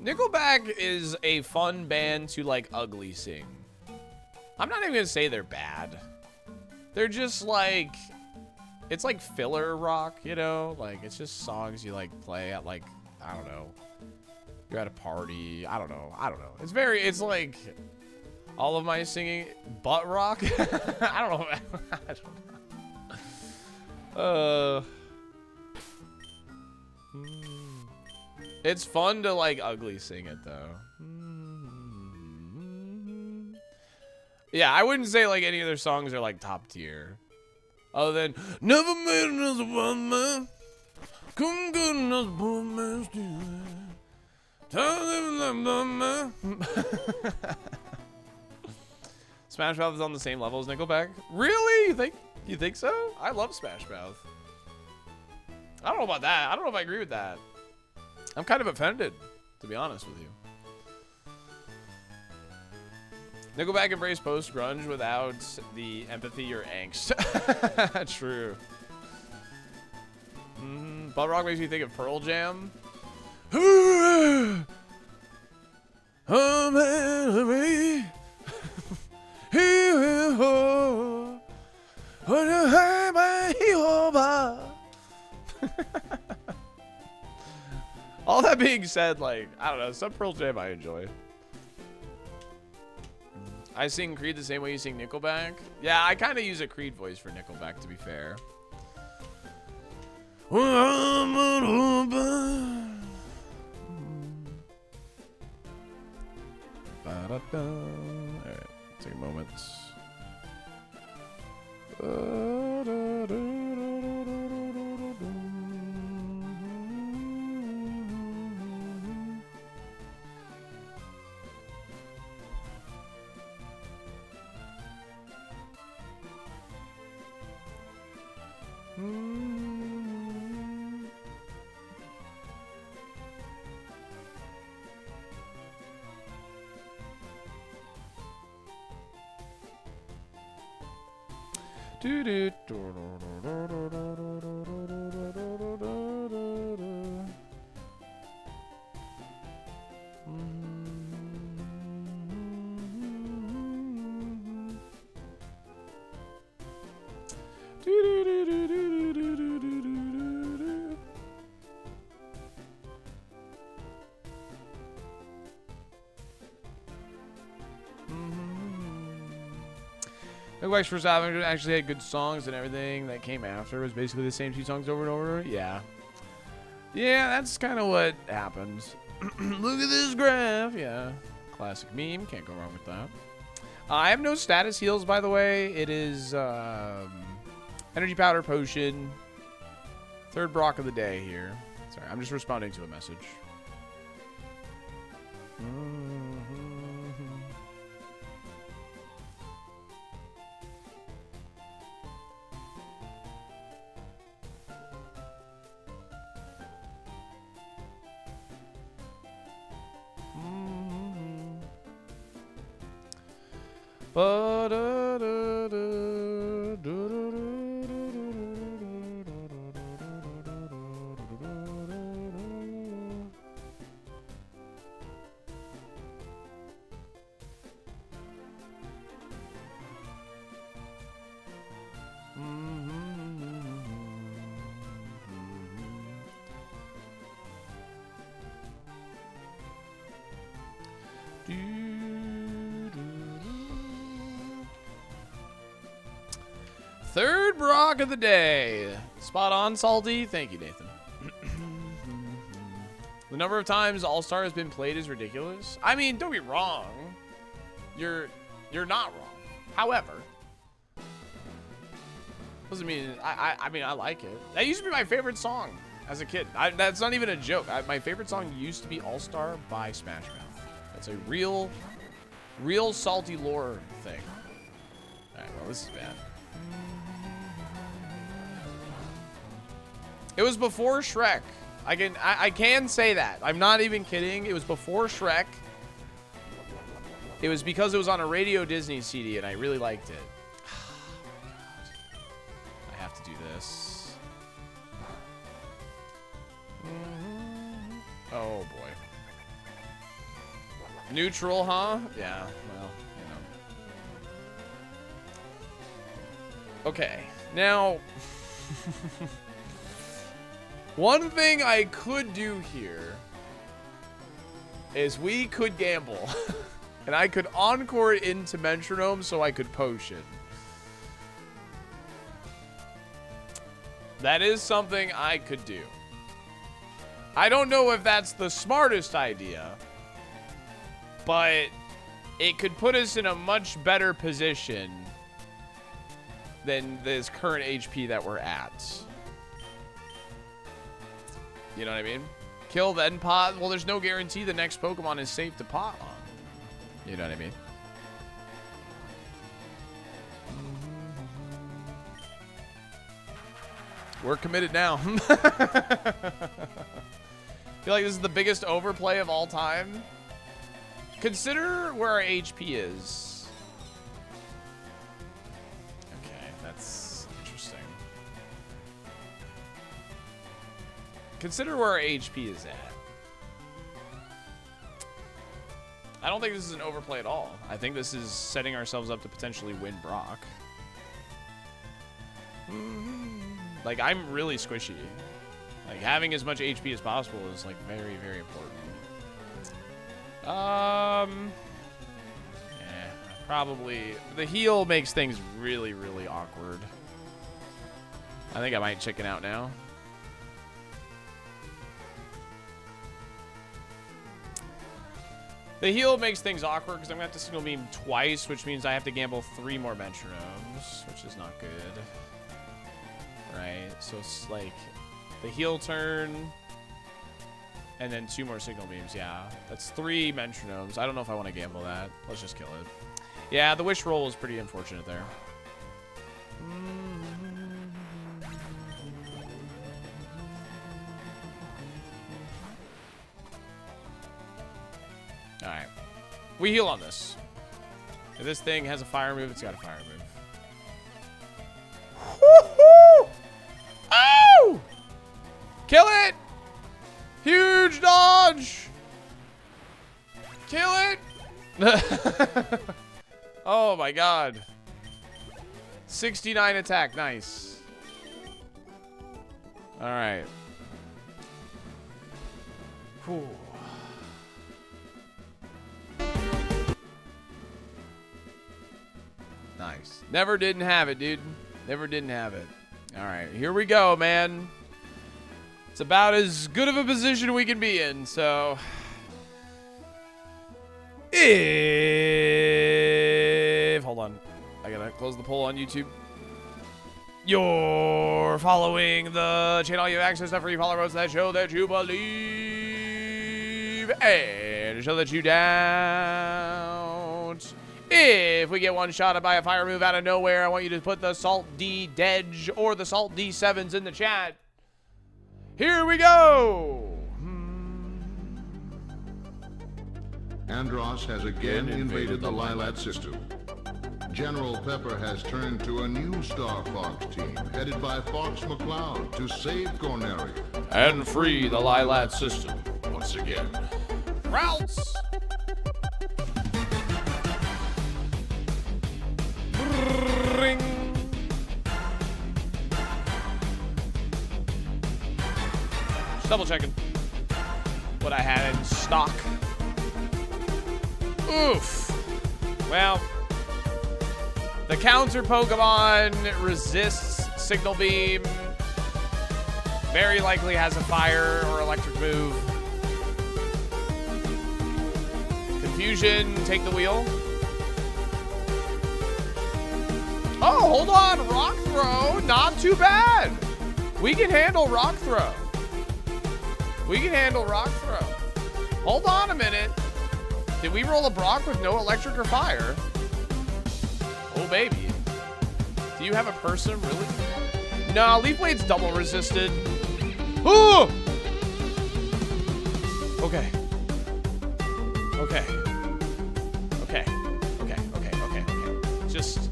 Nickelback is a fun band to, like, ugly sing. I'm not even gonna say they're bad. They're just, like, it's like filler rock, you know? Like, it's just songs you, like, play at, like, I don't know. You're at a party. I don't know. It's like all of my singing butt rock. I don't know. I don't know. It's fun to like ugly sing it though. Yeah, I wouldn't say like any of their songs are like top tier. Other than never made another woman. Couldn't get another woman. Smash Mouth is on the same level as Nickelback. Really? You think so? I love Smash Mouth. I don't know about that. I don't know if I agree with that. I'm kind of offended, to be honest with you. Nickelback embraced post-grunge without the empathy or angst. True. Butt rock makes me think of Pearl Jam. All that being said, like, I don't know, some Pearl Jam I enjoy. I sing Creed the same way you sing Nickelback. Yeah, I kind of use a Creed voice for Nickelback, to be fair. Alright, take a moment. Nickelback's first album actually had good songs, and everything that came after was basically the same two songs over and over. Yeah. Yeah, that's kind of what happens. Look at this graph. Yeah. Classic meme. Can't go wrong with that. I have no status heals, by the way. It is energy powder potion. Third Brock of the day here. Sorry, I'm just responding to a message. Third Brock of the day. Spot on, Salty. Thank you, Nathan. The number of times All-Star has been played is ridiculous. I mean, don't be wrong. You're not wrong. However, doesn't mean I mean I like it. That used to be my favorite song as a kid. That's not even a joke. My favorite song used to be All-Star by Smash Mouth. That's a real salty lore thing. All right, well, this is bad. It was before Shrek. I can say that. I'm not even kidding. It was before Shrek. It was because it was on a Radio Disney CD and I really liked it. I have to do this. Oh boy. Neutral, huh? Yeah, well, you know. Okay, now one thing I could do here is we could gamble. And I could encore it into Metronome so I could potion. That is something I could do. I don't know if that's the smartest idea, but it could put us in a much better position than this current HP that we're at. You know what I mean? Kill, then pot. Well, there's no guarantee the next Pokemon is safe to pot on. You know what I mean? We're committed now. I feel like this is the biggest overplay of all time. Consider where our HP is. Okay, that's interesting. Consider where our HP is at. I don't think this is an overplay at all. I think this is setting ourselves up to potentially win Brock. Like, I'm really squishy. Like, having as much HP as possible is, like, very, very important. Yeah, probably. The heal makes things really, really awkward. I think I might chicken out now. The heal makes things awkward because I'm going to have to Signal Beam twice, which means I have to gamble 3 more Metronomes, which is not good. Right? So it's like the heal turn and then 2 more Signal Beams. Yeah, that's 3 Metronomes. I don't know if I want to gamble that. Let's just kill it. Yeah, the wish roll was pretty unfortunate there. Alright. We heal on this. If this thing has a fire move, it's got a fire move. Woohoo! Oh! Kill it! Huge dodge! Kill it! Oh my god. 69 attack. Nice. Alright. Whew. Nice. Never didn't have it, dude. Never didn't have it. All right, here we go, man. It's about as good of a position we can be in, so. It's Close the poll on YouTube. You're following the channel. You have access to free followers that show that you believe and show that you doubt. If we get one shot by a fire move out of nowhere, I want you to put the Salt D Dedge or the Salt D7s in the chat. Here we go. Andross has again invaded the Lilat system. General Pepper has turned to a new Star Fox team, headed by Fox McCloud, to save Corneria. And free the Lilat system once again. Routes! Ring. Just double checking what I had in stock. Oof. Well, the counter Pokemon resists Signal Beam. Very likely has a fire or electric move. Confusion, take the wheel. Oh, hold on. Rock Throw, not too bad. We can handle Rock Throw. We can handle Rock Throw. Hold on a minute. Did we roll a Brock with no electric or fire? Oh, baby. Do you have a person, really? No, Leaf Blade's double resisted. Ooh! Okay. Okay. Okay. Okay. Okay. Okay. Okay. Just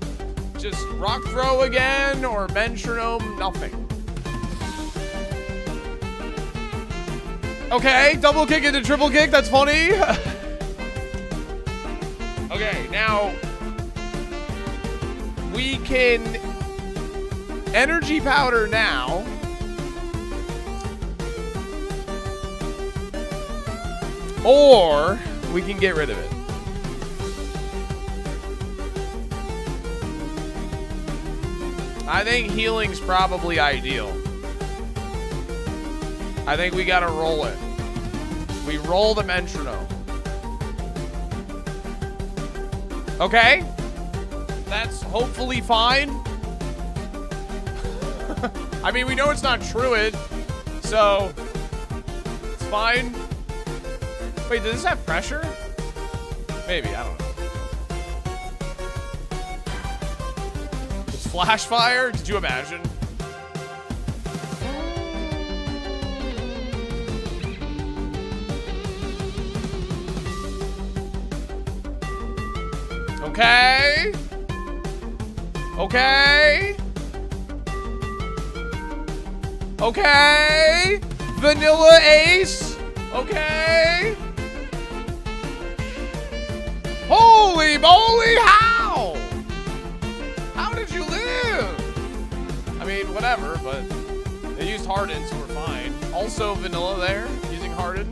Rock Throw again or Metronome, nothing. Okay, double kick into triple kick, that's funny. Okay, now we can Energy Powder now. Or we can get rid of it. I think healing's probably ideal. I think we gotta roll it. We roll the Metronome. Okay. That's hopefully fine. I mean, we know it's not Truid, so it's fine. Wait, does this have pressure? Maybe, I don't know. It's Flash Fire? Did you imagine? Okay. Okay. Okay. Vanilla Ace. Okay. Holy moly, how? How did you live? I mean, whatever, but they used Harden, so we're fine. Also Vanilla there, using Harden.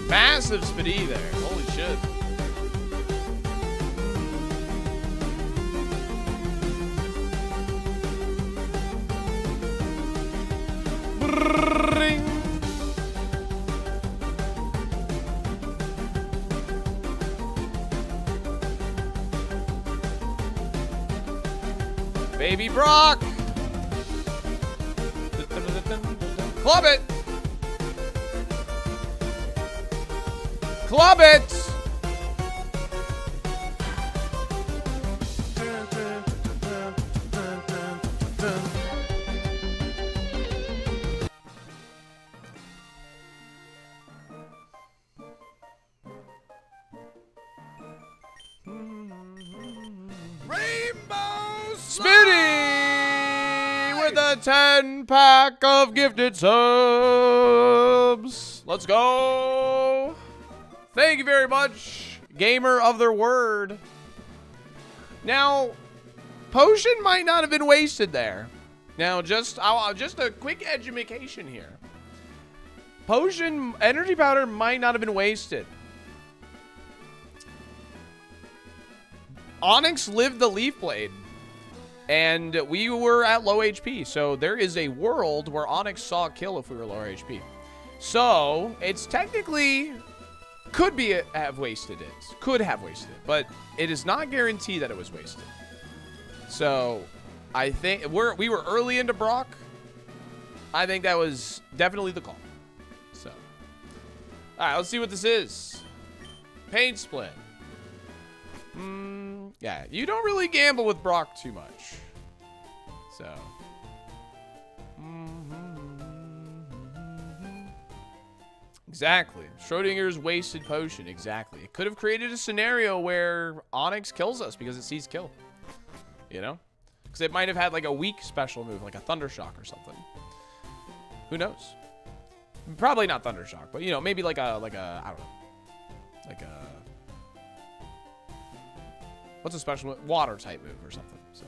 Massive speedy there. Holy shit. Ring. Baby Brock. Club it. Club it! Rainbow Smitty with a 10-pack of gifted subs. Let's go. Thank you very much, gamer of their word. Now, potion might not have been wasted there. Now, just a quick education here. Potion, energy powder might not have been wasted. Onyx lived the Leaf Blade, and we were at low HP. So there is a world where Onyx saw a kill if we were lower HP. So it's technically Could have wasted it. Could have wasted it. But it is not guaranteed that it was wasted. So, I think we were early into Brock. I think that was definitely the call. So, all right, let's see what this is. Paint split. Yeah, you don't really gamble with Brock too much. So. Exactly. Schrodinger's wasted potion. Exactly. It could have created a scenario where Onyx kills us because it sees kill. You know? Because it might have had like a weak special move, like a Thundershock or something. Who knows? Probably not Thundershock, but you know, maybe like a I don't know. Like a what's a special move? Water type move or something. So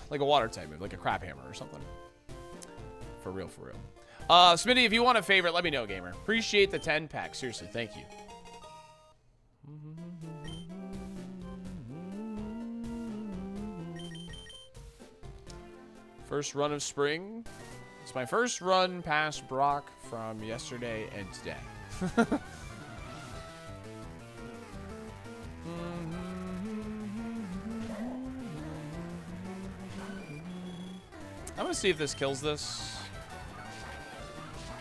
like a water type move, like a crap hammer or something. For real, for real. Smitty, if you want a favorite, let me know, gamer. Appreciate the 10 pack. Seriously, thank you. First run of spring. It's my first run past Brock from yesterday and today. I'm gonna see if this kills this.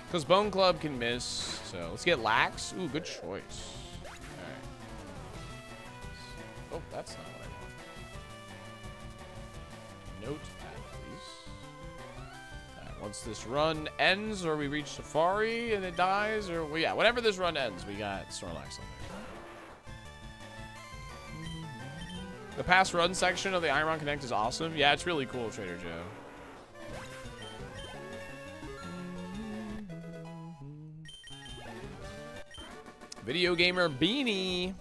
Because Bone Club can miss. So let's get Lax. Ooh, good choice. Alright. Oh, that's not what I want. Notepad, please. Alright, once this run ends or we reach Safari and it dies, or well, yeah, whenever this run ends, we got Snorlax on there. The past run section of the Iron Connect is awesome. Yeah, it's really cool, Trader Joe. Video Gamer Beanie.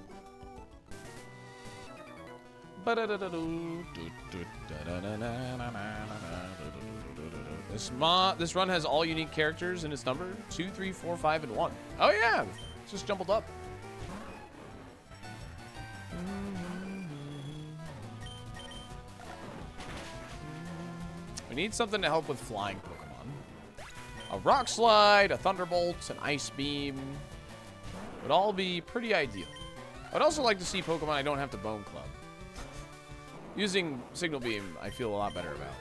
This run has all unique characters and it's numbered 2, 3, 4, 5, and 1. Oh yeah, it's just jumbled up. We need something to help with flying Pokemon. A Rock Slide, a Thunderbolt, an Ice Beam. Would all be pretty ideal. I would also like to see Pokemon I don't have to Bone Club. Using Signal Beam, I feel a lot better about.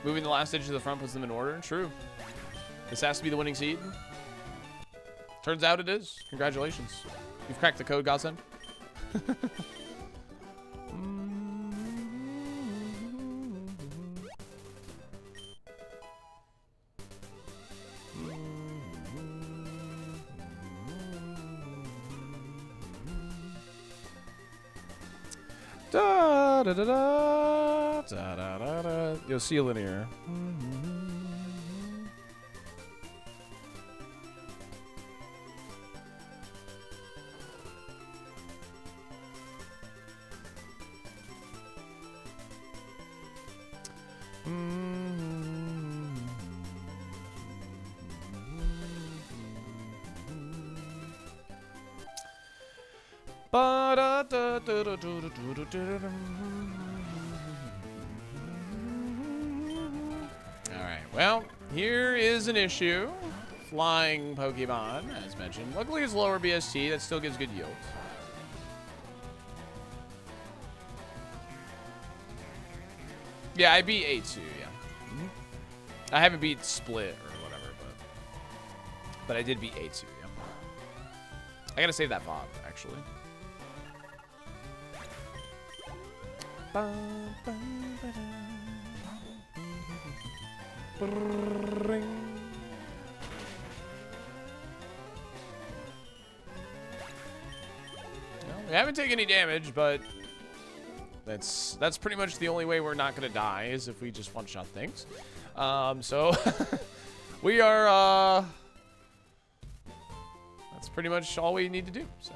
Moving the last edge to the front puts them in order. True. This has to be the winning seed. Turns out it is. Congratulations. You've cracked the code, Godsend. Da, da, da, da, da, da, da, da. You'll see a linear. Alright, well, here is an issue. Flying Pokemon, as mentioned. Luckily, it's lower BST. That still gives good yield. Yeah, I beat A2, yeah. I haven't beat Split or whatever, but I did beat A2, yeah. I gotta save that VOD, actually. We haven't taken any damage, but that's pretty much the only way we're not gonna die is if we just one-shot things. So we are that's pretty much all we need to do. So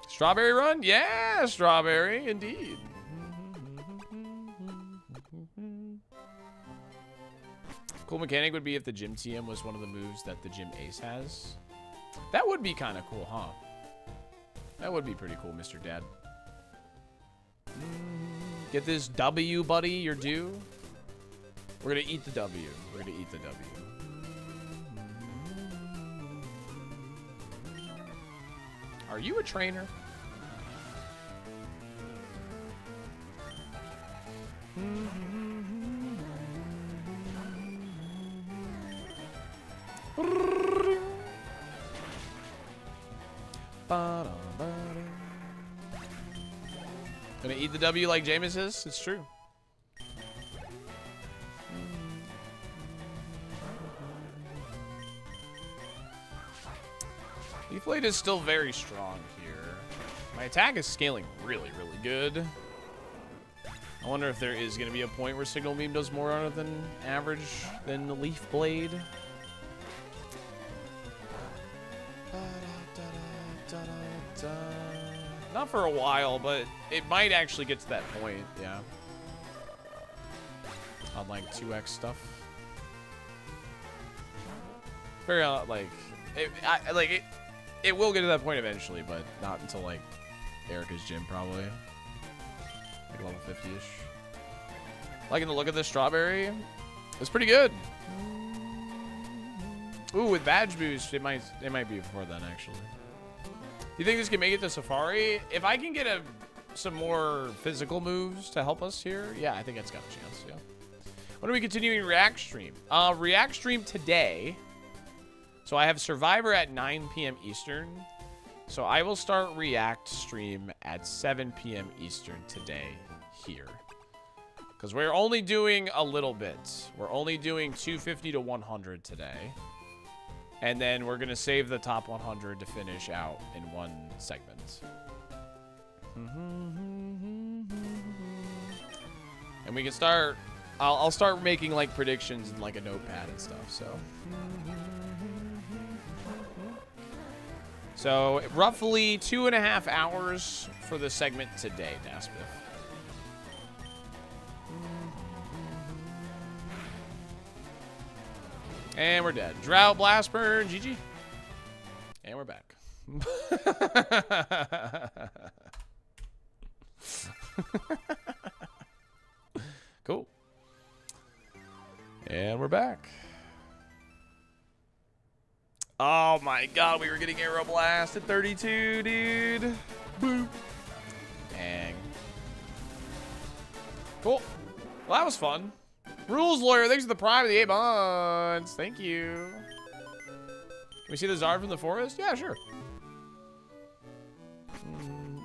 Strawberry Run, yeah, Strawberry, indeed. Cool mechanic would be if the Gym TM was one of the moves that the Gym Ace has. That would be kind of cool, huh? That would be pretty cool, Mr. Dad. Get this W, buddy. You're due. We're gonna eat the W. We're gonna eat the W. Are you a trainer? Gonna eat the W like Jameis is? It's true. Leaf Blade is still very strong here. My attack is scaling really, really good. I wonder if there is going to be a point where Signal Beam does more on it than average than the Leaf Blade. Not for a while, but it might actually get to that point, yeah. On like 2x stuff. Very like it will get to that point eventually, but not until like Erica's gym probably. Like level 50-ish. Liking the look of this strawberry. It's pretty good. Ooh, with badge boost, it might be before then actually. Do you think this can make it to Safari? If I can get some more physical moves to help us here, yeah, I think it's got a chance, yeah. When are we continuing React Stream? React Stream today. So I have Survivor at 9 p.m. Eastern. So I will start React Stream at 7 p.m. Eastern today here. Because we're only doing a little bit. We're only doing 250 to 100 today. And then we're going to save the top 100 to finish out in one segment. And we can start... I'll start making, like, predictions in, like, a notepad and stuff, so... So, roughly 2.5 hours for the segment today, Naspith. And we're dead. Drought, Blast Burn, GG. And we're back. Cool. And we're back. Oh my god, we were getting Aero Blast at 32, dude. Boop. Dang. Cool. Well, that was fun. Rules Lawyer, thanks for the prime of the 8 months. Thank you. Can we see the Zard from the forest? Yeah, sure.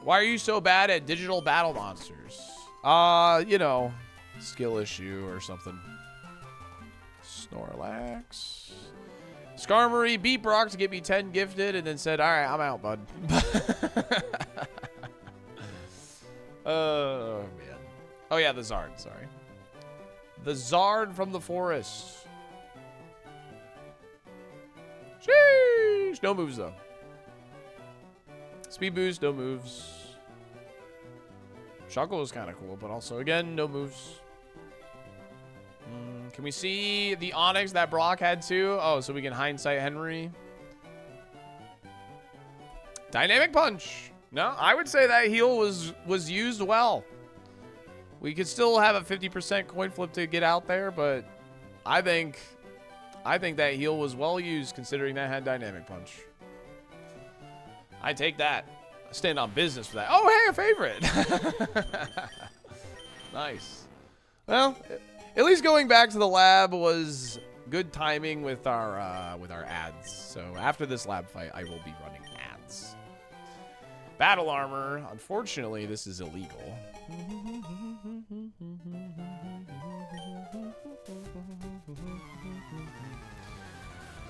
Why are you so bad at digital battle monsters? You know, skill issue or something. Snorlax. Skarmory beat Brock to get me 10 gifted and then said, all right, I'm out, bud. Oh, man. Oh, yeah, the Zard, sorry. The Zard from the forest. Sheesh. No moves, though. Speed boost, no moves. Shuckle is kind of cool, but also, again, no moves. Can we see the Onyx that Brock had too? Oh, so we can hindsight Henry. Dynamic Punch. No, I would say that heal was used well. We could still have a 50% coin flip to get out there, but I think that heal was well used considering that had Dynamic Punch. I take that. I stand on business for that. Oh, hey, a favorite. Nice. Well, at least going back to the lab was good timing with our ads. So after this lab fight, I will be running ads. Battle armor. Unfortunately, this is illegal.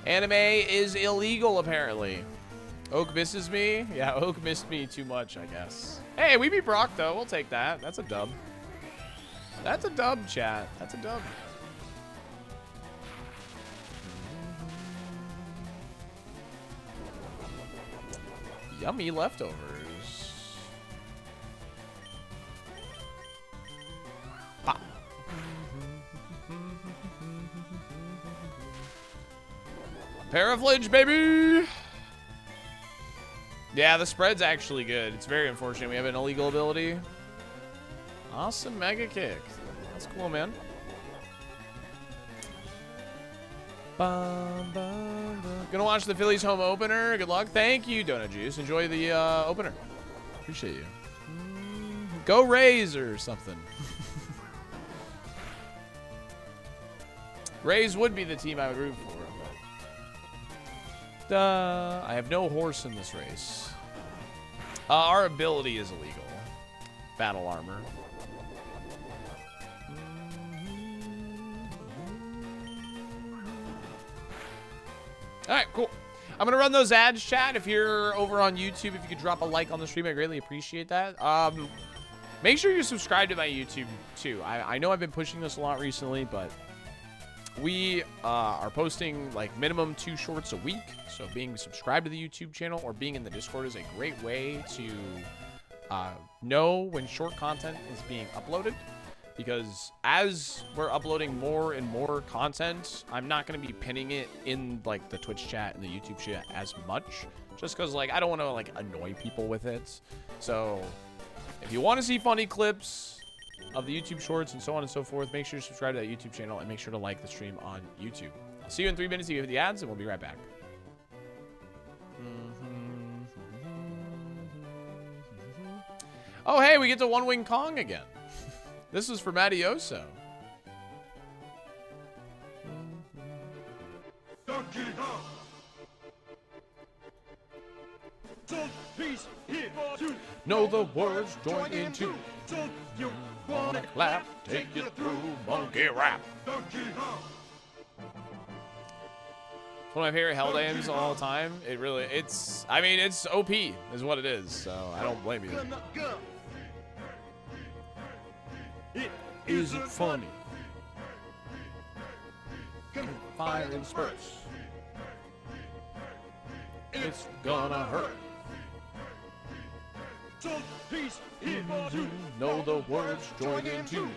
Anime is illegal, apparently. Oak misses me? Yeah, Oak missed me too much, I guess. Hey, we beat Brock, though. We'll take that. That's a dub. That's a dub, chat. That's a dub. Yummy leftovers. Pop. Paraflinch, baby! Yeah, the spread's actually good. It's very unfortunate we have an illegal ability. Awesome mega kick. That's cool, man. Bum, bum, bum. Gonna watch the Phillies home opener. Good luck. Thank you, Donut Juice. Enjoy the opener. Appreciate you. Go Rays or something. Rays would be the team I would root for. But I have no horse in this race. Our ability is illegal. Battle armor. All right, cool. I'm going to run those ads, chat. If you're over on YouTube, if you could drop a like on the stream, I greatly appreciate that. Make sure you subscribe to my YouTube, too. I know I've been pushing this a lot recently, but we are posting, like, minimum 2 shorts a week. So being subscribed to the YouTube channel or being in the Discord is a great way to know when short content is being uploaded. Because as we're uploading more and more content, I'm not going to be pinning it in, like, the Twitch chat and the YouTube chat as much. Just because, like, I don't want to, like, annoy people with it. So, if you want to see funny clips of the YouTube shorts and so on and so forth, make sure to subscribe to that YouTube channel and make sure to like the stream on YouTube. I'll see you in 3 minutes to give the ads, and we'll be right back. Oh, hey, we get to One Wing Kong again. This is for Matioso. Know the words, join in too. You wanna clap, take you through monkey rap. It's one of my favorite Hell games of all time. I mean, it's OP is what it is, so I don't blame you. It isn't funny. Fire in spurts. It's gonna hurt. You know the words, join in too.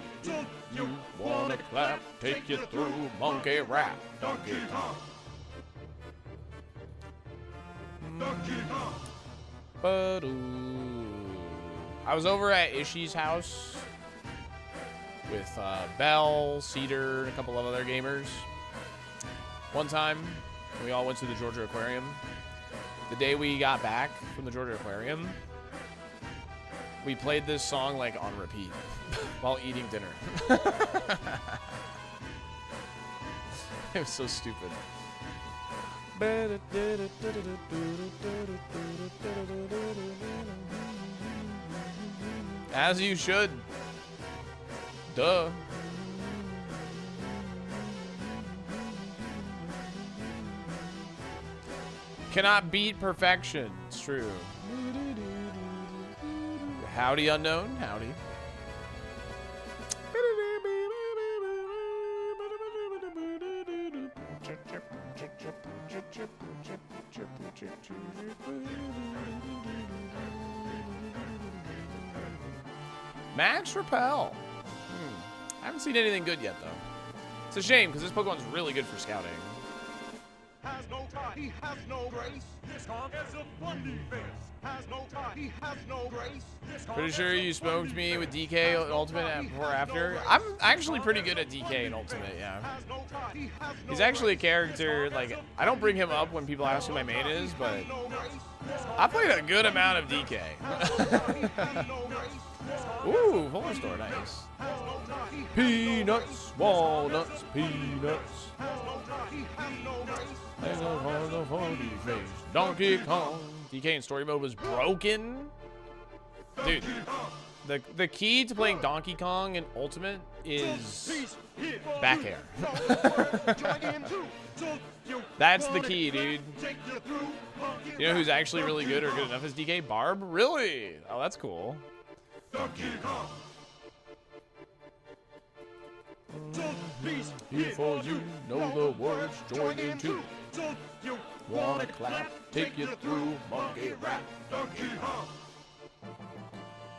You wanna clap, take you through monkey rap. Donkey Kong. I was over at Ishii's house with Bell, Cedar, and a couple of other gamers. One time, we all went to the Georgia Aquarium. The day we got back from the Georgia Aquarium, we played this song like on repeat while eating dinner. It was so stupid. As you should. Duh. Cannot beat perfection. It's true. Howdy, unknown. Howdy. Max Repel. I haven't seen anything good yet, though. It's a shame, because this Pokemon's really good for scouting. Has no tie, he has no grace. This Kong has a funny face. Has no tie, he has no grace. Pretty sure you smoked me with DK Ultimate before or after. I'm actually pretty good at DK and Ultimate, yeah. He's actually a character, like, I don't bring him up when people ask who my main is, but I played a good amount of DK. Ooh, Polar Store, nice. Peanuts, walnuts, peanuts. Donkey Kong. DK in story mode was broken. Dude, the key to playing Donkey Kong in Ultimate is back air. That's the key, dude. You know who's actually really good or good enough as DK? Barb? Really? Oh, that's cool. Donkey Kong. Here for you, know the words, join in too. Wanna clap, take you through monkey rap, Donkey Kong.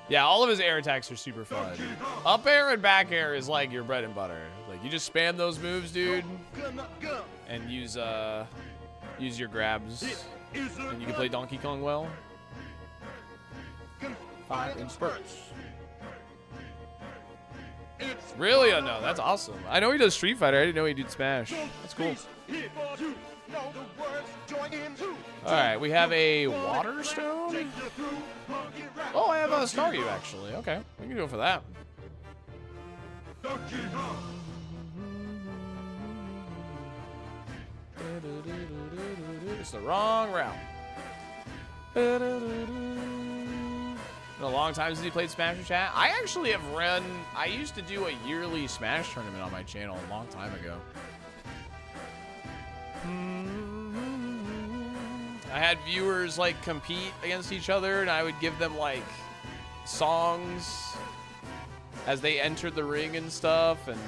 Yeah, all of his air attacks are super fun. Up air and back air is like your bread and butter. Like, you just spam those moves, dude, and use your grabs, and you can play Donkey Kong well. Fire in spurts. Really unknown. That's awesome. I know he does Street Fighter. I didn't know he did Smash. That's cool. All right, we have a Water Stone. Oh, I have a Staryu, actually. Okay, we can go for that. It's the wrong route. Been a long time since he played Smash with chat. I actually have run. I used to do a yearly Smash tournament on my channel a long time ago. I had viewers like compete against each other, and I would give them like songs as they entered the ring and stuff, and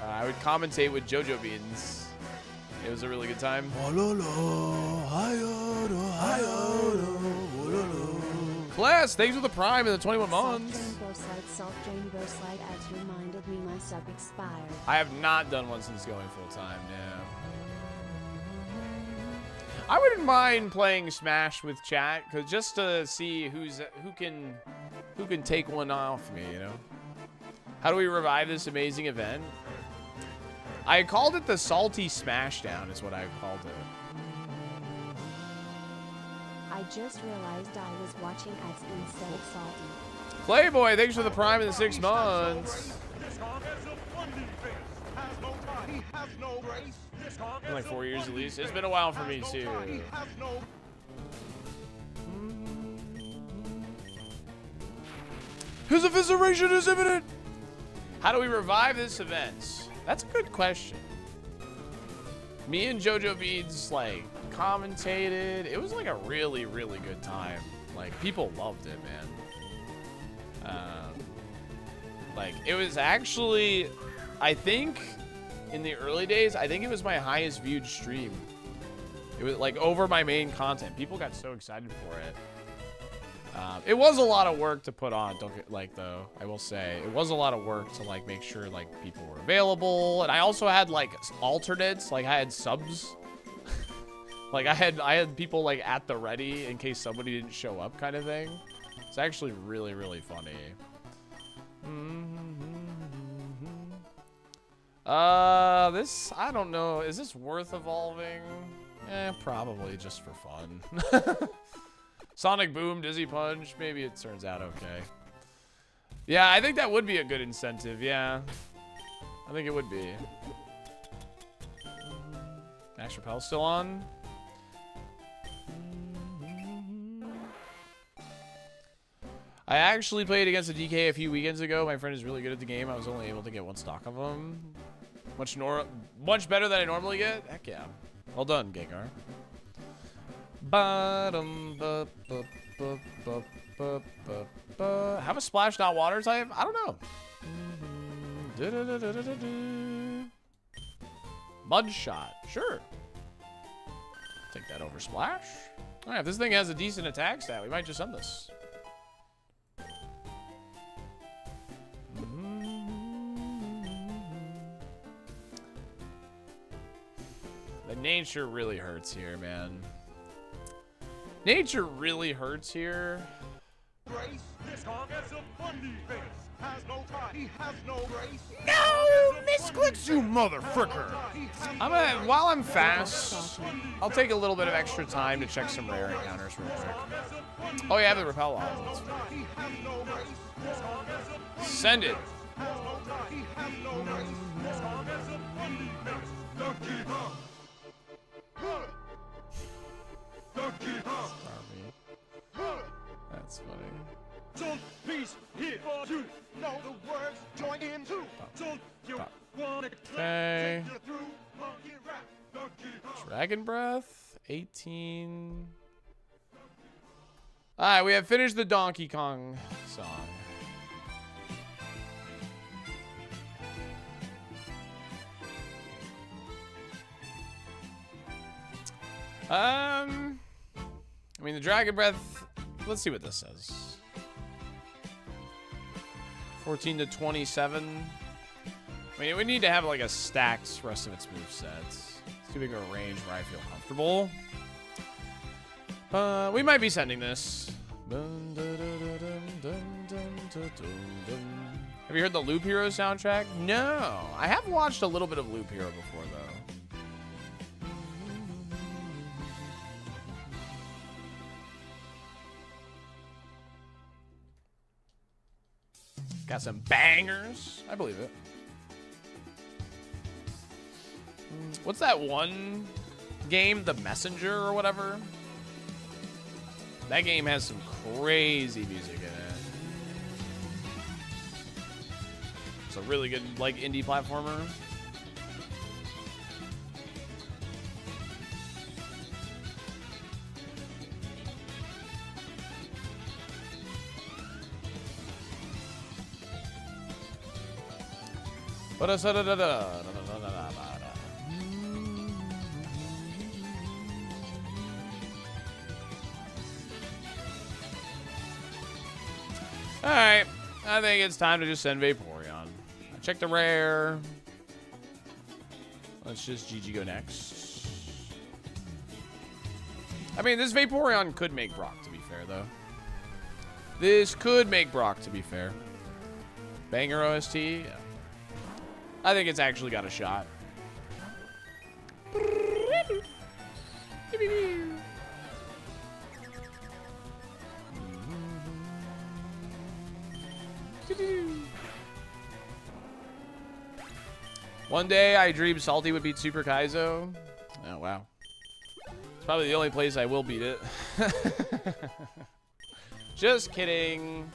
I would commentate with JoJo Beans. It was a really good time. Class, thanks for the Prime in the 21 months. Salt Rainbow Slide ads reminded me my sub expired. I have not done one since going full time. Yeah. I wouldn't mind playing Smash with chat, cause just to see who can take one off me, you know. How do we revive this amazing event? I called it the Salty Smashdown, is what I called it. I just realized I was watching ads instead of Salty. Playboy, thanks for the Prime in the 6 months. Been like 4 years at least. It's been a while for me too. His evisceration is imminent. How do we revive this event? That's a good question. Me and JoJo Beads like commentated. It was like a really, really good time. Like people loved it, man. Like it was actually, I think in the early days, I think it was my highest viewed stream. It was like over my main content. People got so excited for it. It was a lot of work to put on. Don't get like though. I will say it was a lot of work to like make sure like people were available, and I also had like alternates. Like I had subs. Like I had people like at the ready in case somebody didn't show up, kind of thing. It's actually really, really funny. This, I don't know. Is this worth evolving? Probably just for fun. Sonic Boom, Dizzy Punch. Maybe it turns out okay. Yeah, I think that would be a good incentive. Yeah. I think it would be. Max Repel still on? I actually played against a DK a few weekends ago. My friend is really good at the game. I was only able to get one stock of him. Much better than I normally get. Heck yeah. Well done, Gengar. Have a splash not water type? I don't know. Mud shot. Sure. Take that over splash. All right, if this thing has a decent attack stat, we might just end this. The nature really hurts here, man. Nature really hurts here. No, misclicks, you motherfucker! While I'm fast, I'll take a little bit of extra time to check some rare encounters real quick. Oh, yeah, I have the repel on. Send it. That's funny. Don't please hear you know the words, join in too. Don't you wanna Okay. Dragon Breath, 18. Alright, we have finished the Donkey Kong song. I mean, the Dragon Breath, let's see what this says. 14 to 27. I mean, we need to have like a stacked rest of its movesets. It's too big of a range where I feel comfortable. We might be sending this. Have you heard the Loop Hero soundtrack? No. I have watched a little bit of Loop Hero before, though. Got some bangers. I believe it. What's that one game? The Messenger or whatever? That game has some crazy music in it. It's a really good, like, indie platformer. Alright, I think it's time to just send Vaporeon. I checked the rare. Let's just GG go next. I mean, this Vaporeon could make Brock, to be fair, though. This could make Brock, to be fair. Banger OST? Yeah. I think it's actually got a shot. One day I dreamed Salty would beat Super Kaizo. Oh, wow. It's probably the only place I will beat it. Just kidding.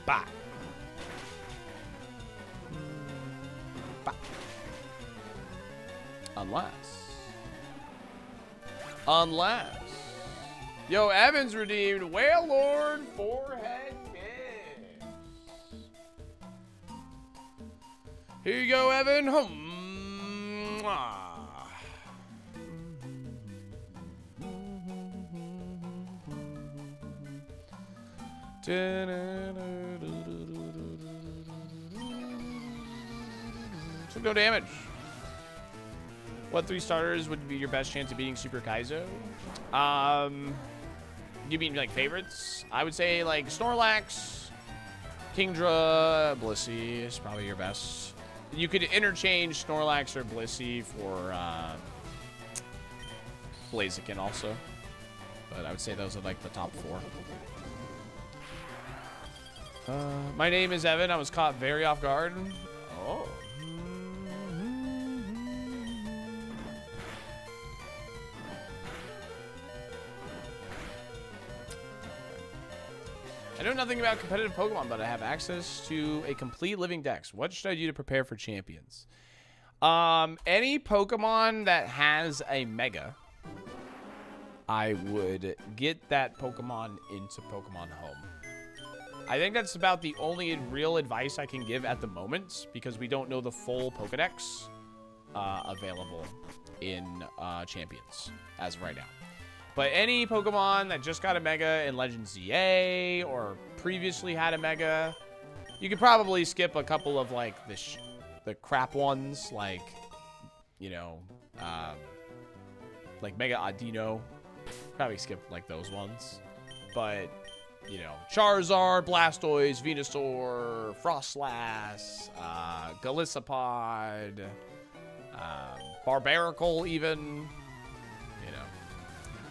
Bah. Bah. Unless. Yo, Evans redeemed Whale Lord Forehead Kiss. Here you go, Evan. Took no damage. What 3 starters would be your best chance of beating Super Kaizo? You mean like favorites? I would say like Snorlax, Kingdra, Blissey is probably your best. You could interchange Snorlax or Blissey for Blaziken also. But I would say those are like the top 4. My name is Evan. I was caught very off guard. Oh. I know nothing about competitive Pokemon, but I have access to a complete living dex. What should I do to prepare for champions? Any Pokemon that has a Mega, I would get that Pokemon into Pokemon Home. I think that's about the only real advice I can give at the moment, because we don't know the full Pokedex available in Champions as of right now. But any Pokemon that just got a Mega in Legends ZA or previously had a Mega, you could probably skip a couple of like the crap ones, like, you know, like Mega Audino. Probably skip like those ones. But, you know, Charizard, Blastoise, Venusaur, Frostlass, Golisopod, Barbaracle even.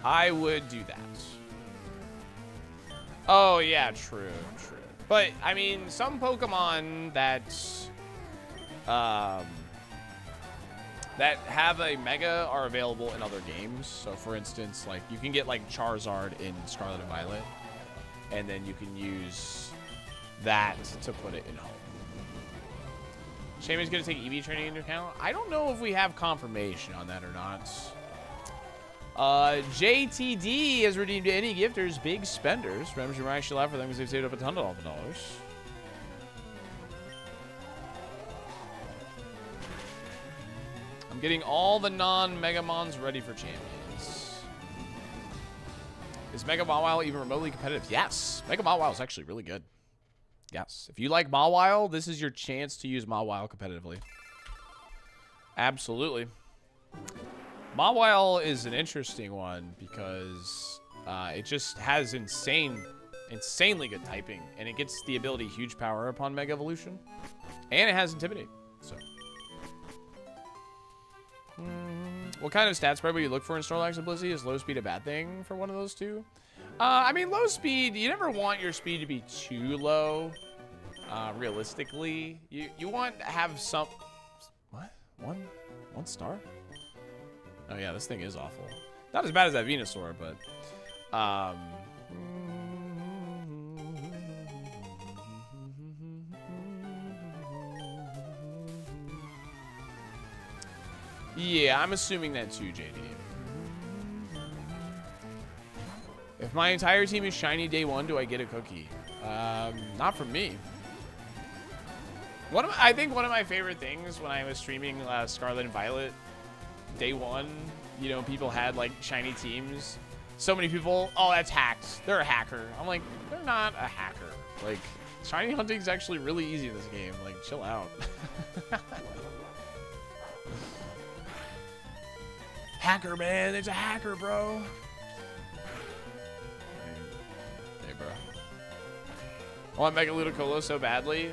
I would do that. Oh, yeah, true. But, I mean, some Pokemon that that have a Mega are available in other games. So, for instance, like, you can get, like, Charizard in Scarlet and Violet, and then you can use that to put it in Home. Shaman's going to take EV training into account? I don't know if we have confirmation on that or not. JTD has redeemed any gifters, big spenders. Remember to actually laugh for them because they've saved up a ton of dollars. I'm getting all the non-Megamons ready for champions. Is Mega Mawile even remotely competitive? Yes. Mega Mawile is actually really good. Yes. If you like Mawile, this is your chance to use Mawile competitively. Absolutely. Mawile is an interesting one because It just has insanely good typing, and it gets the ability Huge Power upon Mega Evolution, and it has Intimidate. So, what kind of stat spread would you look for in Snorlax and Blissey? Is low speed a bad thing for one of those two? I mean, low speed, you never want your speed to be too low. Realistically, you want to have some. What? One star? Oh yeah, this thing is awful. Not as bad as that Venusaur, but yeah, I'm assuming that too, JD. If my entire team is shiny day one, do I get a cookie? Not from me. I think one of my favorite things when I was streaming Scarlet and Violet day one, you know, people had like shiny teams. So many people, oh, that's hacked. They're a hacker. I'm like, they're not a hacker. Like, shiny hunting is actually really easy in this game. Like, chill out. Hacker, man. It's a hacker, bro. Hey, bro. I want Mega Ludicolo so badly.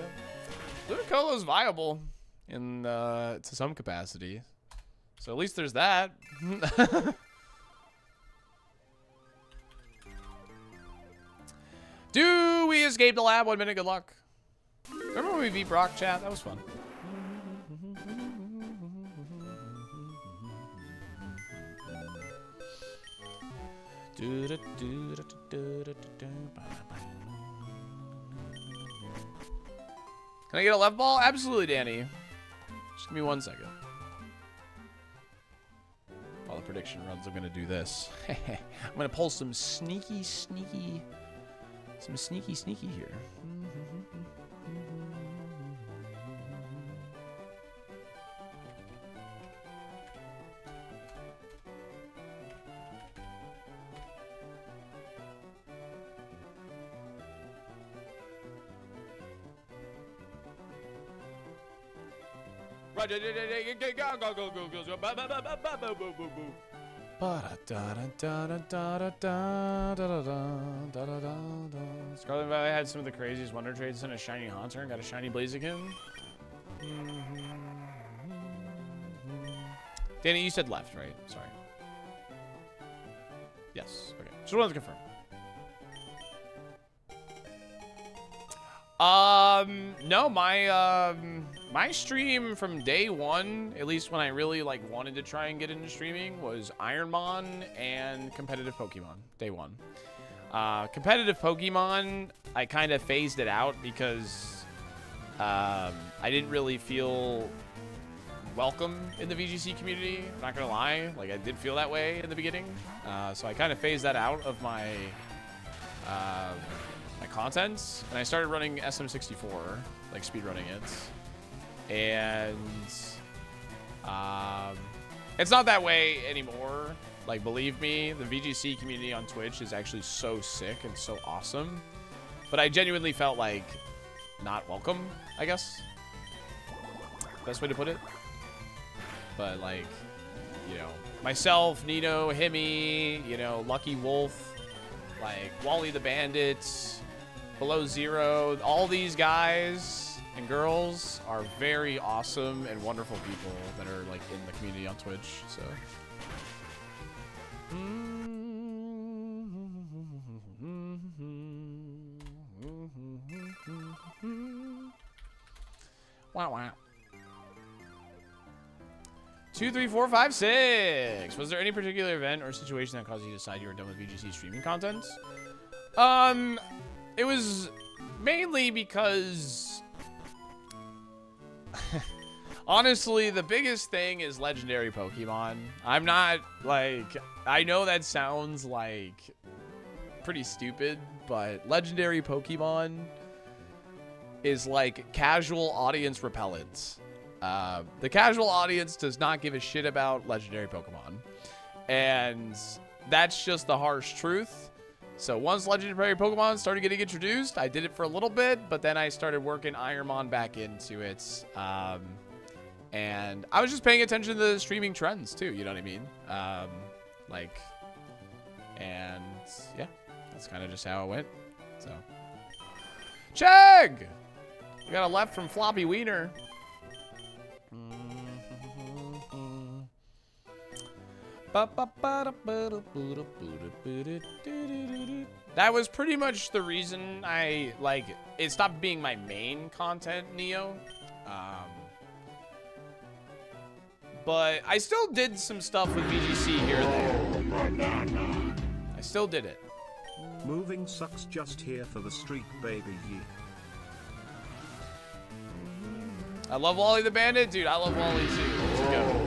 Ludicolo's viable in to some capacity. So at least there's that. Do we escape the lab? 1 minute, good luck. Remember when we beat Brock, chat? That was fun. Can I get a left ball? Absolutely, Danny. Just give me 1 second. While the prediction runs, I'm gonna do this. I'm gonna pull some sneaky here. Scarlet Valley had some of the craziest wonder trades and a shiny Haunter and got a shiny Blaziken. Danny, you said left, right? Sorry. Yes. Okay. Just wanted to confirm. No, my stream from day one, at least when I really like wanted to try and get into streaming, was Ironmon and competitive Pokemon. Day one. Competitive Pokemon, I kind of phased it out because I didn't really feel welcome in the VGC community. I'm not gonna lie, like I did feel that way in the beginning. So I kind of phased that out of my my content, and I started running SM64, like speedrunning it, and it's not that way anymore. Like, believe me, the VGC community on Twitch is actually so sick and so awesome, but I genuinely felt like not welcome, I guess, best way to put it. But like, you know, myself, Nino, Himi, you know, Lucky Wolf, like Wally the Bandit, Below Zero, all these guys and girls are very awesome and wonderful people that are like in the community on Twitch. So wow. 2, 3, 4, 5, 6. Was there any particular event or situation that caused you to decide you were done with VGC streaming content? It was mainly because honestly, the biggest thing is legendary Pokemon. I'm not like, I know that sounds like pretty stupid, but legendary Pokemon is like casual audience repellent. The casual audience does not give a shit about legendary Pokemon, and that's just the harsh truth. So once legendary Pokemon started getting introduced, I did it for a little bit, but then I started working Ironmon back into it, and I was just paying attention to the streaming trends too, you know what I mean? Like, And yeah, that's kind of just how it went. So, Chegg! You got a left from Floppy Wiener. That was pretty much the reason I, like, it stopped being my main content, Neo. But I still did some stuff with VGC here and there. I still did it. Moving sucks, just here for the streak, baby. I love Wally the Bandit. Dude, I love Wally too. Let's go.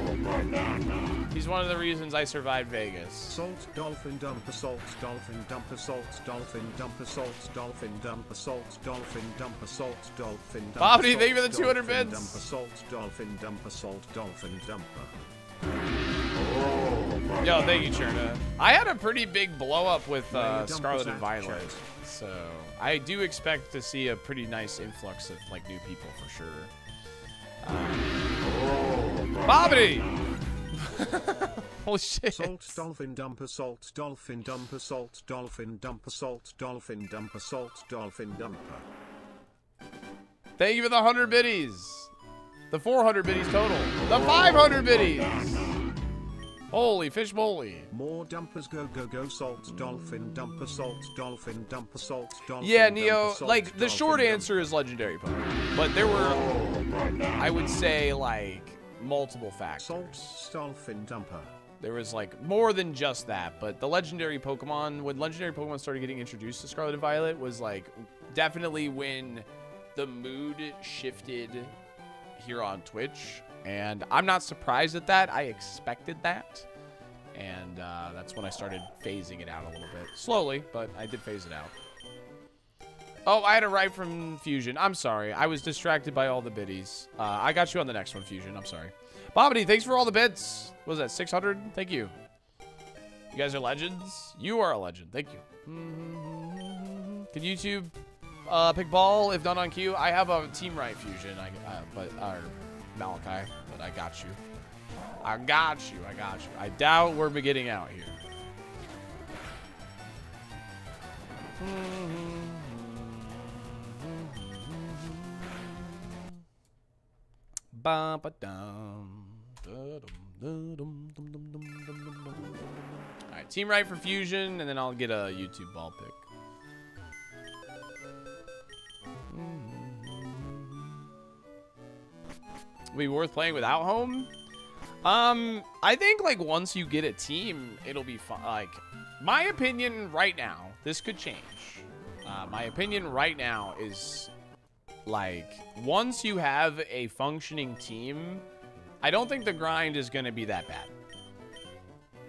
He's one of the reasons I survived Vegas. Salt dolphin dumper, salt dolphin dumper, salt dolphin dumper, salt dolphin dumper, salt dolphin dumper, salt dolphin dumper. Bobby, thank you for the 200 bits. Dumper, salt dolphin dumper, salt dolphin dumper. Yo, thank you, Cherna. I had a pretty big blow up with Scarlet and Violet, so I do expect to see a pretty nice influx of like new people for sure. Bobby! Holy shit. Salt dolphin dumper, salt dolphin dumper, salt dolphin dumper, salt dolphin dumper, salt dolphin dumper. Thank you for the 100 biddies. The 400 biddies total. The 500 biddies. Holy fish moly. More dumpers, go, go, go, salt dolphin dumper, salt dolphin dumper, salt dolphin. Yeah, Neo, dumper, salt, like, the short dumper. answer is legendary Pokemon. But there were, I would say, like, multiple factors. Salt dolphin dumper. There was, like, more than just that. But the legendary Pokemon, when legendary Pokemon started getting introduced to Scarlet and Violet, was, like, definitely when the mood shifted here on Twitch. And I'm not surprised at that. I expected that. And that's when I started phasing it out a little bit. Slowly, but I did phase it out. Oh, I had a right from Fusion. I'm sorry. I was distracted by all the biddies. I got you on the next one, Fusion. I'm sorry. Bobbity, thanks for all the bits. What was that, 600? Thank you. You guys are legends. You are a legend. Thank you. Can YouTube pick ball if done on cue? I have a team right, Fusion. Malachi, but I got you. I got you. I got you. I doubt we're getting out here. Alright, team right for Fusion, and then I'll get a YouTube ball pick. Will be worth playing without home? I think like once you get a team, it'll be fun. Like, my opinion right now, this could change. My opinion right now is like once you have a functioning team, I don't think the grind is going to be that bad.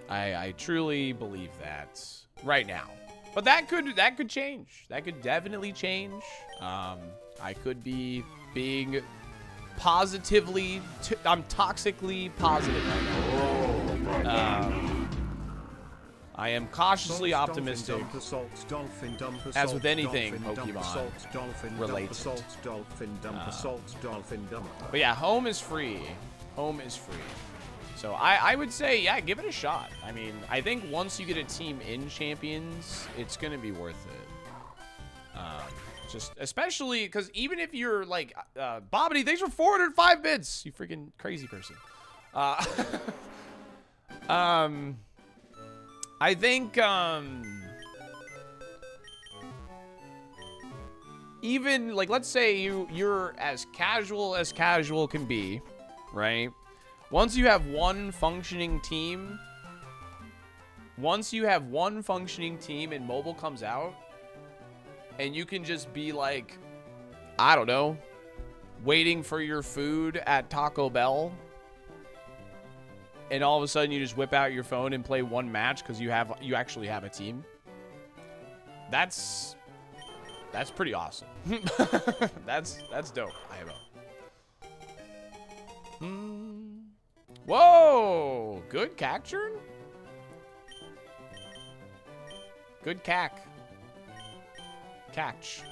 I truly believe that right now. But that could change. That could definitely change. I could be being positively, I'm toxically positive right now. I am cautiously optimistic, as with anything Pokemon related. But yeah, home is free. Home is free. So I would say, yeah, give it a shot. I mean, I think once you get a team in Champions, it's going to be worth it. Just especially because even if you're like, Bobbity, thanks for 405 bits, you freaking crazy person. I think, even like, let's say you're as casual can be, right? Once you have one functioning team and mobile comes out, and you can just be like, I don't know, waiting for your food at Taco Bell, and all of a sudden you just whip out your phone and play one match because you actually have a team. That's pretty awesome. that's dope. Whoa! Good capture? Good cack. Catch.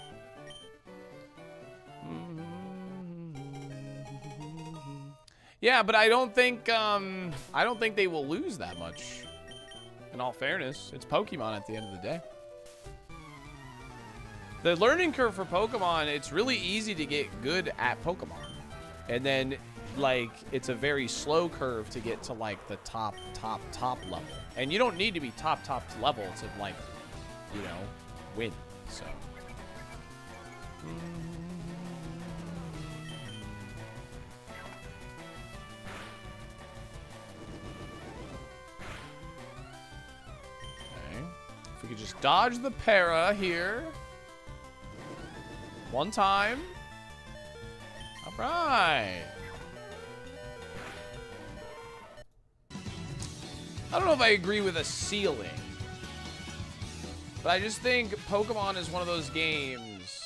Yeah, but I don't think they will lose that much. In all fairness, it's Pokemon at the end of the day. The learning curve for Pokemon, it's really easy to get good at Pokemon. And then, like, it's a very slow curve to get to, like, the top level. And you don't need to be top level to, like, you know, win. So. Okay. If we could just dodge the para here. One time. All right. I don't know if I agree with a ceiling. But I just think Pokemon is one of those games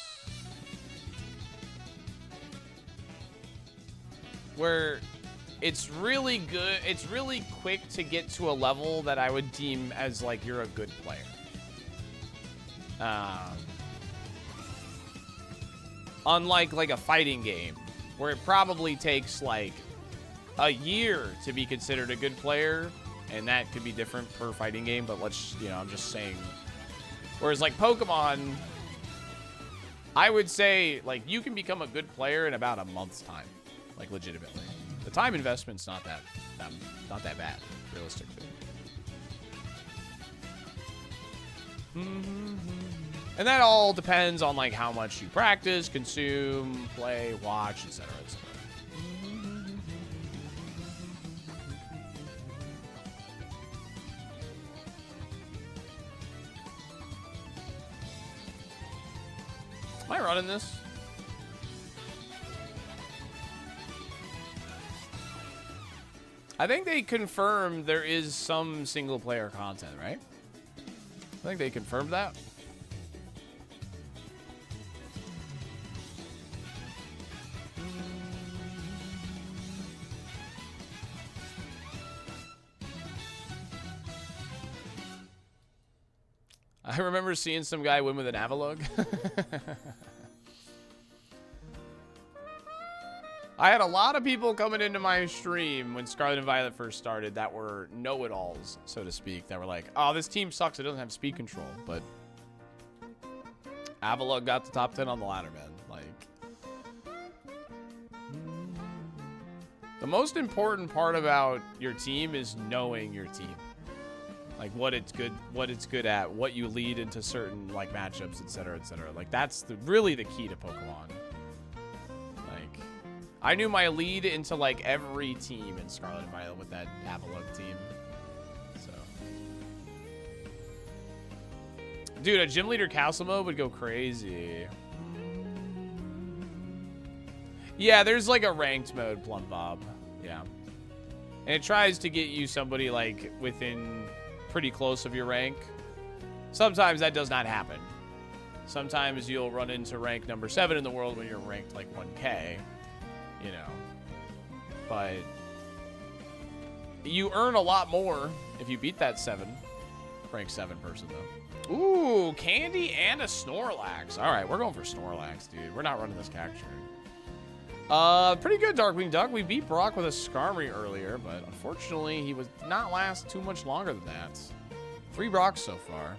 where it's really good. It's really quick to get to a level that I would deem as like you're a good player. Unlike like a fighting game where it probably takes like a year to be considered a good player, and that could be different per fighting game, but let's, you know, I'm just saying. Whereas like Pokemon, I would say like you can become a good player in about a month's time, like legitimately. The time investment's not that bad, realistically. And that all depends on like how much you practice, consume, play, watch, etc., etc. Am I running this? I think they confirmed there is some single player content, right? I think they confirmed that. I remember seeing some guy win with an Avalugg. I had a lot of people coming into my stream when Scarlet and Violet first started that were know-it-alls, so to speak, that were like, oh, this team sucks, it doesn't have speed control. But Avalugg got the top 10 on the ladder, man. Like, the most important part about your team is knowing your team. Like what it's good at, what you lead into certain like matchups, etc., etc. Like that's really the key to Pokemon. Like I knew my lead into like every team in Scarlet and Violet with that Avalugg team. So, dude, a gym leader castle mode would go crazy. Yeah, there's like a ranked mode, Plum Bob. Yeah, and it tries to get you somebody like within pretty close of your rank. Sometimes that does not happen. Sometimes you'll run into rank number 7 in the world when you're ranked like 1K, you know. But you earn a lot more if you beat that rank 7 person though. Ooh, candy and a Snorlax. All right, we're going for Snorlax, dude. We're not running this capture. Pretty good, Darkwing Duck. We beat Brock with a Skarmory earlier, but unfortunately, he would not last too much longer than that. 3 Brocks so far.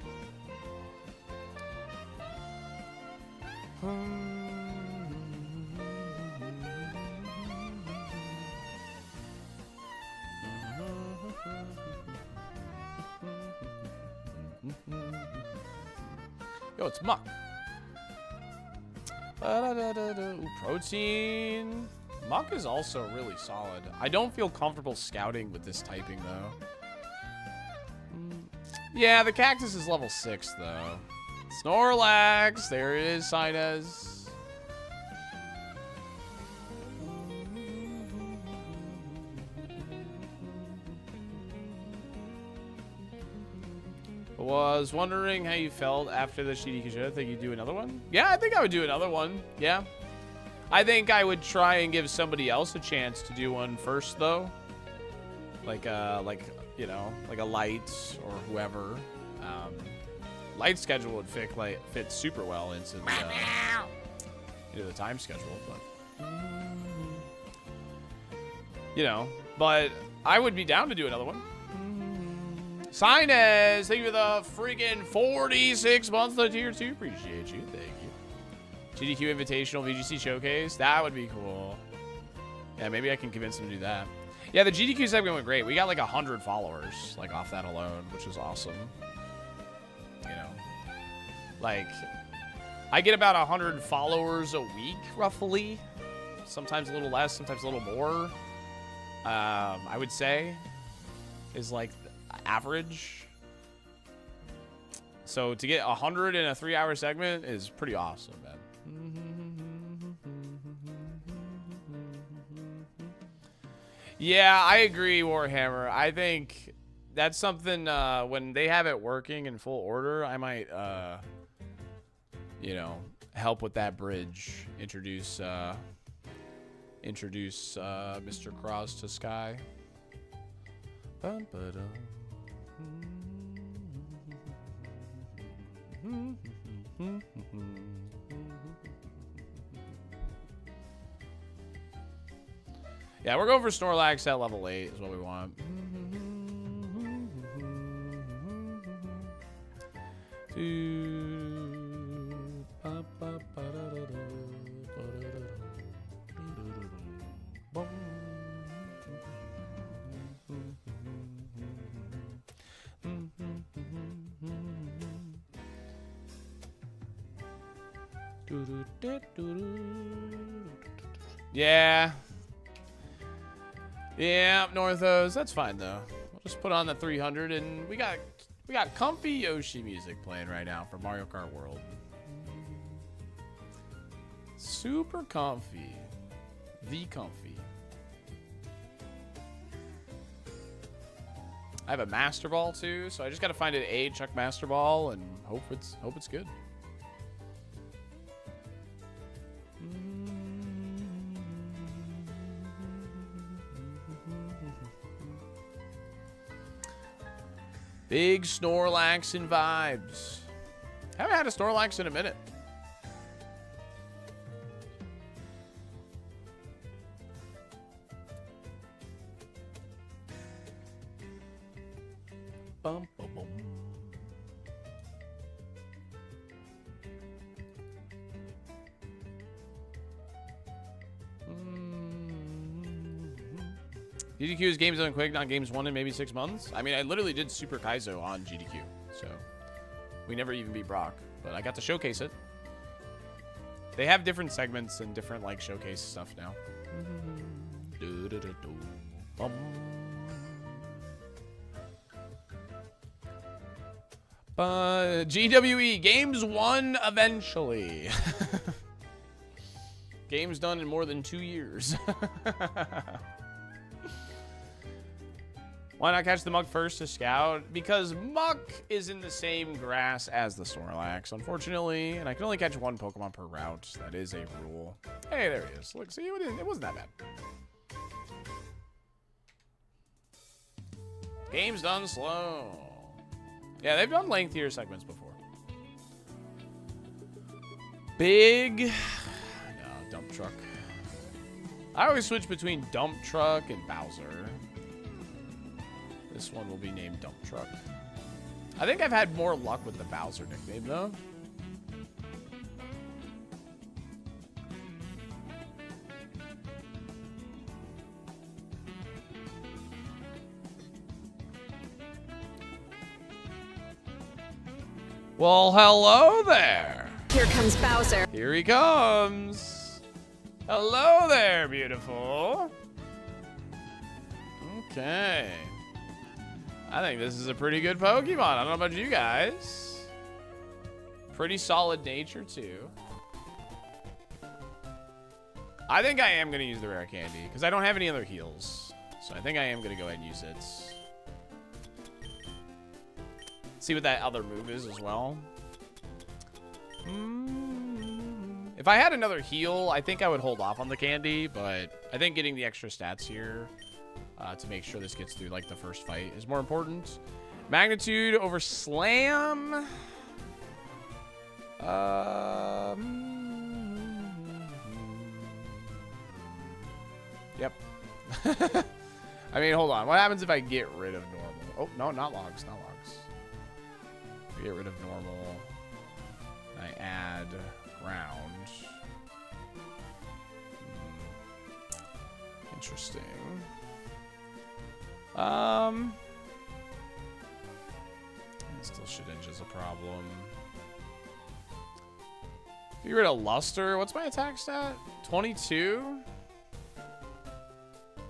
Yo, it's Muck. Ooh, protein. Muck is also really solid. I don't feel comfortable scouting with this typing, though. Yeah, the cactus is level 6, though. Snorlax. There it is, Sinez. Was wondering how you felt after the Shedinja. I think you'd do another one? Yeah, I think I would do another one. Yeah. I think I would try and give somebody else a chance to do one first, though. Like you know, like a Light or whoever. Light schedule would fit super well into the time schedule, but you know, but I would be down to do another one. Sinez, thank you for the freaking 46 months to tier 2. Appreciate you. Thank you. GDQ Invitational VGC Showcase. That would be cool. Yeah, maybe I can convince him to do that. Yeah, the GDQ segment went great. We got like 100 followers, like off that alone, which was awesome. You know, like I get about 100 followers a week, roughly. Sometimes a little less, sometimes a little more. I would say is like average. So to get 100 in a 3-hour segment is pretty awesome, man. Yeah, I agree, Warhammer. I think that's something when they have it working in full order, I might, you know, help with that bridge. Introduce Mr. Cross to Sky. Yeah, we're going for Snorlax at level 8 is what we want. Yeah. Yeah, Northos. That's fine though. We'll just put on the 300, and we got comfy Yoshi music playing right now for Mario Kart World. Super comfy. The comfy. I have a Master Ball too, so I just got to find an A Chuck Master Ball and hope it's good. Big Snorlax and vibes. Haven't had a Snorlax in a minute. Bum, bum, bum. GDQ's games done quick, not games 1 in maybe 6 months. I mean, I literally did Super Kaizo on GDQ, so we never even beat Brock, but I got to showcase it. They have different segments and different like showcase stuff now. But GWE games 1 eventually. Games done in more than 2 years. Why not catch the Muck first to scout? Because Muck is in the same grass as the Snorlax, unfortunately, and I can only catch 1 Pokemon per route. That is a rule. Hey, there he is. Look, see, it wasn't that bad. Game's done slow. Yeah, they've done lengthier segments before. Big... No, Dump Truck. I always switch between Dump Truck and Bowser. This one will be named Dump Truck. I think I've had more luck with the Bowser nickname, though. Well, hello there. Here comes Bowser. Here he comes. Hello there, beautiful. Okay. I think this is a pretty good Pokemon. I don't know about you guys. Pretty solid nature, too. I think I am going to use the rare candy because I don't have any other heals. So I think I am going to go ahead and use it. See what that other move is as well. If I had another heal, I think I would hold off on the candy, but I think getting the extra stats here to make sure this gets through like the first fight is more important. Magnitude over Slam. Yep. I mean, hold on. What happens if I get rid of normal? Oh, no, not logs. Not logs. Get rid of normal. I add ground. Interesting. Still Shedinja's a problem. Get rid of Luster. What's my attack stat? 22?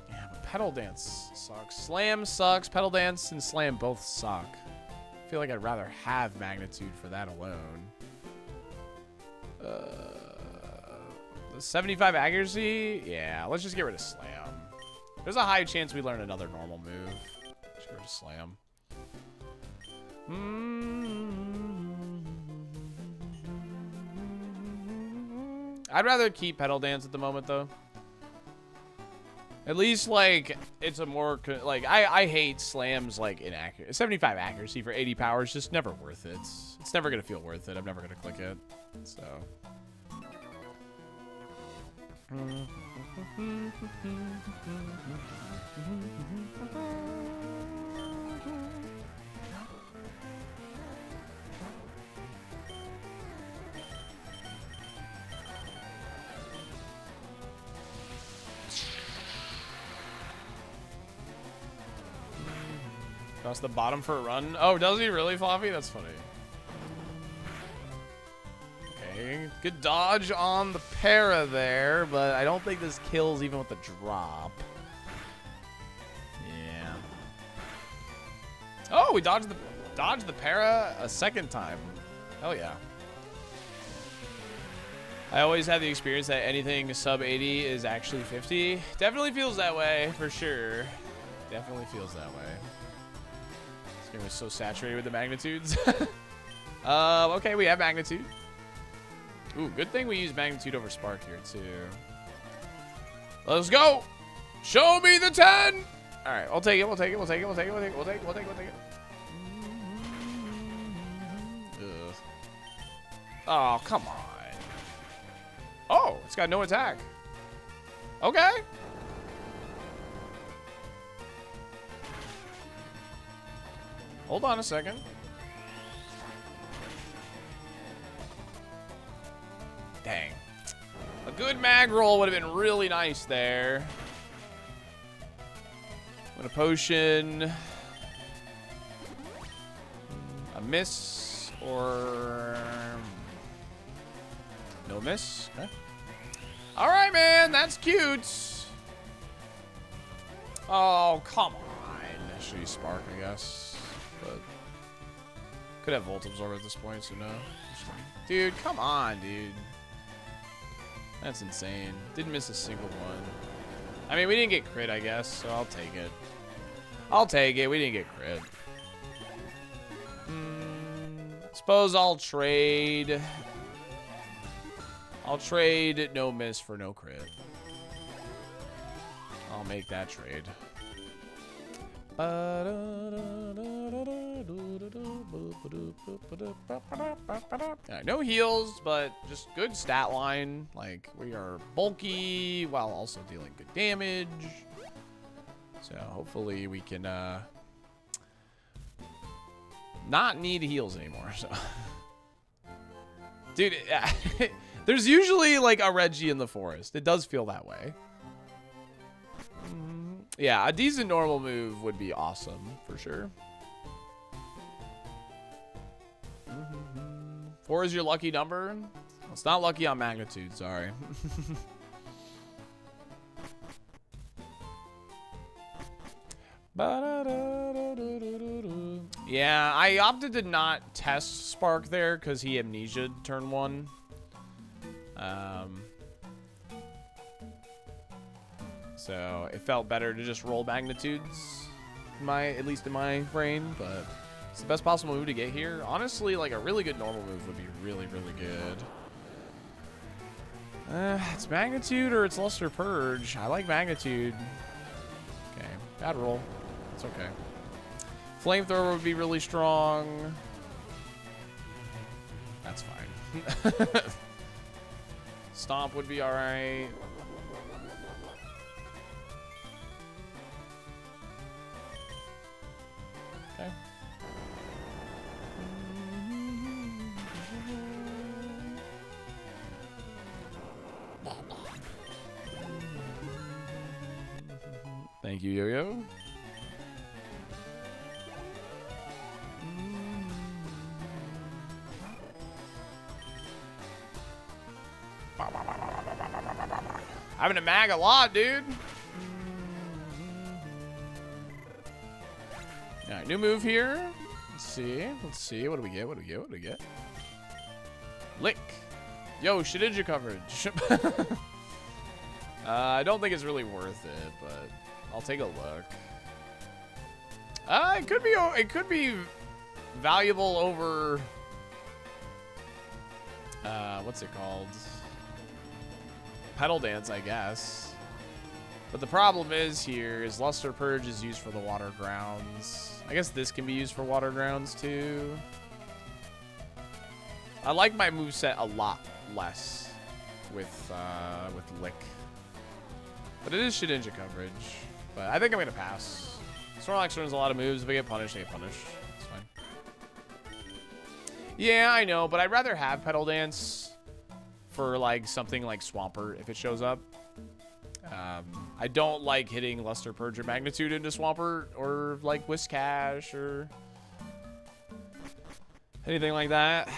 Yeah, but Petal Dance sucks. Slam sucks. Petal Dance and Slam both suck. I feel like I'd rather have Magnitude for that alone. 75 accuracy? Yeah, let's just get rid of Slam. There's a high chance we learn another normal move. Just get rid of Slam. I'd rather keep Petal Dance at the moment, though. At least, like, it's a more, like, I hate Slam's, like, inaccurate. 75 accuracy for 80 power is just never worth it. It's never going to feel worth it. I'm never going to click it. So. Across the bottom for a run. Oh, does he really, Floppy? That's funny. Okay, good dodge on the para there, but I don't think this kills even with the drop. Yeah. Oh, we dodged the para a second time. Hell yeah. I always have the experience that anything sub 80 is actually 50. Definitely feels that way, for sure. Definitely feels that way. This game was so saturated with the magnitudes. Okay, we have magnitude. Ooh, good thing we use magnitude over spark here, too. Let's go! Show me the 10! Alright, I'll take it, we'll take it, we'll take it, we'll take it, we'll take it, we'll take it, we'll take it, we'll take it. Ugh. Oh, come on. Oh, it's got no attack. Okay. Hold on a second. Dang. A good mag roll would have been really nice there. With a potion. A miss or no miss. Okay. All right, man. That's cute. Oh, come on. Should use Spark, I guess. But could have Volt Absorb at this point, so no. Dude, come on, dude. That's insane. Didn't miss a single one. I mean, we didn't get crit, I guess, so I'll take it. I'll take it. We didn't get crit. Suppose I'll trade. I'll trade no miss for no crit. I'll make that trade. No heals, but just good stat line. Like, we are bulky while also dealing good damage. So hopefully we can not need heals anymore. So, dude, there's usually like a Reggie in the forest. It does feel that way. Yeah, a decent normal move would be awesome, for sure. 4 is your lucky number? Well, it's not lucky on magnitude, sorry. Yeah, I opted to not test Spark there because he amnesia'd turn 1. So it felt better to just roll magnitudes, at least in my brain, but it's the best possible move to get here. Honestly, like a really good normal move would be really, really good. It's magnitude or it's Luster Purge. I like magnitude. Okay, bad roll. It's okay. Flamethrower would be really strong. That's fine. Stomp would be all right. Thank you, Yo-Yo. Having to mag a lot, dude. All right, new move here. Let's see. Let's see. What do we get? What do we get? What do we get? Lick. Yo, Shedinja coverage. I don't think it's really worth it, but I'll take a look. It could be valuable over what's it called? Pedal Dance, I guess. But the problem is Luster Purge is used for the water grounds. I guess this can be used for water grounds too. I like my moveset a lot less with Lick. But it is Shedinja coverage. But I think I'm going to pass. Snorlax runs a lot of moves. If I get punished, I get punished. It's fine. Yeah, I know. But I'd rather have Pedal Dance for like something like Swampert if it shows up. I don't like hitting Luster Purge or Magnitude into Swampert or like Whiscash or anything like that.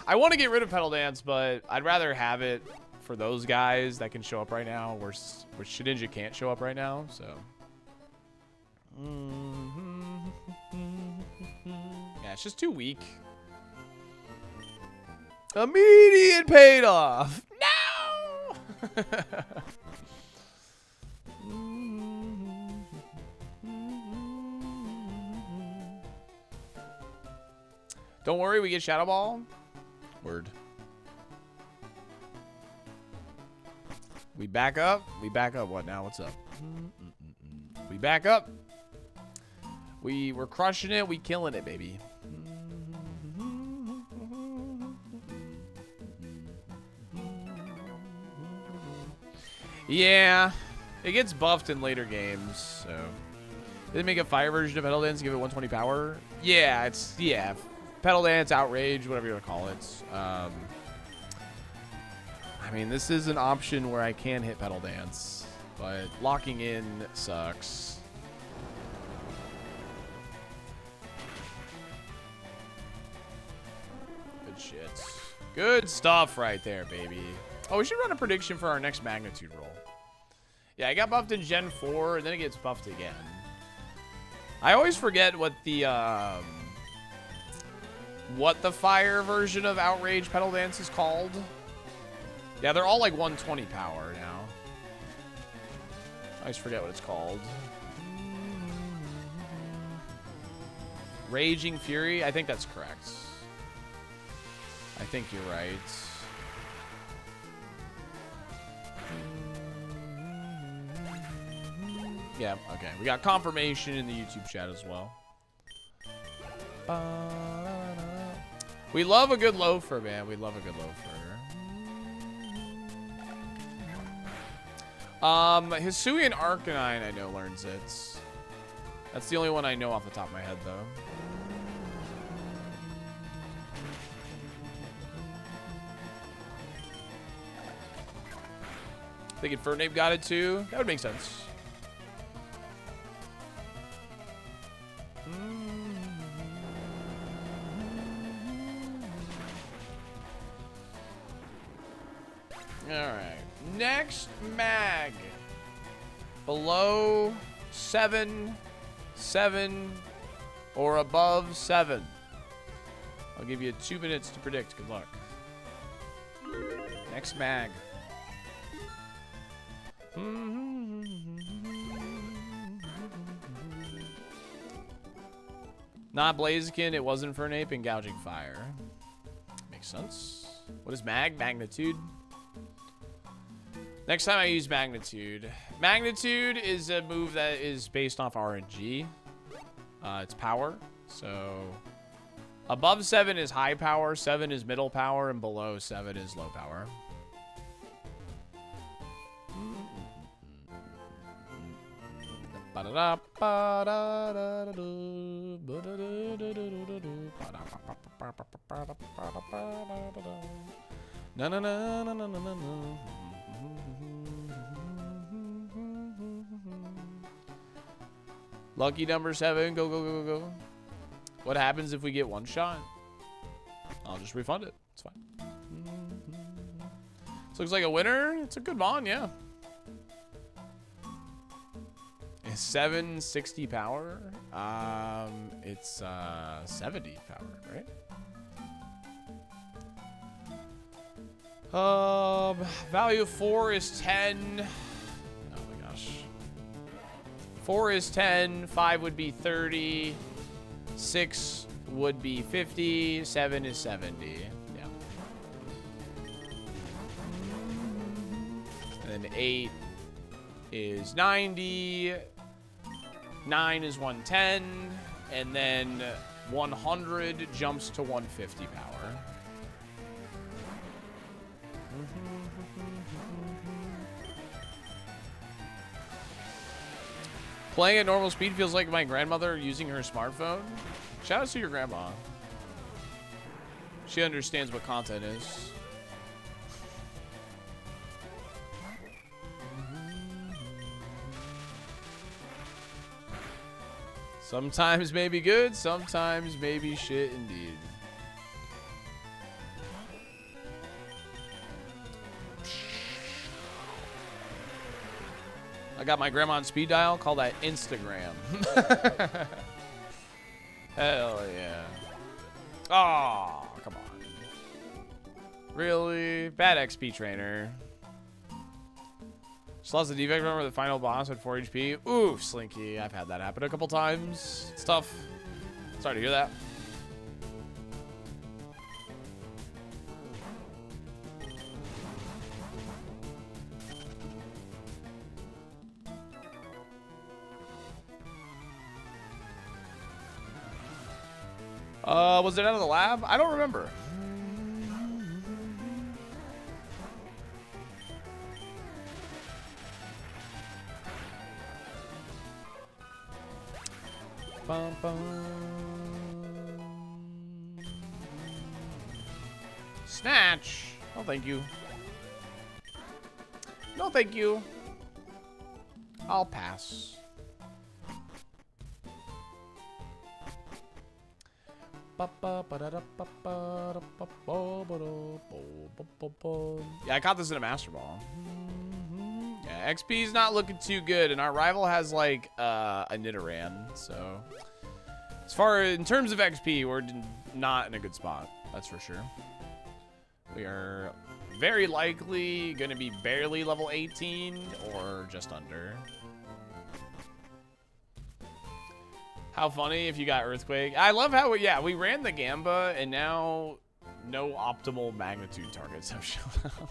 I want to get rid of Pedal Dance, but I'd rather have it for those guys that can show up right now, where Shedinja can't show up right now, so. Yeah, it's just too weak. Immediate paid off. No! Don't worry, we get Shadow Ball. Word. We back up. We back up. What now? What's up? We back up. We're crushing it. We killing it, baby. Yeah, it gets buffed in later games. So, did they make a fire version of Pedal Dance and give it 120 power? Yeah, Pedal Dance, Outrage, whatever you want to call it. I mean, this is an option where I can hit Pedal Dance, but locking in sucks. Good shit. Good stuff right there, baby. Oh, we should run a prediction for our next Magnitude roll. Yeah, I got buffed in Gen 4, and then it gets buffed again. I always forget what the fire version of Outrage Pedal Dance is called. Yeah, they're all like 120 power now. I always forget what it's called. Raging Fury? I think that's correct. I think you're right. Yeah, okay. We got confirmation in the YouTube chat as well. We love a good loafer, man. We love a good loafer. Hisuian Arcanine, I know, learns it. That's the only one I know off the top of my head, though. Thinking Fernape got it, too. That would make sense. Alright. Next mag. Below 7, 7, or above 7. I'll give you 2 minutes to predict. Good luck. Next mag. Not Blaziken, it wasn't Fernape, and Gouging Fire. Makes sense. What is mag? Magnitude. Next time I use Magnitude. Magnitude is a move that is based off RNG. It's power. So above 7 is high power, 7 is middle power, and below 7 is low power. Na na na na na na na. Lucky number 7. Go, go, go, go, go. What happens if we get one shot? I'll just refund it. It's fine. This looks like a winner. It's a good mon, yeah. It's 760 power. It's 70 power, right? Value of 4 is 10. Oh my gosh. 4 is 10. 5 would be 30. 6 would be 50. 7 is 70. Yeah. And then 8 is 90. 9 is 110. And then 100 jumps to 150 power. Playing at normal speed feels like my grandmother using her smartphone. Shout out to your grandma. She understands what content is. Sometimes maybe good, sometimes maybe shit indeed. I got my grandma on speed dial. Call that Instagram. Hell yeah. Oh, come on. Really? Bad XP trainer. Just lost the defect remember the final boss at 4 HP. Oof, Slinky. I've had that happen a couple times. It's tough. Sorry to hear that. Was it out of the lab? I don't remember. Bum, bum. Snatch. No, thank you. No, thank you. I'll pass. Yeah, I caught this in a Master Ball. Yeah, XP's not looking too good, and our rival has like a Nidoran, so as far in terms of XP, we're not in a good spot. That's for sure. We are very likely going to be barely level 18 or just under. How funny if you got Earthquake. I love how, we ran the Gamba, and now no optimal magnitude targets have shown up.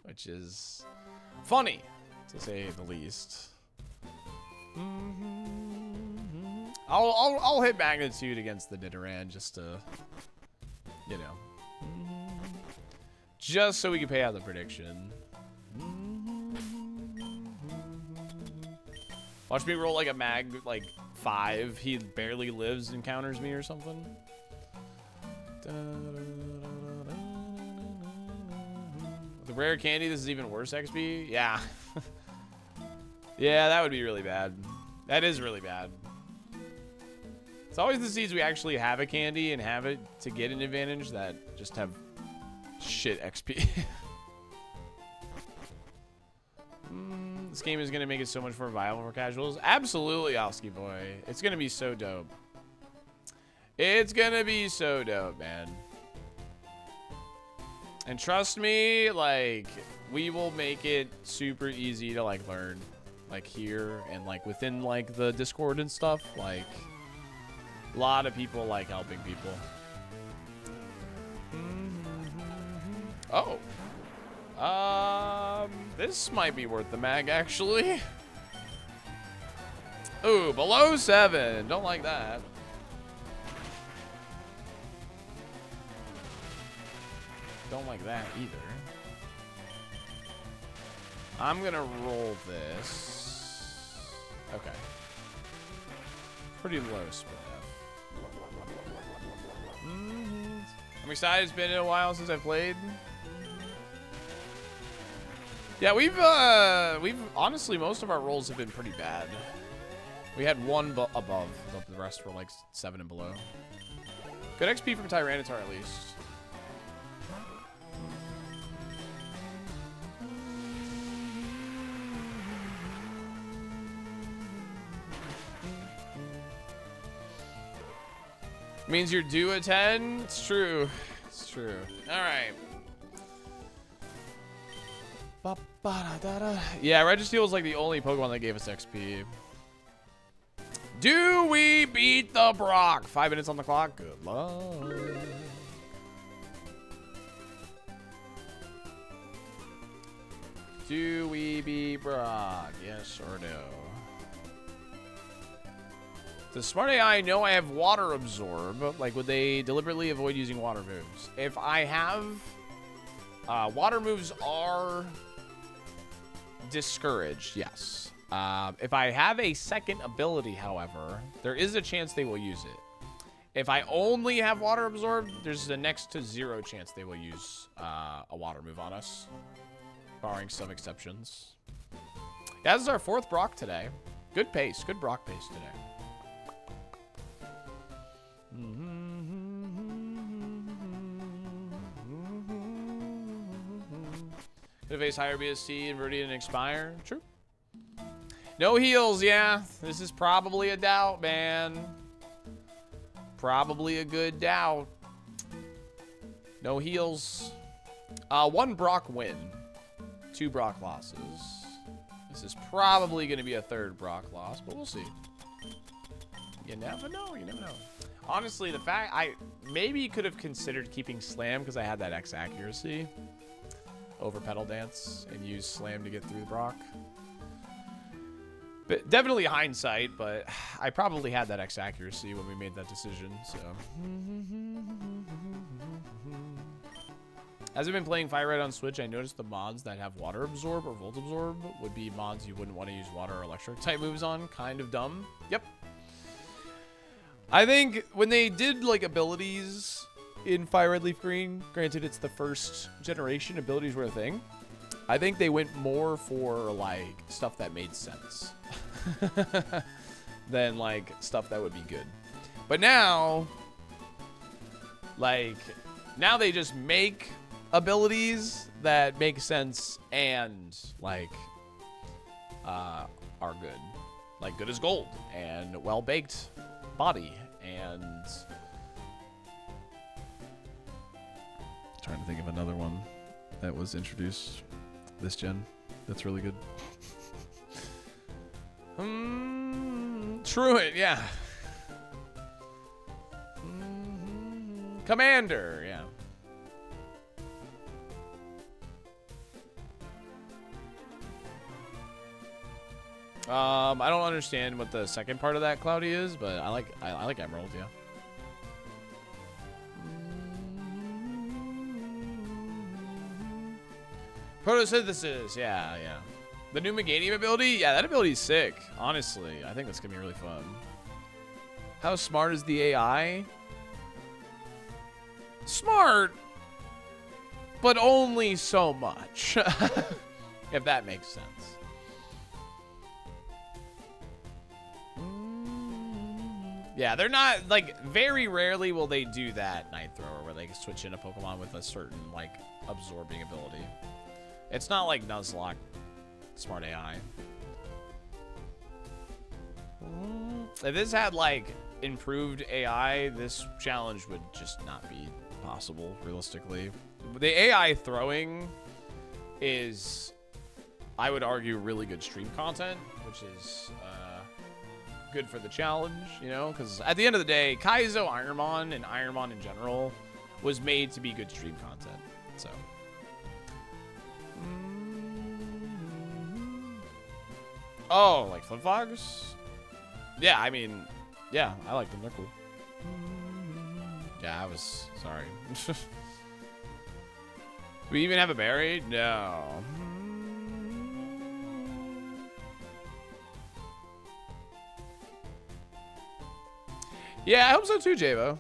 Which is funny, to say the least. I'll hit magnitude against the Nidoran just to, you know. Just so we can pay out the prediction. Watch me roll like a mag, like 5. He barely lives, encounters me or something. The rare candy, this is even worse XP? Yeah. Yeah, that would be really bad. That is really bad. It's always the seeds we actually have a candy and have it to get an advantage that just have shit XP. This game is going to make it so much more viable for casuals. Absolutely, Alski boy. It's going to be so dope. It's going to be so dope, man. And trust me, like, we will make it super easy to, like, learn. Like, here and, like, within, like, the Discord and stuff. Like, a lot of people like helping people. Oh. This might be worth the mag, actually. Ooh, below 7. Don't like that. Don't like that either. I'm gonna roll this. Okay. Pretty low spin. I'm excited. It's been a while since I played. Yeah, we've honestly, most of our rolls have been pretty bad. We had one above, but the rest were like 7 and below. Good XP from Tyranitar at least. Means you're due a 10? It's true. It's true. Alright. Yeah, Registeel was like the only Pokemon that gave us XP. Do we beat the Brock? 5 minutes on the clock. Good luck. Do we beat Brock? Yes or no? Does Smart AI know I have Water Absorb? Like, would they deliberately avoid using water moves? If I have... water moves are discouraged, yes. If I have a second ability, however, there is a chance they will use it. If I only have Water Absorb, there's a next to 0 chance they will use a water move on us. Barring some exceptions. Yeah, this is our 4th Brock today. Good pace. Good Brock pace today. Could face higher BSC, Inverted, and Expire. True. No heals, yeah. This is probably a doubt, man. Probably a good doubt. No heals. 1 Brock win. 2 Brock losses. This is probably going to be a 3rd Brock loss, but we'll see. You never know. You never know. Honestly, the fact I maybe could have considered keeping Slam because I had that X accuracy over Pedal Dance and use Slam to get through the Brock. But definitely hindsight, but I probably had that X accuracy when we made that decision, so. As I've been playing Fire Red on Switch, I noticed the mods that have Water Absorb or Volt Absorb would be mods you wouldn't want to use Water or Electric type moves on. Kind of dumb. Yep. I think when they did like abilities in Fire Red Leaf Green, granted it's the first generation, abilities were a thing. I think they went more for like stuff that made sense than like stuff that would be good. But now, like, now they just make abilities that make sense and like are good. Like good as gold and well-baked body and trying to think of another one that was introduced this gen that's really good. Truant, yeah. Commander, yeah. I don't understand what the second part of that Cloudy is, but I like Emerald, yeah. Photosynthesis, yeah. The new Meganium ability, yeah, that ability's sick. Honestly, I think that's gonna be really fun. How smart is the AI? Smart, but only so much. If that makes sense. Yeah, they're not, like, very rarely will they do that Night Thrower where they switch in a Pokemon with a certain, like, absorbing ability. It's not like Nuzlocke Smart AI. If this had, like, improved AI, this challenge would just not be possible, realistically. The AI throwing is, I would argue, really good stream content, which is good for the challenge, you know? Because at the end of the day, Kaizo Ironmon and Ironmon in general was made to be good stream content, so. Oh, like Flip Fogs? Yeah, I mean, yeah, I like them. They're cool. Yeah, I was sorry. Do we even have a berry? No. Yeah, I hope so too, Javo.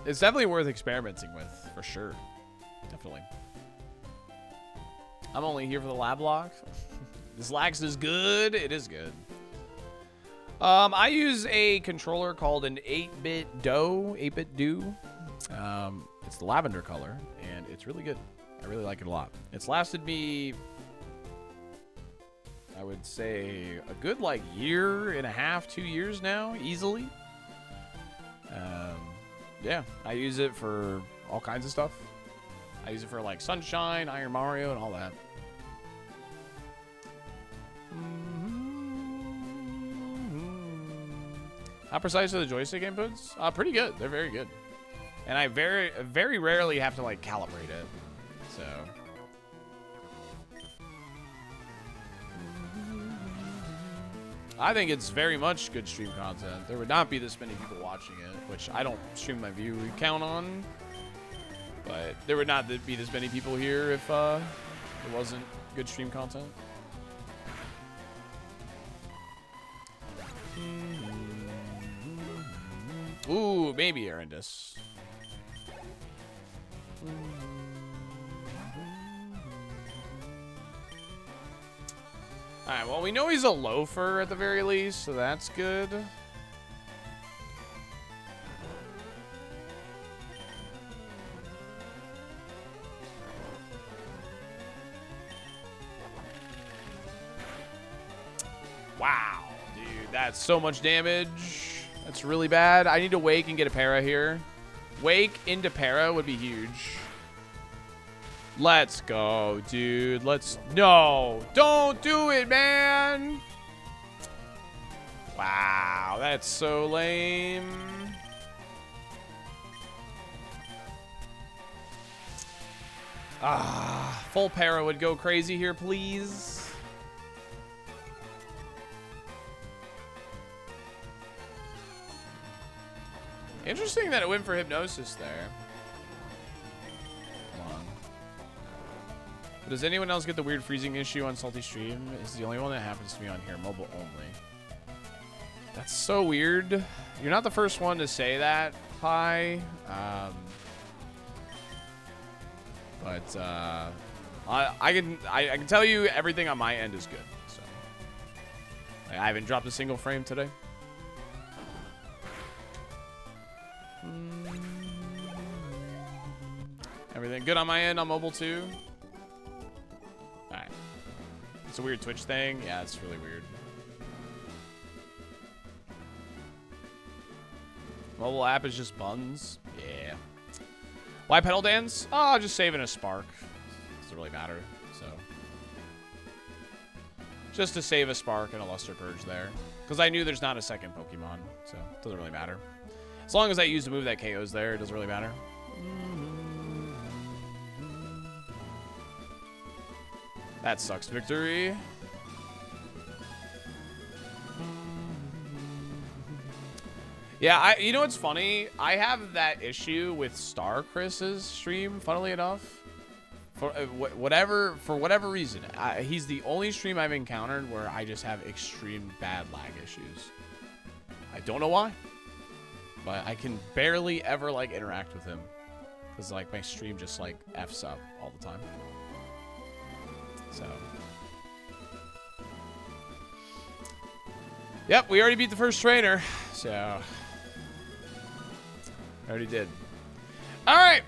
It's definitely worth experimenting with, for sure. Definitely. I'm only here for the lab lock. This lax is good. It is good. I use a controller called an 8-bit Do. It's the lavender color, and it's really good. I really like it a lot. It's lasted me, I would say, a good like year and a half, 2 years now, easily. Yeah, I use it for all kinds of stuff. I use it for like Sunshine, Iron Mario, and all that. How precise are the joystick inputs? Pretty good. They're very good. And I very rarely have to like calibrate it. So I think it's very much good stream content. There would not be this many people watching it, which I don't stream my view count on. But there would not be this many people here if it wasn't good stream content. Ooh, maybe Erendis. Alright, well, we know he's a loafer at the very least, so that's good. Wow, dude, that's so much damage. That's really bad. I need to wake and get a para here. Wake into para would be huge. Let's go, dude. No, don't do it, man. Wow, that's so lame. Full para would go crazy here, please. Interesting that it went for Hypnosis there. Come on. But does anyone else get the weird freezing issue on Salty Stream? It's the only one that happens to me on here, mobile only. That's so weird. You're not the first one to say that, Pi. But I can tell you everything on my end is good. So I haven't dropped a single frame today. Everything good on my end on mobile too. Alright. It's a weird Twitch thing. Yeah, it's really weird. Mobile app is just buns. Yeah. Why pedal dance? Oh, just saving a spark. Doesn't really matter. So just to save a spark and a Luster Purge there. Because I knew there's not a second Pokemon. So it doesn't really matter. As long as I use the move that KOs there, it doesn't really matter. That sucks, Victory. Yeah, you know what's funny? I have that issue with Star Chris's stream, funnily enough. For whatever reason. He's the only stream I've encountered where I just have extreme bad lag issues. I don't know why. But I can barely ever, like, interact with him. Because, like, my stream just, like, F's up all the time. So. Yep, we already beat the first trainer. So. Already did. Alright.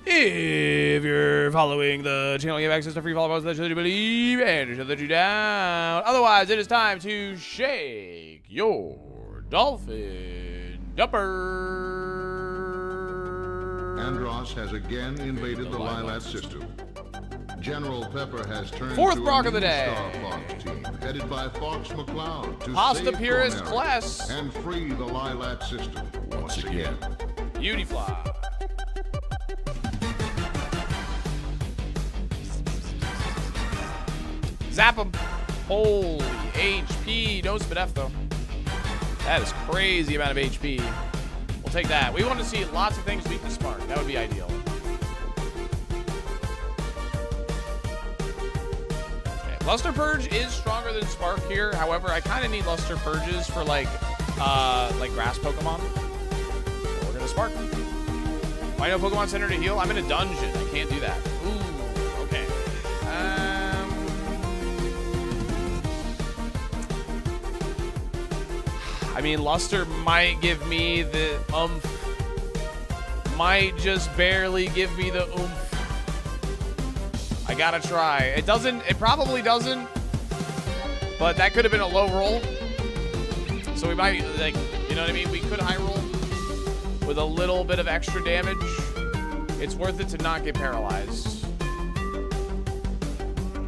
If you're following the channel, you have access to free follow-ups that show that you believe and show that you down. Otherwise, it is time to shake your dolphin dumper. Andros has again invaded the Lilat system. General Pepper has turned Fourth to Brock a of the new day. Star Fox team, headed by Fox McCloud, to Pasta save Purist Cornell Class. and free the Lilat system once again. Beautyfly. Zap him. Holy HP. No spit F though. That is crazy amount of HP. We'll take that. We want to see lots of things weak to Spark. That would be ideal. Okay. Luster Purge is stronger than Spark here. However, I kind of need Luster Purges for like grass Pokemon. So we're gonna Spark. Why no Pokemon Center to heal? I'm in a dungeon. I can't do that. Ooh. Okay. I mean, Luster might give me the might just barely give me the oomph. I gotta try. It probably doesn't, but that could have been a low roll. So we might, like, you know what I mean? We could high roll with a little bit of extra damage. It's worth it to not get paralyzed.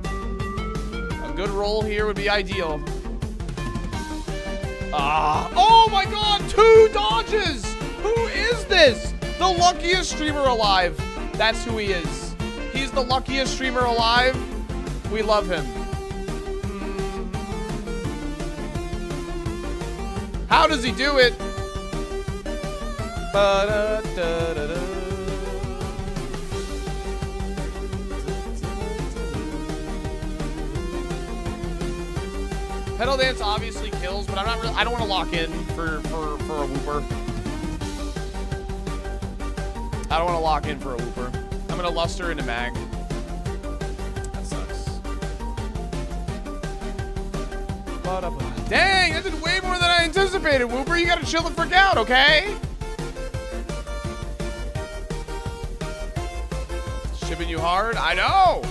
A good roll here would be ideal. Oh my god, 2 dodges! Who is this? The luckiest streamer alive. That's who he is. He's the luckiest streamer alive. We love him. How does he do it? Pedal dance obviously kills, but I don't want to lock in for a whooper. I don't want to lock in for a whooper. I'm gonna luster into mag. That sucks. Dang, that did way more than I anticipated, Whooper. You gotta chill the frick out, okay? Shipping you hard? I know!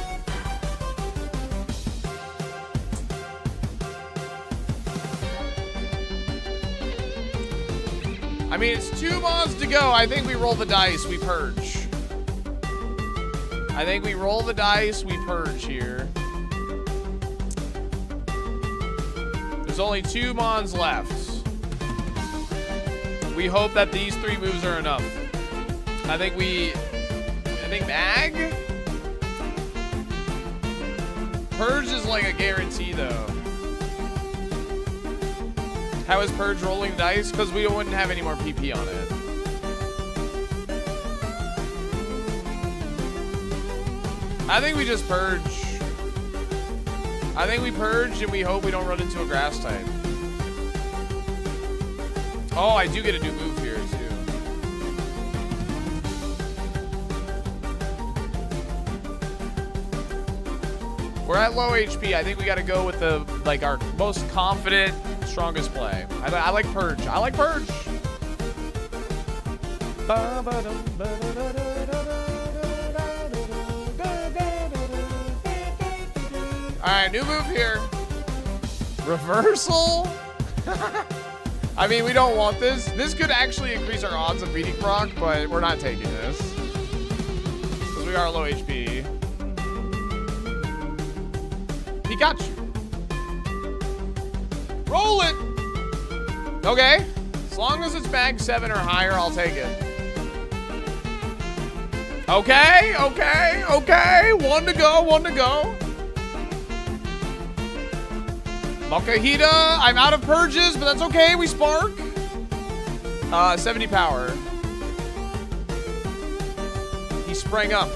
I mean, it's 2 mods to go. I think we roll the dice, we purge. I think we roll the dice, we purge here. There's only 2 mons left. We hope that these 3 moves are enough. I think mag? Purge is like a guarantee, though. How is Purge rolling dice? Because we wouldn't have any more PP on it. I think we just Purge. I think we Purge and we hope we don't run into a grass type. Oh, I do get a new move here, too. We're at low HP. I think we got to go with the, like, our most confident, strongest play. I like Purge. I like Purge. All right, new move here. Reversal. I mean, we don't want this. This could actually increase our odds of beating Brock, but we're not taking this because we are low HP. Pikachu. Roll it. Okay. As long as it's bag 7 or higher, I'll take it. Okay. 1 to go, 1 to go. Makahita. I'm out of purges, but that's okay. We spark. 70 power. He sprang up.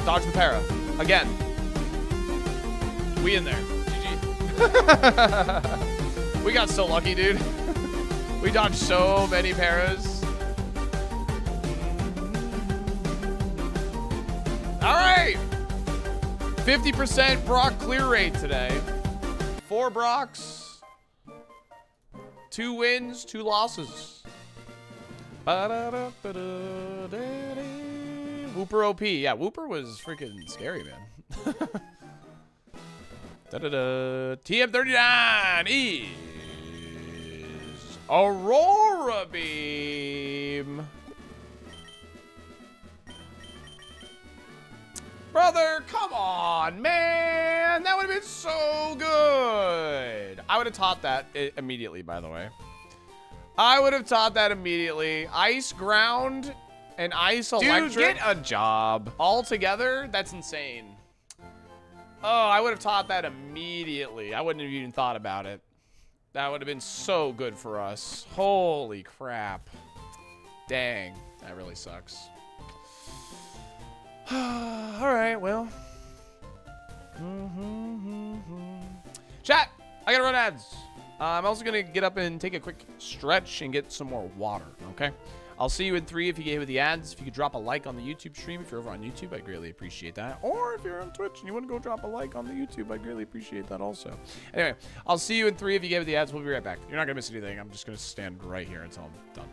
Dodge the para. Again. We in there. GG. We got so lucky, dude. We dodged so many paras. All right. 50% Brock clear rate today. 4 Brocks. 2 wins, 2 losses. Whooper OP. Yeah, Whooper was freaking scary, man. TM39 is Aurora Beam. Brother, come on, man. That would have been so good. I would have taught that immediately, by the way. I would have taught that immediately. Ice ground and ice electric. Dude, get a job. All together? That's insane. Oh, I would have taught that immediately. I wouldn't have even thought about it. That would have been so good for us. Holy crap. Dang. That really sucks. All right, well. Chat, I gotta run ads. I'm also gonna get up and take a quick stretch and get some more water, okay? I'll see you in 3 if you get hit with the ads. If you could drop a like on the YouTube stream, if you're over on YouTube, I'd greatly appreciate that. Or if you're on Twitch and you want to go drop a like on the YouTube, I'd greatly appreciate that also. Anyway, I'll see you in 3 if you get hit with the ads. We'll be right back. You're not going to miss anything. I'm just going to stand right here until I'm done.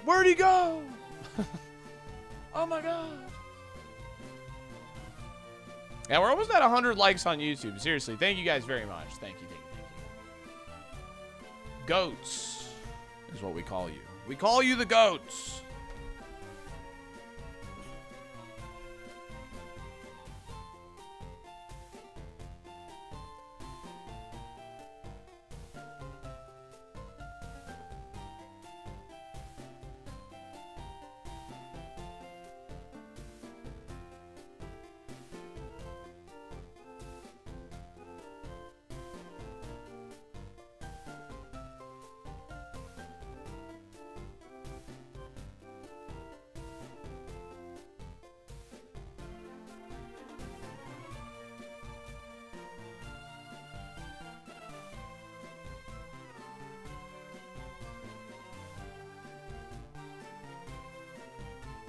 Where'd he go? Oh my god. Yeah, we're almost at 100 likes on YouTube. Seriously, thank you guys very much. Thank you, thank you, thank you. Goats is what we call you. We call you the goats.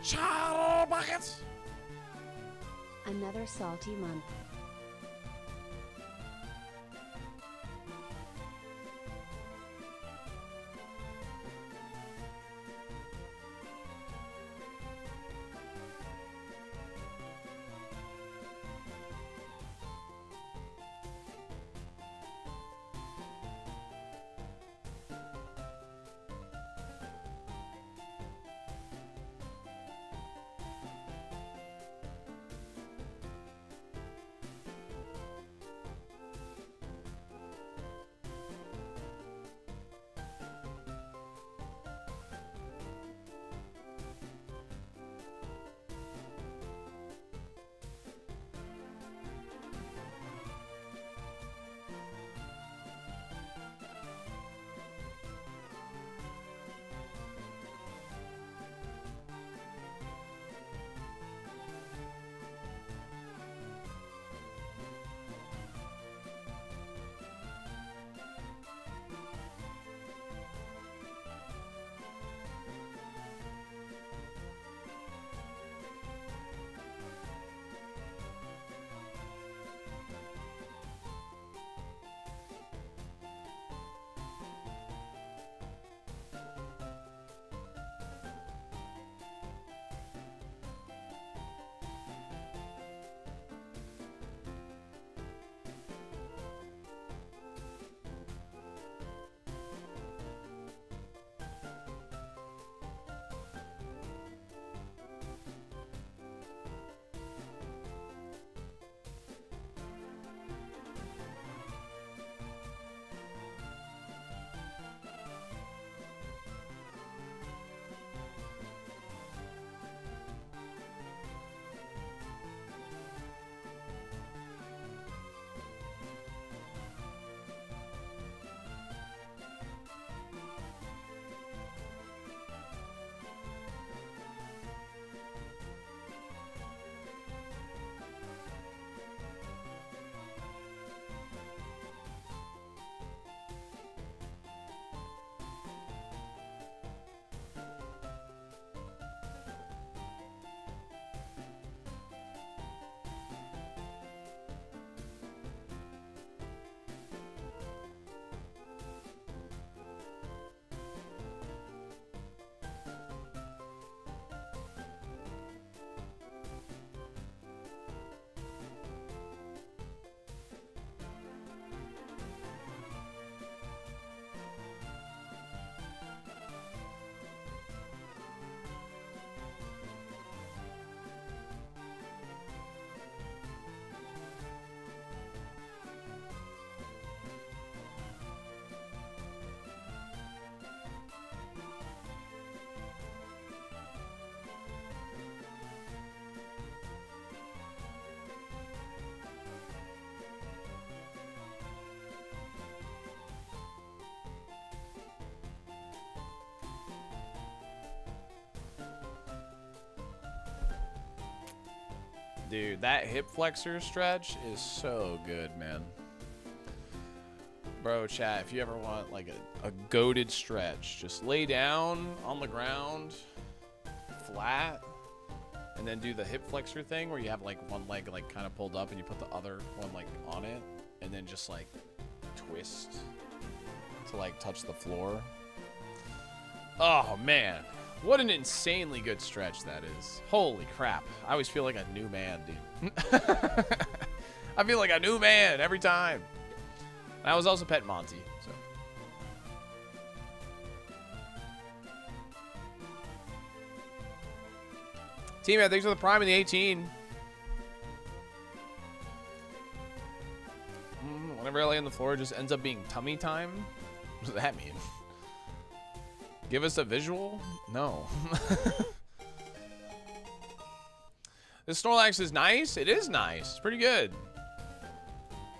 Shadow buckets. Another salty month. Dude, that hip flexor stretch is so good, man. Bro, chat, if you ever want like a goated stretch, just lay down on the ground, flat, and then do the hip flexor thing where you have like one leg like kind of pulled up and you put the other one like on it, and then just like twist to like touch the floor. Oh man, what an insanely good stretch that is. Holy crap. I always feel like a new man, dude. I feel like a new man every time. And I was also pet Monty, so. Team, thanks for the prime and the 18. Whenever I lay on the floor, it just ends up being tummy time. What does that mean? Give us a visual? No. This Snorlax is nice. It is nice. It's pretty good.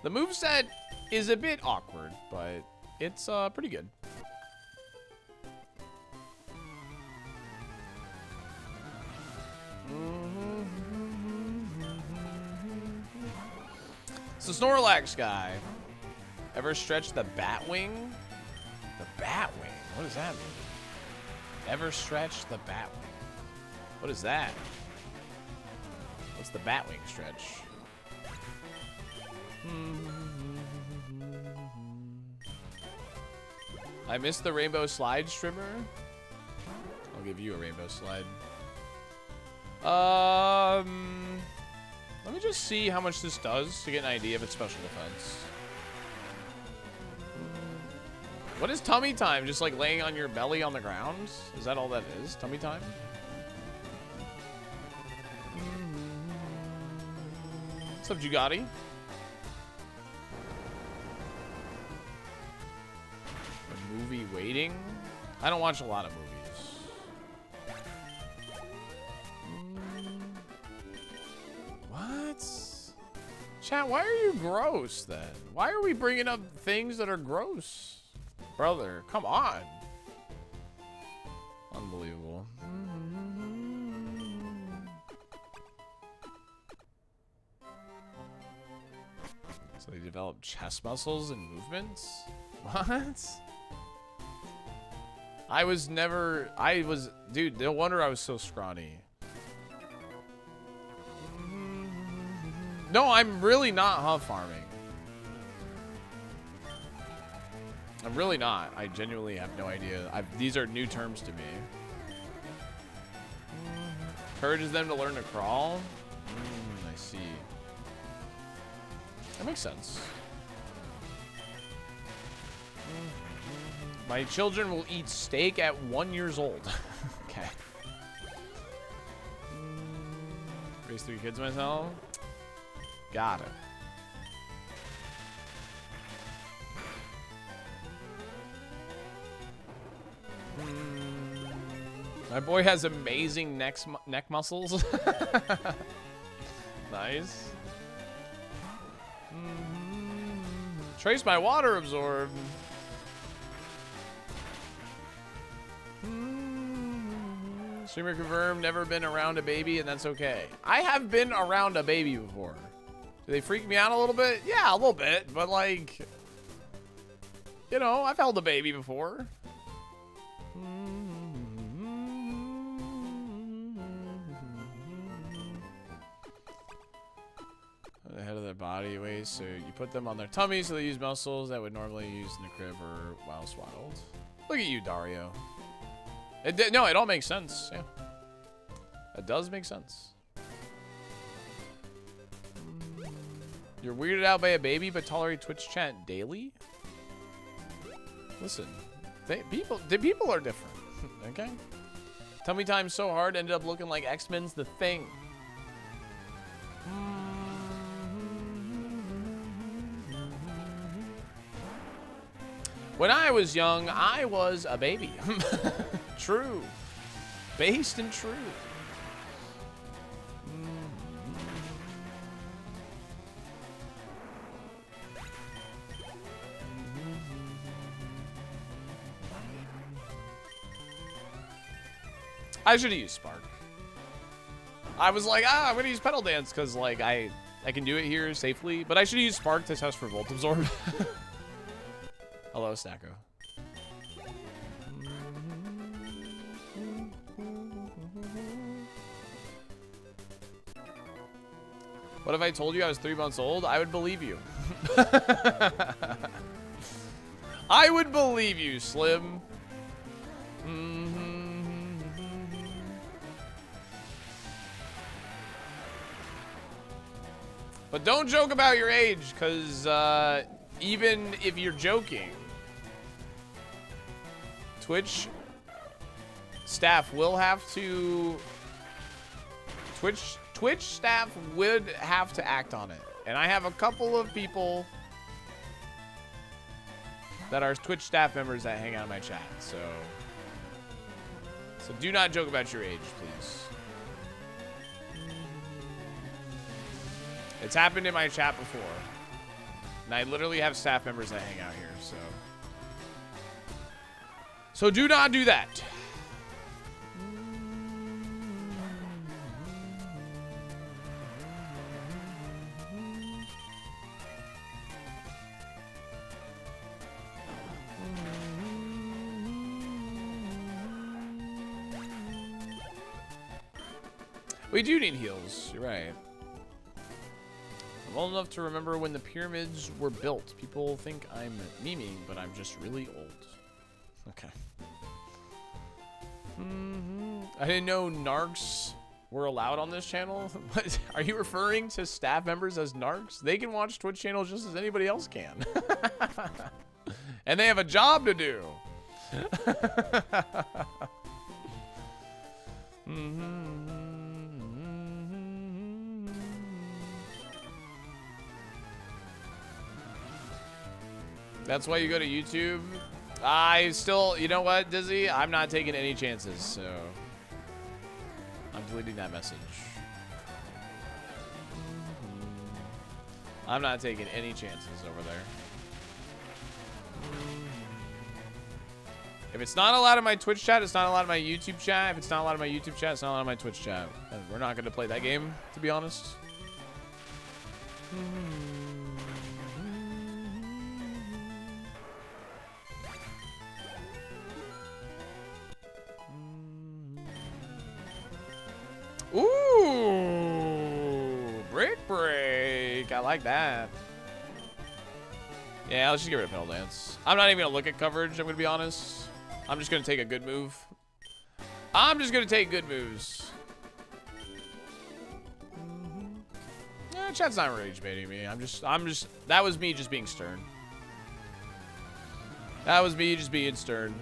The moveset is a bit awkward, but it's pretty good. So Snorlax guy, ever stretch the bat wing? The bat wing? What does that mean? Ever stretch the bat wing? What is that? What's the bat wing stretch? I missed the rainbow slide streamer. I'll give you a rainbow slide. Let me just see how much this does to get an idea of its special defense. What is tummy time? Just like laying on your belly on the ground? Is that all that is? Tummy time? What's up, Jugati? A movie waiting? I don't watch a lot of movies. What? Chat, why are you gross then? Why are we bringing up things that are gross? Brother, come on. Unbelievable. So they develop chest muscles and movements? What? Dude, no wonder I was so scrawny. No, I'm really not huff farming. I'm really not. I genuinely have no idea. These are new terms to me. Encourages them to learn to crawl? I see. That makes sense. My children will eat steak at 1 year old. Okay. Raise 3 kids myself? Got it. My boy has amazing neck muscles. Nice. Trace my water absorb. Streamer confirmed, never been around a baby, and that's okay. I have been around a baby before. Do they freak me out a little bit? Yeah, a little bit, but like, you know, I've held a baby before. The head of their body weighs, so you put them on their tummy so they use muscles that would normally use in the crib or while swaddled. Look at you, Dario. No, it all makes sense. Yeah, it does make sense. You're weirded out by a baby, but tolerate Twitch chat daily. Listen, people are different. Okay. Tummy time so hard ended up looking like X-Men's The Thing. When I was young, I was a baby. True. Based and true. I should have used Spark. I was like, I'm gonna use Petal Dance because like I can do it here safely, but I should use Spark to test for Volt Absorb. Hello, Stacko. What if I told you I was 3 months old? I would believe you. I would believe you, Slim. But don't joke about your age, because even if you're joking, Twitch staff will have to... Twitch staff would have to act on it. And I have a couple of people that are Twitch staff members that hang out in my chat. So do not joke about your age, please. It's happened in my chat before. And I literally have staff members that hang out here, so do not do that. We do need heals. You're right. I'm old enough to remember when the pyramids were built. People think I'm memeing, but I'm just really old. Okay. I didn't know narcs were allowed on this channel. What, are you referring to staff members as narcs? They can watch Twitch channels just as anybody else can. And they have a job to do. That's why you go to YouTube. I still, you know what, Dizzy? I'm not taking any chances, so I'm deleting that message. I'm not taking any chances over there. If it's not allowed in my Twitch chat, it's not allowed in my YouTube chat. If it's not allowed in my YouTube chat, it's not allowed in my Twitch chat. We're not going to play that game, to be honest. Ooh, break. I like that. Yeah, let's just get rid of Petal Dance. I'm not even gonna look at coverage, I'm gonna be honest. I'm just gonna take a good move. I'm just gonna take good moves. Yeah, chat's not rage baiting me. I'm just that was me just being stern. That was me just being stern.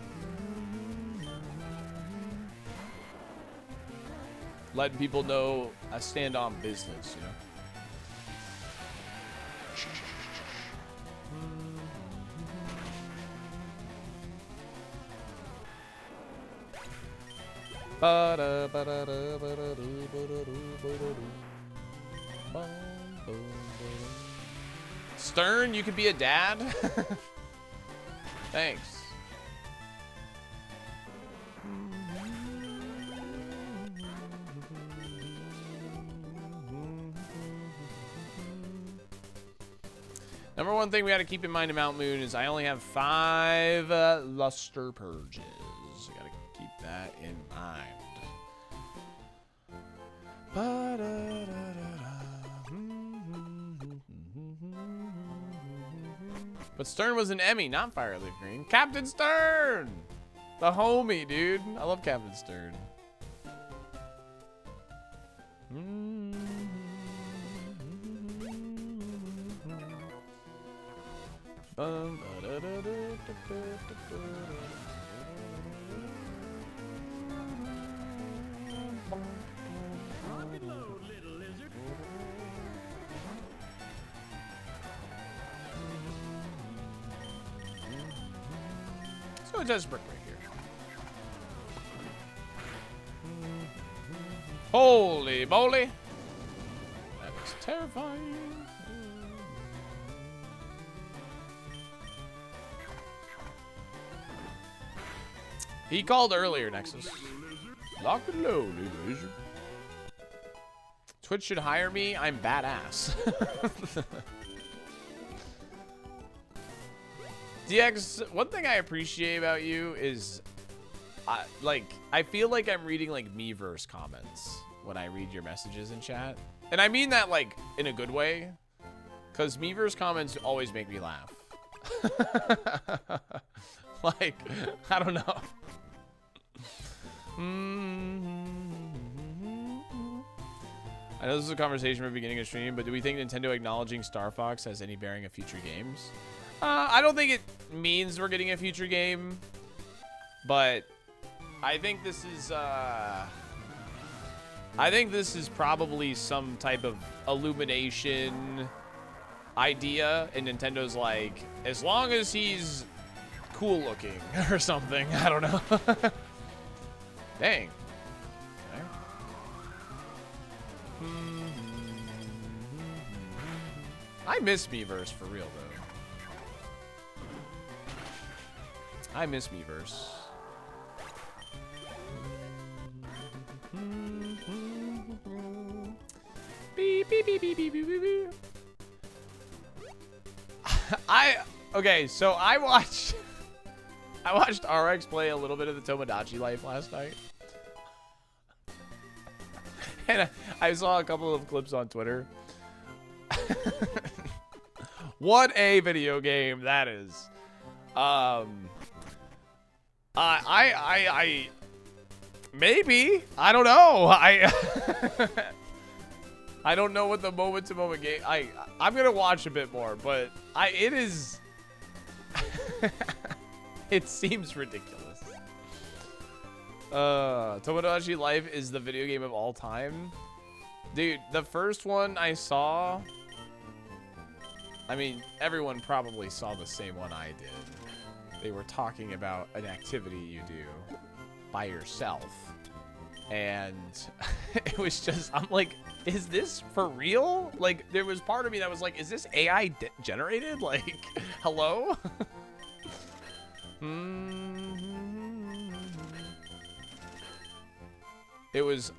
Letting people know I stand on business, you know. Stern, you could be a dad? Thanks. Number one thing we got to keep in mind in Mount Moon is I only have 5 luster purges. I got to keep that in mind. But Stern was an Emmy, not Fireleaf Green. Captain Stern! The homie, dude. I love Captain Stern. Let's go test brick right here. Holy moly! That is terrifying. He called earlier, Nexus. Lock and load, little lizard. Twitch should hire me. I'm badass. DX, one thing I appreciate about you is, I feel like I'm reading like Miiverse comments when I read your messages in chat, and I mean that like in a good way, because Miiverse comments always make me laugh. Like, I don't know. I know this is a conversation from the beginning of stream, but do we think Nintendo acknowledging Star Fox has any bearing of future games? I don't think it means we're getting a future game, but I think this is probably some type of Illumination idea, and Nintendo's like, as long as he's cool looking or something. I don't know. Dang. Okay. I miss Miiverse for real though. I miss Miiverse. Beep, beep, beep, beep, beep, beep, beep. Okay, so I watched RX play a little bit of the Tomodachi Life last night. And I saw a couple of clips on Twitter. What a video game that is. Maybe, I don't know. I don't know what the moment-to-moment game. I'm gonna watch a bit more, but it is. It seems ridiculous. Tomodachi Life is the video game of all time, dude. The first one I saw. I mean, everyone probably saw the same one I did. They were talking about an activity you do by yourself. And it was just, I'm like, is this for real? Like, there was part of me that was like, is this AI generated? Like, hello? It was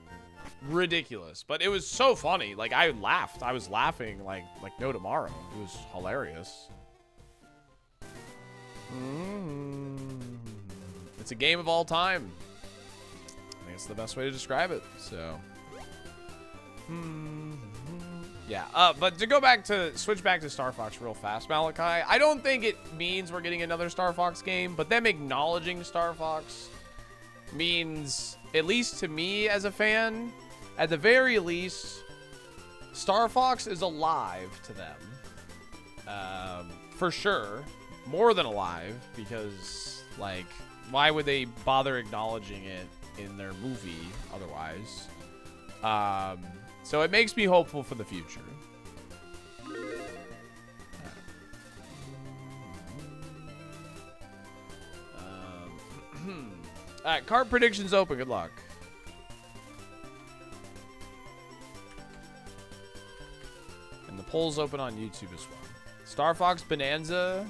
ridiculous, but it was so funny. Like, I laughed. I was laughing like no tomorrow. It was hilarious. It's a game of all time. I think it's the best way to describe it. So, yeah. But to switch back to Star Fox real fast, Malachi. I don't think it means we're getting another Star Fox game, but them acknowledging Star Fox means, at least to me as a fan, at the very least, Star Fox is alive to them. For sure. More than alive, because, like, why would they bother acknowledging it in their movie otherwise? So it makes me hopeful for the future. Alright, card predictions open. Good luck. And the poll's open on YouTube as well. Star Fox Bonanza.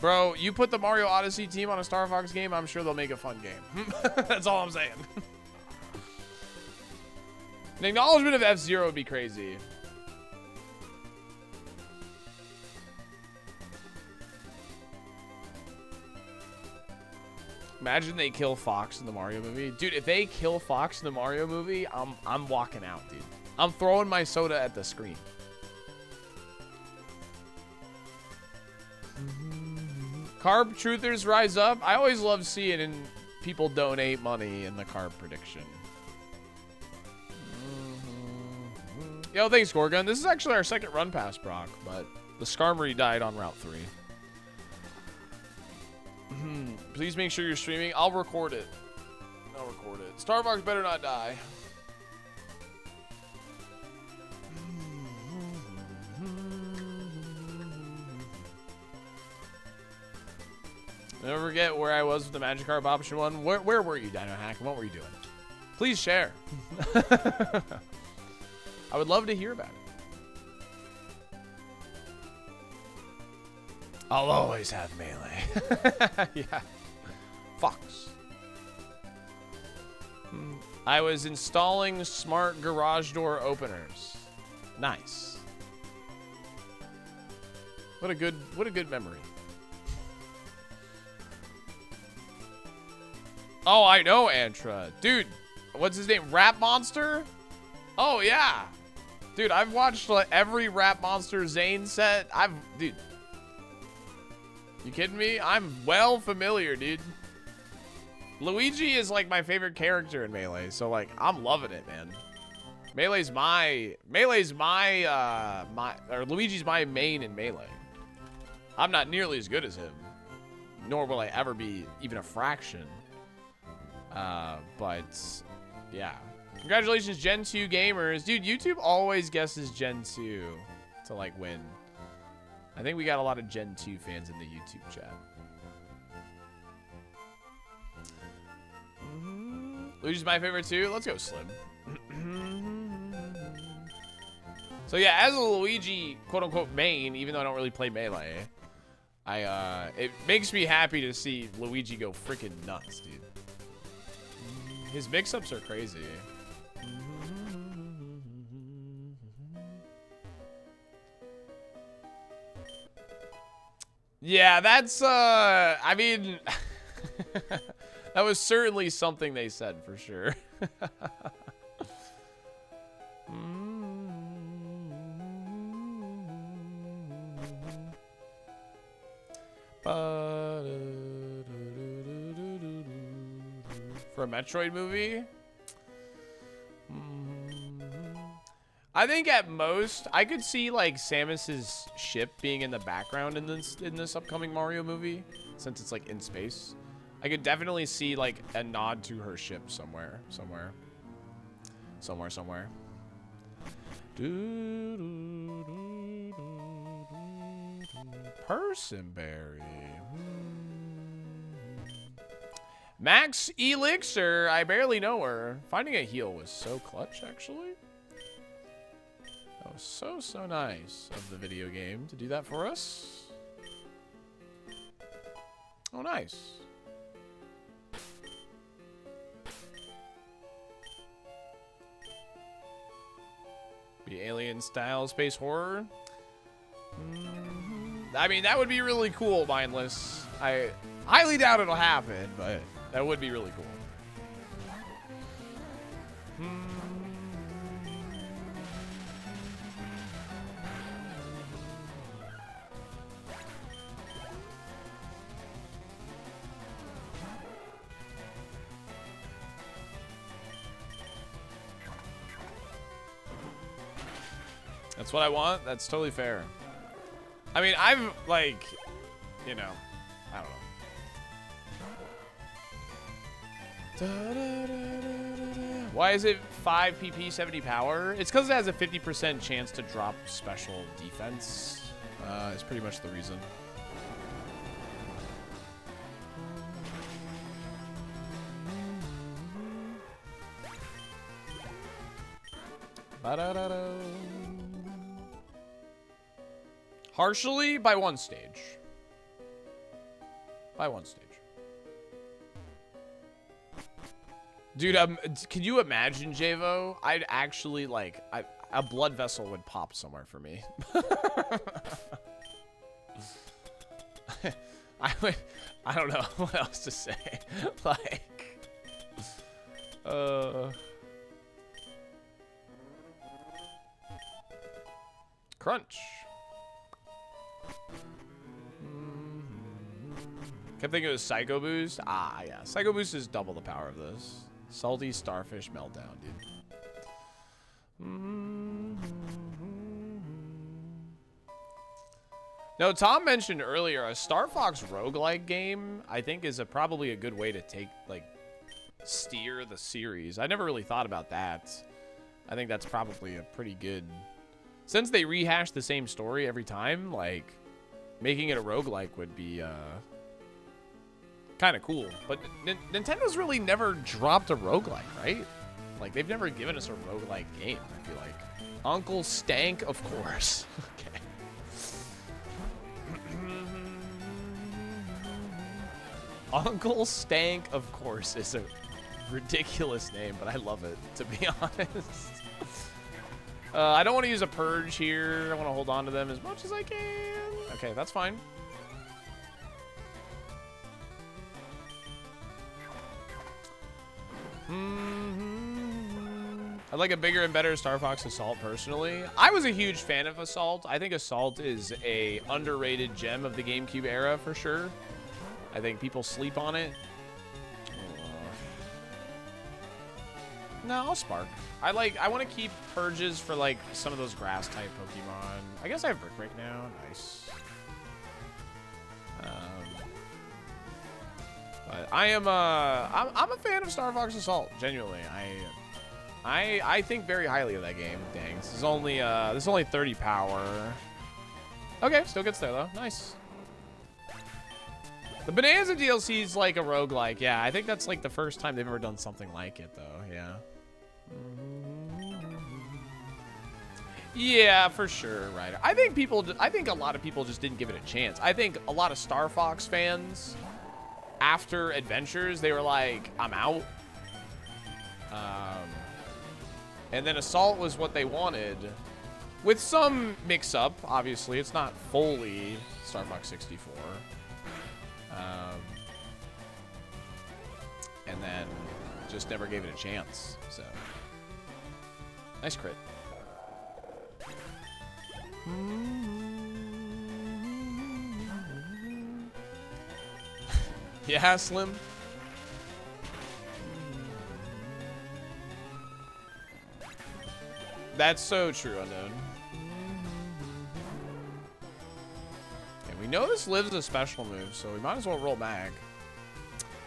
Bro, you put the Mario Odyssey team on a Star Fox game, I'm sure they'll make a fun game. That's all I'm saying. An acknowledgement of F-Zero would be crazy. Imagine they kill Fox in the Mario movie. Dude, if they kill Fox in the Mario movie, I'm walking out, dude. I'm throwing my soda at the screen. Carb truthers rise up. I always love seeing people donate money in the carb prediction. Yo, thanks, Gorgon. This is actually our second run past Brock, but the Skarmory died on Route 3. Please make sure you're streaming. I'll record it. Star Fox better not die. Never forget where I was with the Magikarp option one. Where were you, Dino Hack? What were you doing? Please share. I would love to hear about it. I'll always have melee. Yeah. Fox. I was installing smart garage door openers. Nice. What a good memory. Oh, I know Antra. Dude, what's his name? Rap Monster? Oh, yeah. Dude, I've watched like, every Rap Monster Zane set. Dude. You kidding me? I'm well familiar, dude. Luigi is like my favorite character in Melee, so like I'm loving it, man. Luigi's my main in Melee. I'm not nearly as good as him, nor will I ever be even a fraction. But yeah. Congratulations, Gen 2 gamers. Dude, YouTube always guesses Gen 2 to like win. I think we got a lot of Gen 2 fans in the YouTube chat. Luigi's my favorite too. Let's go Slim. So yeah, as a Luigi quote-unquote main, even though I don't really play Melee, it makes me happy to see Luigi go freaking nuts, dude. His mix-ups are crazy. Yeah, that's, I mean, that was certainly something they said for sure. For a Metroid movie? I think at most I could see like Samus's ship being in the background in this upcoming Mario movie, since it's like in space. I could definitely see like a nod to her ship somewhere. Personberry. Max Elixir. I barely know her. Finding a heal was so clutch, actually. That was so nice of the video game to do that for us. Oh, nice. Be alien style space horror. I mean, that would be really cool, Mindless. I highly doubt it'll happen, but that would be really cool. That's what I want. That's totally fair. I mean, I've, like, you know, I don't know. Why is it 5 PP, 70 power? It's because it has a 50% chance to drop special defense. Is pretty much the reason. Ba-da-da-da. Partially by one stage. By one stage. Dude, can you imagine, Javo? I'd actually, like, a blood vessel would pop somewhere for me. I don't know what else to say. Like, crunch. Kept thinking it was Psycho Boost. Ah, yeah. Psycho Boost is double the power of this. Salty Starfish Meltdown, dude. No, Tom mentioned earlier a Star Fox roguelike game, I think, is probably a good way to take, like, steer the series. I never really thought about that. I think that's probably a pretty good... Since they rehash the same story every time, like, making it a roguelike would be, kind of cool. But Nintendo's really never dropped a roguelike, right? Like, they've never given us a roguelike game, I feel like. Uncle Stank, of course. Okay. Uncle Stank, of course, is a ridiculous name, but I love it, to be honest. I don't want to use a purge here. I want to hold on to them as much as I can. Okay, that's fine. I'd like a bigger and better Star Fox Assault, personally. I was a huge fan of Assault. I think Assault is a underrated gem of the GameCube era, for sure. I think people sleep on it. No, I'll Spark. I want to keep Purges for, like, some of those grass-type Pokemon. I guess I have Brick Break now. Nice. But I am, I'm a fan of Star Fox Assault, genuinely. I think very highly of that game. Dang, this is only 30 power. Okay, still gets there though. Nice. The Bonanza DLC is like a roguelike. Yeah, I think that's like the first time they've ever done something like it though. Yeah. Yeah, for sure, right. I think a lot of people just didn't give it a chance. I think a lot of Star Fox fans, after Adventures, they were like, I'm out. And then Assault was what they wanted. With some mix-up, obviously. It's not fully Star Fox 64. And then just never gave it a chance. So, nice crit. Yeah, Slim. That's so true, Unknown. And we know this lives a special move, so we might as well roll mag.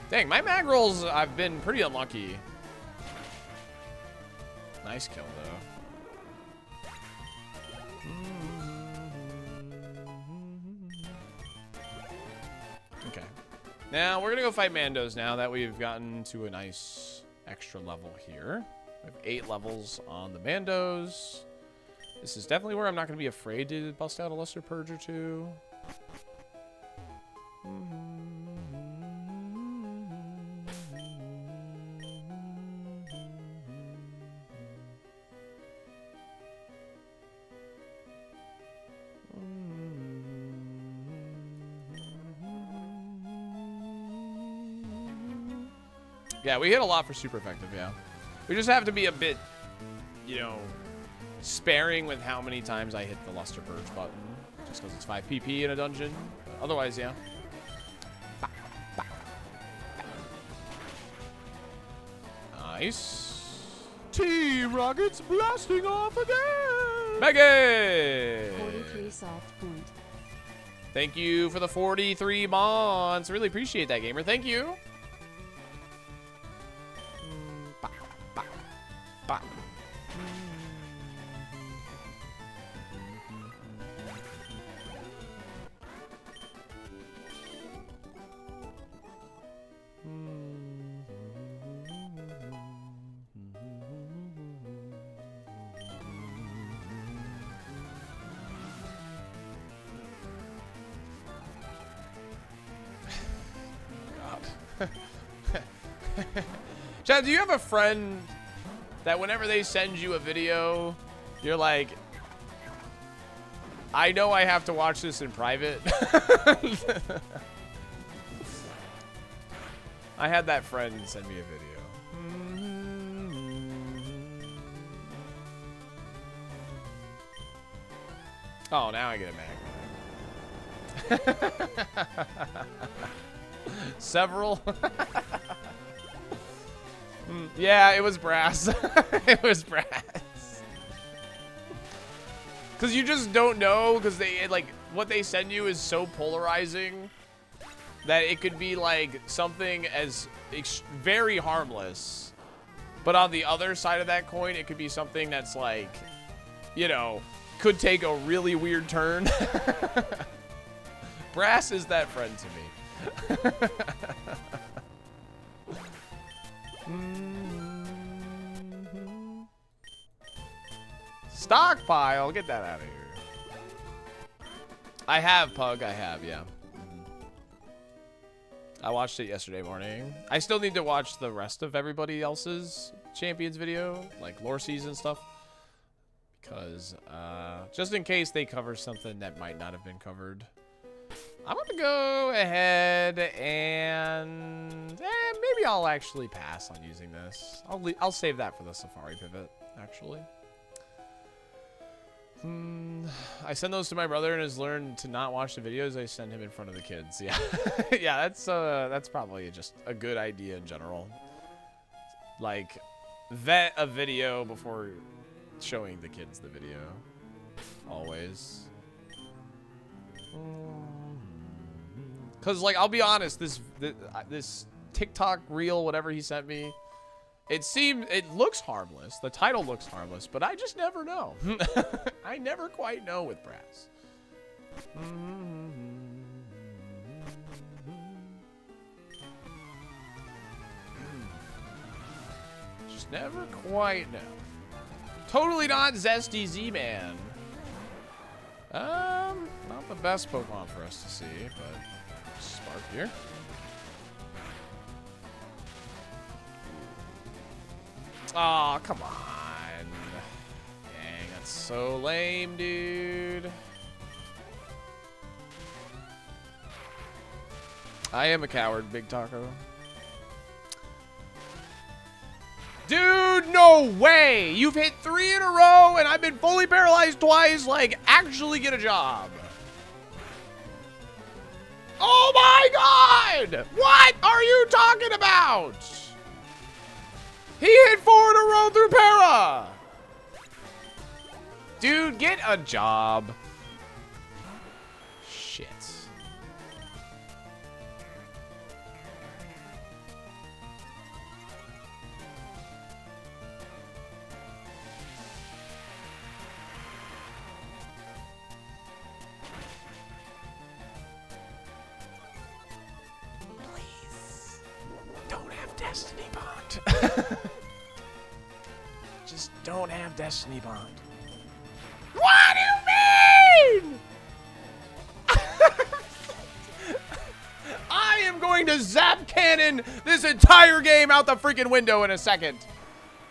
Dang, my mag rolls, I've been pretty unlucky. Nice kill, though. Okay. Now, we're going to go fight Mandos now that we've gotten to a nice extra level here. We have 8 levels on the Mandos. This is definitely where I'm not going to be afraid to bust out a Lesser Purge or two. Yeah, we hit a lot for super effective, yeah. We just have to be a bit, you know, sparing with how many times I hit the Luster Purge button. Just because it's 5 PP in a dungeon. But otherwise, yeah. Nice. T-Rockets blasting off again! Megan! 43 soft point. Thank you for the 43 months. Really appreciate that, gamer. Thank you. Chad, do you have a friend that whenever they send you a video, you're like, I know I have to watch this in private? I had that friend send me a video. Oh, now I get a mag. Several. Yeah, it was brass. It was brass. Because you just don't know, because they, like, what they send you is so polarizing that it could be, like, something as very harmless. But on the other side of that coin, it could be something that's, like, you know, could take a really weird turn. Brass is that friend to me. Stockpile, get that out of here. I have, Pug, I have, yeah. I watched it yesterday morning. I still need to watch the rest of everybody else's Champions video, like lore season stuff. Because, just in case they cover something that might not have been covered. I'm going to go ahead and maybe I'll actually pass on using this. I'll save that for the Safari pivot, actually. I send those to my brother and has learned to not watch the videos I send him in front of the kids. Yeah, yeah, that's probably just a good idea in general. Like, vet a video before showing the kids the video. Always. Cause like I'll be honest, this TikTok reel, whatever he sent me, it looks harmless. The title looks harmless, but I just never know. I never quite know with Brass. Just never quite know. Totally not Zesty Z-Man. Not the best Pokemon for us to see, but Spark here. Aw, come on. Dang, that's so lame, dude. I am a coward, Big Taco. Dude, no way! You've hit 3 in a row, and I've been fully paralyzed twice. Like, actually get a job. Oh my god! What are you talking about? He hit 4 in a row through para! Dude, get a job. Shit. Please. Don't have Destiny Bond. Just don't have Destiny Bond. What do you mean? I am going to zap cannon this entire game out the freaking window in a second.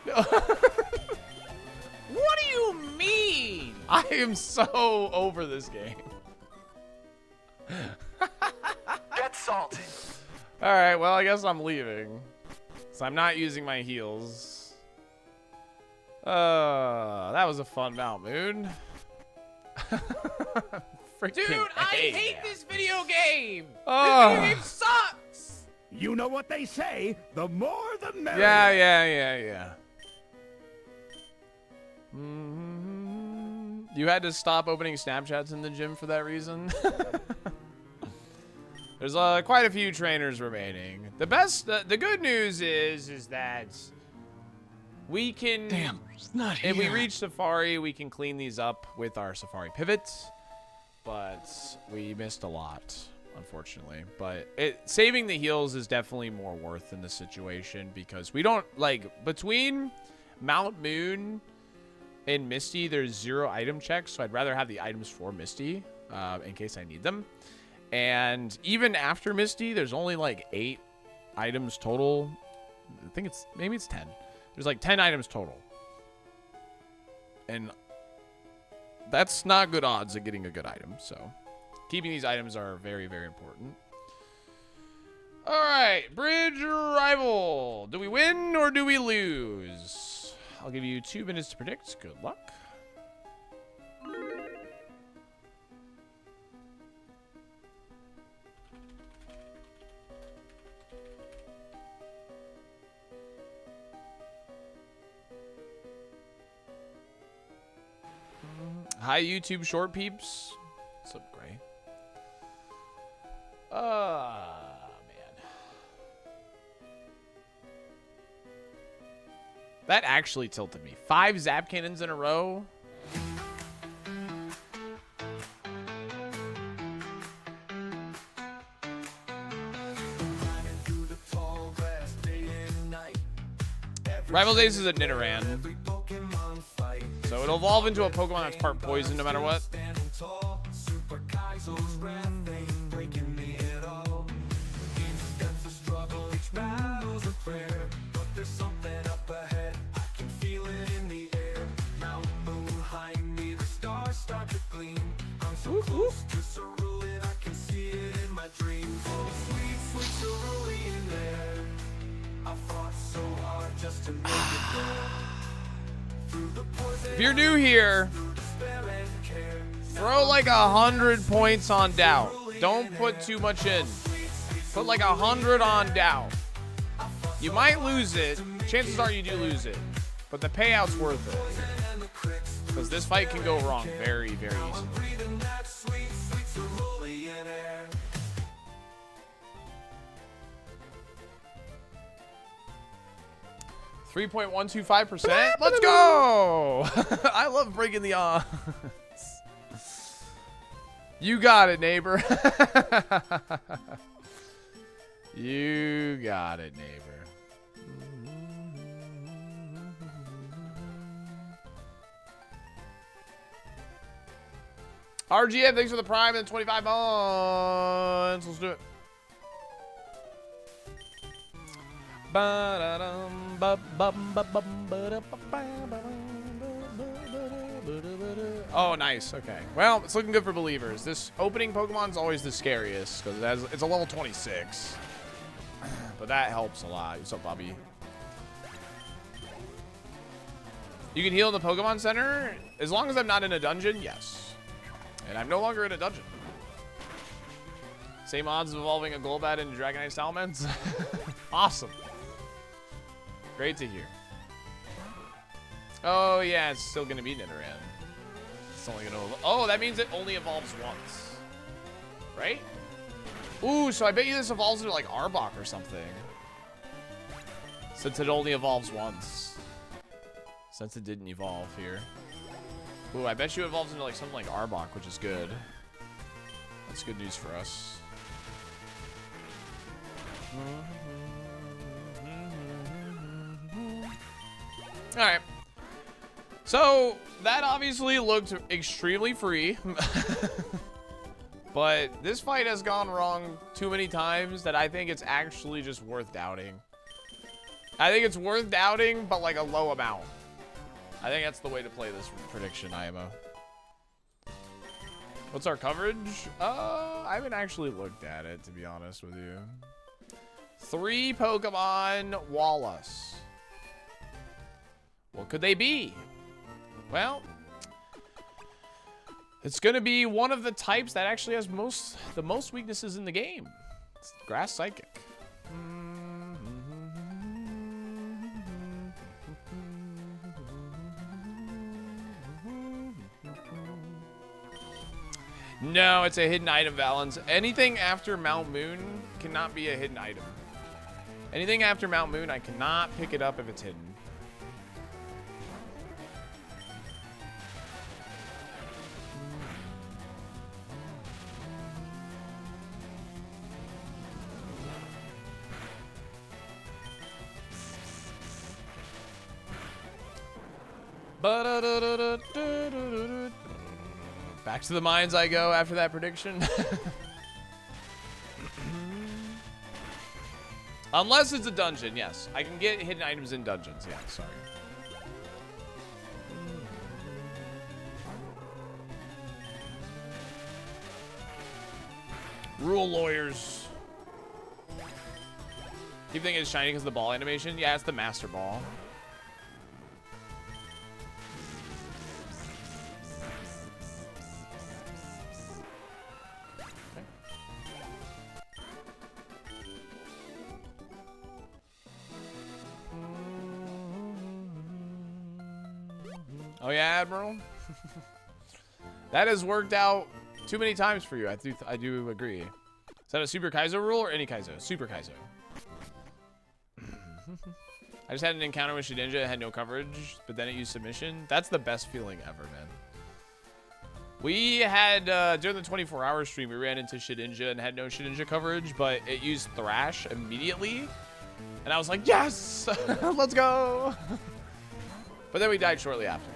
What do you mean? I am so over this game. Get salty. All right, well, I guess I'm leaving. So I'm not using my heals. That was a fun Mount Moon. Dude, I hate this video game. Oh. This video game sucks. You know what they say, the more the merrier. Yeah. You had to stop opening Snapchats in the gym for that reason? There's quite a few trainers remaining. The good news is that we can... Damn, it's not here. If we reach Safari, we can clean these up with our Safari pivots. But we missed a lot, unfortunately. But saving the heals is definitely more worth in this situation because we don't, like, between Mount Moon and Misty, there's 0 item checks. So I'd rather have the items for Misty in case I need them. And even after Misty, there's only like 8 items total. I think maybe it's 10. There's like 10 items total. And that's not good odds of getting a good item. So keeping these items are very, very important. All right, Bridge Rival. Do we win or do we lose? I'll give you 2 minutes to predict. Good luck. Hi, YouTube short peeps. What's up, Gray? Man. That actually tilted me. 5 zap cannons in a row. Rival Days is a Nidoran. So it'll evolve into a Pokemon that's part poison no matter what. there's something up ahead. I can feel it in the air. Mountain moon behind me, the stars start to gleam. I'm so close to cerulean, I can see it in my dreams. Oh, sweet, sweet cerulean there. I fought so hard just to make it there. Through the poison, If you're new here, through despair and care. throw like 100 points on doubt. Don't put too much in. Put like 100 on doubt. You might lose it. Chances are you do lose it. But the payout's worth it. Because this fight can go wrong very, very easily. Breathing that sweet, sweet cerulean air. 3.125%. Let's go! I love breaking the odds. You got it, neighbor. You got it, neighbor. RGM, thanks for the prime and 25 months. Let's do it. Oh, nice. Okay. Well, it's looking good for believers. This opening Pokemon's always the scariest because it's a level 26. But that helps a lot. What's up, Bobby? You can heal in the Pokemon Center as long as I'm not in a dungeon. Yes. And I'm no longer in a dungeon. Same odds of evolving a Golbat into Dragonite Salamence. Awesome. Great to hear. Oh, yeah, it's still going to be Nidoran. It's only going to... Oh, that means it only evolves once. Right? Ooh, so I bet you this evolves into, like, Arbok or something. Since it only evolves once. Since it didn't evolve here. Ooh, I bet you it evolves into, like, something like Arbok, which is good. That's good news for us. Alright. So, that obviously looked extremely free. But this fight has gone wrong too many times that I think it's actually just worth doubting. I think it's worth doubting, but like a low amount. I think that's the way to play this prediction, IMO. What's our coverage? I haven't actually looked at it, to be honest with you. 3 Pokemon Wallace. What could they be? Well, it's going to be one of the types that actually has the most weaknesses in the game. It's Grass Psychic. No, it's a hidden item, Valens. Anything after Mount Moon cannot be a hidden item. Anything after Mount Moon, I cannot pick it up if it's hidden. Back to the mines I go after that prediction. Unless it's a dungeon, yes. I can get hidden items in dungeons. Yeah, sorry. Rule lawyers. Keep thinking it's shiny because of the ball animation. Yeah, it's the Master Ball. Oh yeah, Admiral. That has worked out too many times for you. I do agree. Is that a Super Kaizo rule or any Kaizo? Super Kaizo. I just had an encounter with Shedinja. It had no coverage, but then it used submission. That's the best feeling ever, man. We had, during the 24-hour stream, we ran into Shedinja and had no Shedinja coverage, but it used Thrash immediately. And I was like, yes! Let's go! But then we died shortly after.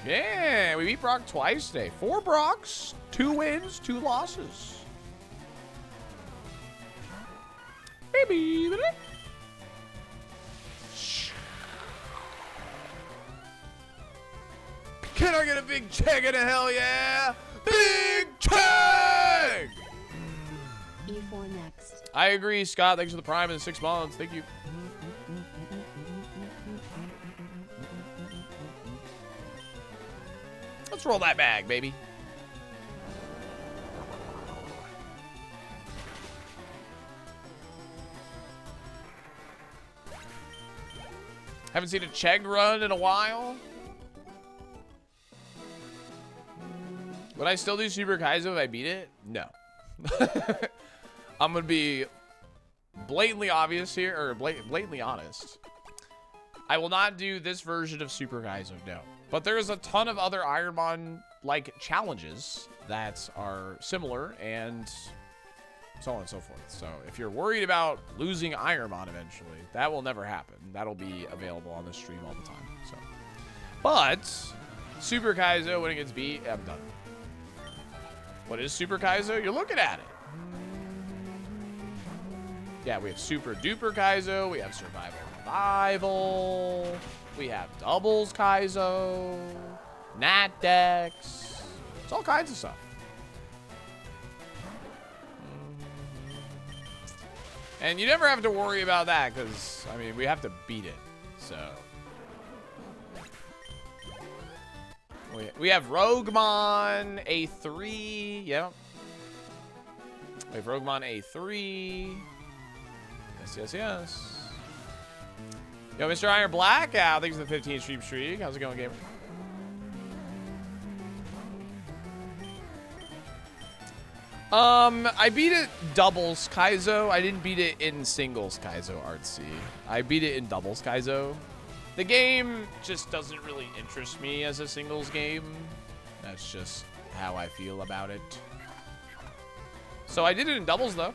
Yeah, we beat Brock twice today. 4 Brocks, 2 wins, 2 losses. Can I get a big cheg and a hell yeah? Big cheg! E4 next. I agree, Scott. Thanks for the prime in 6 months. Thank you. Let's roll that bag, baby. Haven't seen a Chegg run in a while. Would I still do Super Kaizo if I beat it? No. I'm going to be blatantly obvious here, or blatantly honest. I will not do this version of Super Kaizo, no. But there's a ton of other Ironmon-like challenges that are similar and so on and so forth. So if you're worried about losing Ironmon eventually, that will never happen. That'll be available on the stream all the time. So, but Super Kaizo, when it gets beat, I'm done. What is Super Kaizo? You're looking at it. Yeah, we have Super Duper Kaizo. We have Survival Revival. We have Doubles Kaizo. Nat Decks. It's all kinds of stuff. And you never have to worry about that because, I mean, we have to beat it. So. We have Roguemon A3. Yep. We have Roguemon A3. Yes, yes, yes. Yo, Mr. Iron Blackout. Thanks for the 15 stream streak. How's it going, gamer? I beat it doubles Kaizo. I didn't beat it in singles Kaizo Artsy. I beat it in doubles Kaizo. The game just doesn't really interest me as a singles game. That's just how I feel about it. So I did it in doubles though.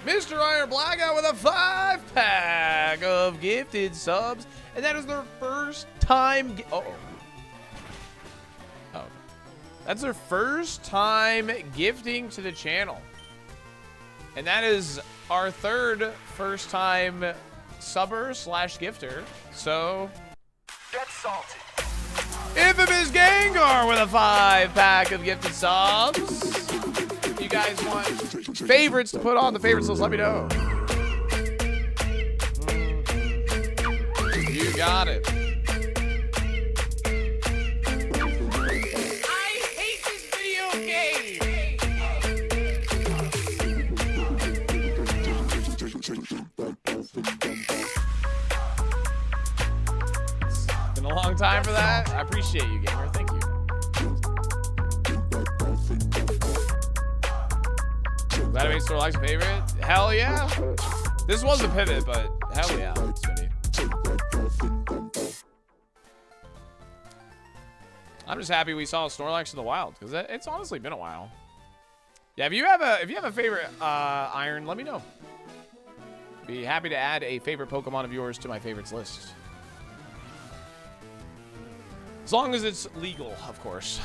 Mr. Iron Blackout with a 5-pack of gifted subs. And that is their first time. Oh. That's their first time gifting to the channel. And that is our third first time subber / gifter. So. Get salty. Infamous Gengar with a 5-pack of gifted subs. If you guys want favorites to put on the favorites list, let me know. You got it. I hate this video game. Been a long time for that. I appreciate you, gamer. Thank you. Glad I made Snorlax a favorite. Hell yeah. This was a pivot, but hell yeah. I'm just happy we saw Snorlax in the wild because it's honestly been a while. Yeah, if you have a favorite Iron, let me know. Be happy to add a favorite Pokemon of yours to my favorites list. As long as it's legal, of course.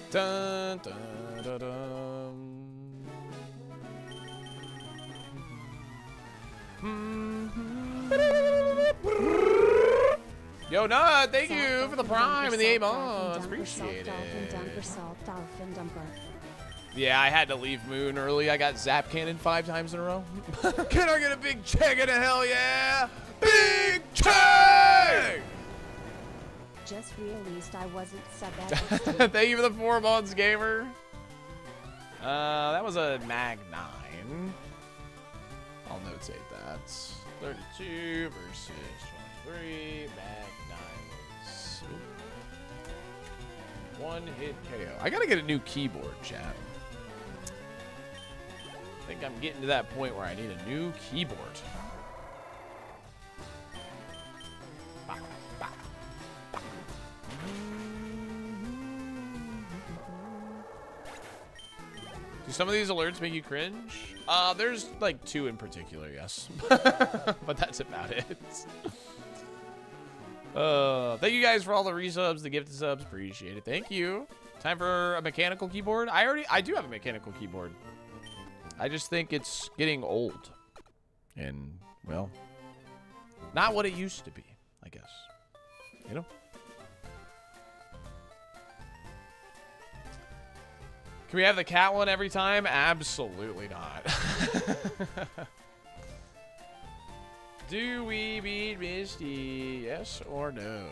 Dun, dun, dun, dun. Yo, Nut, thank you for the prime and the 8 months. Appreciate it. Yeah, I had to leave Moon early. I got Zap Cannon 5 times in a row. Can I get a big check and a hell yeah? Big check! Just realized I wasn't sub. Thank you for the 4 months, gamer. That was a Mag 9. I'll notate that. 32 versus 23. Mag 9 was 1 hit KO. I gotta get a new keyboard, chat. I think I'm getting to that point where I need a new keyboard. Do some of these alerts make you cringe? There's like 2 in particular, yes. But that's about it. Thank you guys for all the resubs, the gifted subs. Appreciate it. Thank you. Time for a mechanical keyboard. I do have a mechanical keyboard. I just think it's getting old. And, well, not what it used to be, I guess. You know? Can we have the cat one every time? Absolutely not. Do we beat Misty? Yes or no?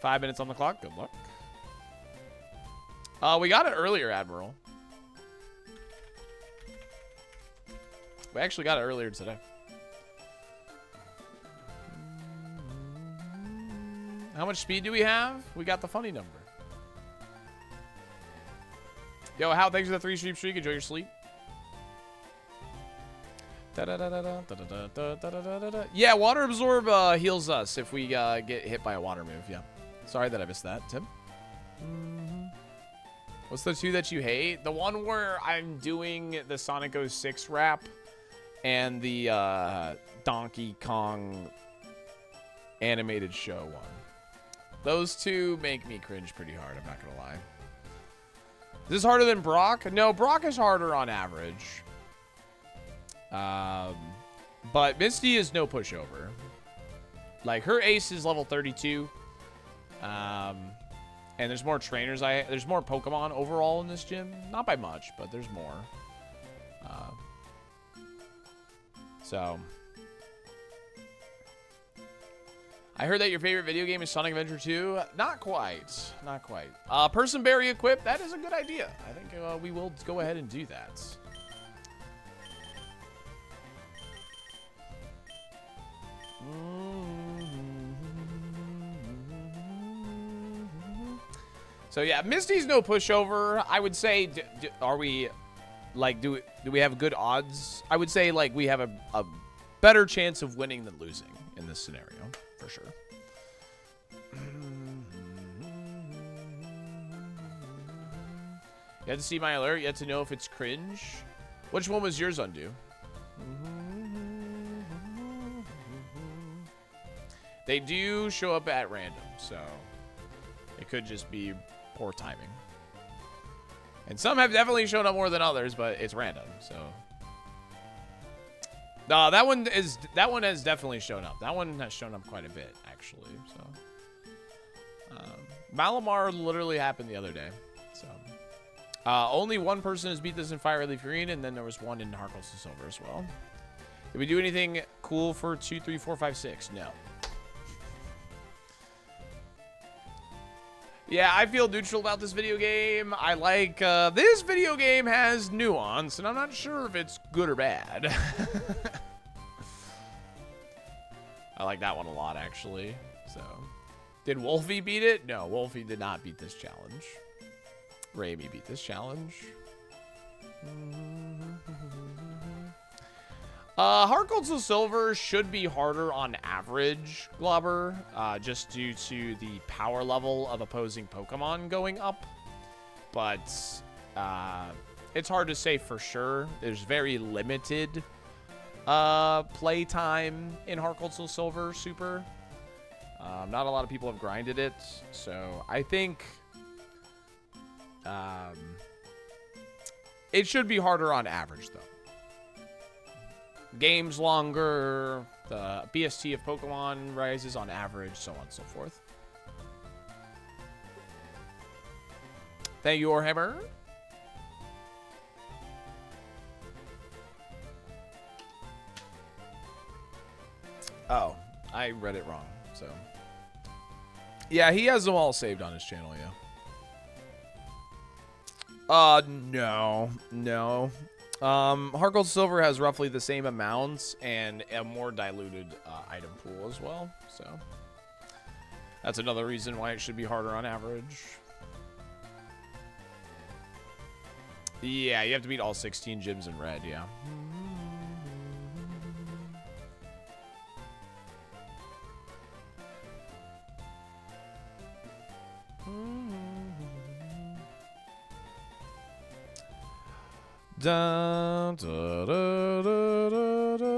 5 minutes on the clock. Good luck. We got it earlier, Admiral. We actually got it earlier today. How much speed do we have? We got the funny number. Yo, How, thanks for the 3 streak. Enjoy your sleep. Yeah, water absorb heals us if we get hit by a water move. Yeah. Sorry that I missed that, Tim. What's the 2 that you hate? The one where I'm doing the Sonic 06 rap and the Donkey Kong animated show one. Those 2 make me cringe pretty hard, I'm not gonna lie. Is this harder than Brock? No, Brock is harder on average. But Misty is no pushover. Like, her ace is level 32. And there's more trainers. There's more Pokemon overall in this gym. Not by much, but there's more. So... I heard that your favorite video game is Sonic Adventure 2. Not quite. Not quite. Person berry equipped. That is a good idea. I think we will go ahead and do that. So yeah, Misty's no pushover. I would say, are we, like, do we have good odds? I would say, like, we have a better chance of winning than losing in this scenario. For sure. You had to see my alert. You had to know if it's cringe. Which one was yours undo? They do show up at random, so it could just be poor timing. And some have definitely shown up more than others, but it's random, so. No, that one has definitely shown up. That one has shown up quite a bit, actually. So, Malamar literally happened the other day. So, only one person has beat this in Fire Leaf Green, and then there was one in Harkles to Silver as well. Did we do anything cool for 2, 3, 4, 5, 6? No. Yeah, I feel neutral about this video game. I like, this video game has nuance, and I'm not sure if it's good or bad. I like that one a lot, actually. So, did Wolfie beat it? No, Wolfie did not beat this challenge. Raimi beat this challenge. Heart Gold to Silver should be harder on average, Globber, just due to the power level of opposing Pokemon going up. But it's hard to say for sure. There's very limited play time in Heart Gold to Silver Super. Not a lot of people have grinded it, so I think it should be harder on average, though. Games longer, the BST of Pokemon rises on average, so on and so forth. Thank you, Warhammer. Oh, I read it wrong, so. Yeah, he has them all saved on his channel, yeah. No. Heart Gold Silver has roughly the same amounts and a more diluted item pool as well. So that's another reason why it should be harder on average. Yeah, you have to beat all 16 gyms in red, yeah. Dun, da, da, da, da, da.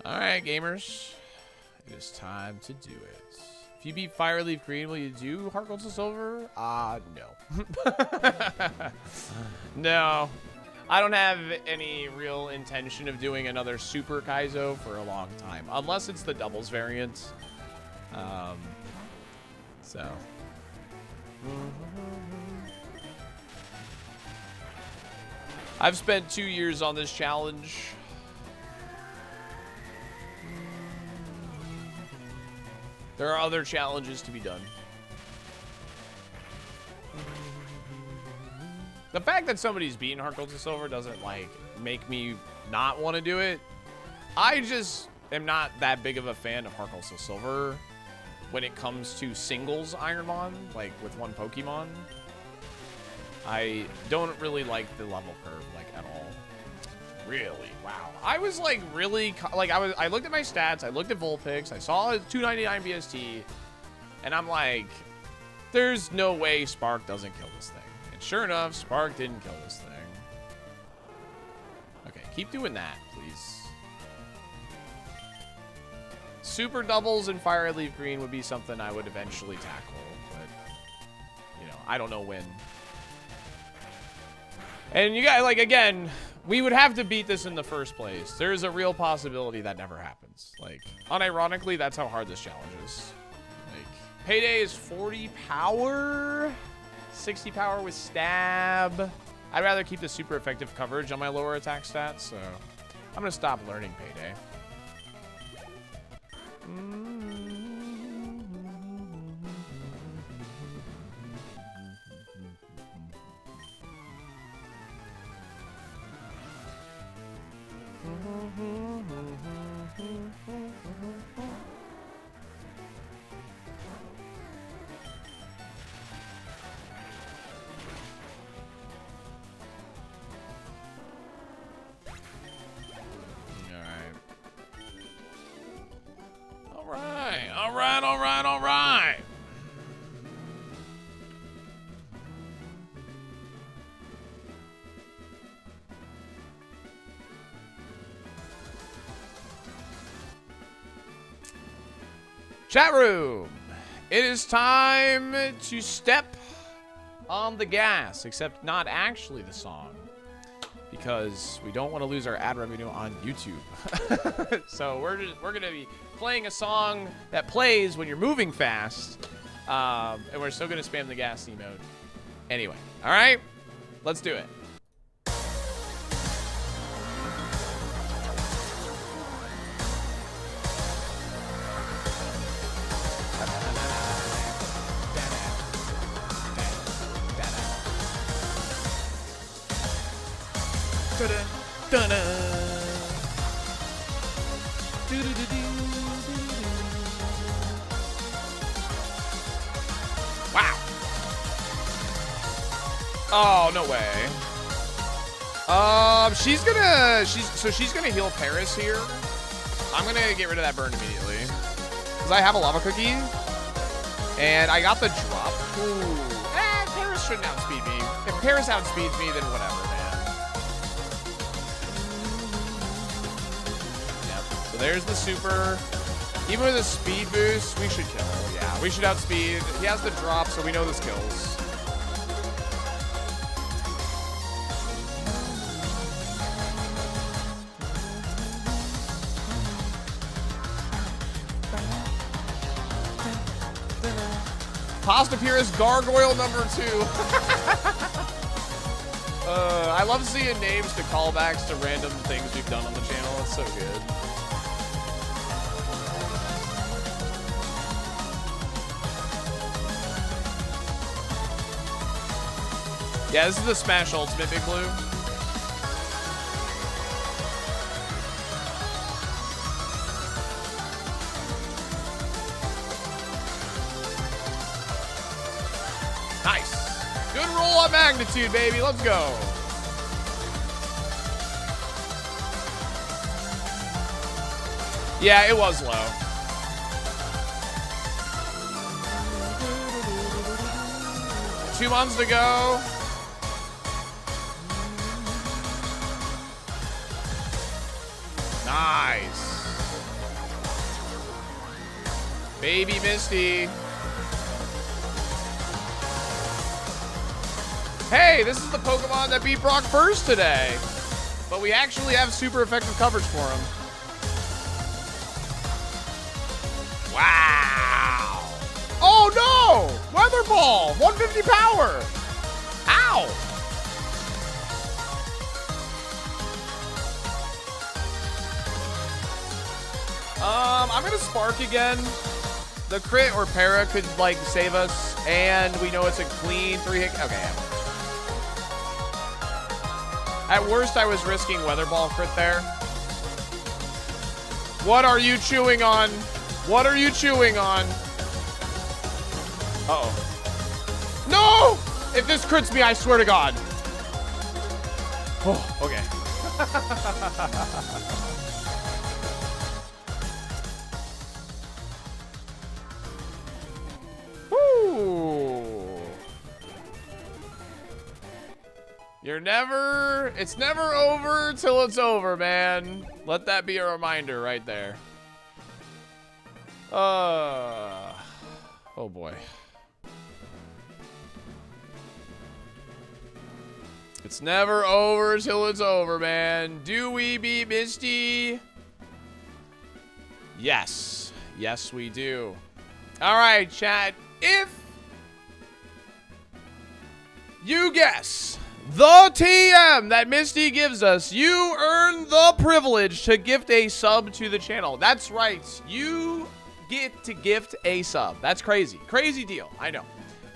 Alright, gamers. It is time to do it. If you beat Fireleaf Green, will you do Heart Gold to Silver? No. No. I don't have any real intention of doing another Super Kaizo for a long time. Unless it's the doubles variant. So. I've spent 2 years on this challenge. There are other challenges to be done. The fact that somebody's beaten Heart Gold to Silver doesn't, like, make me not want to do it. I just am not that big of a fan of Heart Gold to Silver when it comes to singles Ironmon, like, with one Pokemon. I don't really like the level curve, like, at all. Really? Wow. I was, like, really... Like, I looked at my stats, I looked at Vulpix, I saw 299 BST, and I'm like, there's no way Spark doesn't kill this thing. Sure enough, Spark didn't kill this thing. Okay, keep doing that, please. Super doubles and Fireleaf Green would be something I would eventually tackle, but, you know, I don't know when. And you guys, like, again, we would have to beat this in the first place. There's a real possibility that never happens. Like, unironically, that's how hard this challenge is. Like, Payday is 40 power... 60 power with stab. I'd rather keep the super effective coverage on my lower attack stats, so I'm gonna stop learning Payday. All right. Chat room. It is time to step on the gas, except not actually the song, because we don't want to lose our ad revenue on YouTube. So we're gonna be playing a song that plays when you're moving fast, and we're still gonna spam the gas emote. Anyway, all right, let's do it. Wow. Oh, no way. She's gonna heal Paris here. I'm gonna get rid of that burn immediately, because I have a lava cookie, and I got the drop. Ooh. Paris shouldn't outspeed me. If Paris outspeeds me, then whatever, man. Yep. So there's the super. Even with a speed boost, we should kill. Yeah, we should outspeed. He has the drop, so we know this kills. Pasta Purist Gargoyle number 2. I love seeing names to callbacks to random things we've done on the channel. It's so good. Yeah, this is the Smash Ultimate, Big Blue. Nice. Good roll on magnitude, baby. Let's go. Yeah, it was low. Two months to go. Nice. Baby Misty. Hey, this is the Pokemon that beat Brock first today. But we actually have super effective coverage for him. Wow. Oh no! Weather Ball! 150 power! Ow! I'm gonna Spark again. The crit or para could like save us, and we know it's a clean 3-hit. Okay. At worst, I was risking Weather Ball crit there. What are you chewing on? What are you chewing on? Uh-oh. No! If this crits me, I swear to God. Oh, okay. It's never over till it's over, man. Let that be a reminder right there. Oh boy. It's never over till it's over, man. Do we beat Misty? Yes. Yes, we do. All right, chat. If you guess the TM that Misty gives us, you earn the privilege to gift a sub to the channel. That's right. You get to gift a sub. That's crazy. Crazy deal. I know.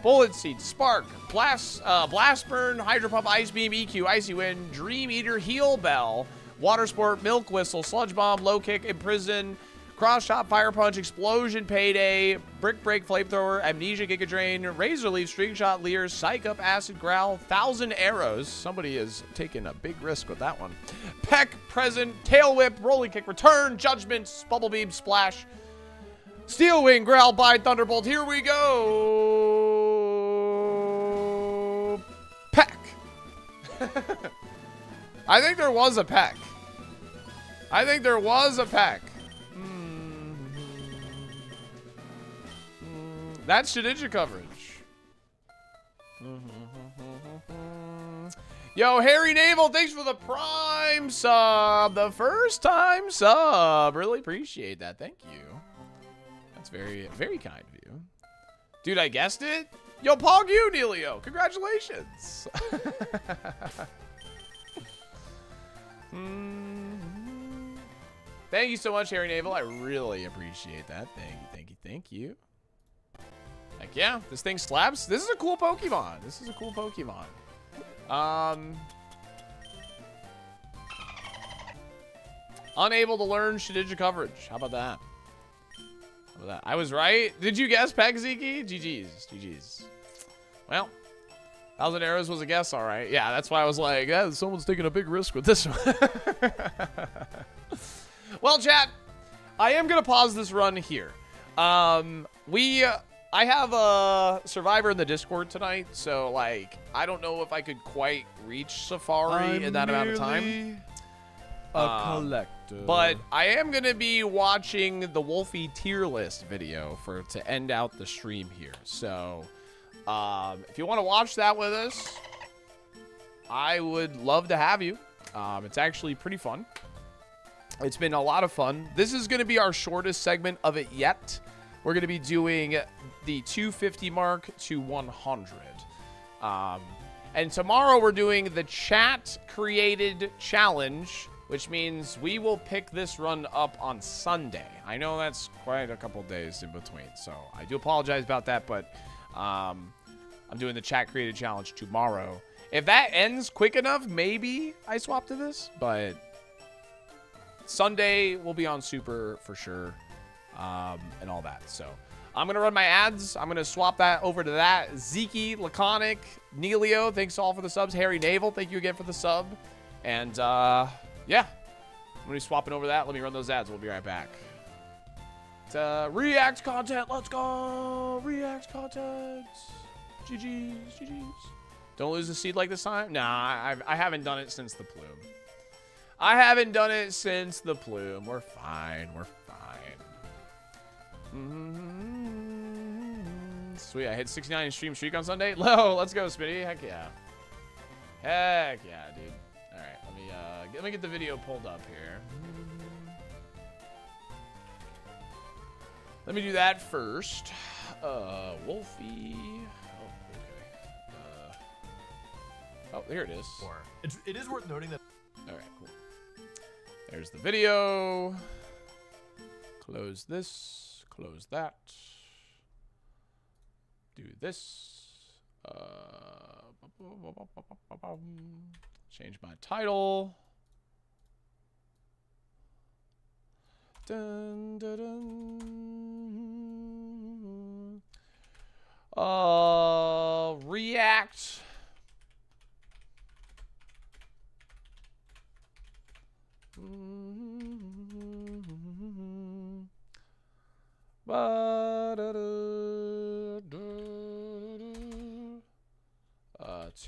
Bullet Seed, Spark, Blast Burn, Hydro Pump, Ice Beam, EQ, Icy Wind, Dream Eater, Heal Bell, Water Sport, Milk Whistle, Sludge Bomb, Low Kick, Imprison, Cross Chop, Fire Punch, Explosion, Payday, Brick Break, Flamethrower, Amnesia, Giga Drain, Razor Leaf, String Shot, Leer, Psych Up, Acid Growl, 1,000 Arrows. Somebody is taking a big risk with that one. Peck, Present, Tail Whip, Rolling Kick, Return, Judgment, Bubble Beam, Splash, Steel Wing, Growl, Bite, Thunderbolt. Here we go. Peck. I think there was a Peck. That's Shedinja coverage. Yo, Harry Naval, thanks for the Prime sub. The first time sub. Really appreciate that. Thank you. That's very, very kind of you. Dude, I guessed it. Yo, Pog you, Neilio. Congratulations. Thank you so much, Harry Naval. I really appreciate that. Thank you. Heck yeah, this thing slaps. This is a cool Pokemon. Unable to learn Shedinja coverage. How about that? I was right. Did you guess Peck, Zeke? GG's. Well, 1,000 Arrows was a guess, all right. Yeah, that's why I was like, yeah, someone's taking a big risk with this one. Well, chat, I am going to pause this run here. I have a survivor in the Discord tonight, so, like, I don't know if I could quite reach Safari in that amount of time. A collector. But I am going to be watching the Wolfie tier list video to end out the stream here. So, if you want to watch that with us, I would love to have you. It's actually pretty fun. It's been a lot of fun. This is going to be our shortest segment of it yet. We're going to be doing the 250 mark to 100. And And tomorrow we're doing the chat-created challenge, which means we will pick this run up on Sunday. I know that's quite a couple days in between, so I do apologize about that, but I'm doing the chat-created challenge tomorrow. If that ends quick enough, maybe I swap to this, but Sunday will be on Super for sure, and all that. So I'm going to run my ads. I'm going to swap that over to that. Zeke, Laconic, Neilio, thanks all for the subs. Harry Naval, thank you again for the sub. And, yeah, I'm going to be swapping over that. Let me run those ads. We'll be right back. React content. Let's go. React content. GG's. GG's. Don't lose the seed like this time? Nah, I haven't done it since the plume. I haven't done it since the plume. We're fine. We're fine. Sweet. I hit 69 in stream streak on Sunday. Let's go, Smitty. Heck yeah. Heck yeah, dude. All right, let me get the video pulled up here. Let me do that first. Wolfie. Oh, okay. Oh, there it is. It is worth noting that. All right, cool. There's the video. Close this. Close that. Do this. Change my title. Dun, dun, dun. React.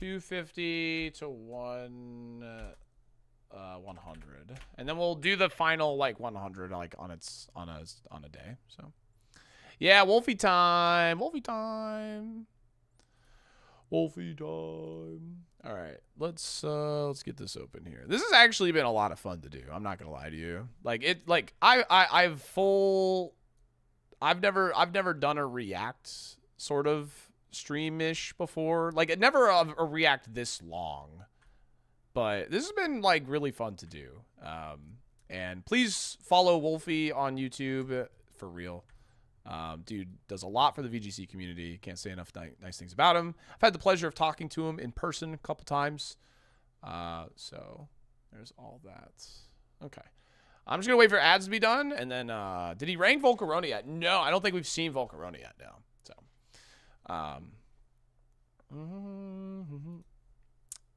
$250 to 100, and then we'll do the final like 100 like on a day. So yeah, Wolfie time. Wolfie time. Wolfie time. All right, let's get this open here. This has actually been a lot of fun to do. I'm not gonna lie to you. I've never done a React sort of stream-ish before. Like, it never a React this long, but this has been like really fun to do. And please follow Wolfie on YouTube for real. Dude does a lot for the VGC community. Can't say enough nice things about him. I've had the pleasure of talking to him in person a couple times. So there's all that. Okay. I'm just going to wait for ads to be done. And then, did he rank Volcarona yet? No, I don't think we've seen Volcarona yet now. So,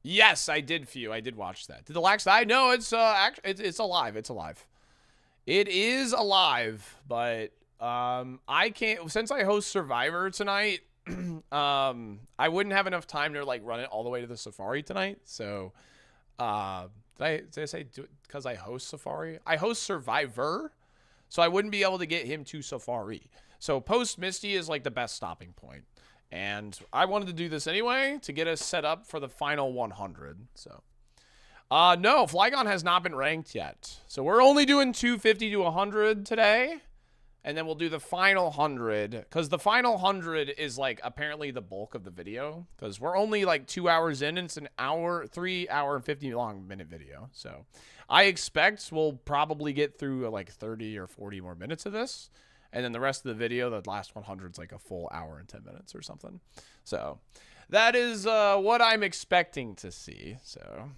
yes, I did Few. I did watch that. Did the Lax die? No, it's alive. It's alive. It is alive, but I can't, since I host Survivor tonight, I wouldn't have enough time to like run it all the way to the Safari tonight. So, did I say because I host Safari? I host Survivor, so I wouldn't be able to get him to Safari. So post Misty is like the best stopping point. And I wanted to do this anyway to get us set up for the final 100. So, no, Flygon has not been ranked yet. So we're only doing 250 to 100 today. And then we'll do the final 100, because the final 100 is like apparently the bulk of the video, because we're only like 2 hours in, and it's an hour, 3 hour and 50 minute video. So I expect we'll probably get through like 30 or 40 more minutes of this. And then the rest of the video, the last 100 is like a full hour and 10 minutes or something. So that is what I'm expecting to see. So.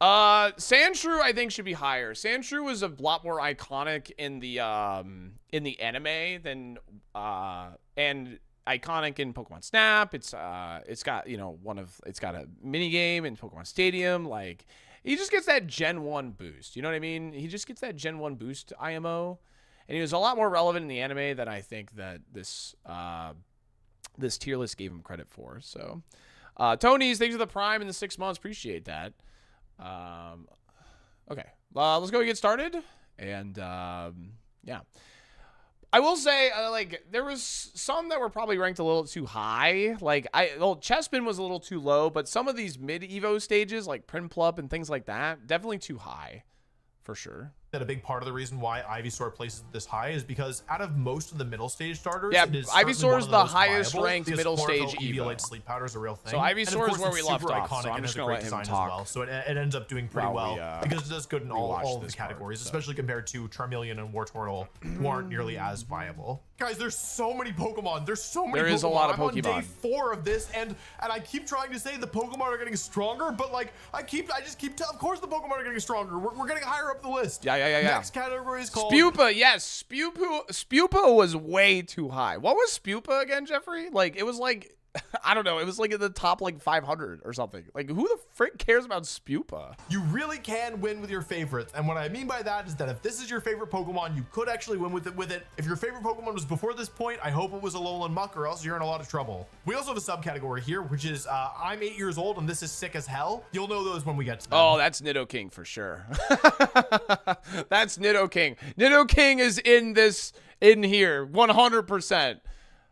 Sandshrew I think should be higher. Sandshrew was a lot more iconic in the anime than and iconic in Pokemon Snap. It's got, you know, it's got a mini game in Pokemon Stadium. Like, he just gets that Gen 1 boost. You know what I mean? He just gets that Gen 1 boost IMO. And he was a lot more relevant in the anime than I think that this tier list gave him credit for. So Tony's, thanks for the Prime in the 6 months. Appreciate that. Okay, let's go get started. And yeah, I will say like there was some that were probably ranked a little too high. Like Chespin was a little too low, but some of these mid Evo stages like Prinplup and things like that, definitely too high for sure. that a big part of the reason why Ivysaur places it this high is because out of most of the middle stage starters, Yeah, it is Ivysaur is the most highest viable ranked because middle Chlorophyll, stage Eviolite, Evo. Sleep Powder is a real thing. So And Ivysaur of is course, where it's we left super off, iconic so I'm and just has a gonna great let him design as talk. well. So it ends up doing pretty While well we, because it does good in all rewatch of the this part, categories, so. especially compared to Charmeleon and Wartortle, who aren't nearly as viable. Guys, there's so many Pokemon. There's so many. There Pokemon. is a lot of I'm on Pokemon. day 4 of this, and I keep trying to say the Pokemon are getting stronger, but like I just keep of course the Pokemon are getting stronger. We're getting higher up the list. Yeah. Next category is called Spupa, yes. Spupa was way too high. What was Spupa again, Jeffrey? Like, it was like, I don't know. It was like in the top like 500 or something. Like, who the frick cares about Spupa? You really can win with your favorites, and what I mean by that is that if this is your favorite Pokemon, you could actually win with it. If your favorite Pokemon was before this point, I hope it was a Alolan Muck, or else you're in a lot of trouble. We also have a subcategory here, which is I'm 8 years old and this is sick as hell. You'll know those when we get to them. Oh, that's Nidoking for sure. That's Nidoking. Nidoking is in here 100%.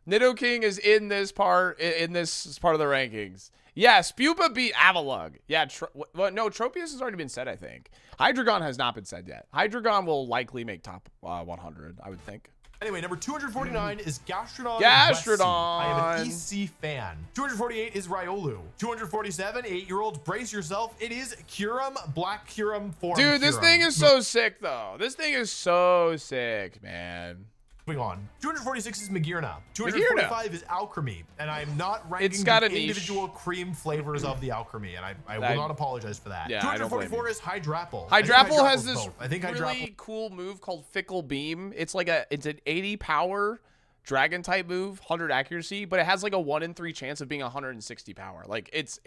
Nidoking is in this part of the rankings. Yeah, Spupa beat Avalugg. Yeah, no, Tropius has already been said, I think. Hydreigon has not been said yet. Hydreigon will likely make top 100, I would think. Anyway, number 249 is Gastrodon. Gastrodon. I am an EC fan. 248 is Riolu. 247, 8-year-olds, brace yourself. It is Kyurem, Black Kyurem form. Dude, this Kyurem. thing is so sick, though. This thing is so sick, man. Moving on. 246 is Magearna. 245 is Alchemy, and I'm not ranking It's got the a niche. individual cream flavors of the Alchemy, and I will not apologize for that. Yeah, I don't blame 244 is Hydrapple. Hydrapple has this both. I think really cool move called Fickle Beam. It's like it's an 80 power dragon type move, 100 accuracy, but it has like a 1 in 3 chance of being 160 power. Like it's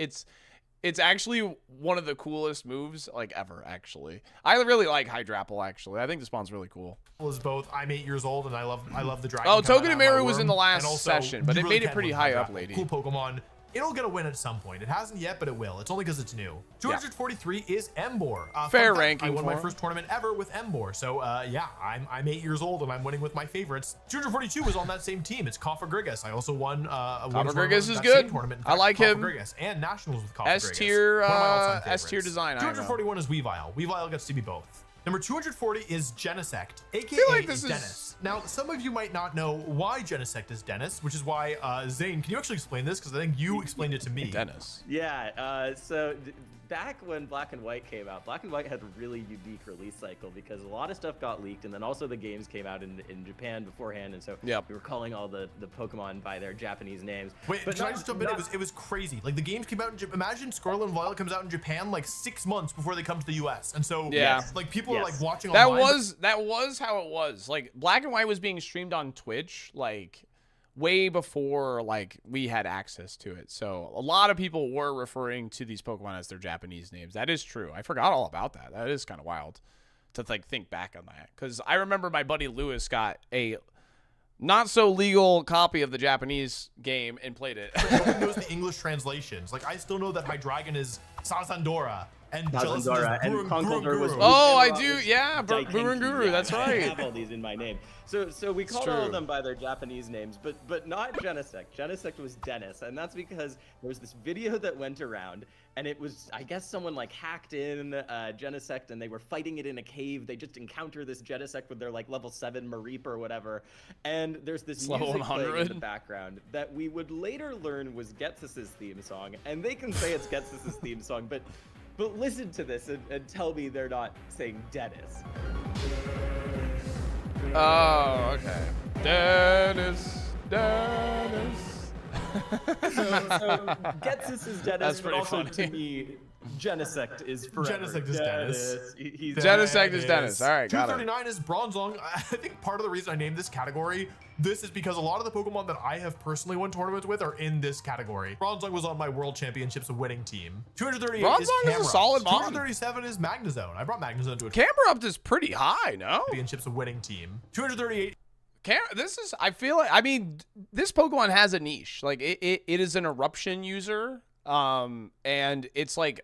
actually one of the coolest moves like ever, actually. I really like Hydrapple, actually. I think the spawn's really cool. Was both. I'm 8 years old and I love the dragon. Oh, coming out of my Togedemaru was worm, in the last and also, session, but you it really made it can pretty win high with up, Hydrapple. lady. Cool Pokemon. It'll get a win at some point. It hasn't yet, but it will. It's only because it's new. 243 is Embor. Fair fun fact, ranking I won for my him. first tournament ever with Embor. So yeah, I'm 8 years old and I'm winning with my favorites. 242 was on that same team. It's Kofagrigus. I also won a Kofagrigus is that good. same tournament. In I fact, like him. Kofagrigus and nationals with Kofagrigus. S-tier, One of my all-time S-tier favorites. design, I know. 241 is Weavile. Weavile gets to be both. Number 240 is Genesect, aka like this is- Dennis. Now, some of you might not know why Genesect is Dennis, which is why, Zane, can you actually explain this? Because I think you explained it to me. Dennis. Yeah, so back when Black and White came out, Black and White had a really unique release cycle because a lot of stuff got leaked, and then also the games came out in Japan beforehand, and so we were calling all the Pokemon by their Japanese names. Wait, can I just jump in? It was crazy. Like, the games came out in Japan. Imagine Scarlet and Violet comes out in Japan like 6 months before they come to the US. And so, like, people are like watching that online. that was how it was. Like, Black and White was being streamed on Twitch, like, way before like we had access to it. So a lot of people were referring to these Pokemon as their Japanese names. That is true. I forgot all about that. That is kind of wild to like think back on that, because I remember my buddy Lewis got a not so legal copy of the Japanese game and played it. Nobody knows the English translations. Like, I still know that Hydreigon is Sazandora and Sazandora and Conkeldurr was. Oh, I do. Yeah, Burunguru. That's right. I have all these in my name. So we called all of them by their Japanese names, but not Genesect. Genesect was Dennis, and that's because there was this video that went around, and it was, I guess, someone like hacked in Genesect, and they were fighting it in a cave. They just encounter this Genesect with their like level 7 Mareep or whatever, and there's this music playing in the background that we would later learn was Ghetsis' theme song, and they can say it's Ghetsis' theme song, but listen to this and tell me they're not saying Dennis. Oh, okay. Dennis. So Ghetsis is Dennis, That's but pretty also funny. to me, Genesect is forever. Genesect is Dennis. Genesect is Dennis. All right, got it. 239 is Bronzong. I think part of the reason I named this category this is because a lot of the Pokemon that I have personally won tournaments with are in this category. Bronzong was on my World Championships winning team. 238 is Bronzong is a solid mon. 237 is Magnezone. I brought Magnezone to a Camerupt is pretty high, no? Championships winning team. 238. This is, I feel like, I mean, this Pokemon has a niche. Like, it is an eruption user, and it's like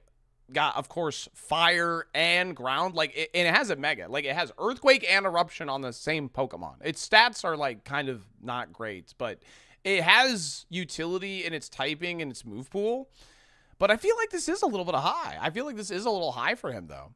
got, of course, fire and ground. Like, and it has a mega. Like, it has earthquake and eruption on the same Pokemon. Its stats are like kind of not great, but it has utility in its typing and its move pool. But I feel like this is a little bit high. I feel like this is a little high for him, though.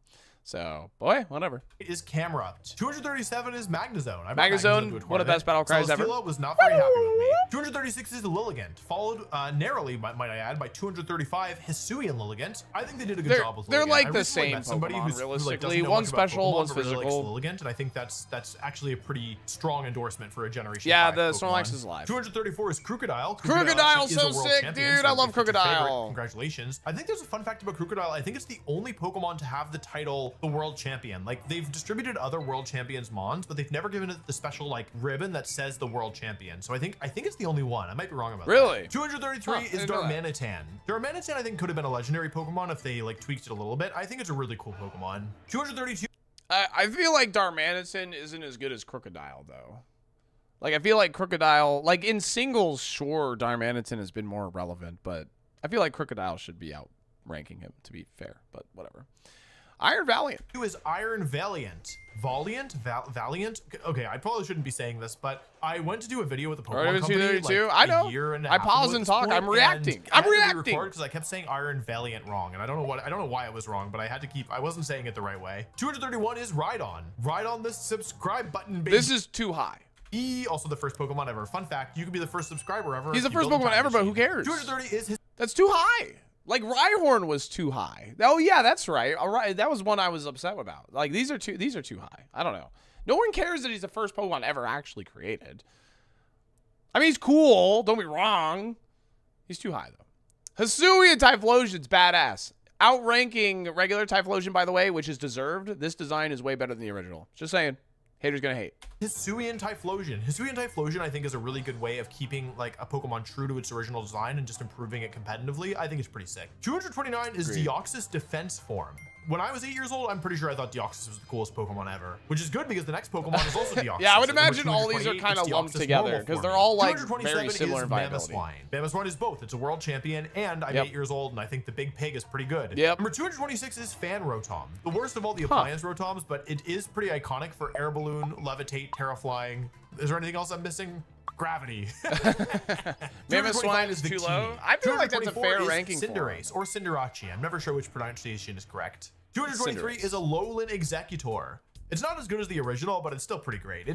So, boy, whatever. Is Camerupt. 237 is Magnezone. Magnezone, one of the best battle cries ever. Celesteela was not very happy with me. 236 is Lilligant, followed narrowly, might I add, by 235 Hisuian Lilligant. I think they did a good job with Lilligant. They're like I the recently same met somebody Pokemon, realistically. One One special, Pokemon, one's but really physical. likes Lilligant, and I think that's actually a pretty strong endorsement for a Generation 5 the Pokemon. Snorlax is live. 234 is Crocodile. Crocodile's is a so world sick, champion, dude. so I love if it's your favorite, Crocodile. Congratulations. I think there's a fun fact about Crocodile. I think it's the only Pokemon to have the title the world champion. Like, they've distributed other world champions mons, but they've never given it the special like ribbon that says the world champion. So I think it's the only one. I might be wrong about really? that. 233 is Darmanitan. Darmanitan I think could have been a legendary Pokemon if they like tweaked it a little bit. I think it's a really cool Pokemon. 232. I feel like Darmanitan isn't as good as Crocodile though. Like, I feel like Crocodile, like in singles, sure, Darmanitan has been more relevant, but I feel like Crocodile should be outranking him, to be fair, but whatever. Iron Valiant. Who is Iron Valiant? Valiant? Okay, I probably shouldn't be saying this, but I went to do a video with the Pokemon company like I know. a year and a I half pause ago and at this talk. point, I'm reacting. and I had to reacting. re-record because I kept saying Iron Valiant wrong, and I don't know why it was wrong, but I had to keep. I wasn't saying it the right way. 231 is Rhydon. Rhydon, the subscribe button. Baby. This is too high. Also the first Pokemon ever. Fun fact: you could be the first subscriber ever. He's the first Pokemon ever, but who cares? 230 is his. That's too high. Like, Rhyhorn was too high. Oh yeah, that's right. All right, that was one I was upset about. Like, these are too high. I don't know. No one cares that he's the first Pokemon ever actually created. I mean, he's cool. Don't be wrong. He's too high though. Hisuian Typhlosion's badass. Outranking regular Typhlosion, by the way, which is deserved. This design is way better than the original. Just saying. Haters gonna hate. Hisuian Typhlosion. Hisuian Typhlosion, I think, is a really good way of keeping like a Pokemon true to its original design and just improving it competitively. I think it's pretty sick. 229 is Deoxys Defense Form. When I was 8 years old, I'm pretty sure I thought Deoxys was the coolest Pokemon ever, which is good because the next Pokemon is also Deoxys. Yeah, I would imagine all these are kind of lumped together because they're all like very similar in viability. Mamoswine is both. It's a world champion, and I'm 8 years old, and I think the Big Pig is pretty good. Yep. Number 226 is Fan Rotom. The worst of all the appliance Rotoms, but it is pretty iconic for Air Balloon, Levitate, Terraflying. Is there anything else I'm missing? Gravity. Mamoswine is too low. I feel like that's a fair ranking for Cinderace or Cinderace. I'm never sure which pronunciation is correct. 223 is a Alolan Executor. It's not as good as the original, but it's still pretty great.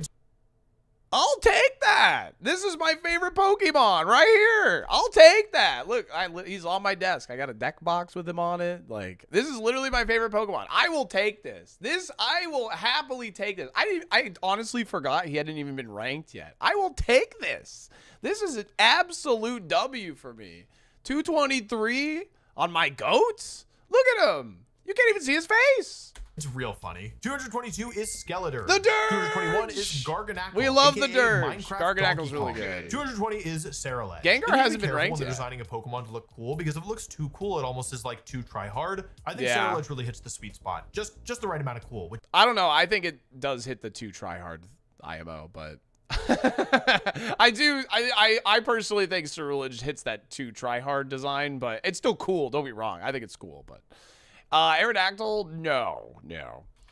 I'll take that. This is my favorite Pokemon right here. I'll take that. Look, he's on my desk. I got a deck box with him on it. Like, this is literally my favorite Pokemon. I will take this. I will happily take this. I honestly forgot he hadn't even been ranked yet. I will take this. This is an absolute W for me. 223 on my goats? Look at him. You can't even see his face. It's real funny. 222 is Skeletor. The Dirge! 221 is Garganacl. We love the aka Dirge. Minecraft Garganacl's Donkey really Kong. good. 220 is Saraled. Gengar hasn't been ranked when they're yet. designing a Pokemon to look cool, because if it looks too cool, it almost is like too try hard. I think Yeah. Saraled really hits the sweet spot. Just the right amount of cool. Which I don't know. I think it does hit the too try hard IMO, but I personally think Ceruledge hits that too try hard design, but it's still cool. Don't be wrong. I think it's cool, but Aerodactyl, no.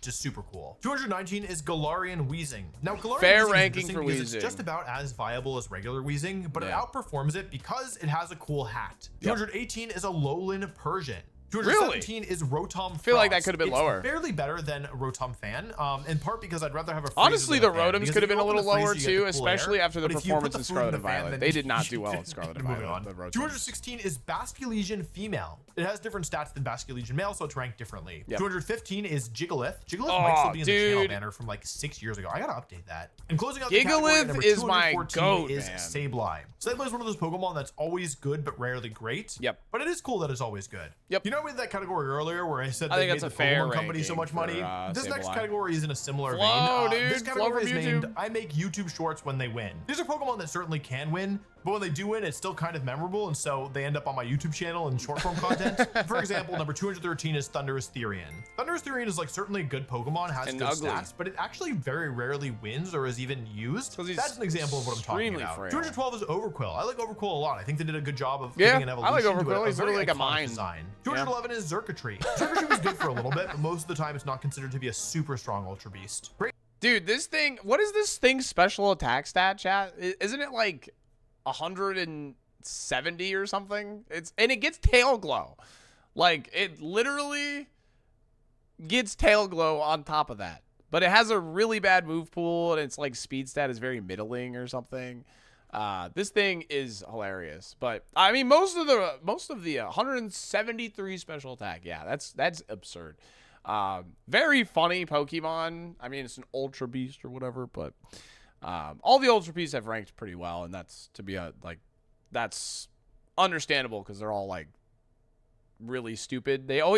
just super cool. 219 is Galarian Weezing. Now, Galarian Fair Weezing ranking is for because Weezing. it's just about as viable as regular Weezing, but it outperforms it because it has a cool hat. 218 is a Alolan Persian. 217 is Rotom. I feel like that could have been lower. It's barely better than Rotom Fan, in part because I'd rather have a. Honestly, the Freezer than a fan, Rotoms could have been a little lower because if you open the freezer, you too, get the cool especially air, after the but if you put performance the in food Scarlet the and fan, Violet. then They did not do well in Scarlet and Moving Violet. on. The Rotoms. 216 is Basculesian Female. It has different stats than Basculesian Male, so it's ranked differently. 215 is Jigglypuff. Jigglypuff might still be in the channel banner from like 6 years ago. I gotta update that. And closing out the category, number is my 214 goat, is man. Sableye. Sableye is one of those Pokemon that's always good but rarely great. Yep. But it is cool that it's always good. Yep. You know, with that category earlier where I said I they think made that's the a fair Pokemon company so ranking much money? for, This next Sableye. category is in a similar Flow, vein. dude. This Flow category from is named YouTube. I make YouTube shorts when they win. These are Pokemon that certainly can win, but when they do win, it's still kind of memorable, and so they end up on my YouTube channel in short form content. For example, number 213 is Thundurus Therian. Thundurus Therian is like certainly a good Pokemon, has And good ugly. stats, but it actually very rarely wins or is even used. 'Cause he's That's an example of what I'm talking extremely about. frail. 212 is Overquill. I like Overquill a lot. I think they did a good job of Yeah, giving an I like evolution to Overquill. it. He's very literally like a iconic mine. design. 211 is Xurkitree. Xurkitree was good for a little bit, but most of the time it's not considered to be a super strong Ultra Beast. Great. Dude, this thing, what is this thing's special attack stat, chat? Isn't it like 170 or something? And it gets tail glow. Like, it literally gets Tail Glow on top of that. But it has a really bad move pool, and its like speed stat is very middling or something. This thing is hilarious. But I mean, most of the 173 special attack, yeah, that's absurd. Very funny Pokemon. I mean, it's an Ultra Beast or whatever, but all the Ultra Beasts have ranked pretty well, and that's that's understandable because they're all like really stupid. They all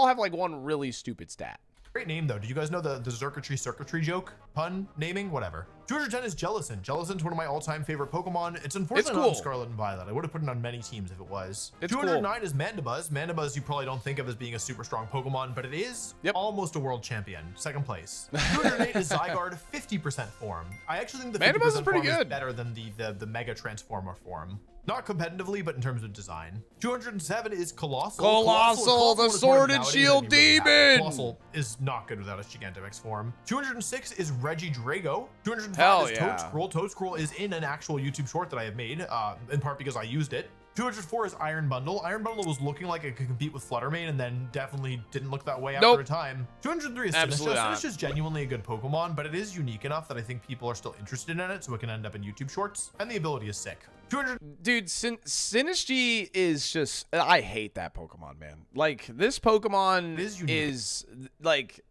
have like one really stupid stat. Great name though. Did you guys know the circuitry joke? Pun? Naming? Whatever. 210 is Jellicent. Jellicent's one of my all-time favorite Pokemon. It's unfortunately not in Scarlet and Violet. I would have put it on many teams if it was. 209 is Mandibuzz. Mandibuzz you probably don't think of as being a super strong Pokemon, but it is almost a world champion. Second place. 208 is Zygarde 50% form. I actually think the 50% form is better than the Mega Transformer form. Not competitively, but in terms of design. 207 is Colossal. Colossal, the Sword and Shield Demon. Colossal is not good without its Gigantamax form. 206 is Regidrago. 205 is Toadscroll. Toadscroll is in an actual YouTube short that I have made, in part because I used it. 204 is Iron Bundle. Iron Bundle was looking like it could compete with Fluttermane and then definitely didn't look that way after a time. 203 is Sinistra. Sinistra's is genuinely a good Pokemon, but it is unique enough that I think people are still interested in it, so it can end up in YouTube shorts. And the ability is sick. Dude, Sinistry is just... I hate that Pokemon, man. Like, this Pokemon is like...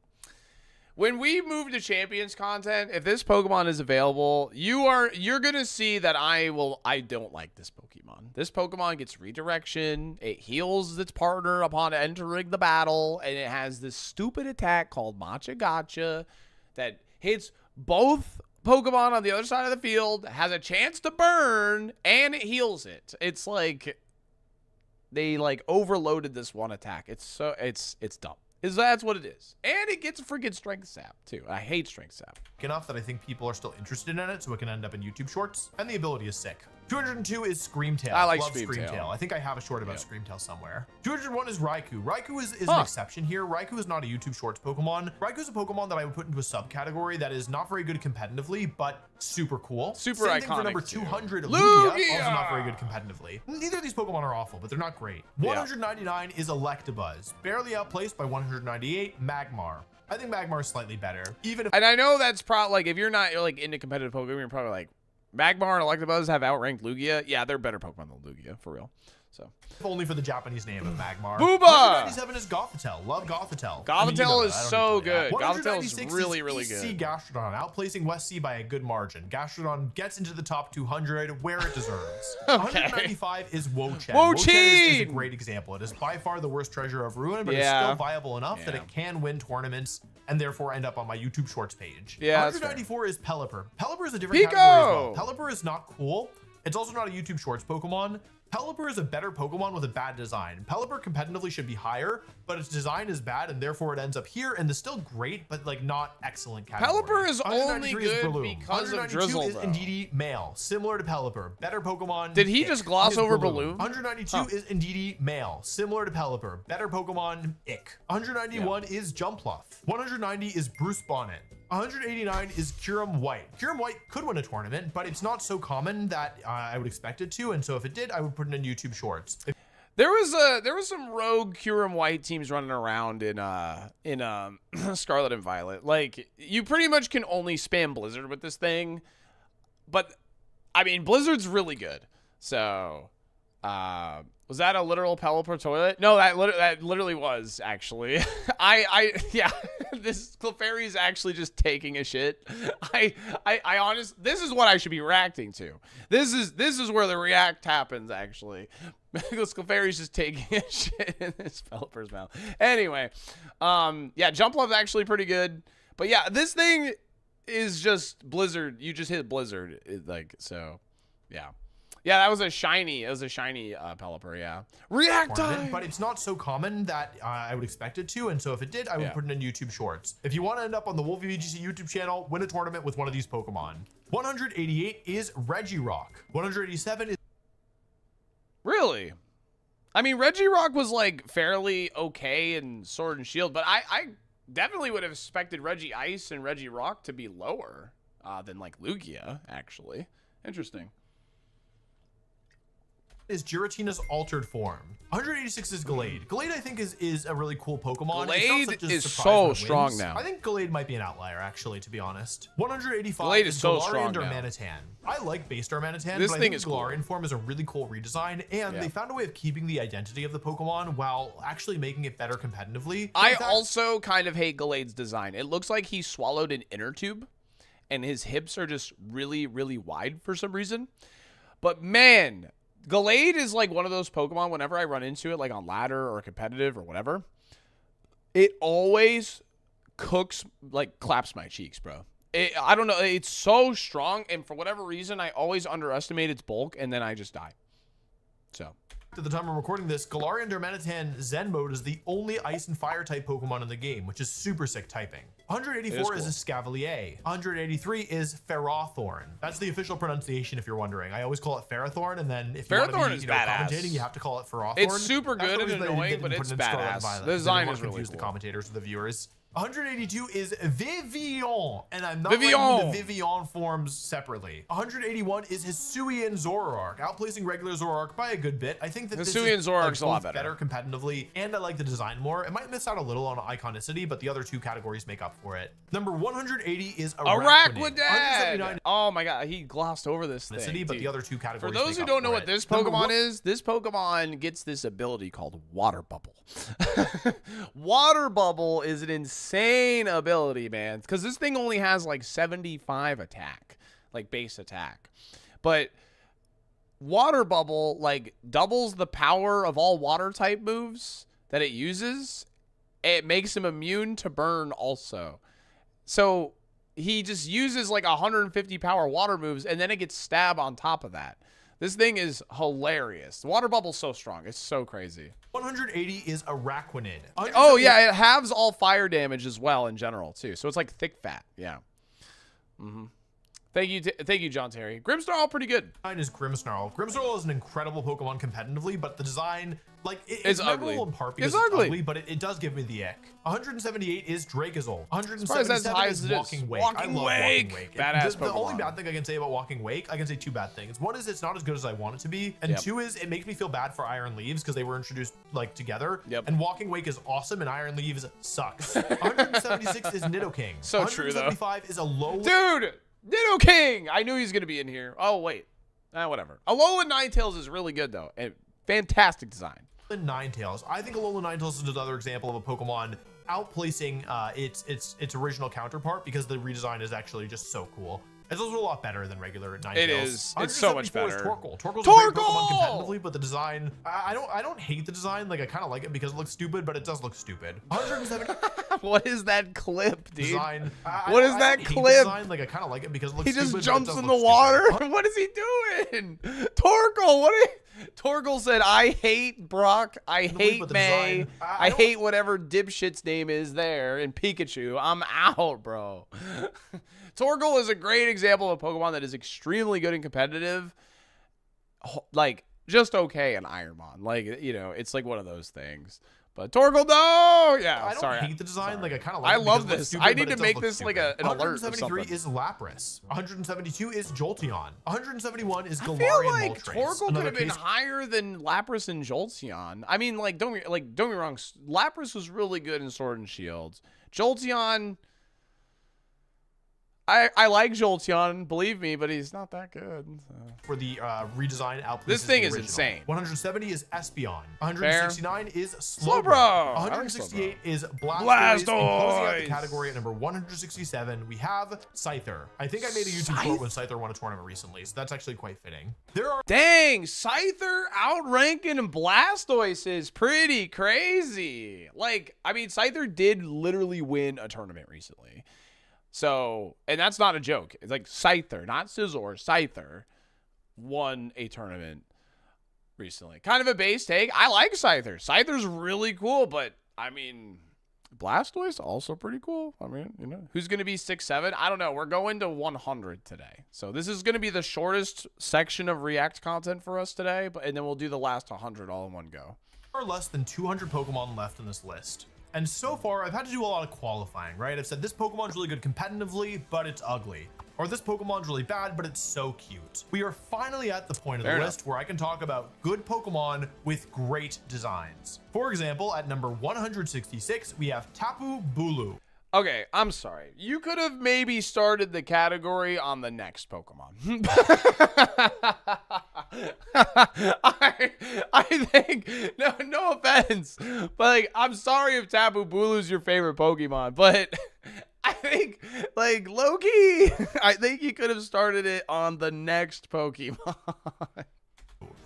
When we move to Champions content, if this Pokemon is available, you're gonna see that I don't like this Pokemon. This Pokemon gets redirection, it heals its partner upon entering the battle, and it has this stupid attack called Matcha Gotcha that hits both Pokemon on the other side of the field, has a chance to burn, and it heals it. It's like they like overloaded this one attack. It's dumb. That's what it is. And it gets a freaking Strength Sap, too. I hate Strength Sap. Enough that I think people are still interested in it, so it can end up in YouTube shorts. And the ability is sick. 202 is Screamtail. I like Love Screamtail. I think I have a short about Screamtail somewhere. 201 is Raikou. Raikou is an exception here. Raikou is not a YouTube Shorts Pokemon. Raikou is a Pokemon that I would put into a subcategory that is not very good competitively, but super cool. Super Same iconic. Thing for number 200, Lugia. Also not very good competitively. Neither of these Pokemon are awful, but they're not great. 199 is Electabuzz. Barely outplaced by 198, Magmar. I think Magmar is slightly better. And I know that's probably like, if you're not like into competitive Pokemon, you're probably like, Magmar and Electabuzz have outranked Lugia. Yeah, they're better Pokemon than Lugia, for real. So only for the Japanese name of Magmar. Booba! 197 is Gothitelle. Love Gothitelle. Gothitelle is so good. Gothitelle is really, really good. EC Gastrodon, outplacing West Sea by a good margin. Gastrodon gets into the top 200 where it deserves. 195 is Wochen. Wochen is a great example. It is by far the worst treasure of Ruin, but it's still viable enough that it can win tournaments and therefore end up on my YouTube Shorts page. 194 is Pelipper. Pelipper is a different category as well. Pelipper is not cool. It's also not a YouTube Shorts Pokemon. Pelipper is a better Pokemon with a bad design. Pelipper competitively should be higher, but its design is bad, and therefore it ends up here, and it's still great, but like not excellent category. Pelipper is only good because of Drizzle, is Indeedee male, similar to Pelipper. Better Pokemon. Did he just gloss over Balloon? 192 is Indeedee male, similar to Pelipper. Better Pokemon, Ick. 191 is Jumpluff. 190 is Bruce Bonnet. 189 is Kyurem White. Kyurem White could win a tournament, but it's not so common that I would expect it to, and so if it did, I would put it in YouTube Shorts. There was some rogue Kyurem White teams running around in Scarlet and Violet. Like, you pretty much can only spam Blizzard with this thing, but I mean Blizzard's really good. So was that a literal Pelipper toilet? No, that literally was actually. Yeah, this Clefairy is actually just taking a shit. I honestly, this is what I should be reacting to. This is where the react happens actually. Because Clefairy's just taking a shit in this Pelipper's mouth. Anyway, yeah, Jumpluff's actually pretty good. But yeah, this thing is just Blizzard. You just hit Blizzard, like, so, yeah. Yeah, that was a shiny. It was a shiny Pelipper, yeah. React time! But it's not so common that I would expect it to, and so if it did, I would put it in YouTube Shorts. If you want to end up on the Wolfie VGC YouTube channel, win a tournament with one of these Pokemon. 188 is Regirock. 187 is... Really? I mean, Regirock was, like, fairly okay in Sword and Shield, but I definitely would have expected Regice and Regirock to be lower than, like, Lugia, actually. Interesting. is Giratina's altered form. 186 is Gallade. Gallade, I think, is a really cool Pokemon. Gallade is so strong now. I think Gallade might be an outlier, actually, to be honest. 185 Gallade is is so Galarian strong now. Darmanitan. I like base Darmanitan, This but I thing think is cool. Galarian form is a really cool redesign, and they found a way of keeping the identity of the Pokemon while actually making it better competitively. I also kind of hate Gallade's design. It looks like he swallowed an inner tube, and his hips are just really, really wide for some reason. But man, Gallade is like one of those Pokemon, whenever I run into it, like on ladder or competitive or whatever, it always claps my cheeks, bro. I don't know. It's so strong, and for whatever reason, I always underestimate its bulk, and then I just die. So. At the time I'm recording this, Galarian Darmanitan Zen mode is the only ice and fire type Pokemon in the game, which is super sick typing. 184 is a Scavalier. 183 is Ferrothorn. That's the official pronunciation if you're wondering. I always call it Ferrothorn, and then if you want to be commentating, you have to call it Ferrothorn. It's super good and annoying, but it's badass. The design is really confuse cool. The commentators or the viewers. 182 is Vivillon, and I'm not liking the Vivillon forms separately. 181 is Hisuian Zoroark, outplacing regular Zoroark by a good bit. I think that Hisuian Zoroark's a lot better competitively, and I like the design more. It might miss out a little on iconicity, but the other two categories make up for it. Number 180 is Araquanid. Oh my god, he glossed over this thing. But the other two categories. For those who don't know what this Pokemon is, this Pokemon gets this ability called Water Bubble. Water Bubble is an insane ability, man, because this thing only has like 75 attack, like base attack, but Water Bubble like doubles the power of all water type moves that it uses. It makes him immune to burn also, so he just uses like 150 power water moves, and then it gets stab on top of that. This thing is hilarious. Water Bubble's so strong. It's so crazy. 180 is Araquanid. Oh, yeah. It halves all fire damage as well in general, too. So it's like thick fat. Yeah. Thank you, John Terry. Grimmsnarl, pretty good. Mine is Grimmsnarl. Grimmsnarl is an incredible Pokemon competitively, but the design, like, it's ugly. memorable in part because it's ugly, but it does give me the ick. 178 is Dracozolt. 177 is Walking Wake. I love Walking Wake. Badass the only bad thing I can say about Walking Wake, I can say two bad things. One is it's not as good as I want it to be, and two is it makes me feel bad for Iron Leaves because they were introduced like together. And Walking Wake is awesome, and Iron Leaves sucks. 176 is Nidoking. So true though. 175 is Alolan. Dude, Nidoking! I knew he was gonna be in here. Oh wait, whatever. Alolan Ninetales is really good though, and fantastic design. Ninetales. I think Alolan Ninetales is another example of a Pokemon outplacing its original counterpart because the redesign is actually just so cool. It's also a lot better than regular Ninetales. It is. It's so much better. Is Torkoal. Torkoal's a great Pokemon competitively, but the design, I don't hate the design. Like I kind of like it because it looks stupid, but it does look stupid. 170. What is that clip, dude? Design. What is that clip? Design. Like I kind of like it because it looks stupid. He just jumps in the water. What is he doing? Torkoal, Torkoal said, I hate Brock, I hate May, I hate whatever dipshit's name is there, and Pikachu. I'm out, bro. Torkoal is a great example of a Pokemon that is extremely good and competitive. Like, just okay in Ironmon. Like, you know, it's like one of those things. But Torkoal, no! Yeah, I don't hate the design. Like, I kind of like I it love because it looks this. stupid, I need but to it make does this look like stupid. an alert or 173 something. is Lapras. 172 is Jolteon. 171 is Galarian I feel like Moltres. Torkoal could have been higher than Lapras and Jolteon. I mean, like, don't get me wrong. Lapras was really good in Sword and Shield. Jolteon, I like Jolteon, believe me, but he's not that good. So. For the redesign outplaces This thing the is original. insane. 170 is Espeon. 169 is Slowbro. Slowbro. 168 is Blastoise. Closing out the category at number 167, we have Scyther. I think I made a YouTube quote when Scyther won a tournament recently, so that's actually quite fitting. Dang, Scyther outranking Blastoise is pretty crazy. Like, I mean, Scyther did literally win a tournament recently. So, and that's not a joke. It's like Scyther, not Scizor, Scyther won a tournament recently. Kind of a base take. I like Scyther. Scyther's really cool, but I mean, Blastoise also pretty cool. I mean, you know, who's going to be 6'7"? I don't know. We're going to 100 today. So this is going to be the shortest section of React content for us today, and then we'll do the last 100 all in one go. There are less than 200 Pokemon left in this list. And so far, I've had to do a lot of qualifying, right? I've said this Pokemon's really good competitively, but it's ugly. Or this Pokemon's really bad, but it's so cute. We are finally at the point of the list where I can talk about good Pokemon with great designs. For example, at number 166, we have Tapu Bulu. Okay, I'm sorry. You could have maybe started the category on the next Pokemon. I think, no offense, but like, I'm sorry if Tapu Bulu's your favorite Pokemon, but I think, like, Loki, I think you could have started it on the next Pokemon.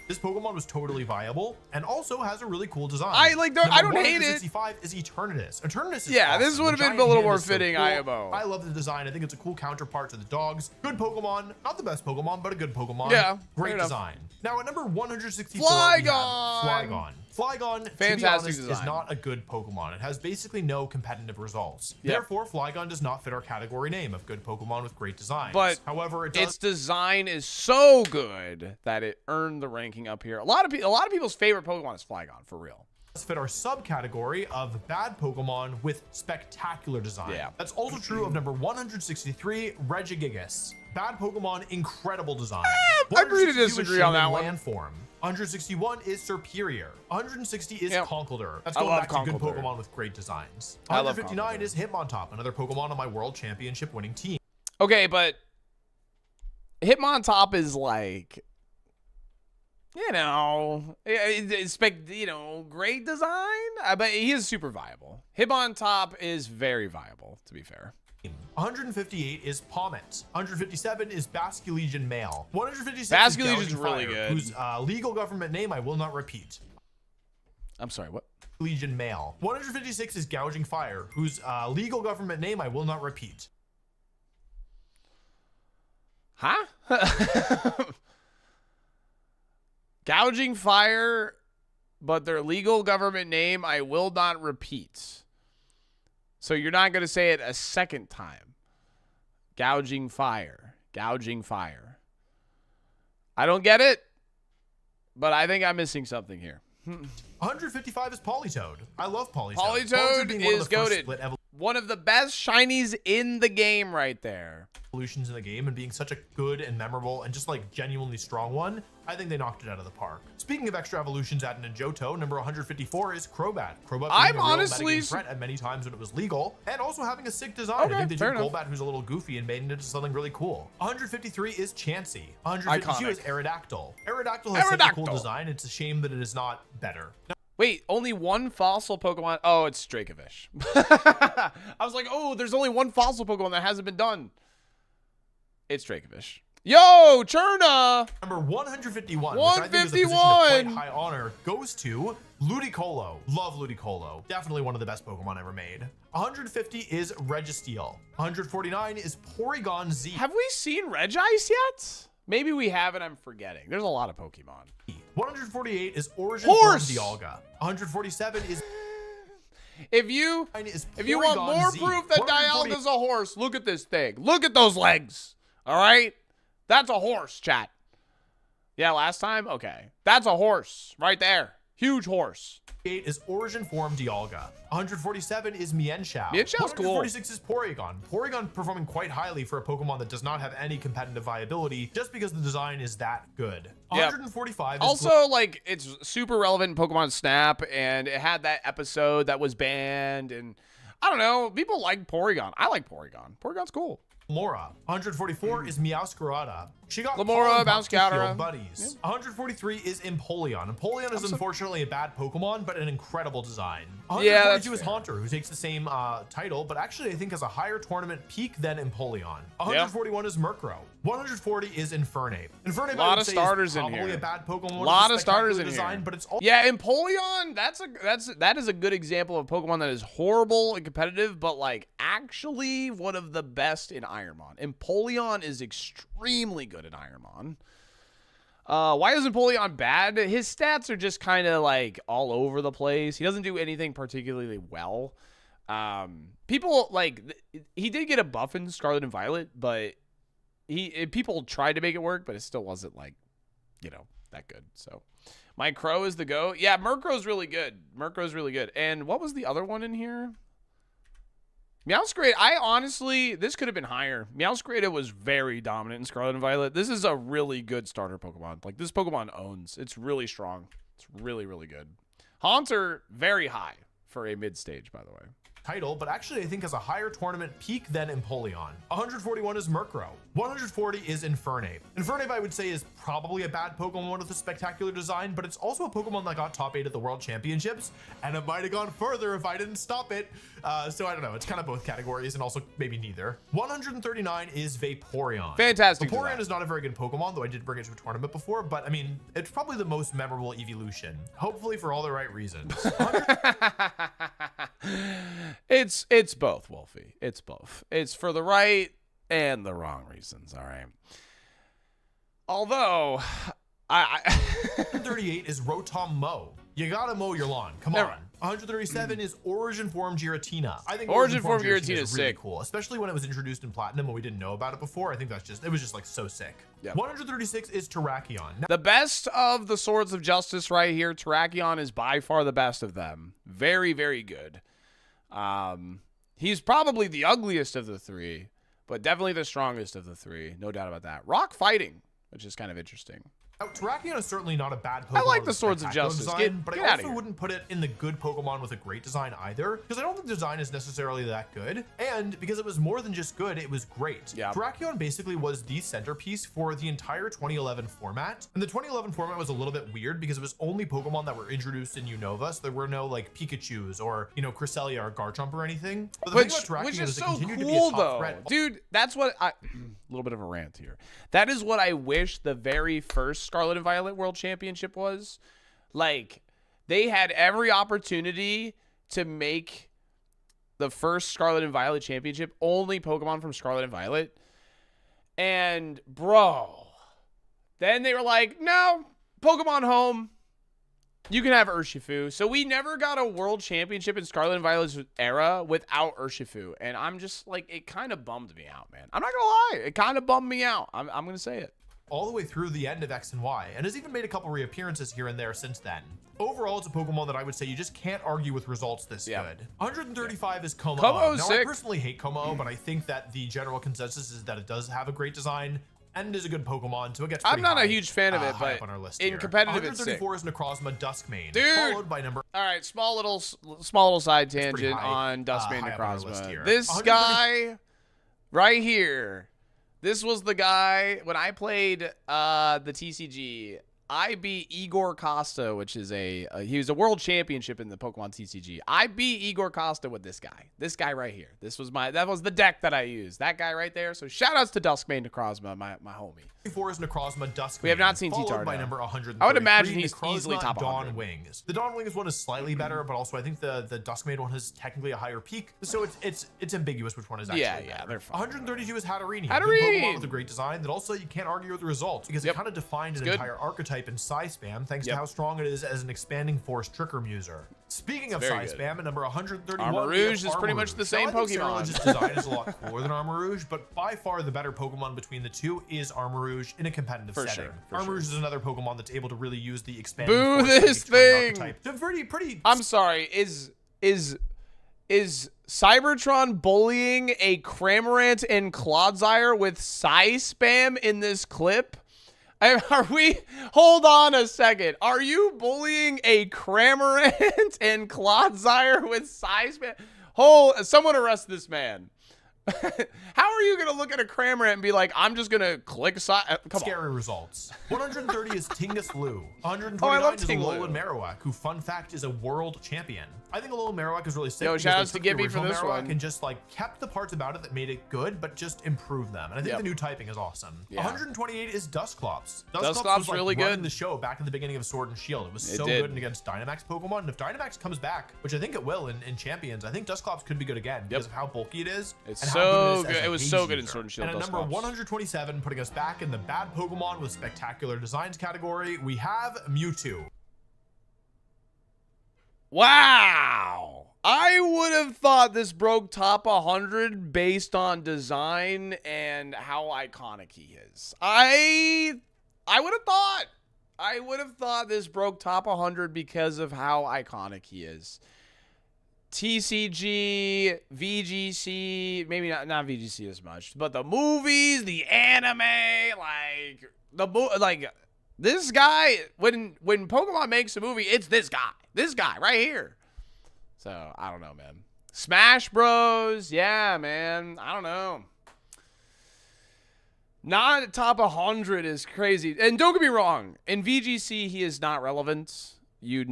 This Pokemon was totally viable and also has a really cool design. I don't hate it. 165 is Eternatus. Eternatus is yeah, awesome. This would have been a giant little hand more is so fitting cool. IMO. I love the design. I think it's a cool counterpart to the dogs. Good Pokemon, not the best Pokemon, but a good Pokemon. Yeah, great design. Now at number 164, Flygon. Flygon, Fantastic to be honest, design. is not a good Pokemon. It has basically no competitive results. Yep. Therefore, Flygon does not fit our category name of good Pokemon with great designs. But however, it does. Its design is so good that it earned the ranking up here. A lot of people's favorite Pokemon is Flygon, for real. Fit our subcategory of bad Pokemon with spectacular design. Yeah. That's also true of number 163, Regigigas. Bad Pokemon, incredible design. I agree to disagree on that one. Land form. 161 is Superior. 160 is Conkeldurr. That's I going love back to good Conkeldurr. Pokemon with great designs. I love 159 Conkeldurr. is Hitmontop, another Pokemon on my World Championship winning team. Okay, but Hitmontop is like, great design. But he is super viable. Hitmontop is very viable, to be fair. 158 is Pommet. 157 is Basculegion Male. 156 Basculegion's is really Fire, good. whose legal government name I will not repeat. I'm sorry, what? Legion Male. 156 is Gouging Fire, whose legal government name I will not repeat. Huh? Gouging Fire, but their legal government name I will not repeat. So you're not going to say it a second time. Gouging Fire. Gouging Fire. I don't get it, but I think I'm missing something here. 155 is Politoed. I love Politoed. Politoed being one of is the first goated. split One of the best shinies in the game right there. evolutions in the game and being such a good and memorable and just like genuinely strong one, I think they knocked it out of the park. Speaking of extra evolutions at Ninjoto, number 154 is Crobat. Crobat being I'm a real honestly metagame threat at many times when it was legal, and also having a sick design. Okay, I think they fair took enough. Golbat, who's a little goofy, and made it into something really cool. 153 is Chansey. 152 is Aerodactyl. Aerodactyl has such a cool Aerodactyl. design. It's a shame that it is not better. Wait, only one fossil Pokemon? Oh, it's Dracovish. I was like, oh, there's only one fossil Pokemon that hasn't been done. It's Dracovish. Yo, Cherna! Number 151, which I think is a position of 151. quite high honor, goes to Ludicolo. Love Ludicolo. Definitely one of the best Pokemon ever made. 150 is Registeel. 149 is Porygon Z. Have we seen Regice yet? Maybe we haven't, I'm forgetting. There's a lot of Pokemon. 148 is Origin Horse! Dialga. 147 is If you want Porygon more Z. proof that 140 Dialga's a horse, look at this thing. Look at those legs. All right? That's a horse, chat. Yeah, last time? Okay. That's a horse right there. Huge horse. 148 is Origin Form Dialga. 147 is Mienshao. Mienshau's cool. 146 is Porygon. Porygon performing quite highly for a Pokemon that does not have any competitive viability just because the design is that good. Yep. 145 is Also, like, it's super relevant in Pokemon Snap, and it had that episode that was banned, and I don't know. People like Porygon. I like Porygon. Porygon's cool. Lamora. 144 is Meowscarada. She got Lamora, Polymorph to Meowscarada. field buddies. 143 is Empoleon. Empoleon is unfortunately a bad Pokemon, but an incredible design. Yeah, 142 that's is Haunter, who takes the same title, but actually I think has a higher tournament peak than Empoleon. 141 is Murkrow. 140 is Infernape. Infernape, A lot I would of say, starters is in probably here. a bad Pokemon. A with lot a of starters in spectacular design, here. but it's also Yeah, Empoleon, that is a good example of Pokemon that is horrible and competitive, but like actually one of the best in Ironmon. Empoleon is extremely good in Ironmon. Why is Empoleon bad? His stats are just kind of like all over the place. He doesn't do anything particularly well. People like he did get a buff in Scarlet and Violet, but people tried to make it work, but it still wasn't like, that good. So My Crow is the GOAT. Yeah, Murkrow's really good. Murkrow's really good. And what was the other one in here? Meowscarada. I honestly, this could have been higher. Meowscarada was very dominant in Scarlet and Violet. This is a really good starter Pokemon. Like, this Pokemon owns. It's really strong. It's really, really good. Haunter, very high for a mid-stage, by the way. Title, but actually I think has a higher tournament peak than Empoleon. 141 is Murkrow. 140 is Infernape. Infernape, I would say, is probably a bad Pokemon with a spectacular design, but it's also a Pokemon that got top 8 at the World Championships, and it might have gone further if I didn't stop it. So I don't know. It's kind of both categories, and also maybe neither. 139 is Vaporeon. Fantastic. Vaporeon is not a very good Pokemon, though I did bring it to a tournament before, but I mean, it's probably the most memorable evolution. Hopefully for all the right reasons. It's both, Wolfie. It's both. It's for the right and the wrong reasons. All right. Although, 138 is Rotom Mow. You gotta mow your lawn. Come on. 137 is Origin Form Giratina. I think Origin Form Giratina is really sick. Cool, especially when it was introduced in Platinum and we didn't know about it before. I think that's just, it was just like so sick. Yep. 136 is Terrakion. Now, the best of the Swords of Justice right here. Terrakion is by far the best of them. Very, very good. He's probably the ugliest of the three, but definitely the strongest of the three. No doubt about that. Rock fighting, which is kind of interesting. Terrakion is certainly not a bad Pokemon. I like the Swords of Justice. But I also wouldn't put it in the good Pokemon with a great design either, because I don't think the design is necessarily that good. And because it was more than just good, it was great. Yeah. Terrakion basically was the centerpiece for the entire 2011 format. And the 2011 format was a little bit weird because it was only Pokemon that were introduced in Unova. So there were no like Pikachus or, you know, Cresselia or Garchomp or anything. But the thing about Terrakion which is so to be a cool top though. threat. Dude, that's what I... A little bit of a rant here. That is what I wish the very first Scarlet and Violet World Championship was. Like, they had every opportunity to make the first Scarlet and Violet Championship only Pokemon from Scarlet and Violet. And, bro, then they were like, no, Pokemon Home. You can have Urshifu. So we never got a world championship in Scarlet and Violet's era without Urshifu. And I'm just like, it kind of bummed me out, man. I'm not going to lie. It kind of bummed me out. I'm going to say it. All the way through the end of X and Y, and has even made a couple reappearances here and there since then. Overall, it's a Pokemon that I would say you just can't argue with results this good. 135 is Como. Como-o's now, sick. I personally hate Como, but I think that the general consensus is that it does have a great design and is a good Pokemon, so it gets I'm not high, a huge fan of it, but on our list in here. competitive, it's sick. 134 is Necrozma Duskmane, Dude! followed by number... All right, small little side tangent on Duskmane Necrozma. This guy right here, this was the guy, when I played the TCG, I beat Igor Costa, which is he was a world championship in the Pokemon TCG. I beat Igor Costa with this guy right here. That was the deck that I used. That guy right there. So shout outs to Duskmane Necrozma, my homie. 4 is Necrozma Duskmane. We have not seen followed T-Tar by now. number 133. I would imagine he's Necrozma easily top 100. Dawn Wings. The Dawn Wings one is slightly better, but also I think the Duskmane one has technically a higher peak, so it's ambiguous which one is actually better. They're fine. 132 is Hatterene. Hatterene! Pokemon with a great design that also you can't argue with the results because it kind of defined an entire archetype in Psy-Spam thanks to how strong it is as an expanding force Tricker Muser. Speaking of Psy-Spam, at number 131, Armarouge is pretty much the same Pokemon. Cyrillige's design is a lot cooler than Armarouge, but by far the better Pokemon between the two is Armarouge in a competitive setting. Armarouge is another Pokemon that's able to really use the expanding force this thing! So pretty. I'm sorry. Is Cybertron bullying a Cramorant and Clodsire with Psy-Spam in this clip? Are we? Hold on a second. Are you bullying a Cramorant and Clodsire with Psy-Spam? Someone arrest this man. How are you going to look at a Cramorant and be like, I'm just going to click Scary results. 130 is Tingus Lu. 129 is Alolan Marowak, who, fun fact, is a world champion. I think Alolan Marowak is really sick. Yo, shout outs to Gibby for this one. And just like kept the parts about it that made it good, but just improved them. And I think the new typing is awesome. 128 is Dusclops. Dusclops was like really good in the show back in the beginning of Sword and Shield. It was so good against Dynamax Pokemon. And if Dynamax comes back, which I think it will in Champions, I think Dusclops could be good again because of how bulky it is. It's so good. It was so good in Sword and Shield. And at number 127, putting us back in the bad Pokemon with spectacular designs category, we have Mewtwo. Wow. I would have thought this broke top 100 based on design and how iconic he is. I would have thought. I would have thought this broke top 100 because of how iconic he is. TCG, VGC, maybe not VGC as much, but the movies, the anime, like this guy. When Pokemon makes a movie, it's this guy right here. So I don't know, man. Smash Bros, yeah, man. I don't know. Not top 100 is crazy. And don't get me wrong, in VGC he is not relevant. You would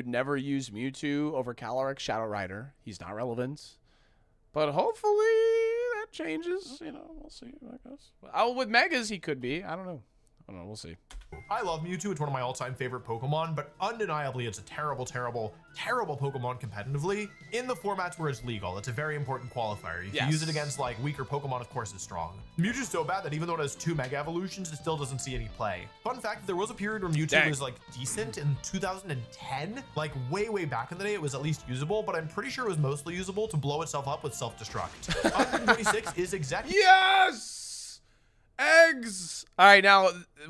never use Mewtwo over Calyrex Shadow Rider. He's not relevant. But hopefully that changes. You know, we'll see how that goes. With Megas, he could be. I don't know. We'll see. I love Mewtwo. It's one of my all-time favorite Pokemon, but undeniably it's a terrible Pokemon competitively. In the formats where it's legal, it's a very important qualifier. If you use it against like weaker Pokemon, of course it's strong. Mewtwo's so bad that even though it has 2 Mega Evolutions, it still doesn't see any play. Fun fact, there was a period where Mewtwo was like decent in 2010. Like way back in the day, it was at least usable, but I'm pretty sure it was mostly usable to blow itself up with self-destruct. 126 is exactly— Yes! Eggs! All right, now,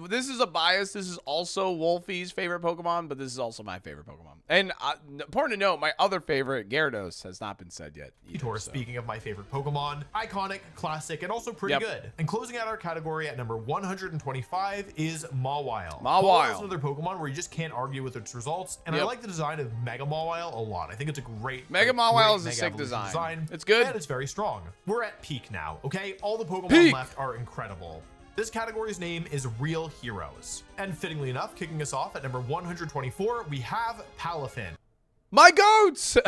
this is a bias. This is also Wolfie's favorite Pokemon, but this is also my favorite Pokemon. And important to note, my other favorite, Gyarados, has not been said yet either, so. Speaking of my favorite Pokemon, iconic, classic, and also pretty good. And closing out our category at number 125 is Mawile. Mawile is another Pokemon where you just can't argue with its results, and I like the design of Mega Mawile a lot. I think it's a great— Mega Mawile is a sick design. It's good. And it's very strong. We're at peak now, okay? All the Pokemon left are incredible. This category's name is Real Heroes. And fittingly enough, kicking us off at number 124, we have Palafin. My goats!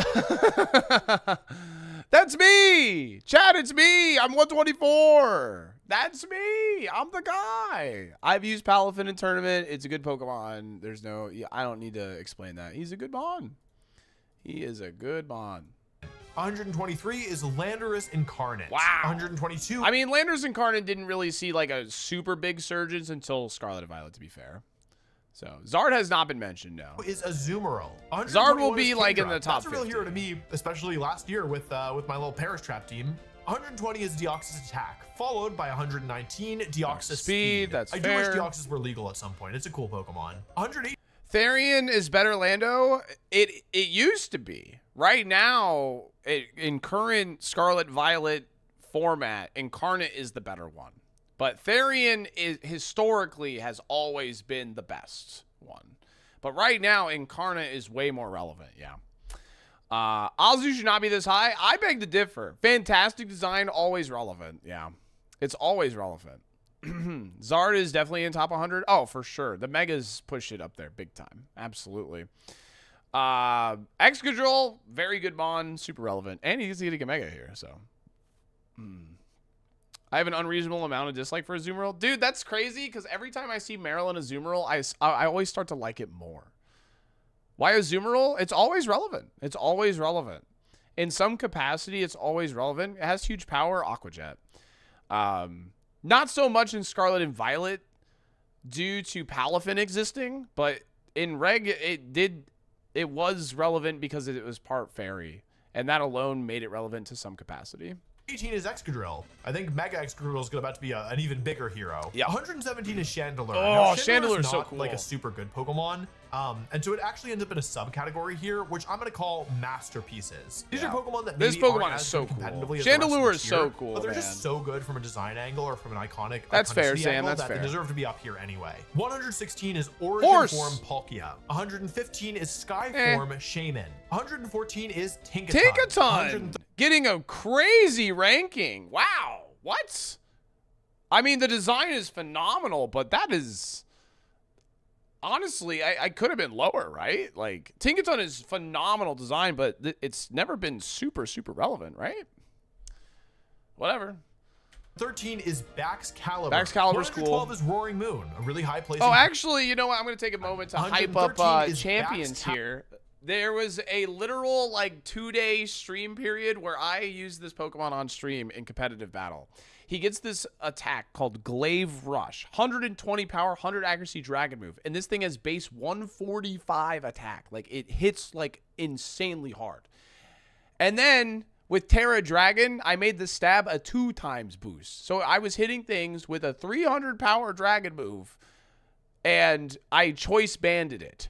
That's me! Chad, it's me! I'm 124! That's me! I'm the guy! I've used Palafin in tournament. It's a good Pokemon. I don't need to explain that. He's a good Mon. He is a good Mon. 123 is Landorus Incarnate. Wow. 122. I mean, Landorus Incarnate didn't really see like a super big surge until Scarlet and Violet, to be fair. So Zard has not been mentioned, no. Is Azumarill. Zard will be like in the top 50. That's a real hero to me, especially last year with my little Paris Trap team. 120 is Deoxys Attack, followed by 119 Deoxys Speed. That's fair. I do wish Deoxys were legal at some point. It's a cool Pokemon. 108. Therian is better Lando. It used to be. Right now, in current Scarlet Violet format, Incarnate is the better one. But Therian historically has always been the best one. But right now, Incarnate is way more relevant, yeah. Azu should not be this high. I beg to differ. Fantastic design, always relevant, yeah. It's always relevant. Zard is definitely in top 100. Oh, for sure. The Megas push it up there big time. Absolutely. Excadrill, very good Mon, super relevant. And he's getting a Mega here, so. I have an unreasonable amount of dislike for Azumarill. Dude, that's crazy, because every time I see Meryl and Azumarill, I always start to like it more. Why Azumarill? It's always relevant. It's always relevant. In some capacity, it's always relevant. It has huge power, Aqua Jet. Not so much in Scarlet and Violet due to Palafin existing, but in Reg, it was relevant because it was part fairy, and that alone made it relevant to some capacity. 18 is Excadrill. I think Mega Excadrill is about to be an even bigger hero. Yeah. 117 is Chandelure. Oh, Chandelure is so cool. Like a super good Pokemon. And so it actually ends up in a subcategory here, which I'm going to call masterpieces. These are Pokemon that maybe Pokemon is so cool. Chandelure is so cool, but they're just so good from a design angle or from an iconic. That's fair, Sam. That's fair. They deserve to be up here anyway. 116 is Origin Form Palkia. 115 is Sky Form Shaman. 114 is Tinkaton. Tinkaton getting a crazy ranking. Wow. What? I mean, the design is phenomenal, but that is... Honestly, I could have been lower, right? Like, Tinkaton is phenomenal design, but it's never been super, super relevant, right? Whatever. 13 is Baxcalibur. Baxcalibur's cool. 112 is Roaring Moon, a really high place. Oh, actually, you know what? I'm going to take a moment to hype up champions here. There was a literal, like, 2-day stream period where I used this Pokemon on stream in competitive battle. He gets this attack called Glaive Rush. 120 power, 100 accuracy dragon move. And this thing has base 145 attack. Like, it hits, like, insanely hard. And then, with Terra Dragon, I made the stab a 2 times boost. So I was hitting things with a 300 power dragon move and I choice banded it.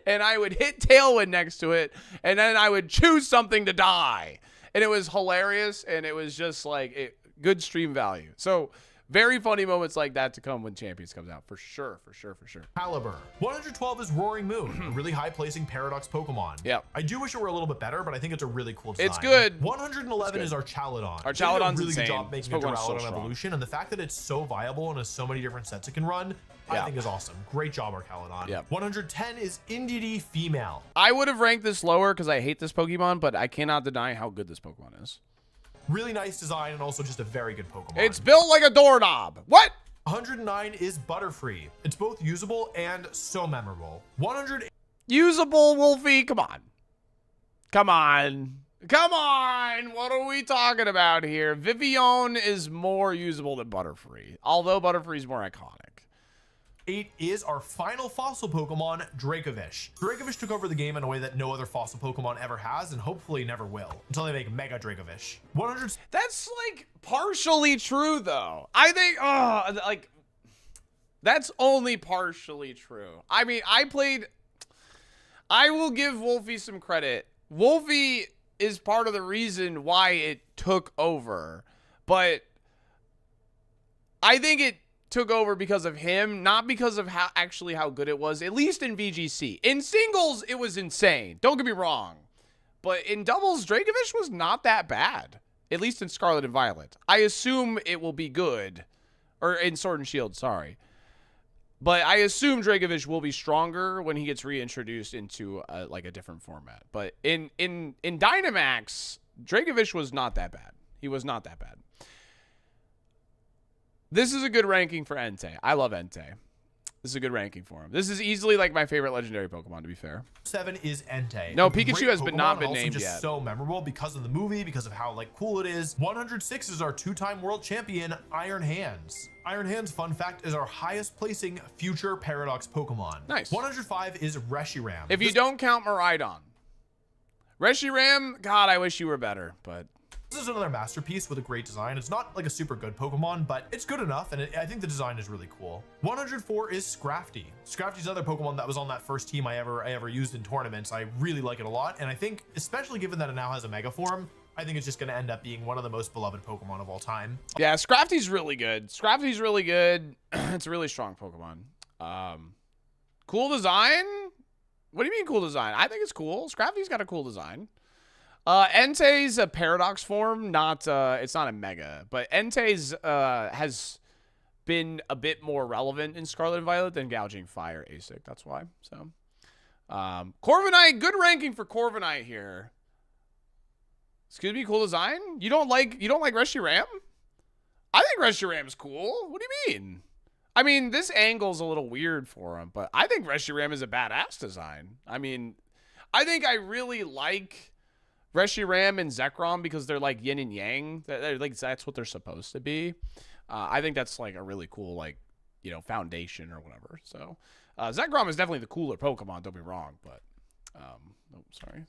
And I would hit Tailwind next to it, and then I would choose something to die. And it was hilarious, and it was just like good stream value. So very funny moments like that to come when Champions comes out, for sure, for sure, for sure. Caliber. 112 is Roaring Moon, a really high placing Paradox Pokemon. Yeah. I do wish it were a little bit better, but I think it's a really cool design. It's good. 111 is our Chaladon. Our Chaladon's a really insane. good job making a Duraludon evolution, and the fact that it's so viable and has so many different sets it can run, I think is awesome. Great job, our Chaladon. Yeah. 110 is Indeedee Female. I would have ranked this lower because I hate this Pokemon, but I cannot deny how good this Pokemon is. Really nice design and also just a very good Pokemon. It's built like a doorknob. What? 109 is Butterfree. It's both usable and so memorable. 100 usable, Wolfie. Come on. Come on. Come on. What are we talking about here? Vivian is more usable than Butterfree, although Butterfree is more iconic. 8 is our final fossil Pokemon, Dracovish. Dracovish took over the game in a way that no other fossil Pokemon ever has and hopefully never will until they make Mega Dracovish. 100. That's like partially true though. I think, like that's only partially true. I mean, I will give Wolfie some credit. Wolfie is part of the reason why it took over, but I think it took over because of him, not because of how good it was, at least in VGC. In singles, it was insane. Don't get me wrong. But in doubles, Dracovish was not that bad, at least in Scarlet and Violet. I assume it will be good, or in Sword and Shield, sorry. But I assume Dracovish will be stronger when he gets reintroduced into like a different format. But in Dynamax, Dracovish was not that bad. He was not that bad. This is a good ranking for Entei. I love Entei. This is a good ranking for him. This is easily like my favorite legendary Pokemon, to be fair. 7 is Entei. No, Pikachu has not been named just yet. So memorable because of the movie, because of how like cool it is. 106 is our 2-time world champion, Iron Hands. Iron Hands, fun fact, is our highest placing future Paradox Pokemon. Nice. 105 is Reshiram. If you don't count Miraidon. Reshiram, God, I wish you were better, but this is another masterpiece with a great design. It's not like a super good Pokemon, but it's good enough, and I think the design is really cool. 104 is Scrafty. Scrafty's another Pokemon that was on that first team I ever used in tournaments. I really like it a lot, and I think, especially given that it now has a Mega Form, I think it's just going to end up being one of the most beloved Pokemon of all time. Yeah, Scrafty's really good. Scrafty's really good. It's a really strong Pokemon. Cool design? What do you mean cool design? I think it's cool. Scrafty's got a cool design. Entei's a Paradox form, not it's not a Mega, but Entei's has been a bit more relevant in Scarlet and Violet than Gouging Fire ASIC. That's why. So, Corviknight, good ranking for Corviknight here. Excuse me, cool design. You don't like Reshiram? I think Reshiram's cool. What do you mean? I mean, this angle's a little weird for him, but I think Reshiram is a badass design. I mean, I think I really like Reshiram and Zekrom because they're like yin and yang. They're like, that's what they're supposed to be. I think that's like a really cool, like, you know, foundation or whatever. So Zekrom is definitely the cooler Pokemon, don't be wrong, but oh, sorry.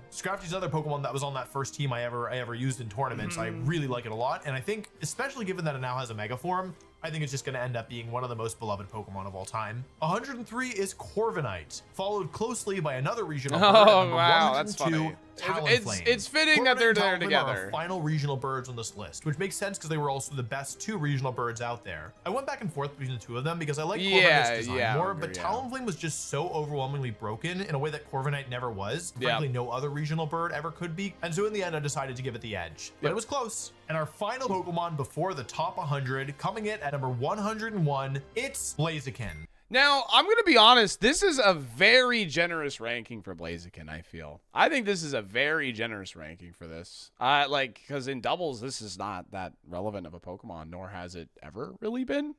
Scrafty's other Pokemon that was on that first team I ever used in tournaments. I really like it a lot, and I think, especially given that it now has a Mega Form, I think it's just going to end up being one of the most beloved Pokemon of all time. 103 is Corviknight, followed closely by another regional bird. Oh, wow, that's funny. It's fitting that they're there together. Are our final regional birds on this list, which makes sense because they were also the best 2 regional birds out there. I went back and forth between the 2 of them because I like Corviknight's design more, but Talonflame was just so overwhelmingly broken in a way that Corviknight never was. Frankly, no other regional bird ever could be. And so in the end, I decided to give it the edge. But it was close. And our final Pokemon before the top 100, coming in at number 101, it's Blaziken. Now, I'm going to be honest, this is a very generous ranking for Blaziken, I feel. I think this is a very generous ranking for this. Like, because in doubles, this is not that relevant of a Pokemon, nor has it ever really been.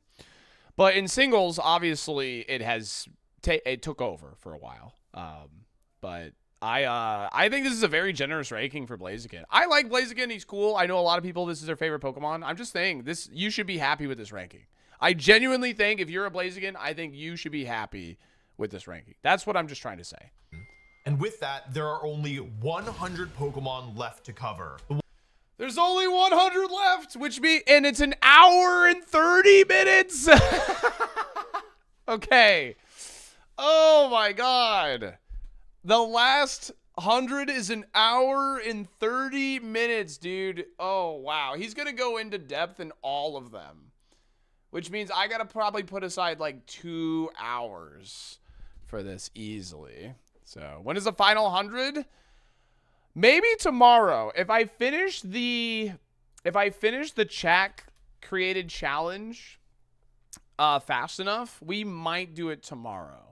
But in singles, obviously, it took over for a while. But I think this is a very generous ranking for Blaziken. I like Blaziken. He's cool. I know a lot of people, this is their favorite Pokemon. I'm just saying, you should be happy with this ranking. I genuinely think if you're a Blaziken, I think you should be happy with this ranking. That's what I'm just trying to say. And with that, there are only 100 Pokemon left to cover. There's only 100 left, and it's an hour and 30 minutes. Okay. Oh my God. The last 100 is an hour and 30 minutes, dude. Oh, wow. He's going to go into depth in all of them, which means I got to probably put aside like 2 hours for this easily. So when is the final 100? Maybe tomorrow. If I finish the chat created challenge fast enough, we might do it tomorrow.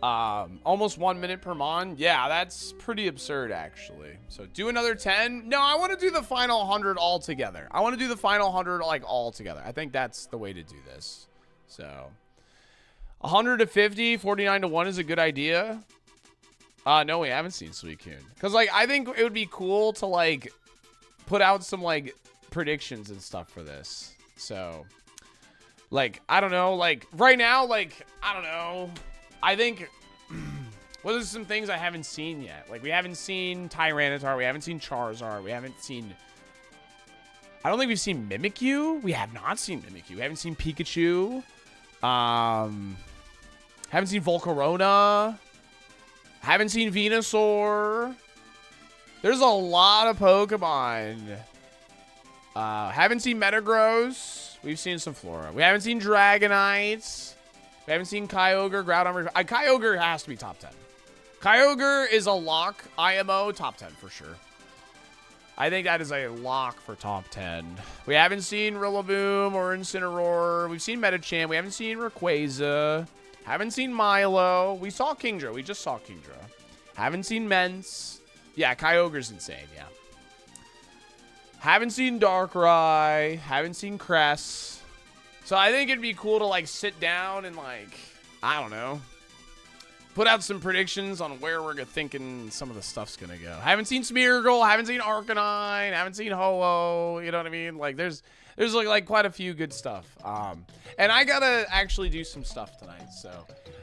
Almost 1 minute per mon. Yeah, that's pretty absurd, actually. So do another 10. No, I want to do the final 100 all together. I want to do the final 100 like all together. I think that's the way to do this. So 100 to 50, 49 to 1 is a good idea. No, we haven't seen Suicune. Because, like, I think it would be cool to, like, put out some, like, predictions and stuff for this. So, like, I don't know. Like, right now, like, I don't know. I think, what are some things I haven't seen yet? Like, we haven't seen Tyranitar. We haven't seen Charizard. We haven't seen... I don't think we've seen Mimikyu. We have not seen Mimikyu. We haven't seen Pikachu. Haven't seen Volcarona. Haven't seen Venusaur. There's a lot of Pokemon. Haven't seen Metagross. We've seen some Flora. We haven't seen Dragonites. We haven't seen Kyogre, Groudon. Kyogre has to be top 10. Kyogre is a lock. IMO, top 10 for sure. I think that is a lock for top 10. We haven't seen Rillaboom or Incineroar. We've seen Metachan. We haven't seen Rayquaza. Haven't seen Milo. We saw Kingdra. We just saw Kingdra. Haven't seen Mence. Yeah, Kyogre's insane, yeah. Haven't seen Darkrai. Haven't seen Cress. So I think it'd be cool to, like, sit down and, like, I don't know, put out some predictions on where we're thinking some of the stuff's gonna go. Haven't seen Smeargle, haven't seen Arcanine, haven't seen Ho-Oh, you know what I mean? Like, there's like quite a few good stuff. And I gotta actually do some stuff tonight, so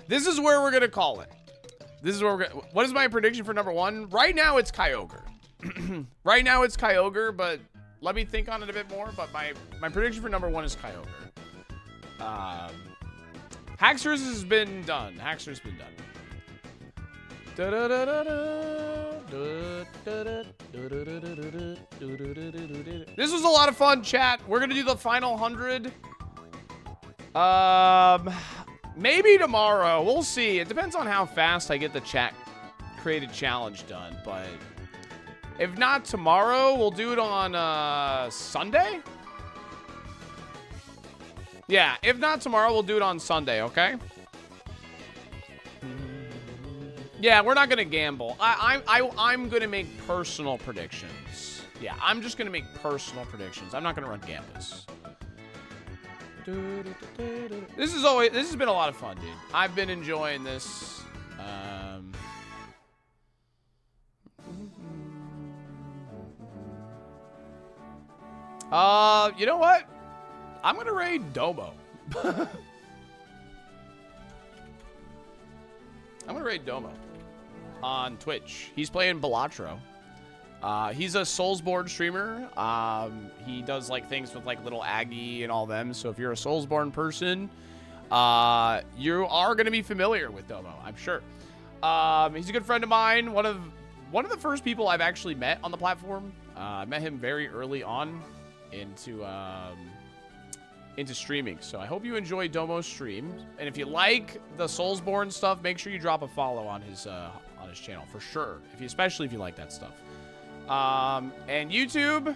this is where we're gonna call it. This is where we're gonna... What is my prediction for number 1? Right now, it's Kyogre. Right now, it's Kyogre, but let me think on it a bit more. But my prediction for number 1 is Kyogre. Haxorus has been done. Haxorus has been done. This was a lot of fun, chat. We're gonna do the final 100. Maybe tomorrow. We'll see. It depends on how fast I get the chat created challenge done. But if not tomorrow, we'll do it on Sunday. Yeah, if not tomorrow, we'll do it on Sunday. Okay. Yeah, we're not gonna gamble. I'm gonna make personal predictions. Yeah, I'm just gonna make personal predictions. I'm not gonna run gambles. This has been a lot of fun, dude. I've been enjoying this. You know what? I'm gonna raid Domo. I'm gonna raid Domo on Twitch. He's playing Balatro. He's a Soulsborne streamer. He does like things with like little Aggie and all them. So if you're a Soulsborne person, you are gonna be familiar with Domo, I'm sure. He's a good friend of mine. One of the first people I've actually met on the platform. I met him very early on into streaming. So I hope you enjoy Domo's stream. And if you like the Soulsborne stuff, make sure you drop a follow on his channel for sure. Especially if you like that stuff. And YouTube,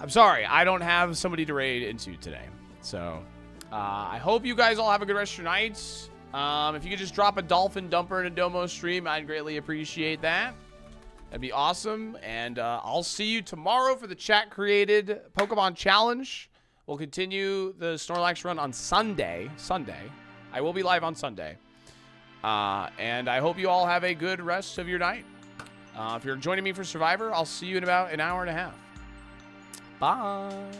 I'm sorry, I don't have somebody to raid into today. So I hope you guys all have a good rest of your nights. If you could just drop a dolphin dumper in a Domo stream, I'd greatly appreciate that. That'd be awesome. And I'll see you tomorrow for the chat created Pokemon challenge. We'll continue the Snorlax run on Sunday. I will be live on Sunday. And I hope you all have a good rest of your night. If you're joining me for Survivor, I'll see you in about an hour and a half. Bye.